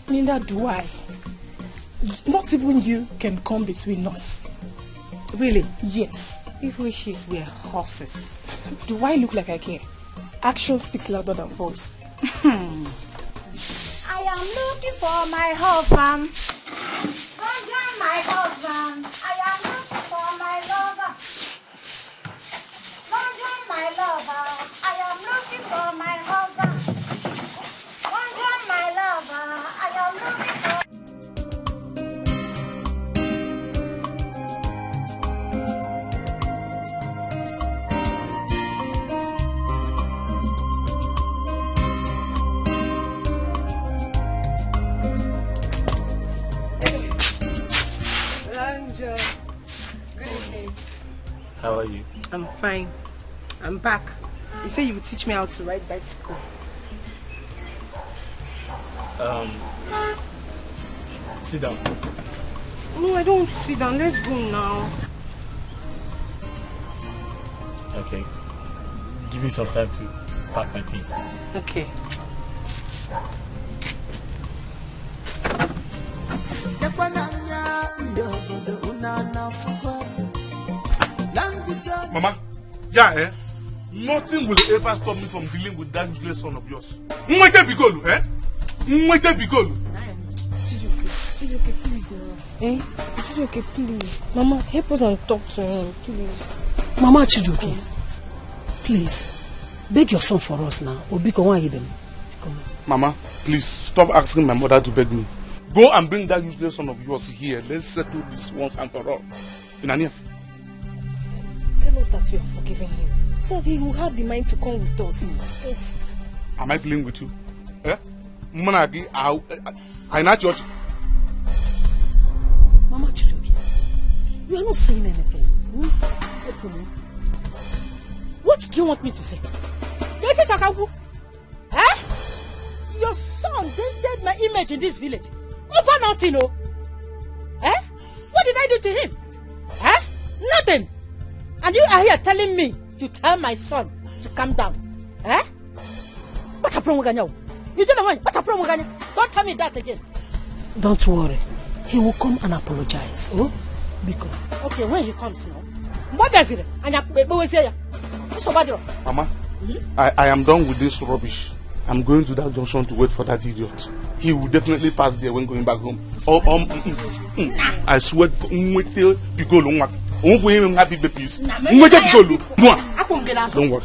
Neither do I. Not even you can come between us. Really? Yes. If wishes were horses. Do I look like I care? Action speaks louder than voice. I am looking for my husband. Long my husband. I am looking for my lover. Long my lover. I am looking for my husband. Long my lover. I am looking for. Good evening. How are you? I'm fine. I'm back. You said you would teach me how to ride bicycle. Sit down. No, I don't want to sit down. Let's go now. Okay. Give me some time to pack my things. Okay. Mama, yeah, nothing will ever stop me from dealing with that useless son of yours. Mwete bigolu, Mwete bigolu. Chijoke, please now. Chijoke, please. Mama, help us and talk to him, please. Mama Chijoke, please, beg your son for us now. Mama, please stop asking my mother to beg me. Go and bring that useless son of yours here. Let's settle this once and for all. Inania. Tell us that you are forgiving him, so that he will have the mind to come with us. Yes. Am I playing with you? Managi, I not church. Mama Chijoke, you are not saying anything. What do you want me to say? Your son dented my image in this village. Over nothing, What did I do to him? Nothing. And you are here telling me to tell my son to calm down. What a promo. You don't know why. What a promo. Don't tell me that again. Don't worry. he will come and apologize. Oh, because. Okay, when he comes now. What does it? Mama, I am done with this rubbish. I'm going to that junction to wait for that idiot. He will definitely pass there when going back home. I swear, don't worry.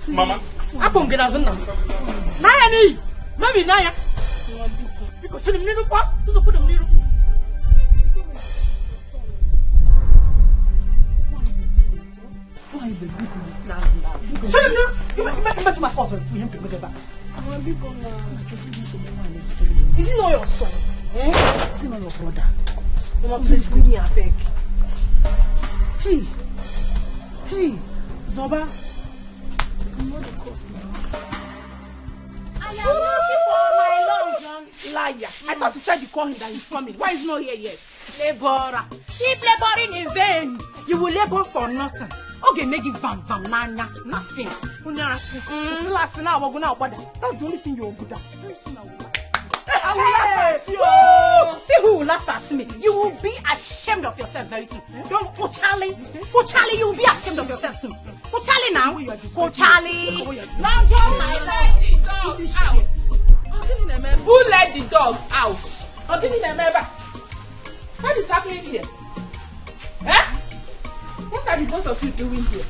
Mama. Is he not your son? Is he not your brother? Mama, please leave me, I beg. Hey, Zoba. I am looking for my Long John. Liar. I thought you said you called him that he's coming. Why is he not here yet? Laborer. Keep laboring in vain. You will labor for nothing. Okay, make it vam nanya. Nothing. That's the only thing you're good at. See who will laugh at me. You will be ashamed of yourself very soon. Don't go Charlie. Go Charlie, you will be ashamed of yourself soon. Go Charlie now. Go Charlie. Long John, my life. Who let the dogs out? What is happening here? Eh? What are the both of you doing here?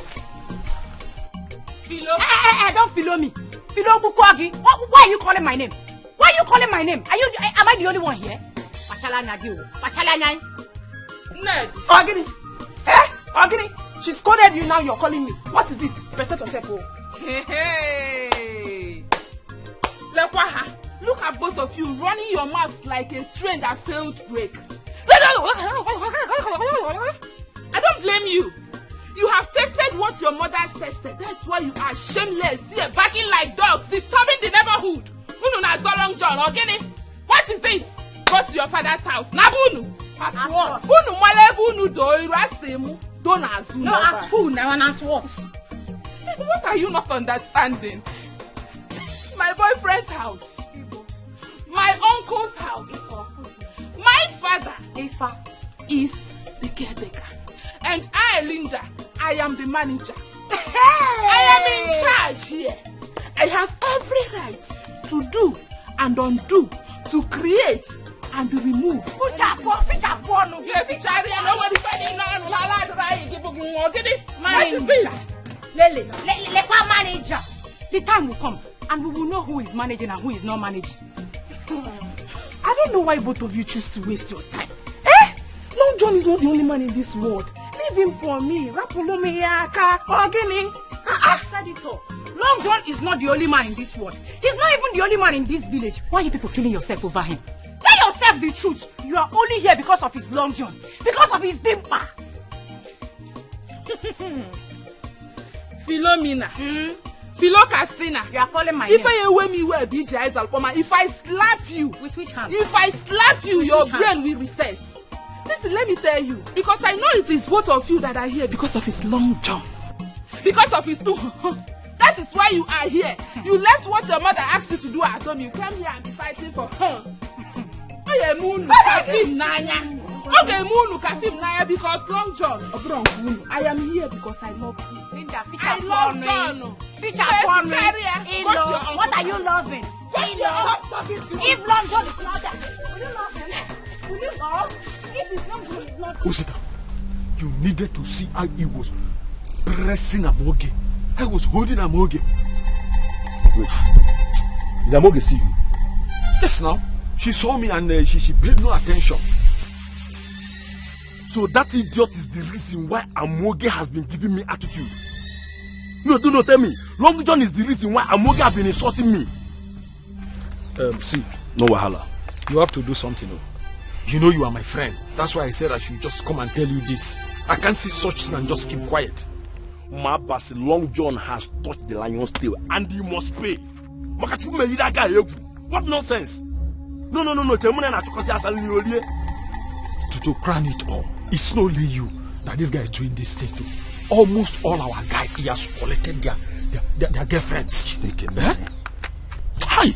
Philo. Hey, don't follow me. Philo Bukwagi. Why are you calling my name? Why are you calling my name? Am I the only one here? Ned. Ogini. Ogini. She scolded you, now you're calling me. What is it? Present yourself. Hey. Lekwaha, look at both of you running your mouths like a train that failed brake. I don't blame you. You have tasted what your mother has tasted. That's why you are shameless here, barking like dogs, disturbing the neighborhood. Long John, what is it? Go to your father's house. Nabunu. As what? Don't ask no, as who? Now and as what? What are you not understanding? My boyfriend's house. My uncle's house. My father is the caretaker. And I, Linda, I am the manager. I am in charge here. I have every right to do and undo, to create and remove. Manager. The time will come and we will know who is managing and who is not managing. I don't know why both of you choose to waste your time. Long John is not the only man in this world. Leave him for me. I said it all. Long John is not the only man in this world. He's not even the only man in this village. Why are you people killing yourself over him? Tell yourself the truth. You are only here because of his Long John. Because of his dimpa. Philomena. Philo Castina. You are calling my name. If I wear me wear BJ Alpoma, if I slap you. With which hand? If I slap you, your brain will reset. Listen, let me tell you. Because I know it is both of you that are here because of his Long John. Because of his... That is why you are here. You left what your mother asked you to do at home. You came here and be fighting for her. Okay, Munu Kafim Nanya. Because Long John. I am here because I love you. Linda, I love John. What are you loving? If Long John is not there, will you love him? Will you love? If his Long John is not there. Osita, you needed to see how he was pressing Amoge. I was holding Amoge. Wait, did Amoge see you? Yes, now. She saw me and she paid no attention. So that idiot is the reason why Amoge has been giving me attitude. No, tell me. Long John is the reason why Amoge has been insulting me. See, no wahala. You have to do something. You know you are my friend. That's why I said I should just come and tell you this. I can't see such thing and just keep quiet. Mabasi, Long John has touched the lion's tail and he must pay. What nonsense? No. To crown it all, it's not only you that this guy is doing this thing to. Almost all our guys, he has collected their girlfriends. Hi!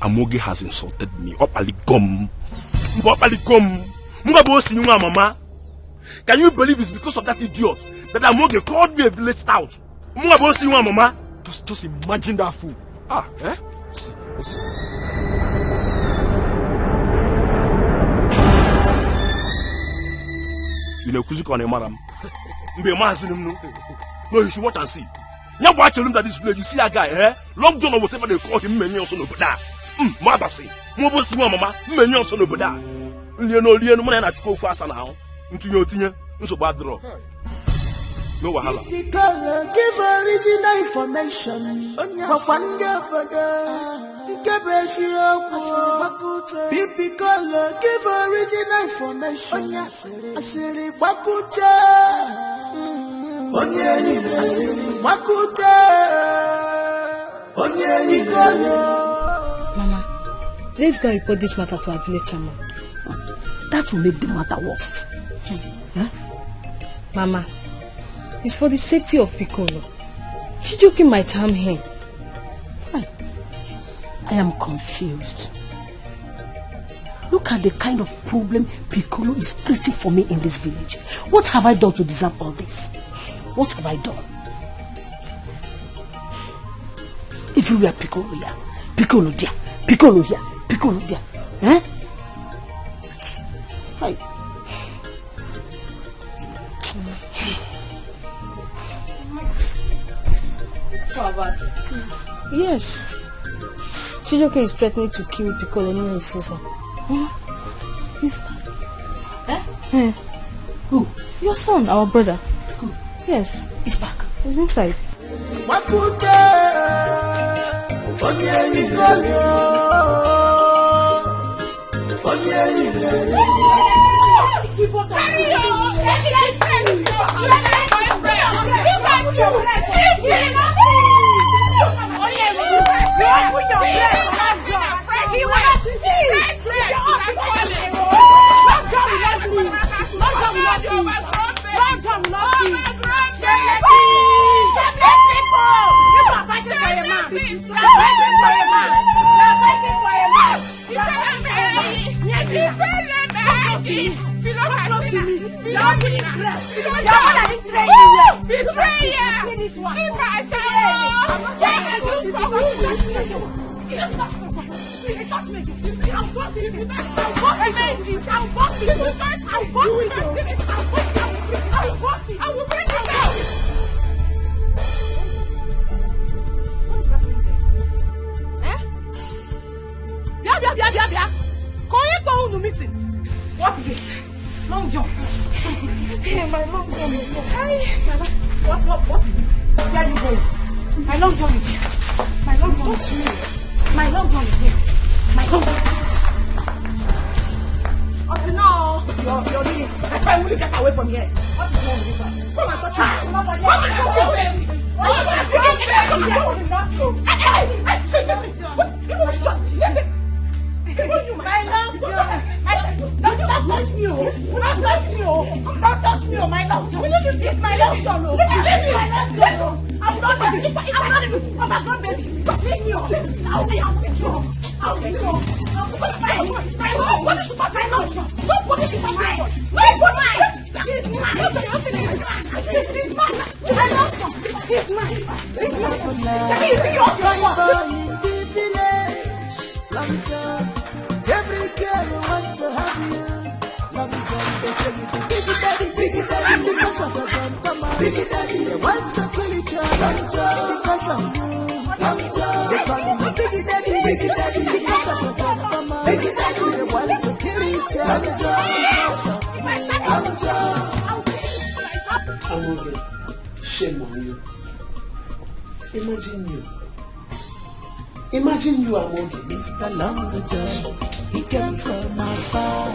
Amoge has insulted me. Mama. Can you believe it's because of that idiot that Amoge called me a village stout? Mama. Just imagine that fool. Eh? You know, Kuzuko and Madam. No, you should watch and see. You watch him that this village, you see a guy, Long John or whatever they call him, many also know that. Mabasi, Mobos, Mama, many also know that. Leonard, man, I go faster now. Into your thing, so bad draw. No wahala. Give original information. Give original information. Mama, let's go report this matter to our village chairman. That will make the matter worse. Huh? Mama, it's for the safety of Piccolo. Chijoke might harm him. I am confused. Look at the kind of problem Piccolo is creating for me in this village. What have I done to deserve all this? What have I done? If you were Piccolo here, Piccolo there, Piccolo here, Piccolo there, eh? Hi. Yes. Chijoke is threatening to kill Piccolo when he sees him. He's... Eh? Who? Your son, our brother. Who? Yes. He's back. He's inside. What is it? Long John. My Long John is here. What is it? Where are you going? My Long John is here. My Long John is here. My Long John is here. My Long John. Oh, no. You're leaving. I can't really get away from here. What is wrong with this one? Come and touch me. Come and touch me. Just leave this. My Long John. Don't touch me, oh! Don't touch me, oh! Don't touch me, oh! My Long John! Will you leave this, my Long John, oh! Leave me, my Long John! I'm not baby! I'm not even... I'm not baby! Just leave me, oh! I'll take you! I'll take you! My Long! What is she touching? My Long John! What is she touching? Wait, what? He's mine! He's mine! My Long John! He's mine! He's mine! He's yours! Long John! Every girl want to have you. Long John, they say you the biggie daddy, because of your John. Come on, biggie daddy, they want to kill each other. Long John, because of you. Long John, they call you biggie daddy, because of your John. Come on, biggie daddy, they want to kill each other. Long John, because of you. Long John. Amoge, shame on you. Imagine you, Amoge. Mr. Long John. He came from afar,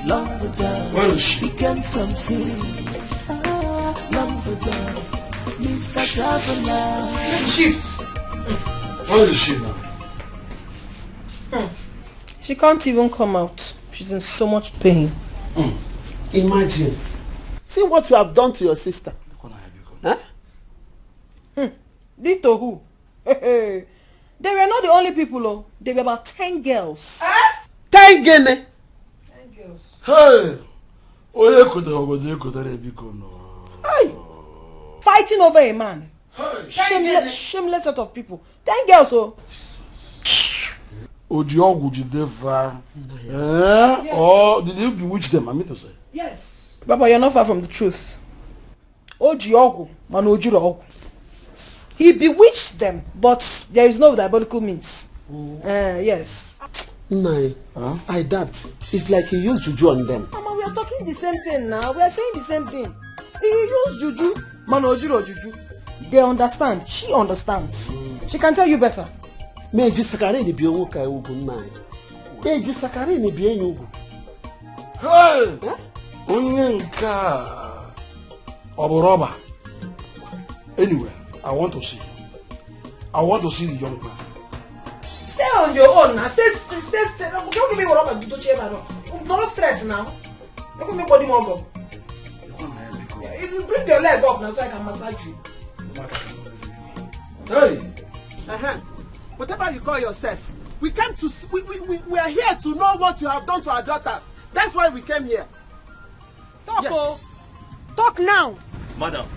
long ago. He came from city, long ago. Mr. Traveler. Shift. Where is she now? She can't even come out. She's in so much pain. Imagine. See what you have done to your sister. Huh? Did to who? They were not the only people, oh. There were about 10 girls. 10 girls? 10 girls. Hey! Hey! Fighting over a man. Shameless set of people. 10 girls, oh. Odiogu Jidefa. Or did you bewitch them? I mean to say. Yes. Baba, you're not far from the truth. Odiogu, man Ojirogu. He bewitched them, but there is no diabolical means. Yes. No, I doubt. It's like he used juju on them. Mama, we are talking the same thing now. We are saying the same thing. He used juju, man Ojiro juju. They understand. She understands. She can tell you better. Me jisakare ni biyo kai ugu nai. Jisakare ni biyo ugu. Hey! Onyenka. Oboroba. Anyway, I want to see you. I want to see the young man. Stay on your own now. Stay. Don't give me what I'm going to do. Don't stress now. Don't give me body mumbo. If you bring your leg up now so I can massage you. Hey! Whatever you call yourself, we came to we are here to know what you have done to our daughters. That's why we came here. Talk, yes. Talk now. Madam,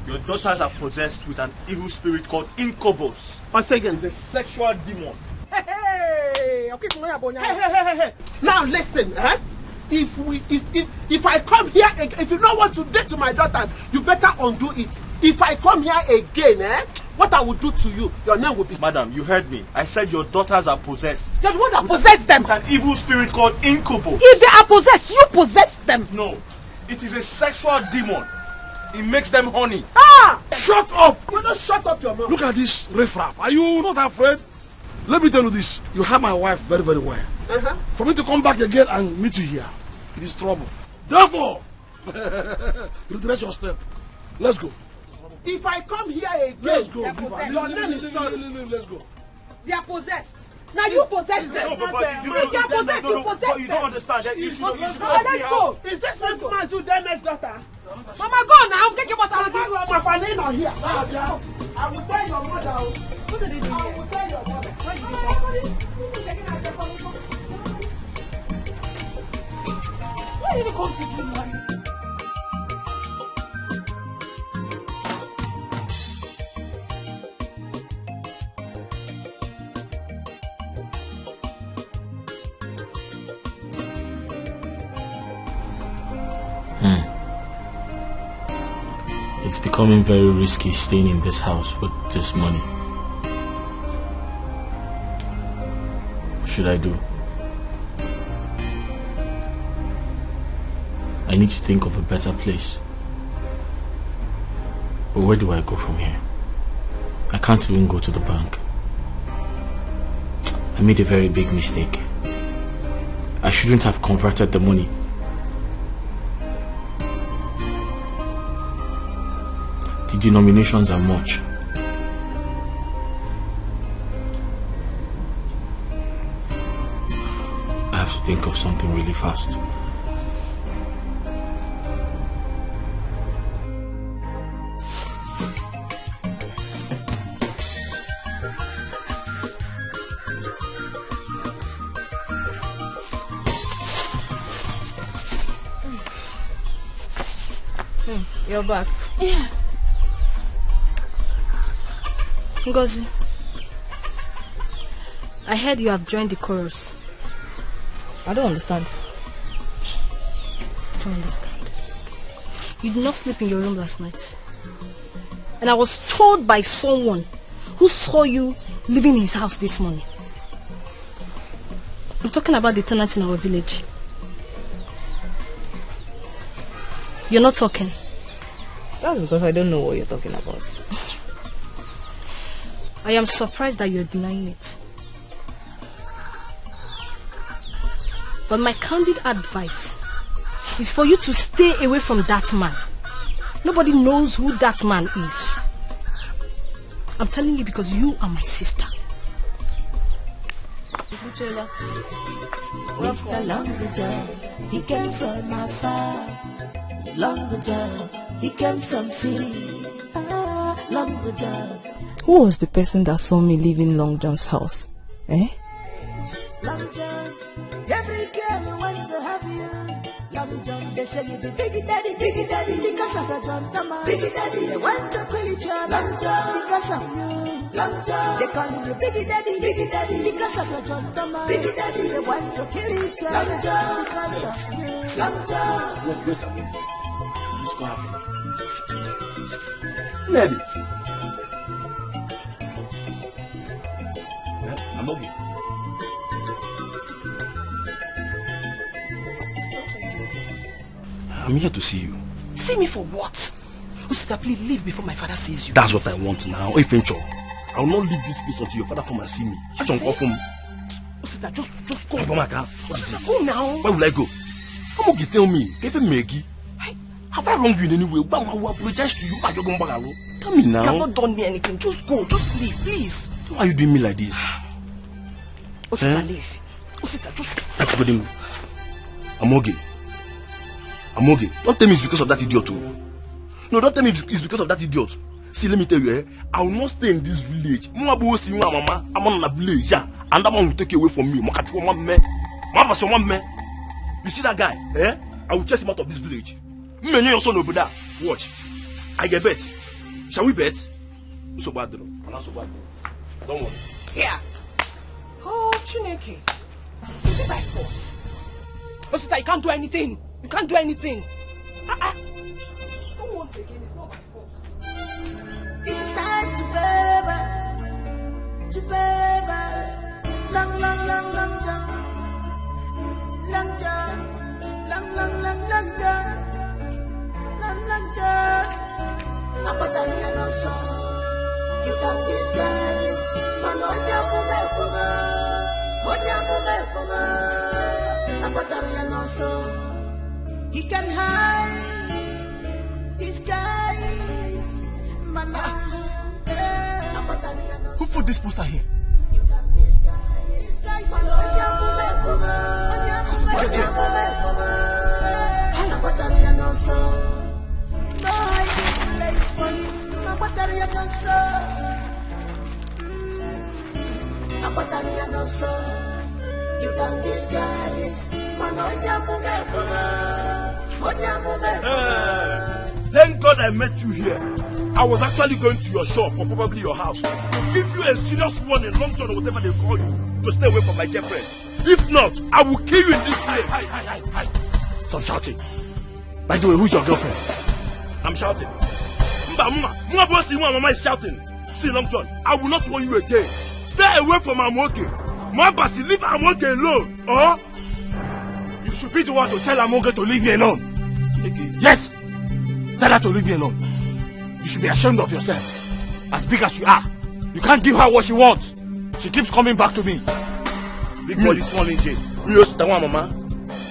your daughters are possessed with an evil spirit called incubus. Once again, it's a sexual demon. Hey. Now listen, If I come here, if you know what to do to my daughters, you better undo it. If I come here again, what I will do to you, your name will be... Madam, you heard me. I said your daughters are possessed. You're the one that possessed them. It's an evil spirit called incubus. If they are possessed, you possess them. No, it is a sexual demon. It makes them horny. Shut up! You just shut up your mouth. Look at this riffraff. Are you not afraid? Let me tell you this. You have my wife very, very well. For me to come back again and meet you here, it is trouble. Therefore, redress your step. Let's go. If I come here again, let's go. Your name is sorry. Let's go. They are possessed. Now you possess them. No, Papa, you possess them. You don't understand. You should let's go. Is this what man do damage daughter? Mama, go now. Get your boss out of here. I will tell your mother. What did they do? I will tell your mother. Why did you come to do money? It's becoming very risky staying in this house with this money. What should I do? I need to think of a better place. But where do I go from here? I can't even go to the bank. I made a very big mistake. I shouldn't have converted the money. The denominations are much. I have to think of something really fast. You're back. Yeah. Ngozi, I heard you have joined the chorus. I don't understand. I don't understand. You did not sleep in your room last night. And I was told by someone who saw you leaving his house this morning. I'm talking about the tenant in our village. You're not talking. That's because I don't know what you're talking about. I am surprised that you're denying it. But my candid advice is for you to stay away from that man. Nobody knows who that man is. I'm telling you because you are my sister. Mr. Longer John, he came from afar. Longer John, he came from city. Longer John. Who was the person that saw me leaving Long John's house? Eh? Long John, Every girl want to have you. Long John, they say you be big daddy, because of your John Tama. Big daddy, they want to kill each other. Long John, because of you. Long John, they call you big daddy, because of your John Tama. Big daddy, they want to kill each other. Long John, because of you. Long John. What goes on? Let's go have it. Lady. I'm okay. I'm here to see you. See me for what? Osita, please leave before my father sees you. That's what I want now. If I will not leave this place until your father come and see me. I don't go from. Osita, just go. Go now. Where will I go? Come on, tell me. Even Maggie. Have I wronged you in any way? I will apologize to you. Tell me now. You have not done me anything. Just go. Just leave, please. Why are you doing me like this? Osita, leave. Osita, just. I'm okay. Don't tell me it's because of that idiot. No, don't tell me it's because of that idiot. See, let me tell you, I will not stay in this village. I'm on a village, yeah, and that one will take you away from me. You see that guy? I will chase him out of this village. Watch. I get bet. Shall we bet? So bad, don't worry. Yeah. Oh, Chineke. Is it by force? Osita, you can't do anything. You can't do anything. Don't want again. It's not by force. It's time to baby. Long jump. Long jump. Apatania no so. You can disguise. Manonya mume. Apatania no so. He can hide, disguise, Who put this poster here? You can disguise. Thank God I met you here. I was actually going to your shop or probably your house to give you a serious warning, long term or whatever they call you, to stay away from my girlfriend. If not, I will kill you in this place. Hi. Stop shouting. By the way, who's your girlfriend? I'm shouting. Mama is shouting. See, Long John, I will not warn you again. Stay away from Amoke. Mabasi, leave Amoke alone. Or you should be the one to tell Amoke to leave me alone. Yes, tell her to leave me alone. You should be ashamed of yourself. As big as you are, you can't give her what she wants. She keeps coming back to me. Big boy is small in jail. Mama.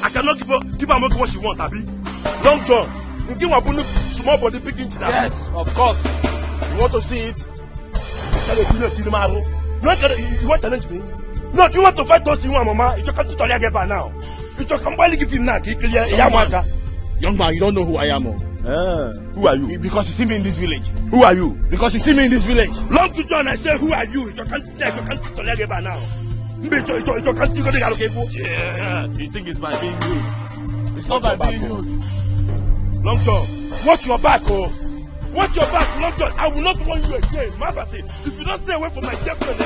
I cannot give her what she wants, Abi. Long John, you give her small body picking to that. Yes, of course. You want to see it? You want to challenge me? No, do you want to fight those things, Mama? You can't tell you now. You can't barely give him that. Young man, you don't know who I am. Who are you? Because you see me in this village. Who are you? Because you see me in this village. Long to John, I say, who are you? You can't tell you now. Yeah, you think it's by being rude. It's not by being rude. Long John, watch your back, oh. Watch your back, Long John. I will not warn you again. Mabasi, if you don't stay away from my girlfriend,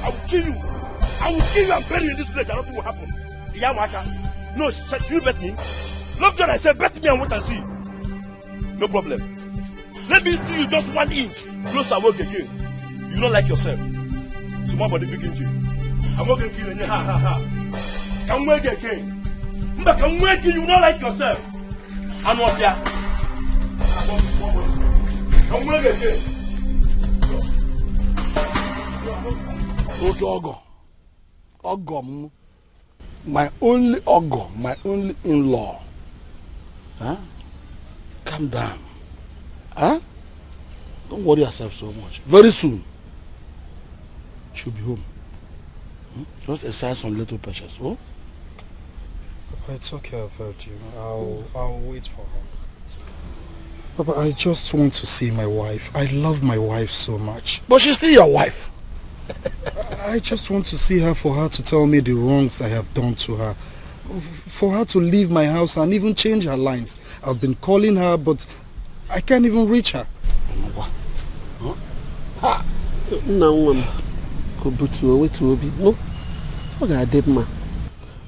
I will kill you. I will kill you and bury you in this village. I don't think what will happen. Yamaka. No, should you bet me? Long John, I said, bet me and wait and see. No problem. Let me see you just 1 inch close to work again. You don't like yourself. Small body big inch. I'm not going to kill you. Ha. Come work again. But come work you don't like yourself. And what's that? Come work again. Okay, Ogo. My only Ogo, my only in-law. Huh? Calm down. Huh? Don't worry yourself so much. Very soon, she'll be home. Just exercise some little patience. Oh? Papa, it's okay, I've heard you. I'll wait for her. Papa, I just want to see my wife. I love my wife so much. But she's still your wife. I just want to see her for her to tell me the wrongs I have done to her. For her to leave my house and even change her lines. I've been calling her, but I can't even reach her. No.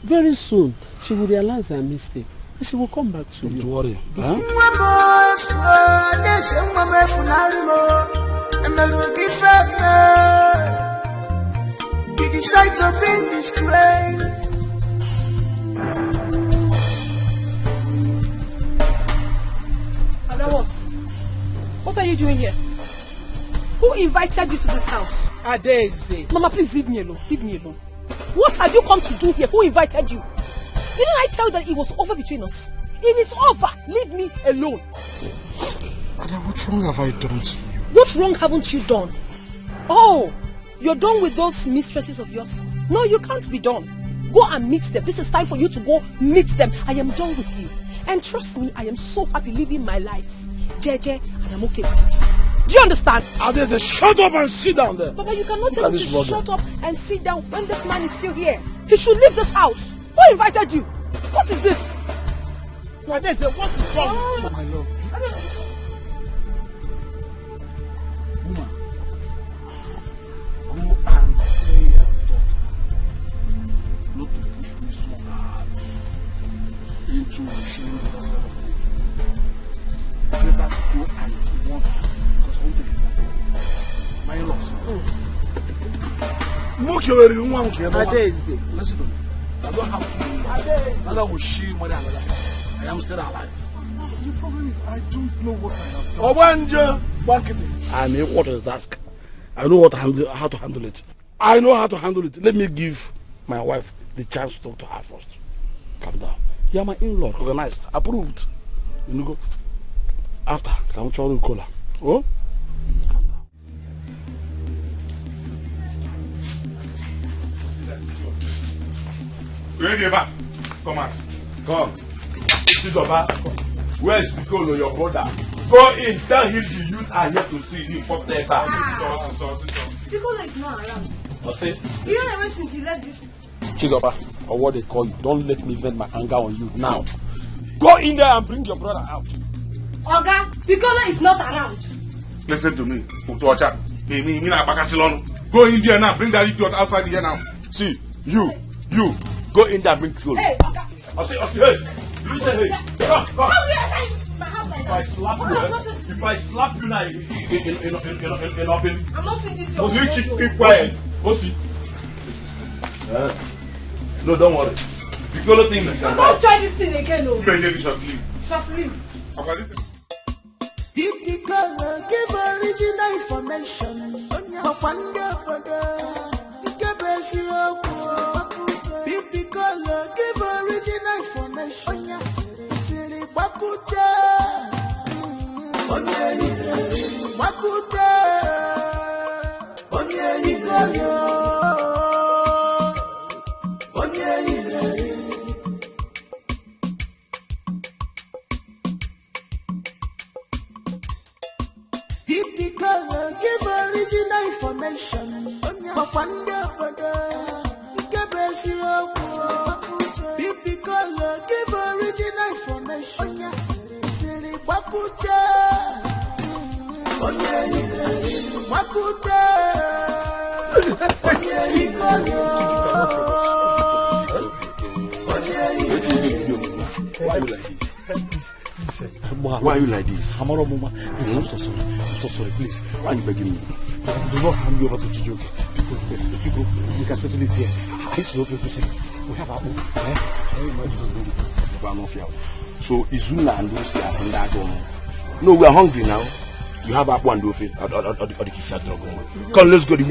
Very soon, she will realize her mistake. And she will come back to you. Don't worry. You decide to bring disgrace. And then what? What are you doing here? Who invited you to this house? Adeze. Mama, please leave me alone. Leave me alone. What have you come to do here? Who invited you? Didn't I tell you that it was over between us? It is over. Leave me alone. Ada, what wrong have I done to you? What wrong haven't you done? Oh, you're done with those mistresses of yours? No, you can't be done. Go and meet them. This is time for you to go meet them. I am done with you. And trust me, I am so happy living my life. JJ, and I'm okay with it. Do you understand? Adeze, shut up and sit down there. Papa, you cannot tell me to shut up and sit down when this man is still here. He should leave this house. Who invited you? What is this? Adeze, what is wrong with you? My love. Woman, go and tell your daughter not to push me so hard into showing herself. Say that go and want her, because I want to be my loss. Adeze. Listen to me. I don't have to do that. Neither will she marry another. I am still alive. The problem is I don't know what I have done. I know what to task. I know how to handle it. I know how to handle it. Let me give my wife the chance to talk to her first. Calm down. You are my in-law, recognized, approved. You go. After, come to call her. Oh? Come on. Come. Sisoba, where is Piccolo, your brother? Go in, tell him the youth are here to see him. Pop there back. Piccolo is not around. What's it? You don't know since he left this. Chizoba, or what they call you. Don't let me vent my anger on you now. Go in there and bring your brother out. Oga, Piccolo is not around. Listen to me. Go in there now. Bring that idiot outside here now. See, you. Go in there and bring Piccolo. Hey, Oga. I say, hey. You say, hey. Come. If I slap you now, in open. I'm not seeing this. You keep quiet. Osi. No, don't worry. Piccolo thing you can don't try this thing again, no. Maybe shortly. If Piccolo give original information, if Piccolo give original information, Why are you like this? Amaro Mama, please, I'm so sorry. I'm so sorry, please. Why are you begging me? Do not hand me over to Chijoke. People, you can settle it here. I used to know people say, we have our own. Just bring it. So, Izuna and Lucy are saying that going. No, we are hungry now. You have Apple and Dofe or the Kisia Dragon. Come, let's go. You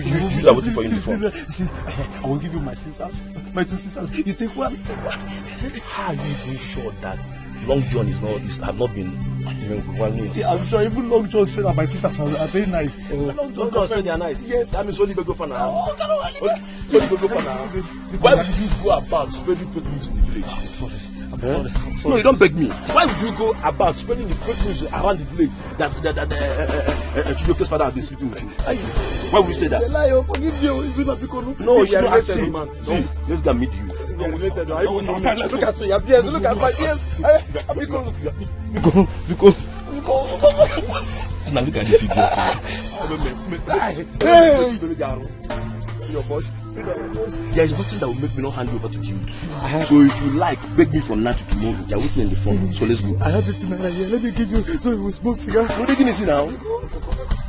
are waiting for uniform. See, I will give you my sisters, my two sisters. You take one. How are you even sure that Long John have not been I'm sure even Long John said that my sisters are very nice. Long John said they are nice. Yes. That means only go for now. Only go for now. Why would you go about spreading fake news in the village? Sorry. No, you don't beg me. Why would you go about spreading the fake news around the village that Chijoke's father has been sleeping with you? Why would you say that? It's a lie, forgive me. It's not because no, you're related, man. See, let's go meet you. You're related. Look at your ears. Look at my ears. Because. Now look at this idiot. Hey! Your voice. There is nothing that will make me not hand you over to you. So if you like, beg me from now to tomorrow. You're waiting in the phone. So let's go. I have 15 naira here. Let me give you so you will smoke cigar. What are you going now?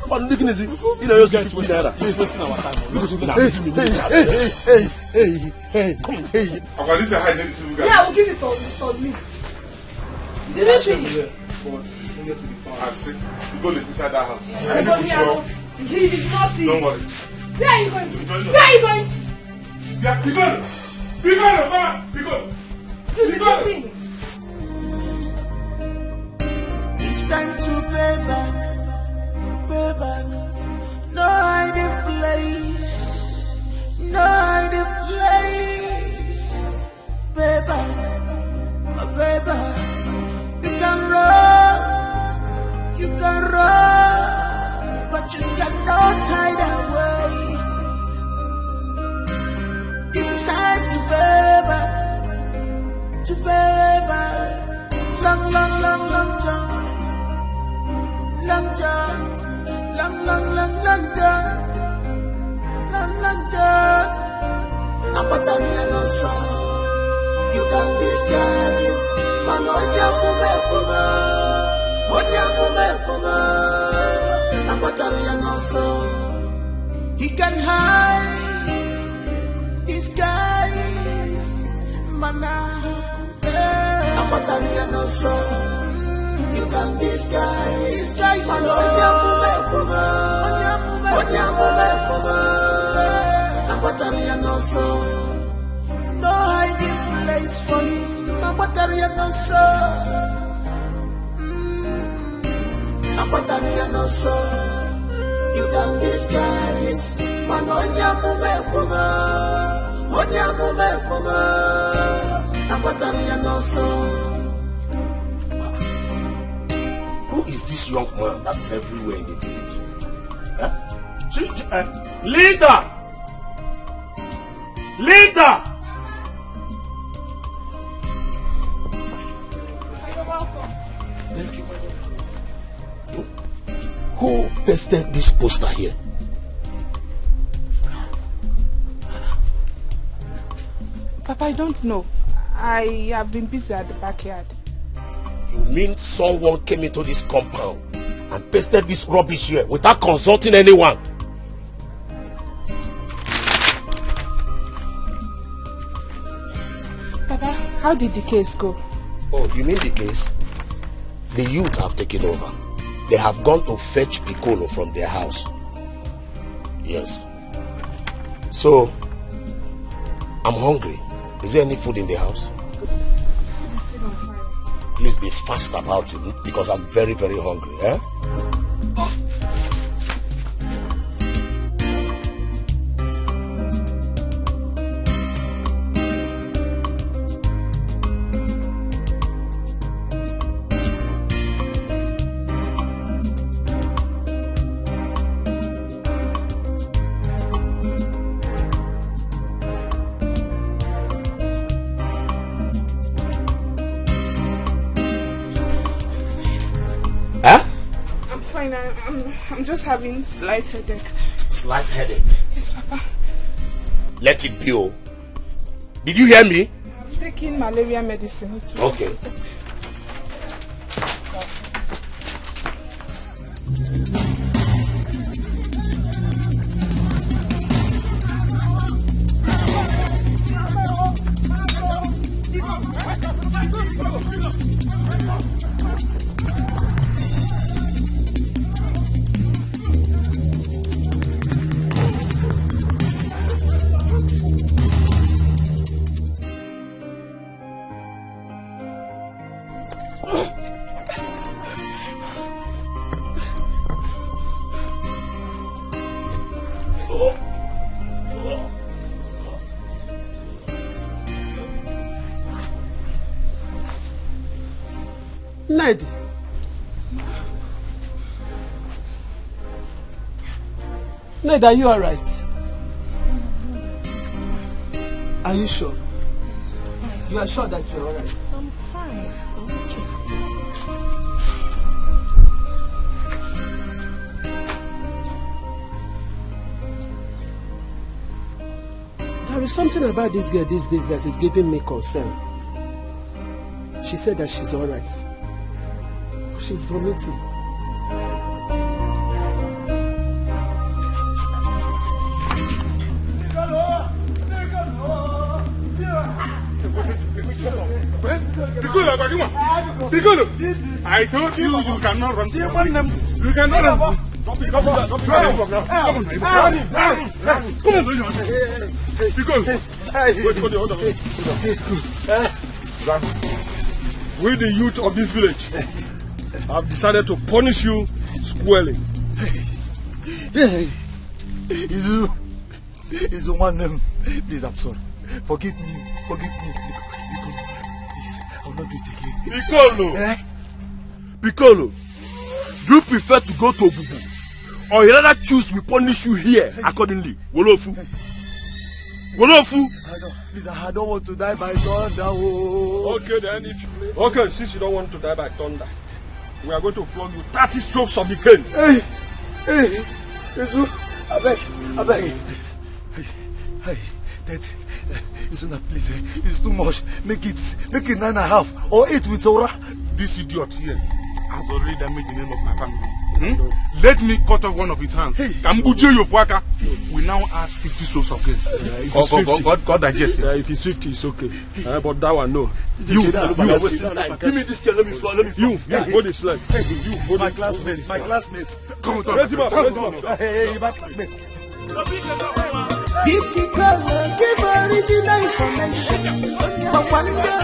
What are you going You know, you're 15 naira. He's wasting our time. Hey. Come on. Hey. Yeah, we'll give it on me. Did you see? I see. You go inside that house. He did not see. Don't worry. Where are you going to? Where are you going to? Yeah, be gone. Be gone, man. Be gone. Did you see? It's time to pay back. Pay back. No hiding place. No hiding place. Pay back. Pay back. You can run. You can run. But you cannot hide away. It's time to pay back. To pay back. Long John. Long John. Long John. Long John. Apatania no son. You can disguise. Manonya kumepunga. Monya kumepunga. Apatania no son. He can hide. Disguise. Mana. Apatania no son. You can disguise. Manonya kumepunga. Monya kumepunga. Apatania no son. No hiding place for him. Apatania no son. Apatania no son. You can disguise. Manonya kumepunga. Monya kumepunga. Apatania no son. Who is this young man that is everywhere in the village? Leader! Leader! Thank you, my daughter. Who pasted this poster here? Papa, I don't know. I have been busy at the backyard. You mean someone came into this compound and pasted this rubbish here without consulting anyone? Papa, how did the case go? Oh, you mean the case? The youth have taken over. They have gone to fetch Piccolo from their house. Yes. So, I'm hungry. Is there any food in the house? Food is still on fire. Please be fast about it because I'm very, very hungry. Eh? I'm just having slight headache. Slight headache? Yes, Papa. Let it be. Oh. Did you hear me? I'm taking malaria medicine. Okay. Ned. Ned, are you alright? Are you sure? You are sure that you're alright? I'm fine. Okay. There is something about this girl these days that is giving me concern. She said that she's alright. She's vomiting. I told you you cannot run. You cannot run. Come on. We, the youth of this village, have decided to punish you squarely. It's one name. Please, I'm sorry. Forgive me. Please, I'll not do it again. Piccolo! Piccolo, do you prefer to go to Obubu? Or you rather choose we punish you here accordingly? Wolofu? Please, I don't want to die by thunder. Okay then, okay, since you don't want to die by thunder, we are going to flog you 30 strokes of the cane. Hey, I beg. Hey, Dad, please, it's too much. Make it 9.5 or 8 with Zora. This idiot here has already damaged the name of my family. Let me cut off one of his hands. We now add 50 strokes of cane. God digest it. Yeah, if it's 50, it's okay. But that one, no. You are wasting time. Give me this girl, let me fall. You hold his leg. My classmate. Come on, raise him up. Hey, my classmate. Give the girl, give original information. But one day,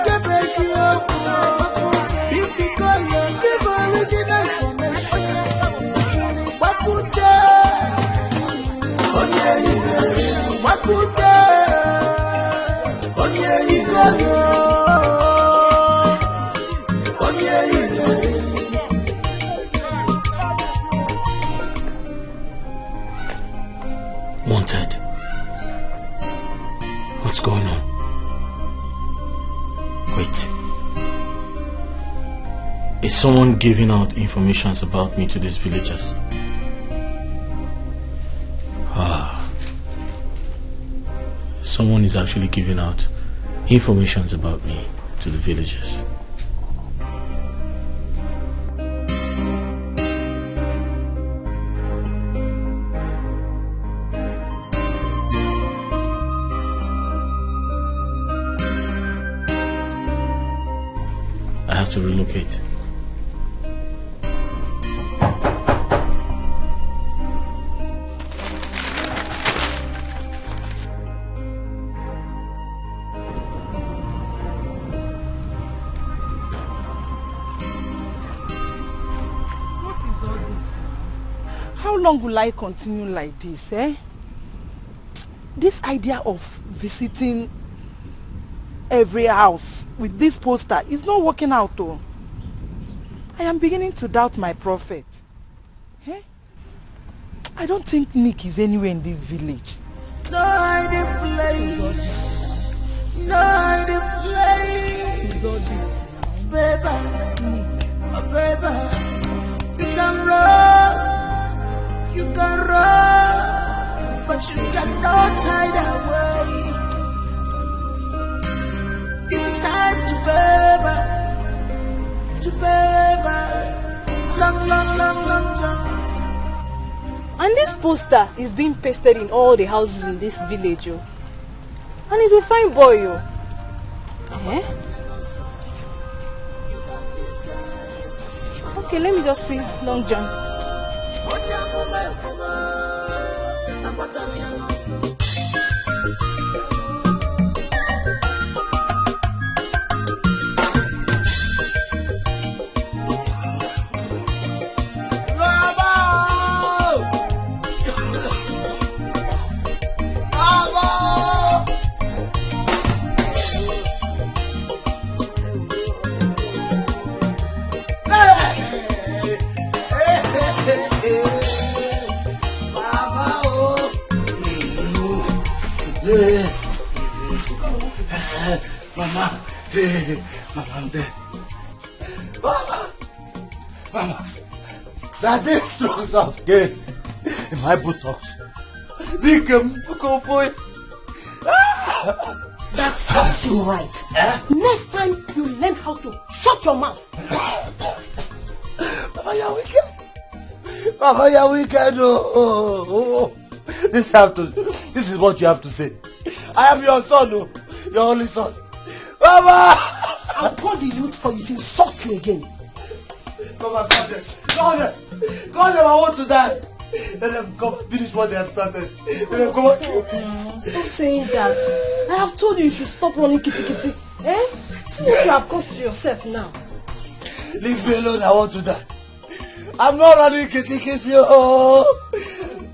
the best give the girl, give original information. Wakute, Wanted. What's going on? Wait. Is someone giving out information about me to these villagers? Someone is actually giving out information about me to the villagers. I have to relocate. How long will I continue like this, eh? This idea of visiting every house with this poster is not working out, though. I am beginning to doubt my prophet. Eh? I don't think Nick is anywhere in this village. No, I didn't play. No, I didn't play. Baby, baby, you can run. You can run, but you cannot hide away. It's time to baby, long jump. And this poster is being pasted in all the houses in this village, yo. And he's a fine boy, yo. Eh? Okay, let me just see Long John. Mama, hey, Mama, I'm dead. Mama, that is strokes of gain in my buttocks. That serves you right. Next time you learn how to shut your mouth. Mama, you're wicked. Mama, you're wicked. Oh. This is what you have to say. I am your son, your only son. Mama! I'll call the youth for you if you insult me again. Mama, stop this. Call them. Call them, I want to die. Let them come finish what they have started. Let them come and kill me. Stop saying that. I have told you should stop running kitty. Eh? See what you have caused to yourself now. Leave me alone, I want to die. I'm not running kitty. Oh.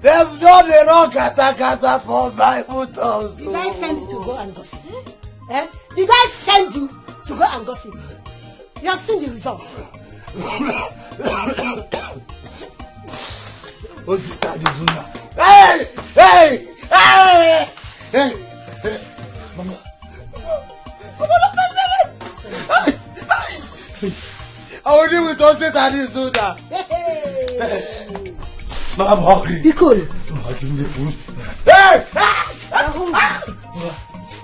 They've done the wrong kata for my buttocks. Did I send you to go and gossip? Eh? Did I send you to go and gossip? You have seen the result. Hey! Mama. I will deal with Osita and Zuna. I'm hungry. Be cool. Mama, give me food. Hey!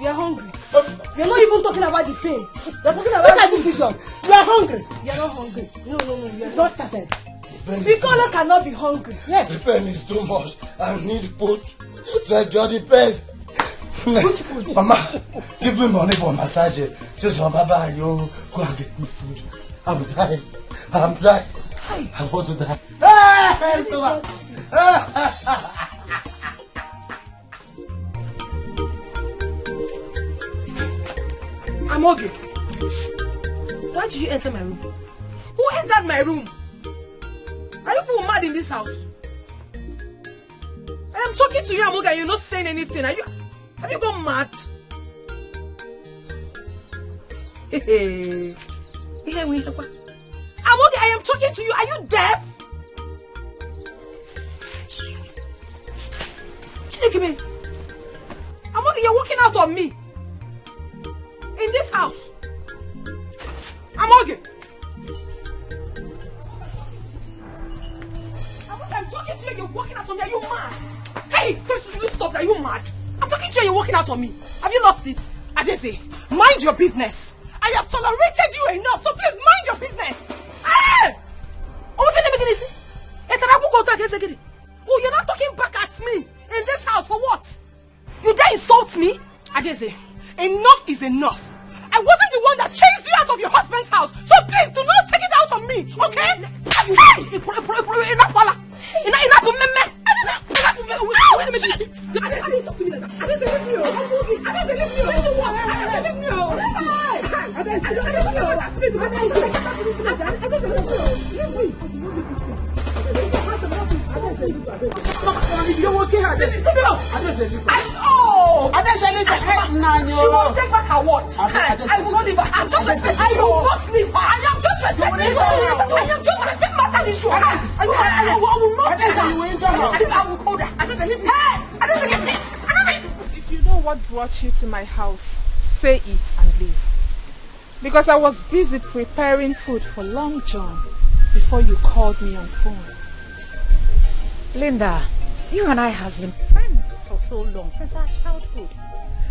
You're hungry. You're not even talking about the pain. You're talking about the decision. You are hungry. You're not hungry. No, you're not started. Piccolo cannot be hungry. Yes. The pain is too much. I need food to enjoy the pain. Which food? Mama, give me money for massage. Just for Baba, you go and get me food. I'm dying. I want to die. Hey, Mama. I'm okay. Why did you enter my room? Who entered my room? Are you people mad in this house? I am talking to you, Amoga, and you're not saying anything. Have you gone mad? Amoga, I am talking to you. Are you deaf? Amoga, you're walking out on me. In this house. Amoga. I'm talking to you, you're walking out on me. Are you mad? Hey, don't you stop that. Are you mad? I'm talking to you, you're walking out on me. Have you lost it? Adese, mind your business. I have tolerated you enough, so please mind your business. Hey! Oh, you're not talking back at me in this house for what? You dare insult me? Adese, enough is enough. I wasn't the one that chased you out of your husband's house, so please do not take it out on me, okay? You're working hard. She won't take back her word. I will not leave her. I'm just respecting. I will not leave her. I am just respecting. I am just respecting matter issue. I will not take her. I will call her. If you know what brought you to my house, say it and leave. Because I was busy preparing food for Long John before you called me on phone. Linda, you and I have been friends for so long, since our childhood.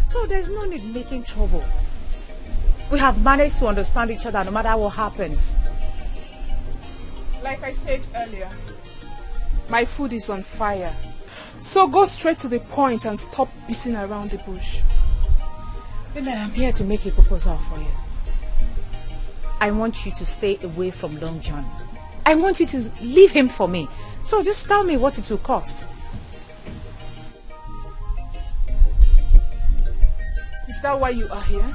So there's no need making trouble. We have managed to understand each other no matter what happens. Like I said earlier, my food is on fire. So go straight to the point and stop beating around the bush. Linda, I'm here to make a proposal for you. I want you to stay away from Long John. I want you to leave him for me. So just tell me what it will cost. Is that why you are here?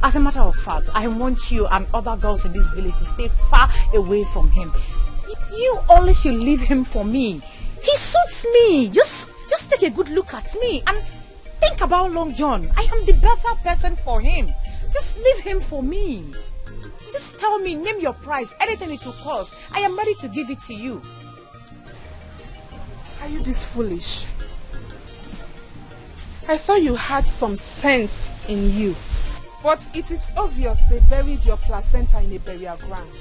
As a matter of fact, I want you and other girls in this village to stay far away from him. You only should leave him for me. He suits me. Just take a good look at me and think about Long John. I am the better person for him. Just leave him for me. Just tell me, name your price, anything it will cost. I am ready to give it to you. Are you this foolish? I thought you had some sense in you. But it is obvious they buried your placenta in a burial ground.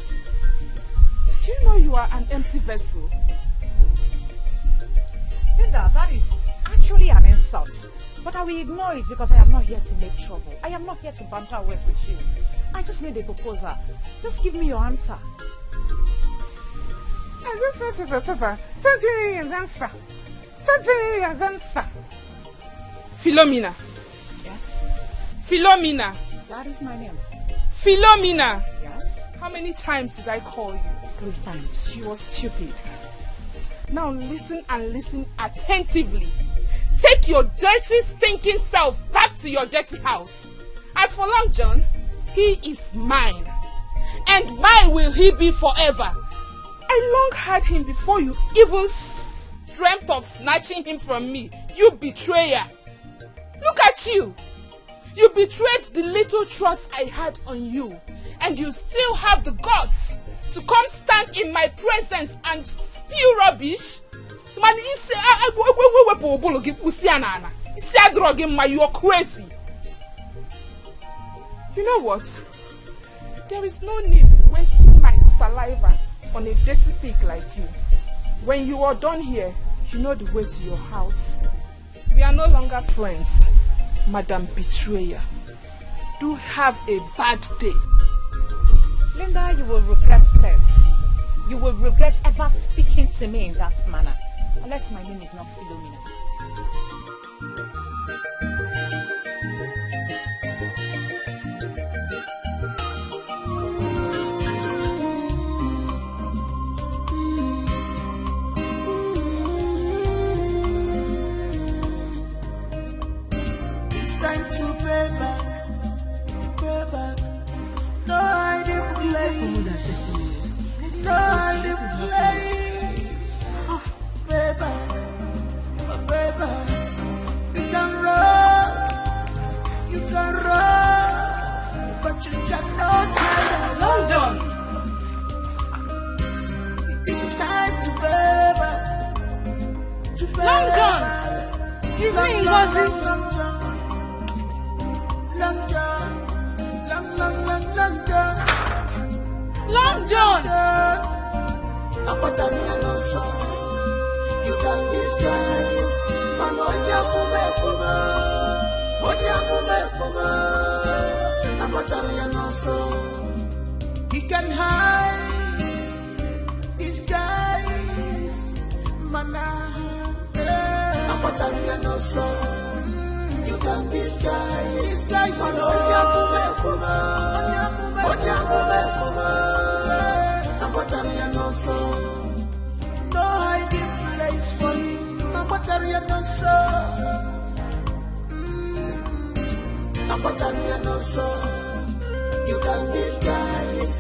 Do you know you are an empty vessel? Linda, that is actually an insult. But I will ignore it because I am not here to make trouble. I am not here to banter words with you. I just need a proposal. Just give me your answer. Philomena. Yes? Philomena. That is my name. Philomena. Yes? How many times did I call you? 3 times. You were stupid. Now listen and listen attentively. Take your dirty, stinking self back to your dirty house. As for Long John, he is mine. And mine will he be forever. I long had him before you even dreamt of snatching him from me. You betrayer. Look at you. You betrayed the little trust I had on you. And you still have the guts to come stand in my presence and spew rubbish. Man, you're crazy. You know what? There is no need wasting my saliva on a dirty pig like you. When you are done here, you know the way to your house. We are no longer friends, Madam Betrayer. Do have a bad day. Linda, you will regret this. You will regret ever speaking to me in that manner. Unless my name is not Philomena. It's time to pay back, pay back. No hiding place, no hiding place. Pay back, pay back. You can run, but you cannot hide. Long John. This is time to pay back, to pay Long John. back. You mean Ngozi? Long John, Long John. Long John. You can disguise. He can hide, disguise. You can disguise. No hiding place for him. You can disguise.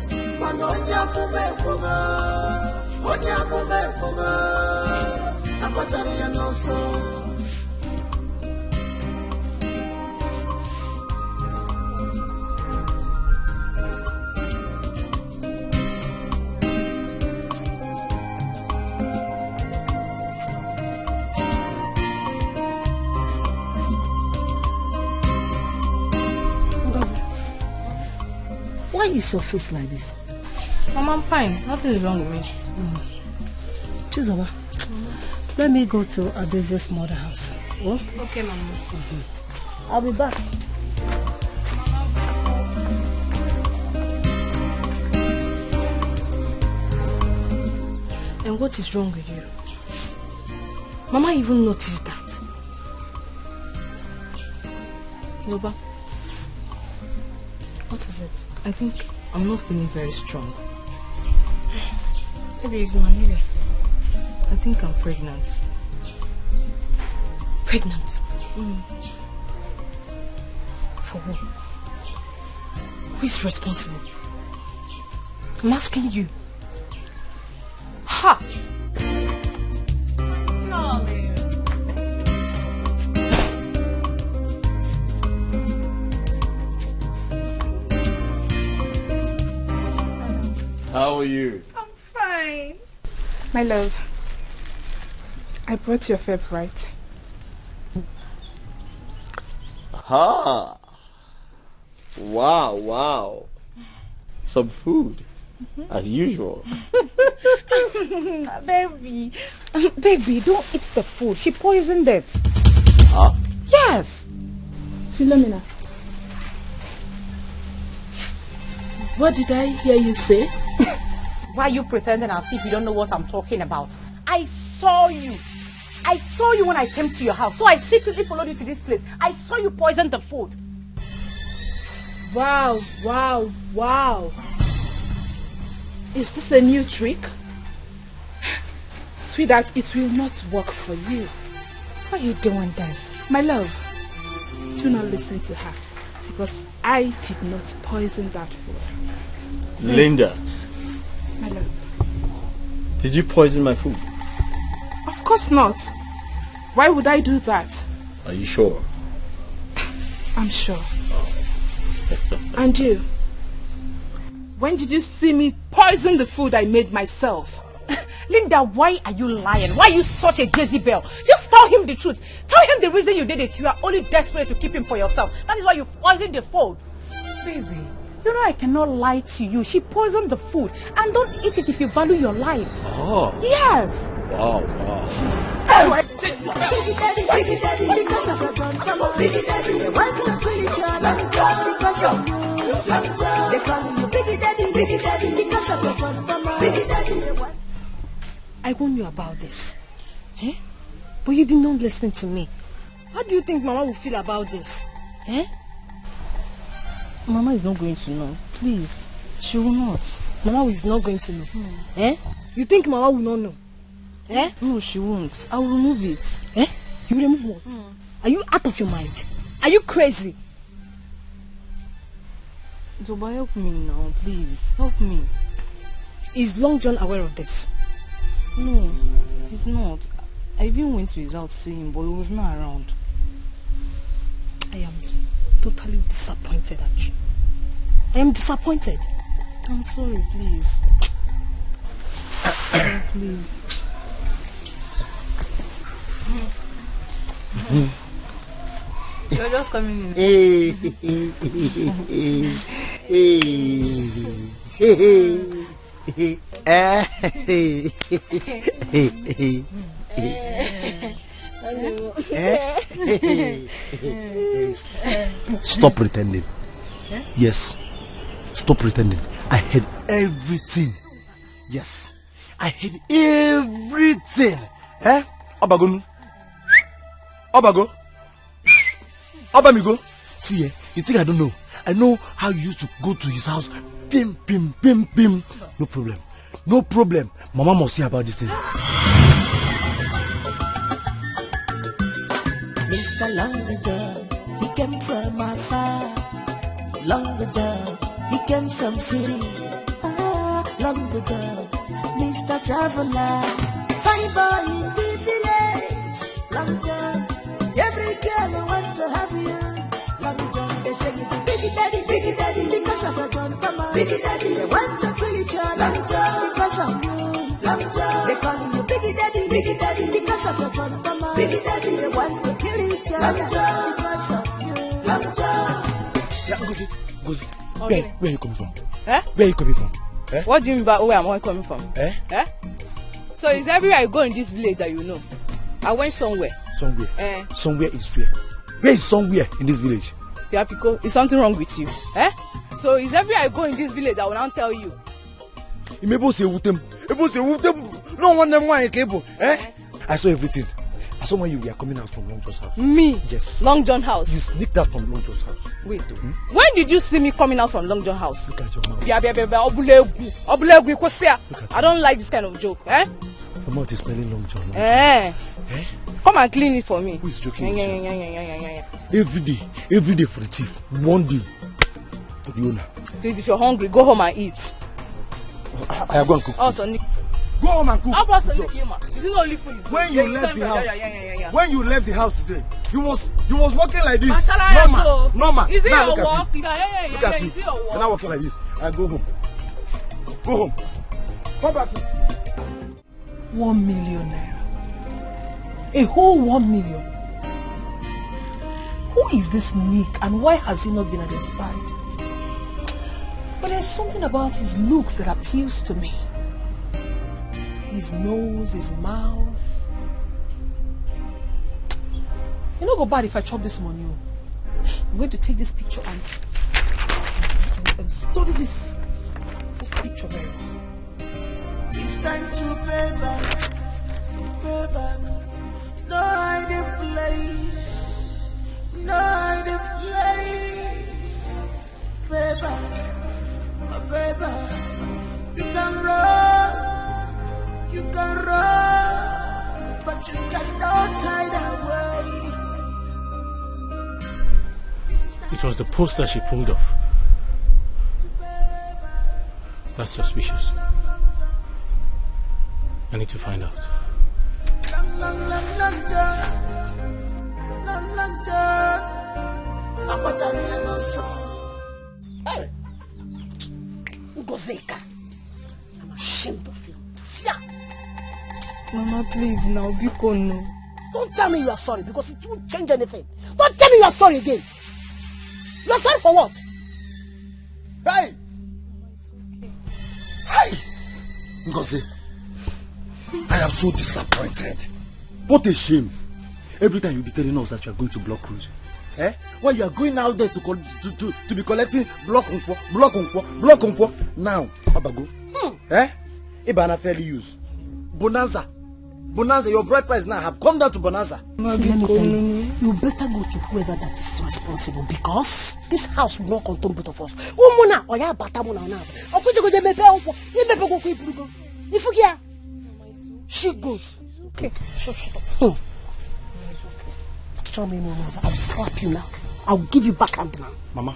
Why is your face like this? Mama, I'm fine. Nothing is wrong with me. Chizoba, let me go to Adeze's mother house. Oh? Okay, Mama. I'll be back. And what is wrong with you? Mama even noticed that. Yoba, what is it? I think I'm not feeling very strong. Maybe it's malaria. I think I'm pregnant. Pregnant? For who? Who is responsible? I'm asking you. Ha! How are you? I'm fine. My love, I brought your favorite. Ha! Wow. Some food, as usual. Baby, don't eat the food. She poisoned it. Huh? Yes. Philomena, what did I hear you say? Why are you pretending as if you don't know what I'm talking about? I saw you when I came to your house. So I secretly followed you to this place. I saw you poison the food. Wow. Is this a new trick? Sweetheart, it will not work for you. Why are you doing this? My love, do not listen to her. Because I did not poison that food. Linda. My love. Did you poison my food? Of course not. Why would I do that? Are you sure? I'm sure. And you? When did you see me poison the food I made myself? Linda, why are you lying? Why are you such a Jezebel? Just tell him the truth. Tell him the reason you did it. You are only desperate to keep him for yourself. That is why you poisoned the food. Baby, you know I cannot lie to you. She poisoned the food. And don't eat it if you value your life. Oh. Yes. Wow. Biggie daddy, because of your gun, come on. Biggie daddy, they want to kill each other because of you. They call you Biggie daddy, because of your gun, come on. Biggie daddy, they want. I warned you about this. Eh? But you did not listen to me. How do you think Mama will feel about this? Eh? Mama is not going to know. Please. She will not. Mama is not going to know. Eh? You think Mama will not know? Eh? No, she won't. I will remove it. Eh? You remove what? Are you out of your mind? Are you crazy? Zoba, help me now, please. Help me. Is Long John aware of this? No, he's not. I even went to his house to see him, but he was not around. I am totally disappointed at you. I am disappointed. I'm sorry, please. Please. You're just coming in. Stop pretending. Yes. Stop pretending. I heard everything. Yes. I heard everything. Eh? Obago. Obamigo. See, you think I don't know? I know how you used to go to his house. Pim. No problem. Mama must see about this thing. Mr. Longer John, he came from afar. Longer John, he came from city. Longer John, Mr. Traveler, fine boy in the village. Long John, every girl want to have you. Long John, they say you be Biggie Daddy, because of your John, come on. Biggie Daddy, they want to kill each other. Long John, because of you. Long John, they call you Biggie Daddy, because of your John, come on. Biggie Daddy, they want to kill each other. Long John, because of you. Long John. Yeah, Gozi. Okay. Where are you coming from? Eh? Where are you coming from? Eh? What do you mean by where am I coming from? Eh? So it's everywhere I go in this village that you know. I went somewhere. Somewhere? Eh? Somewhere is where? Where is somewhere in this village? Yeah, Pico, is something wrong with you? Eh? So it's everywhere I go in this village, I will now tell you. No one them want cable. Eh? I saw everything. I saw when you were coming out from Long John's house. Me? Yes. Long John house? You sneaked out from Long John's house. Wait. When did you see me coming out from Long John house? Look at your mouth. I don't like this kind of joke. Eh? Your mouth is smelling Long John. Eh? Come and clean it for me. Who is joking with you? Every day for the thief. One day for the owner. Please, if you're hungry, go home and eat. I am going to cook. Also, go home and cook. When you left the house, when you left the house today, you was walking like this. Normal. Is it now, your work? Look at you. You're not walking like this. I go home. Come back. 1 million naira. A whole 1 million. Who is this Nick and why has he not been identified? But there's something about his looks that appeals to me. His nose, his mouth. You know, go bad if I chop this money. I'm going to take this picture and study this picture very well. It's time to pay back. Pay back. No hiding place. No hiding place. Pay back. My baby. You can run. You can run. But you cannot hide away. It was the poster she pulled off. That's suspicious. I need to find out. Hey! Ngozeka. I'm ashamed of you. Fia! Mama, please now, Biko, no. Don't tell me you are sorry because it won't change anything. Don't tell me you are sorry again. You are sorry for what? Hey! Hey! Ngozi, I am so disappointed. What a shame. Every time you be telling us that you are going to block cruise. Eh? Well, you are going out there to be collecting block unquo. Now, Abago. Eh? Ibana fairly use. Bonanza, your bride price now have come down to Bonanza. See, let me tell you, you better go to whoever that is responsible because this house will not contain both of us. She goes. Okay, shut up. Tell me, Mama, I'll slap you now. I'll give you backhand now. Mama,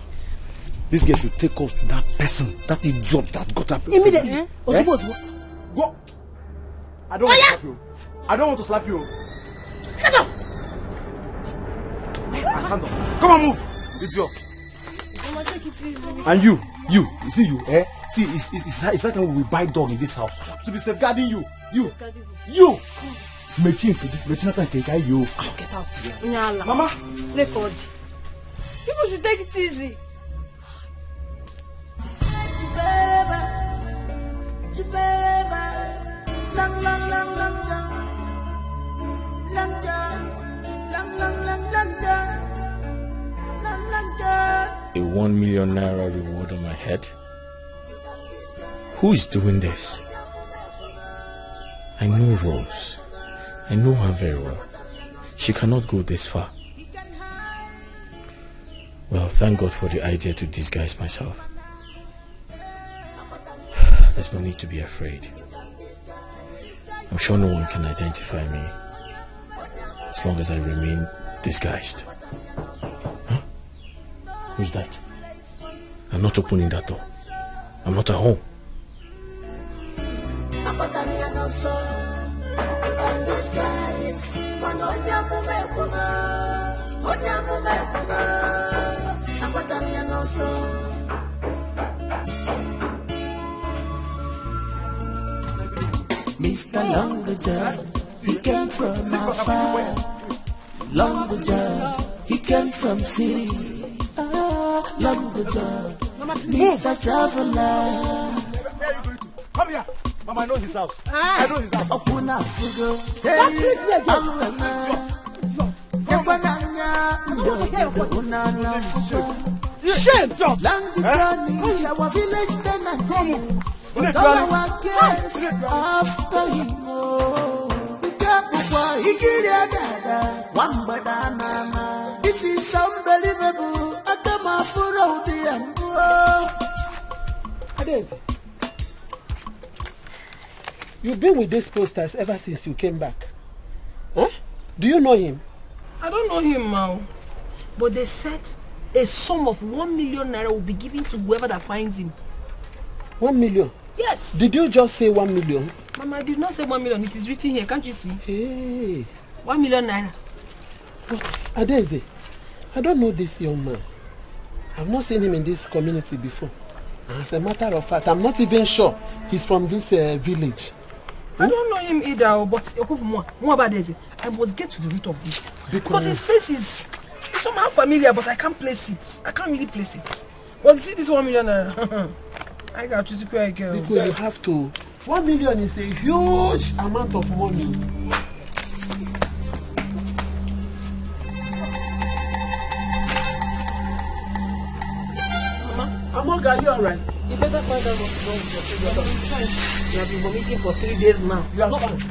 this girl should take us to that person, that idiot that got up. Immediately. Eh? Go. I don't want to slap you. I don't want to slap you. Get up. Stand up. Come on, move, idiot. Mama, take it easy. And you see you, eh? See, it's that time we will buy dog in this house to be safeguarding you. You. Making you. Get out. Nyala. Mama. Leopard. People should take it easy. A 1 million naira reward on my head? Who is doing this? I know Rose. I know her very well. She cannot go this far. Well, thank God for the idea to disguise myself. There's no need to be afraid. I'm sure no one can identify me as long as I remain disguised. Huh? Who's that? I'm not opening that door. I'm not at home. Mr. Longager, he came from afar. Longager, he came from city. Longager, Mr. Traveler. Come here. Mama, I know his house. I know his house. Open up, Fugo. Shame, John. Longager is our village tenant. But all our cares after him. This is unbelievable. Adeze, you've been with these posters ever since you came back. Huh? Do you know him? I don't know him now. But they said a sum of 1 million naira will be given to whoever that finds him. 1 million? Yes. Did you just say 1 million? Mama, I did not say 1 million. It is written here. Can't you see? Hey. 1 million naira. But Adeze, I don't know this young man. I've not seen him in this community before. As a matter of fact, I'm not even sure he's from this village. I don't know him either, but more about Adeze. I must get to the root of this. Because his face is somehow familiar, but I can't place it. I can't really place it. Well, see this 1 million. I got to secure a girl. Because you have to. 1 million is a huge amount of money. Among, are you alright? You better find out what's wrong with your children. You have been vomiting for 3 days now. You are fine.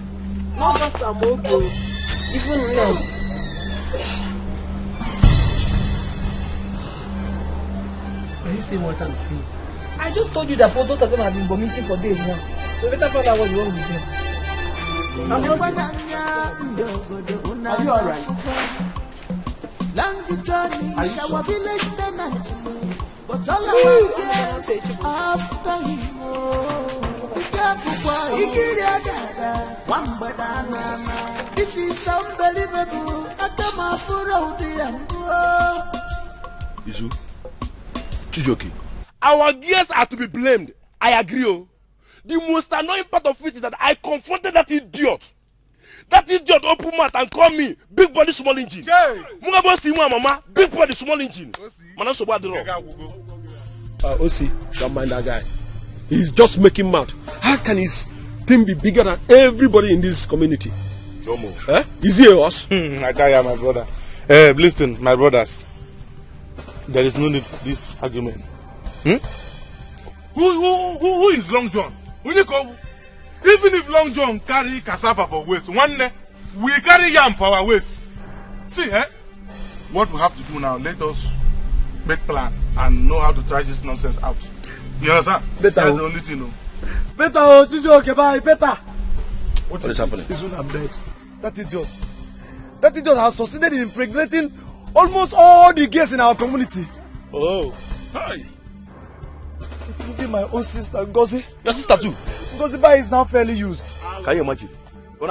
Not just Among, even Leonard. Are you saying what I'm saying? I just told you that both of them have been vomiting for days now. So you better find out what's wrong with them. Are you alright? Long the journey is our village tenant. But all our cares after him. This is unbelievable. Isu, Chijoki, our gears are to be blamed. I agree. Oh. The most annoying part of it is that I confronted that idiot. That idiot opened mouth and called me big body small engine. Mungabo si mama, big body small engine. Mana so bad wrong. Osi, don't mind that guy. He's just making mouth. How can his team be bigger than everybody in this community? Jomo. Eh? Is he us? I tell you, my brother. Listen, my brothers. There is no need for this argument. Who is Long John? Even if Long John carry cassava for waste, one day we carry yam for our waste. See, what we have to do now, let us make plan and know how to try this nonsense out. You understand? Better. That's the only thing. Better, okay, bye, better. What is happening? Is when I'm dead. That idiot has succeeded in impregnating almost all the girls in our community. Oh, hi. Including my own sister, Ngozi. Your sister too? Ngozi Bai is now fairly used. Can you imagine? No,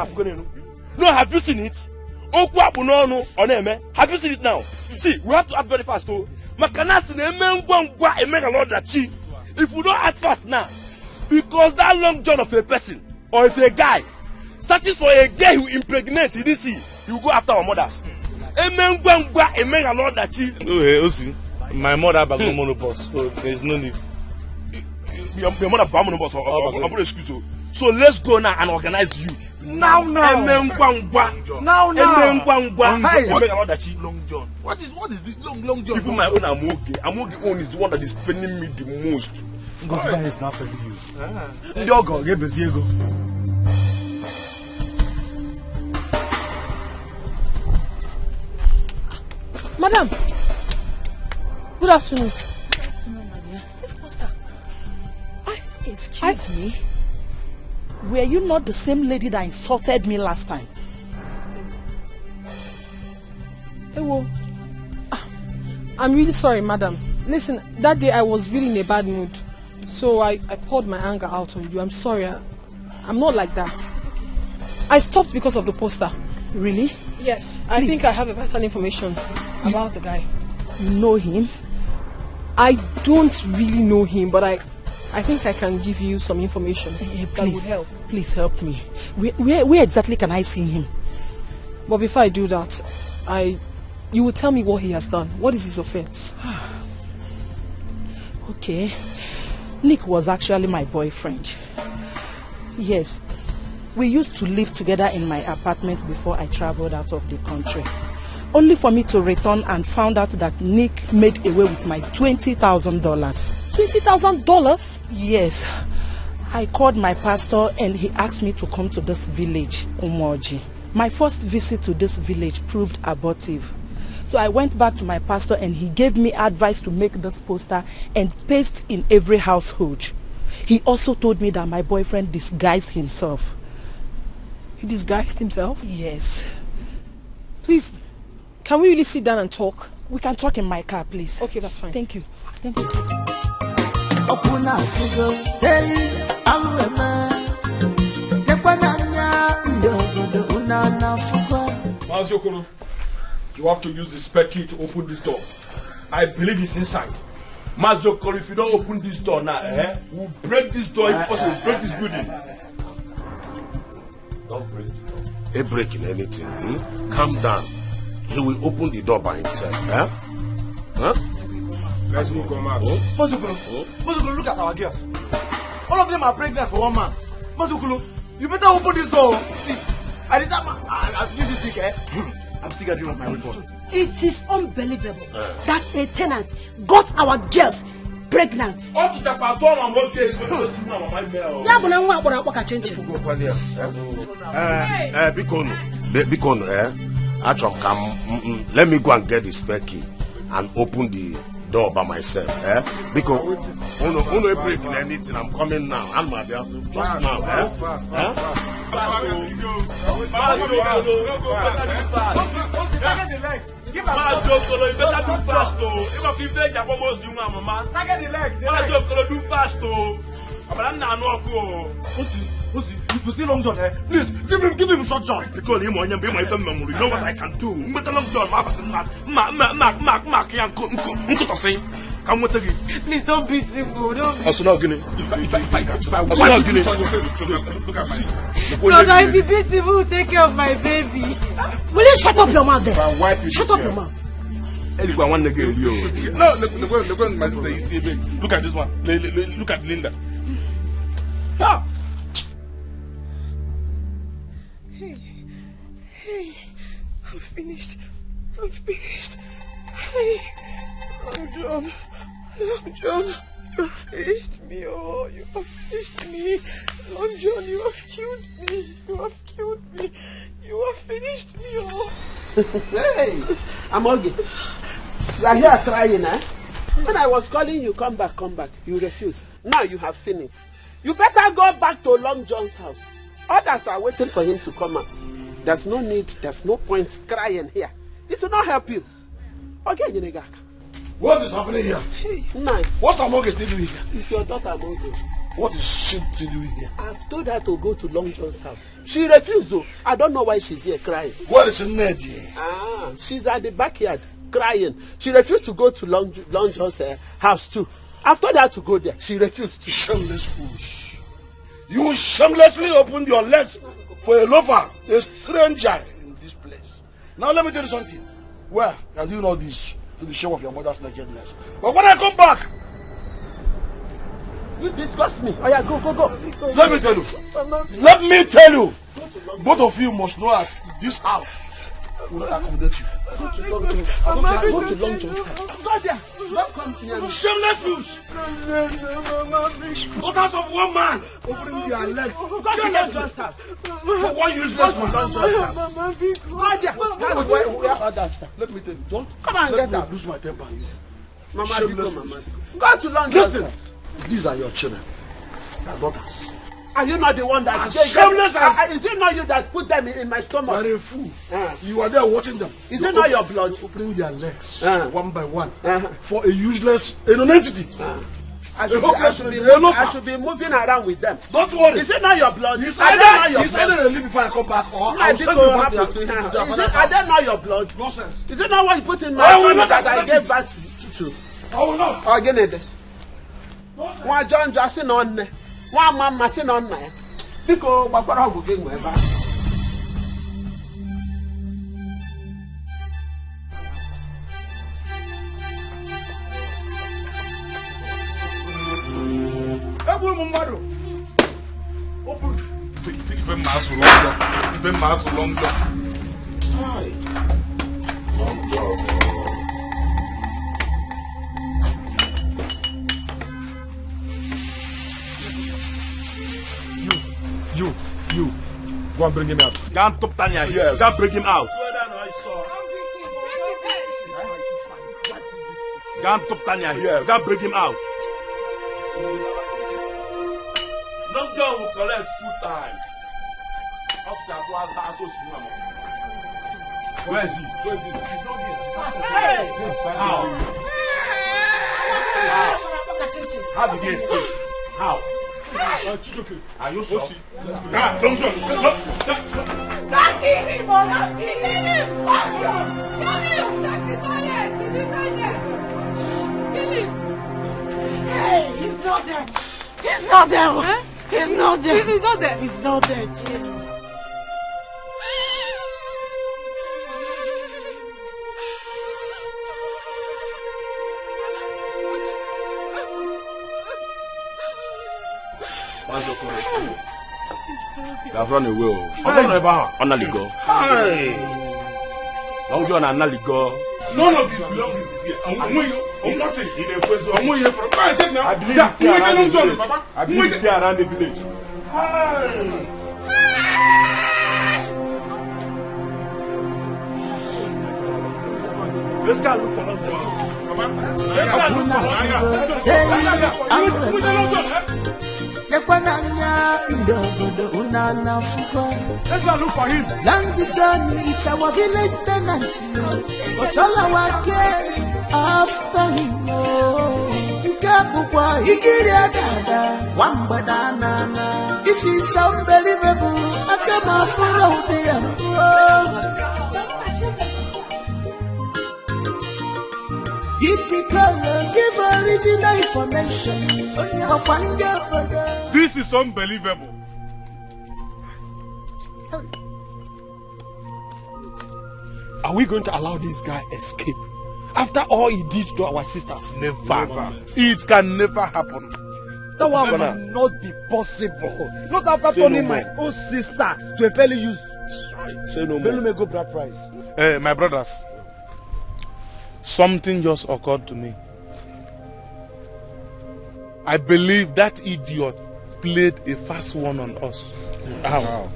have you seen it? Have you seen it now? See, we have to act very fast too. If we don't act fast now, because that Long John of a person or if a guy searches for a girl who impregnates, he will go after our mothers. My mother back no monobus, so there is no need. Your mother back monobus or excuse you. So let's go now and organize the youth. Now. Hey. Long John. What is this Long John? Even my own Amoge own is the one that is paining me the most. Ngozi Bai is not fairly used. Ndiogo, Gebeziego. Madam, good afternoon. This poster. Excuse me. Were you not the same lady that insulted me last time? Well, I'm really sorry, madam. Listen, that day I was really in a bad mood. So I poured my anger out on you. I'm sorry. I'm not like that. I stopped because of the poster. Really? Yes. I think I have a vital information about the guy. You know him? I don't really know him, but I think I can give you some information that would help. Please help me. Where exactly can I see him? But before I do that, you will tell me what he has done. What is his offense? Okay. Nick was actually my boyfriend. Yes. We used to live together in my apartment before I traveled out of the country. Only for me to return and found out that Nick made away with my $20,000. $20,000? Yes. I called my pastor and he asked me to come to this village, Umoji. My first visit to this village proved abortive. So I went back to my pastor and he gave me advice to make this poster and paste in every household. He also told me that my boyfriend disguised himself. He disguised himself? Yes. Please, can we really sit down and talk? We can talk in my car, please. Okay, that's fine. Thank you. Thank you. Maziokolo, you have to use the spare key to open this door. I believe it's inside. Maziokolo, if you don't open this door now, we'll break this door because we'll break this building. Don't break the door. Ain't breaking anything. Calm down. He will open the door by himself. Let's come out. Mazukulu, look at our girls. All of them are pregnant for one man. Mazukulu, you better open this door. See, at the time I finish this week, I'm still getting my report. It is unbelievable that a tenant got our girls pregnant. All to tap out on what day when you see my mail. Yeah, but I'm going to change it. Bikono, let me go and get the spare key and open the door by myself. Because uno break anything, I'm coming now. I'm not there just now. You better do fast, though. If I keep saying that almost you, Mama, target the leg. Do fast, though. But I'm not go. Pussy, if you see Long John, please give him short John. Because him on be my memory. You know what I can do. But Long John, come with again. Please don't beat him, bro. Don't beat him. If I look at my brother, if you beat him, who will take care of my baby? Will you shut up your mouth there? Shut up your mouth. No, look at my sister. You see, look at this one. Look at Linda. Ah. Hey, I'm finished. Hey, Long John, you have finished me. Oh, you have finished me. Long John, you have killed me. You have finished me. Oh. Hey, I'm okay. You are here crying, eh? When I was calling you, come back. You refuse. Now you have seen it. You better go back to Long John's house. Others are waiting for him to come out. There's no need, there's no point crying here. It will not help you. Okay, Yenegaka. What is happening here? Nine. What's Amoge still doing here? It's your daughter Amoge. What is she still doing here? I've told her to go to Long John's house. She refused though. I don't know why she's here crying. Where is Ned? She's at the backyard crying. She refused to go to Long John's house too. I've told her to go there. She refused to. Shameless fools. You shamelessly opened your legs for a lover, a stranger in this place. Now let me tell you something. Well, you're doing all this to the shame of your mother's nakedness. But when I come back, you disgust me. Oh yeah, go. Let me tell you. Both of you must know that this house will not accommodate you. Go to Long John's house. Go there. Don't come near me. Shameless fools. Daughters of one man opening their legs. Go to Long John's house. For one useless man. Long John's house. Go there. That's where others are. Let me tell you. Don't come and get out. Lose my temper. Mama. Go to Long John's house. These are your children. Your daughters. Are you not the one that is shameless? Is it not you that put them in my stomach? You are a fool. You are there watching them. Is it not your blood? Opening their legs one by one for a useless entity. I should be moving around with them. Don't worry. Is it not your blood? It's either they leave before I come back or I'll send you back to Is that not your blood? Nonsense. Is it not what you put in my stomach that I gave back to? I will not. Again it. One John Jackson on one mama sin on there. Because Barbara will get my back. Long John. You. Go and bring him out. Can't top Tanya here. Can't bring him out. Can't top Tanya here. Can't bring him out. Long John will collect full time. Where is he? He's not here. How did he escape? How? Are you sure? Don't kill him! Not kill him! Check the toilet! He's inside there! Kill him! Hey, he's not there! He's not there! Huh? He's not there! He's not there! He's not there! What's your correct? You have run away. On Aligo. Long John and Aligo. None of you belong here. I'm not in a question. I'm here for a check now. I believe it's here around the village. I believe it's here around the village. Let's go look for Long John. Let's go look for Long John. Let's go look for him. Long John is our village tenant, but all our cares after him. This is unbelievable. I cannot follow the give original information. This is unbelievable. Are we going to allow this guy escape? After all he did to our sisters? Never. It can never happen. That one will not be possible. Not after turning my own sister to a fairly used. Say no more. Let me go bride price. My brothers, something just occurred to me. I believe that idiot played a fast one on us. How?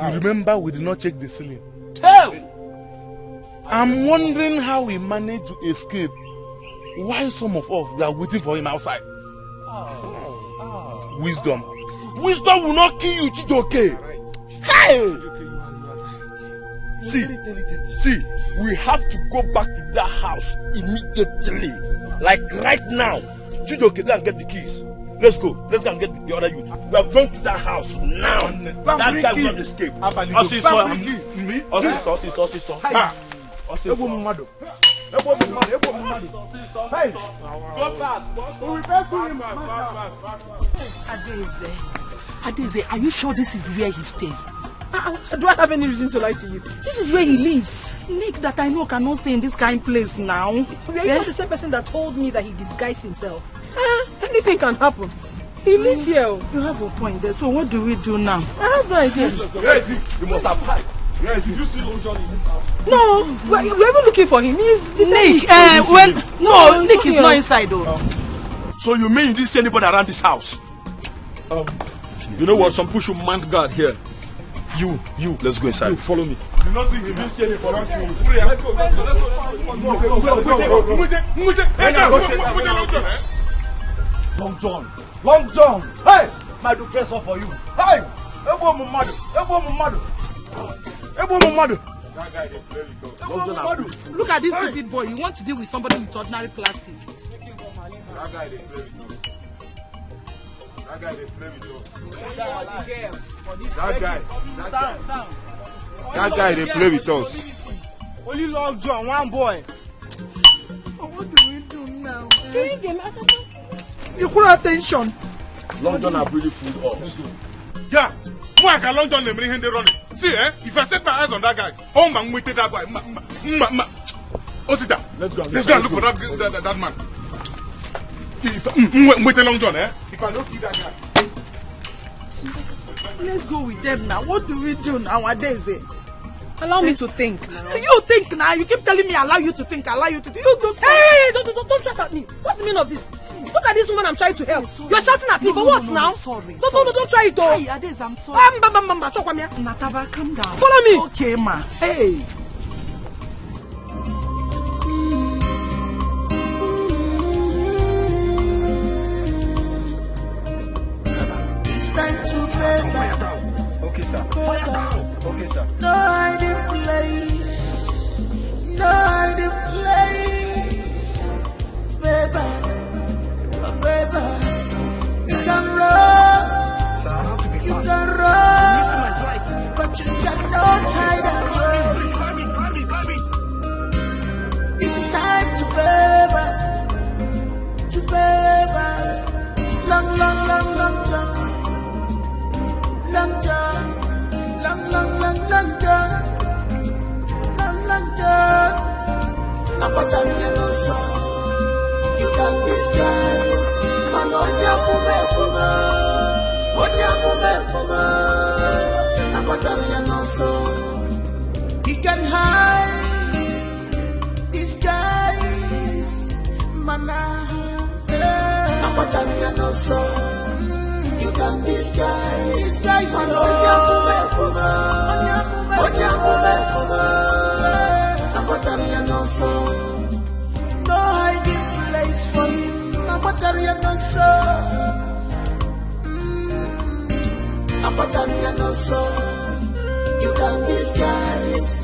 You remember we did not check the ceiling. I'm wondering how he managed to escape while some of us were waiting for him outside. Wisdom. Wisdom will not kill you, Chijoke. Hey! See, we have to go back to that house immediately. Like right now. Chijoke, go and get the keys. Let's go. Let's go and get the other youth. We are going to that house now. That guy will not escape. Adeze, are you sure this is where he stays? Do I have any reason to lie to you? This is where he lives. Nick that I know cannot stay in this kind of place now. Are you not the same person that told me that he disguised himself? Anything can happen. He lives here. You have a point there. So what do we do now? I have no idea. You must have hide. Yes, did you see Long John in this house? No, we're even looking for him. He's Nick. Nick is not inside though. So you mean you didn't see anybody around this house? You know what? Some push your man guard here. You. Let's go inside. You follow me. You not see him. You didn't see anybody. Let's go. Long John. Hey, my do press off for you. Hey, Ebo Mumadu. That guy they play with us. Look at this stupid boy. You want to deal with somebody with ordinary plastic. That guy they play with us. That guy they play with us. That guy they play with us. Only Long John, one boy. What do we do now? You put attention. Long John have really fooled us. Yeah. Why can Long John bring him running? See, if I set my eyes on that guy, oh man, we take that boy. Osita, let's go and look for that man. Wait a Long John, if I don't kill that guy. Let's go with them now. What do we do nowadays? Allow me to think. You think now. You keep telling me allow you to think. You don't. Hey, don't shout at me. What's the meaning of this? Look at this woman I'm trying to help. You're shouting at me for what now? Sorry. Don't try it though. Hey, Adez, I'm sorry. Nataba, calm down. Follow me. Okay, ma. Hey. It's time to play back. Okay, sir. Okay, sir. No hiding place. No hiding place. Baby. Baby, you can run, sir, I have to be fast. You can run, but you cannot hide away. This is time to baby, long John, I'm a yellow song. You can disguise. He can hide disguise, mana. You can disguise, mana. No hiding place for him, you can disguise,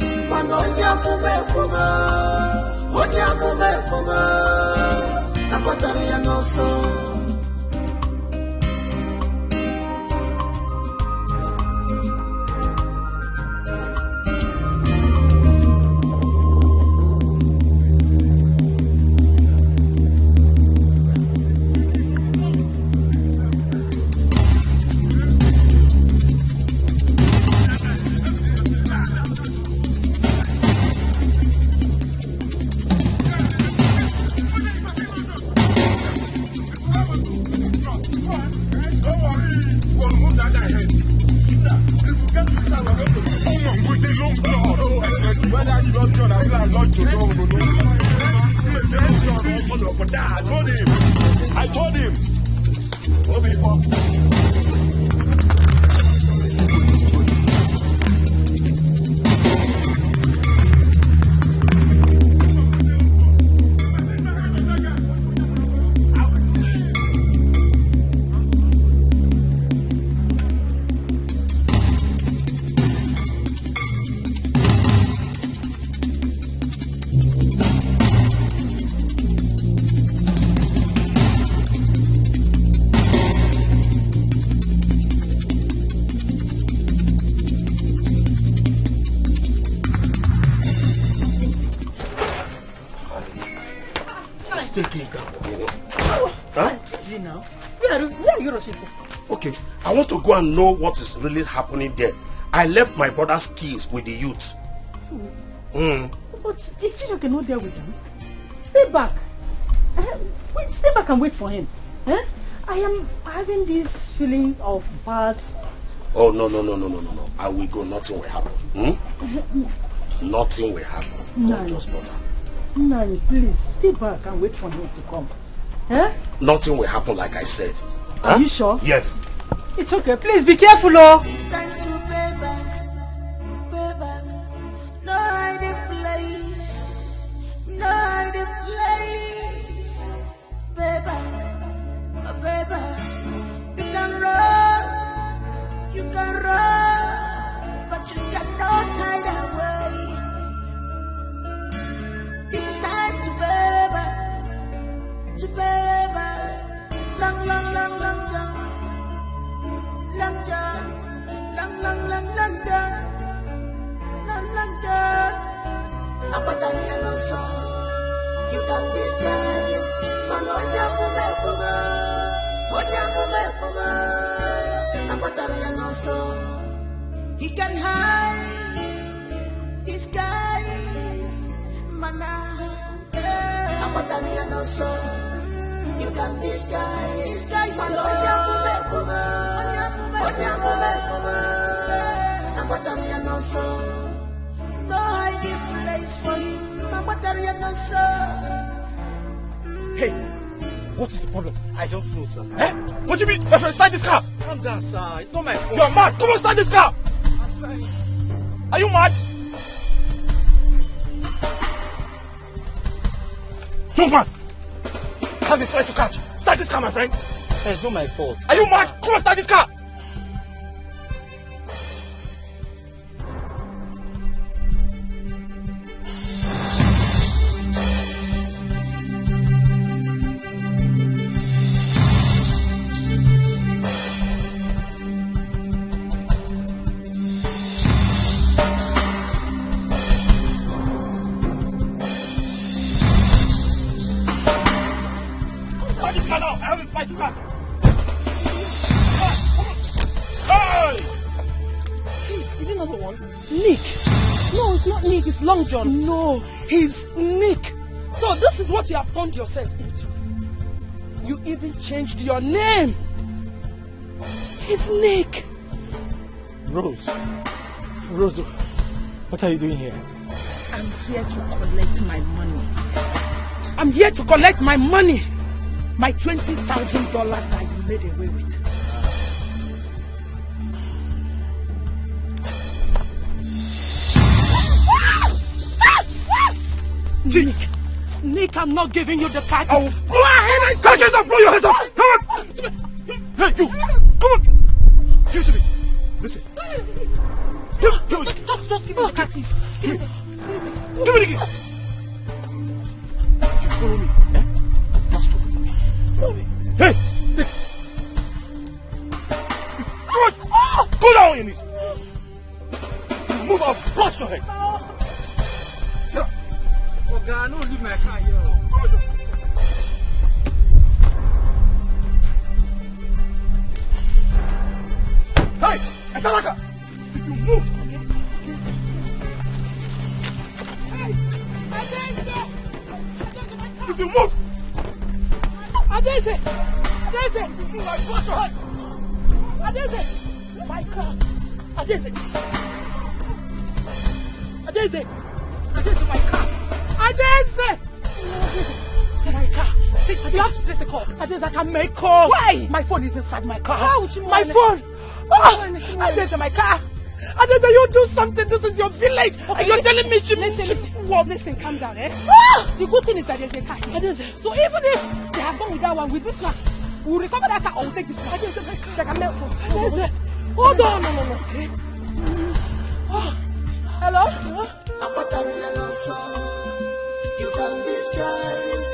I told him. Okay, I want to go and know what is really happening there. I left my brother's keys with the youth. But is Chijoke not there with them? Stay back. Stay back and wait for him. I am having this feeling of bad. Oh, no. I will go. Nothing will happen. Nothing will happen. No, just bother. No, please stay back and wait for him to come. Nothing will happen like I said. Are you sure? Yes. It's okay. Please be careful, oh. It's time to pay back. No hiding place. No hiding place. Pay back. You can run, but you cannot hide away. This is time to pay back. Long jump. You can disguise. He can hide disguise. You can disguise. No hiding place for him. Hey, what is the problem? I don't know, sir. What do you mean? My friend, start this car. Calm down, sir. It's not my fault. You're mad. Come on, start this car. Are you mad? Young man, have a flight to catch. Start this car, my friend. Sir, it's not my fault. Are you mad? Come on, start this car. Long John. No, he's Nick. So this is what you have turned yourself into. You even changed your name. It's Nick. Rose, what are you doing here? I'm here to collect my money. I'm here to collect my money. My $20,000 that you made away with. Nick, I'm not giving you the card. Go ahead and catch it up, blow your head off. Come on. Hey, you. Come on. Give it to me. Listen. Give it. Just give me the card, please. Give me the key. If you follow me, that's true. Hey, take. Come on. Go down on your knees. Move up. Blast your head. Oh God, don't leave my car here. Hey, Escalating. If you move. If you move. Adese. My car. Adese, my car. Adese! My car. See, you have to place the call. Adese, I can make calls. Why? My phone is inside my car. How would you My phone. Adese, my car. Adese, you do something. This is your village. Okay, and you're telling me Listen, calm down, eh? The good thing is that there's a car. Adese. So even if they have gone with that one, with this one, we'll recover that car or we'll take this one. Adese, my car. Adese. Hold on. Okay. Hello? You can disguise.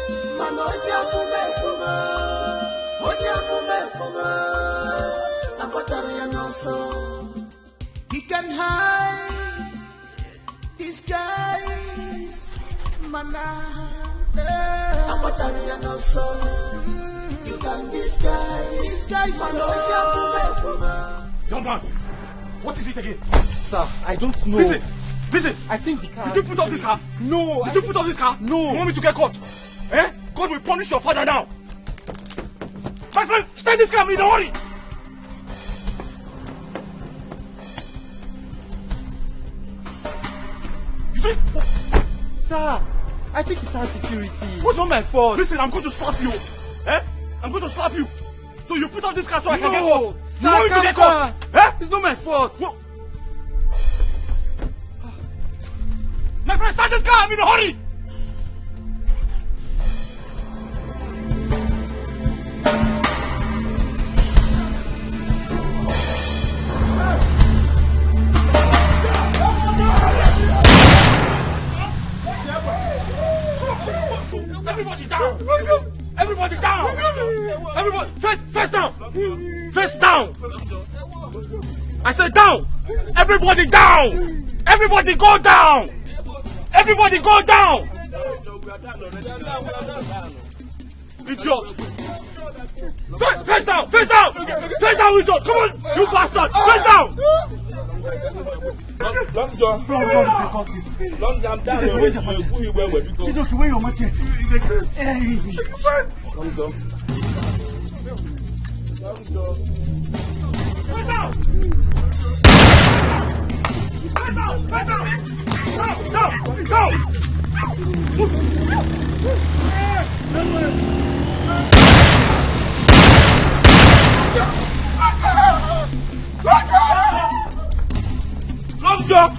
He can hide, disguise. You can disguise. Young man, what is it again? Sir, I don't know. Listen. I think the car... Did you put up this car? No. Did you put up this car? No. You want me to get caught? God will punish your father now. My friend, stand this car, don't worry. Sir, I think it's our security. It's not my fault. Listen, I'm going to slap you. I'm going to slap you. So you put up this car so I can get caught. Sir, you want me to get caught? It's not my fault. Well, my friend, start this car. I'm in a hurry. Everybody down! Everybody down! Everybody, face down! Face down! I said down! Everybody down! Everybody go down! Everybody go down! Idiot! Face down! Face down! Face down, idiot! Come on, you bastard! Face down! Long John, I'm down. Where your machete? Long John. Go! Long John!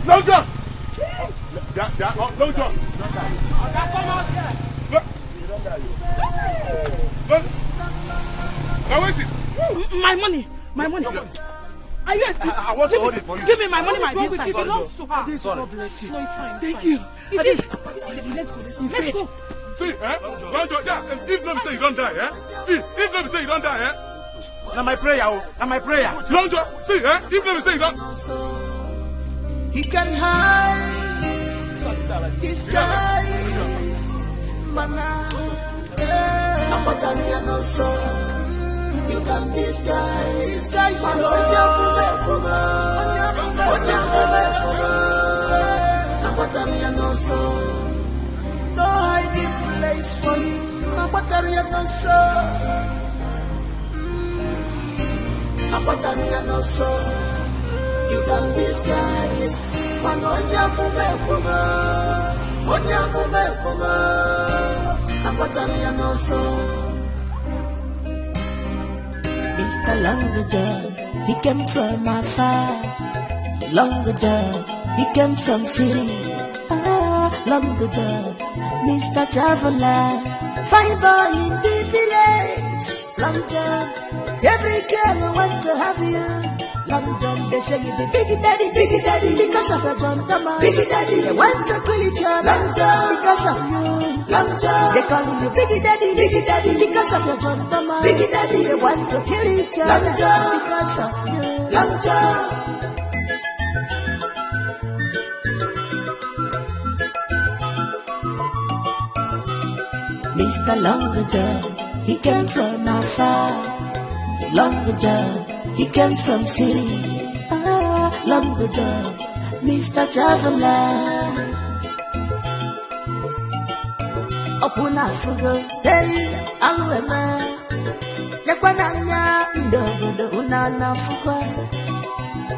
Long John! Long John! Now wait it! My money! Are you? I want to hold it for you. Give me my money, my dear. It belongs to her. Sorry. God bless you. No, it's fine. Thank you. Let's go. See, Long John, yeah, if not say you don't die, if not say you don't die, Now my prayer, Long John, see, if not say you don't. He can hide his guys, mana. Apatanya no so. You can disguise, man. Apatanya no so. No hiding place for you. Apatanya no so. Apatanya no so. You can disguise, man. Apatanya no so. Mr. Longer John, he came from afar. Longer John, he came from city. Longer John, Mr. Traveler, fine boy in the village. Long John, every girl want to have you. Long John, they say you the big daddy, because of your John Thomas. Big daddy, they want to kill each other. Long John, because of you. Long John, they call you big daddy, because of your John Thomas. Big daddy, they want to kill each other. Long John, because of you. Long John. Mr. Longer John, he came from afar. Longer John, he came from city. Longer John, Mr. Traveler. Open Africa, hey, Alwema. Yakwananya, Ndogo, Unana Fuka.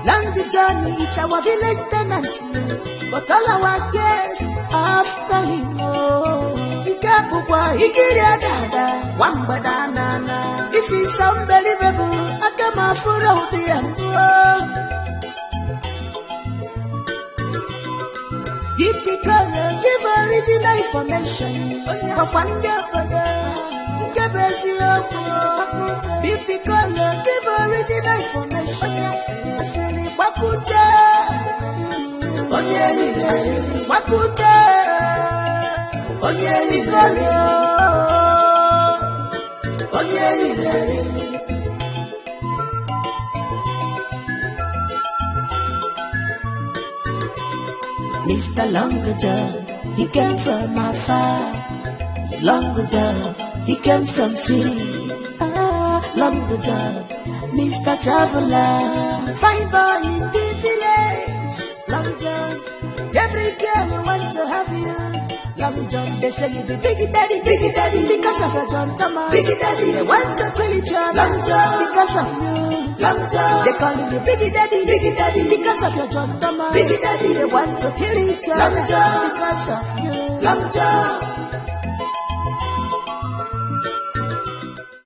Longer John is our village tenant, but all our guests after him. This is unbelievable. I come out for all the give original information. Give original information. Mr. Longer John, he came from afar. Longer John, he came from city. Longer John, Mr. Traveler, fine boy in the village. Long John, every girl want to have you. Long John, they say you the big daddy, because of your John Thomas. Big daddy, they want to kill each other. Long John, because of you. Long John, they call you big daddy, because of your John Thomas. Big daddy, they want to kill each other. Long John, because of you. Long John.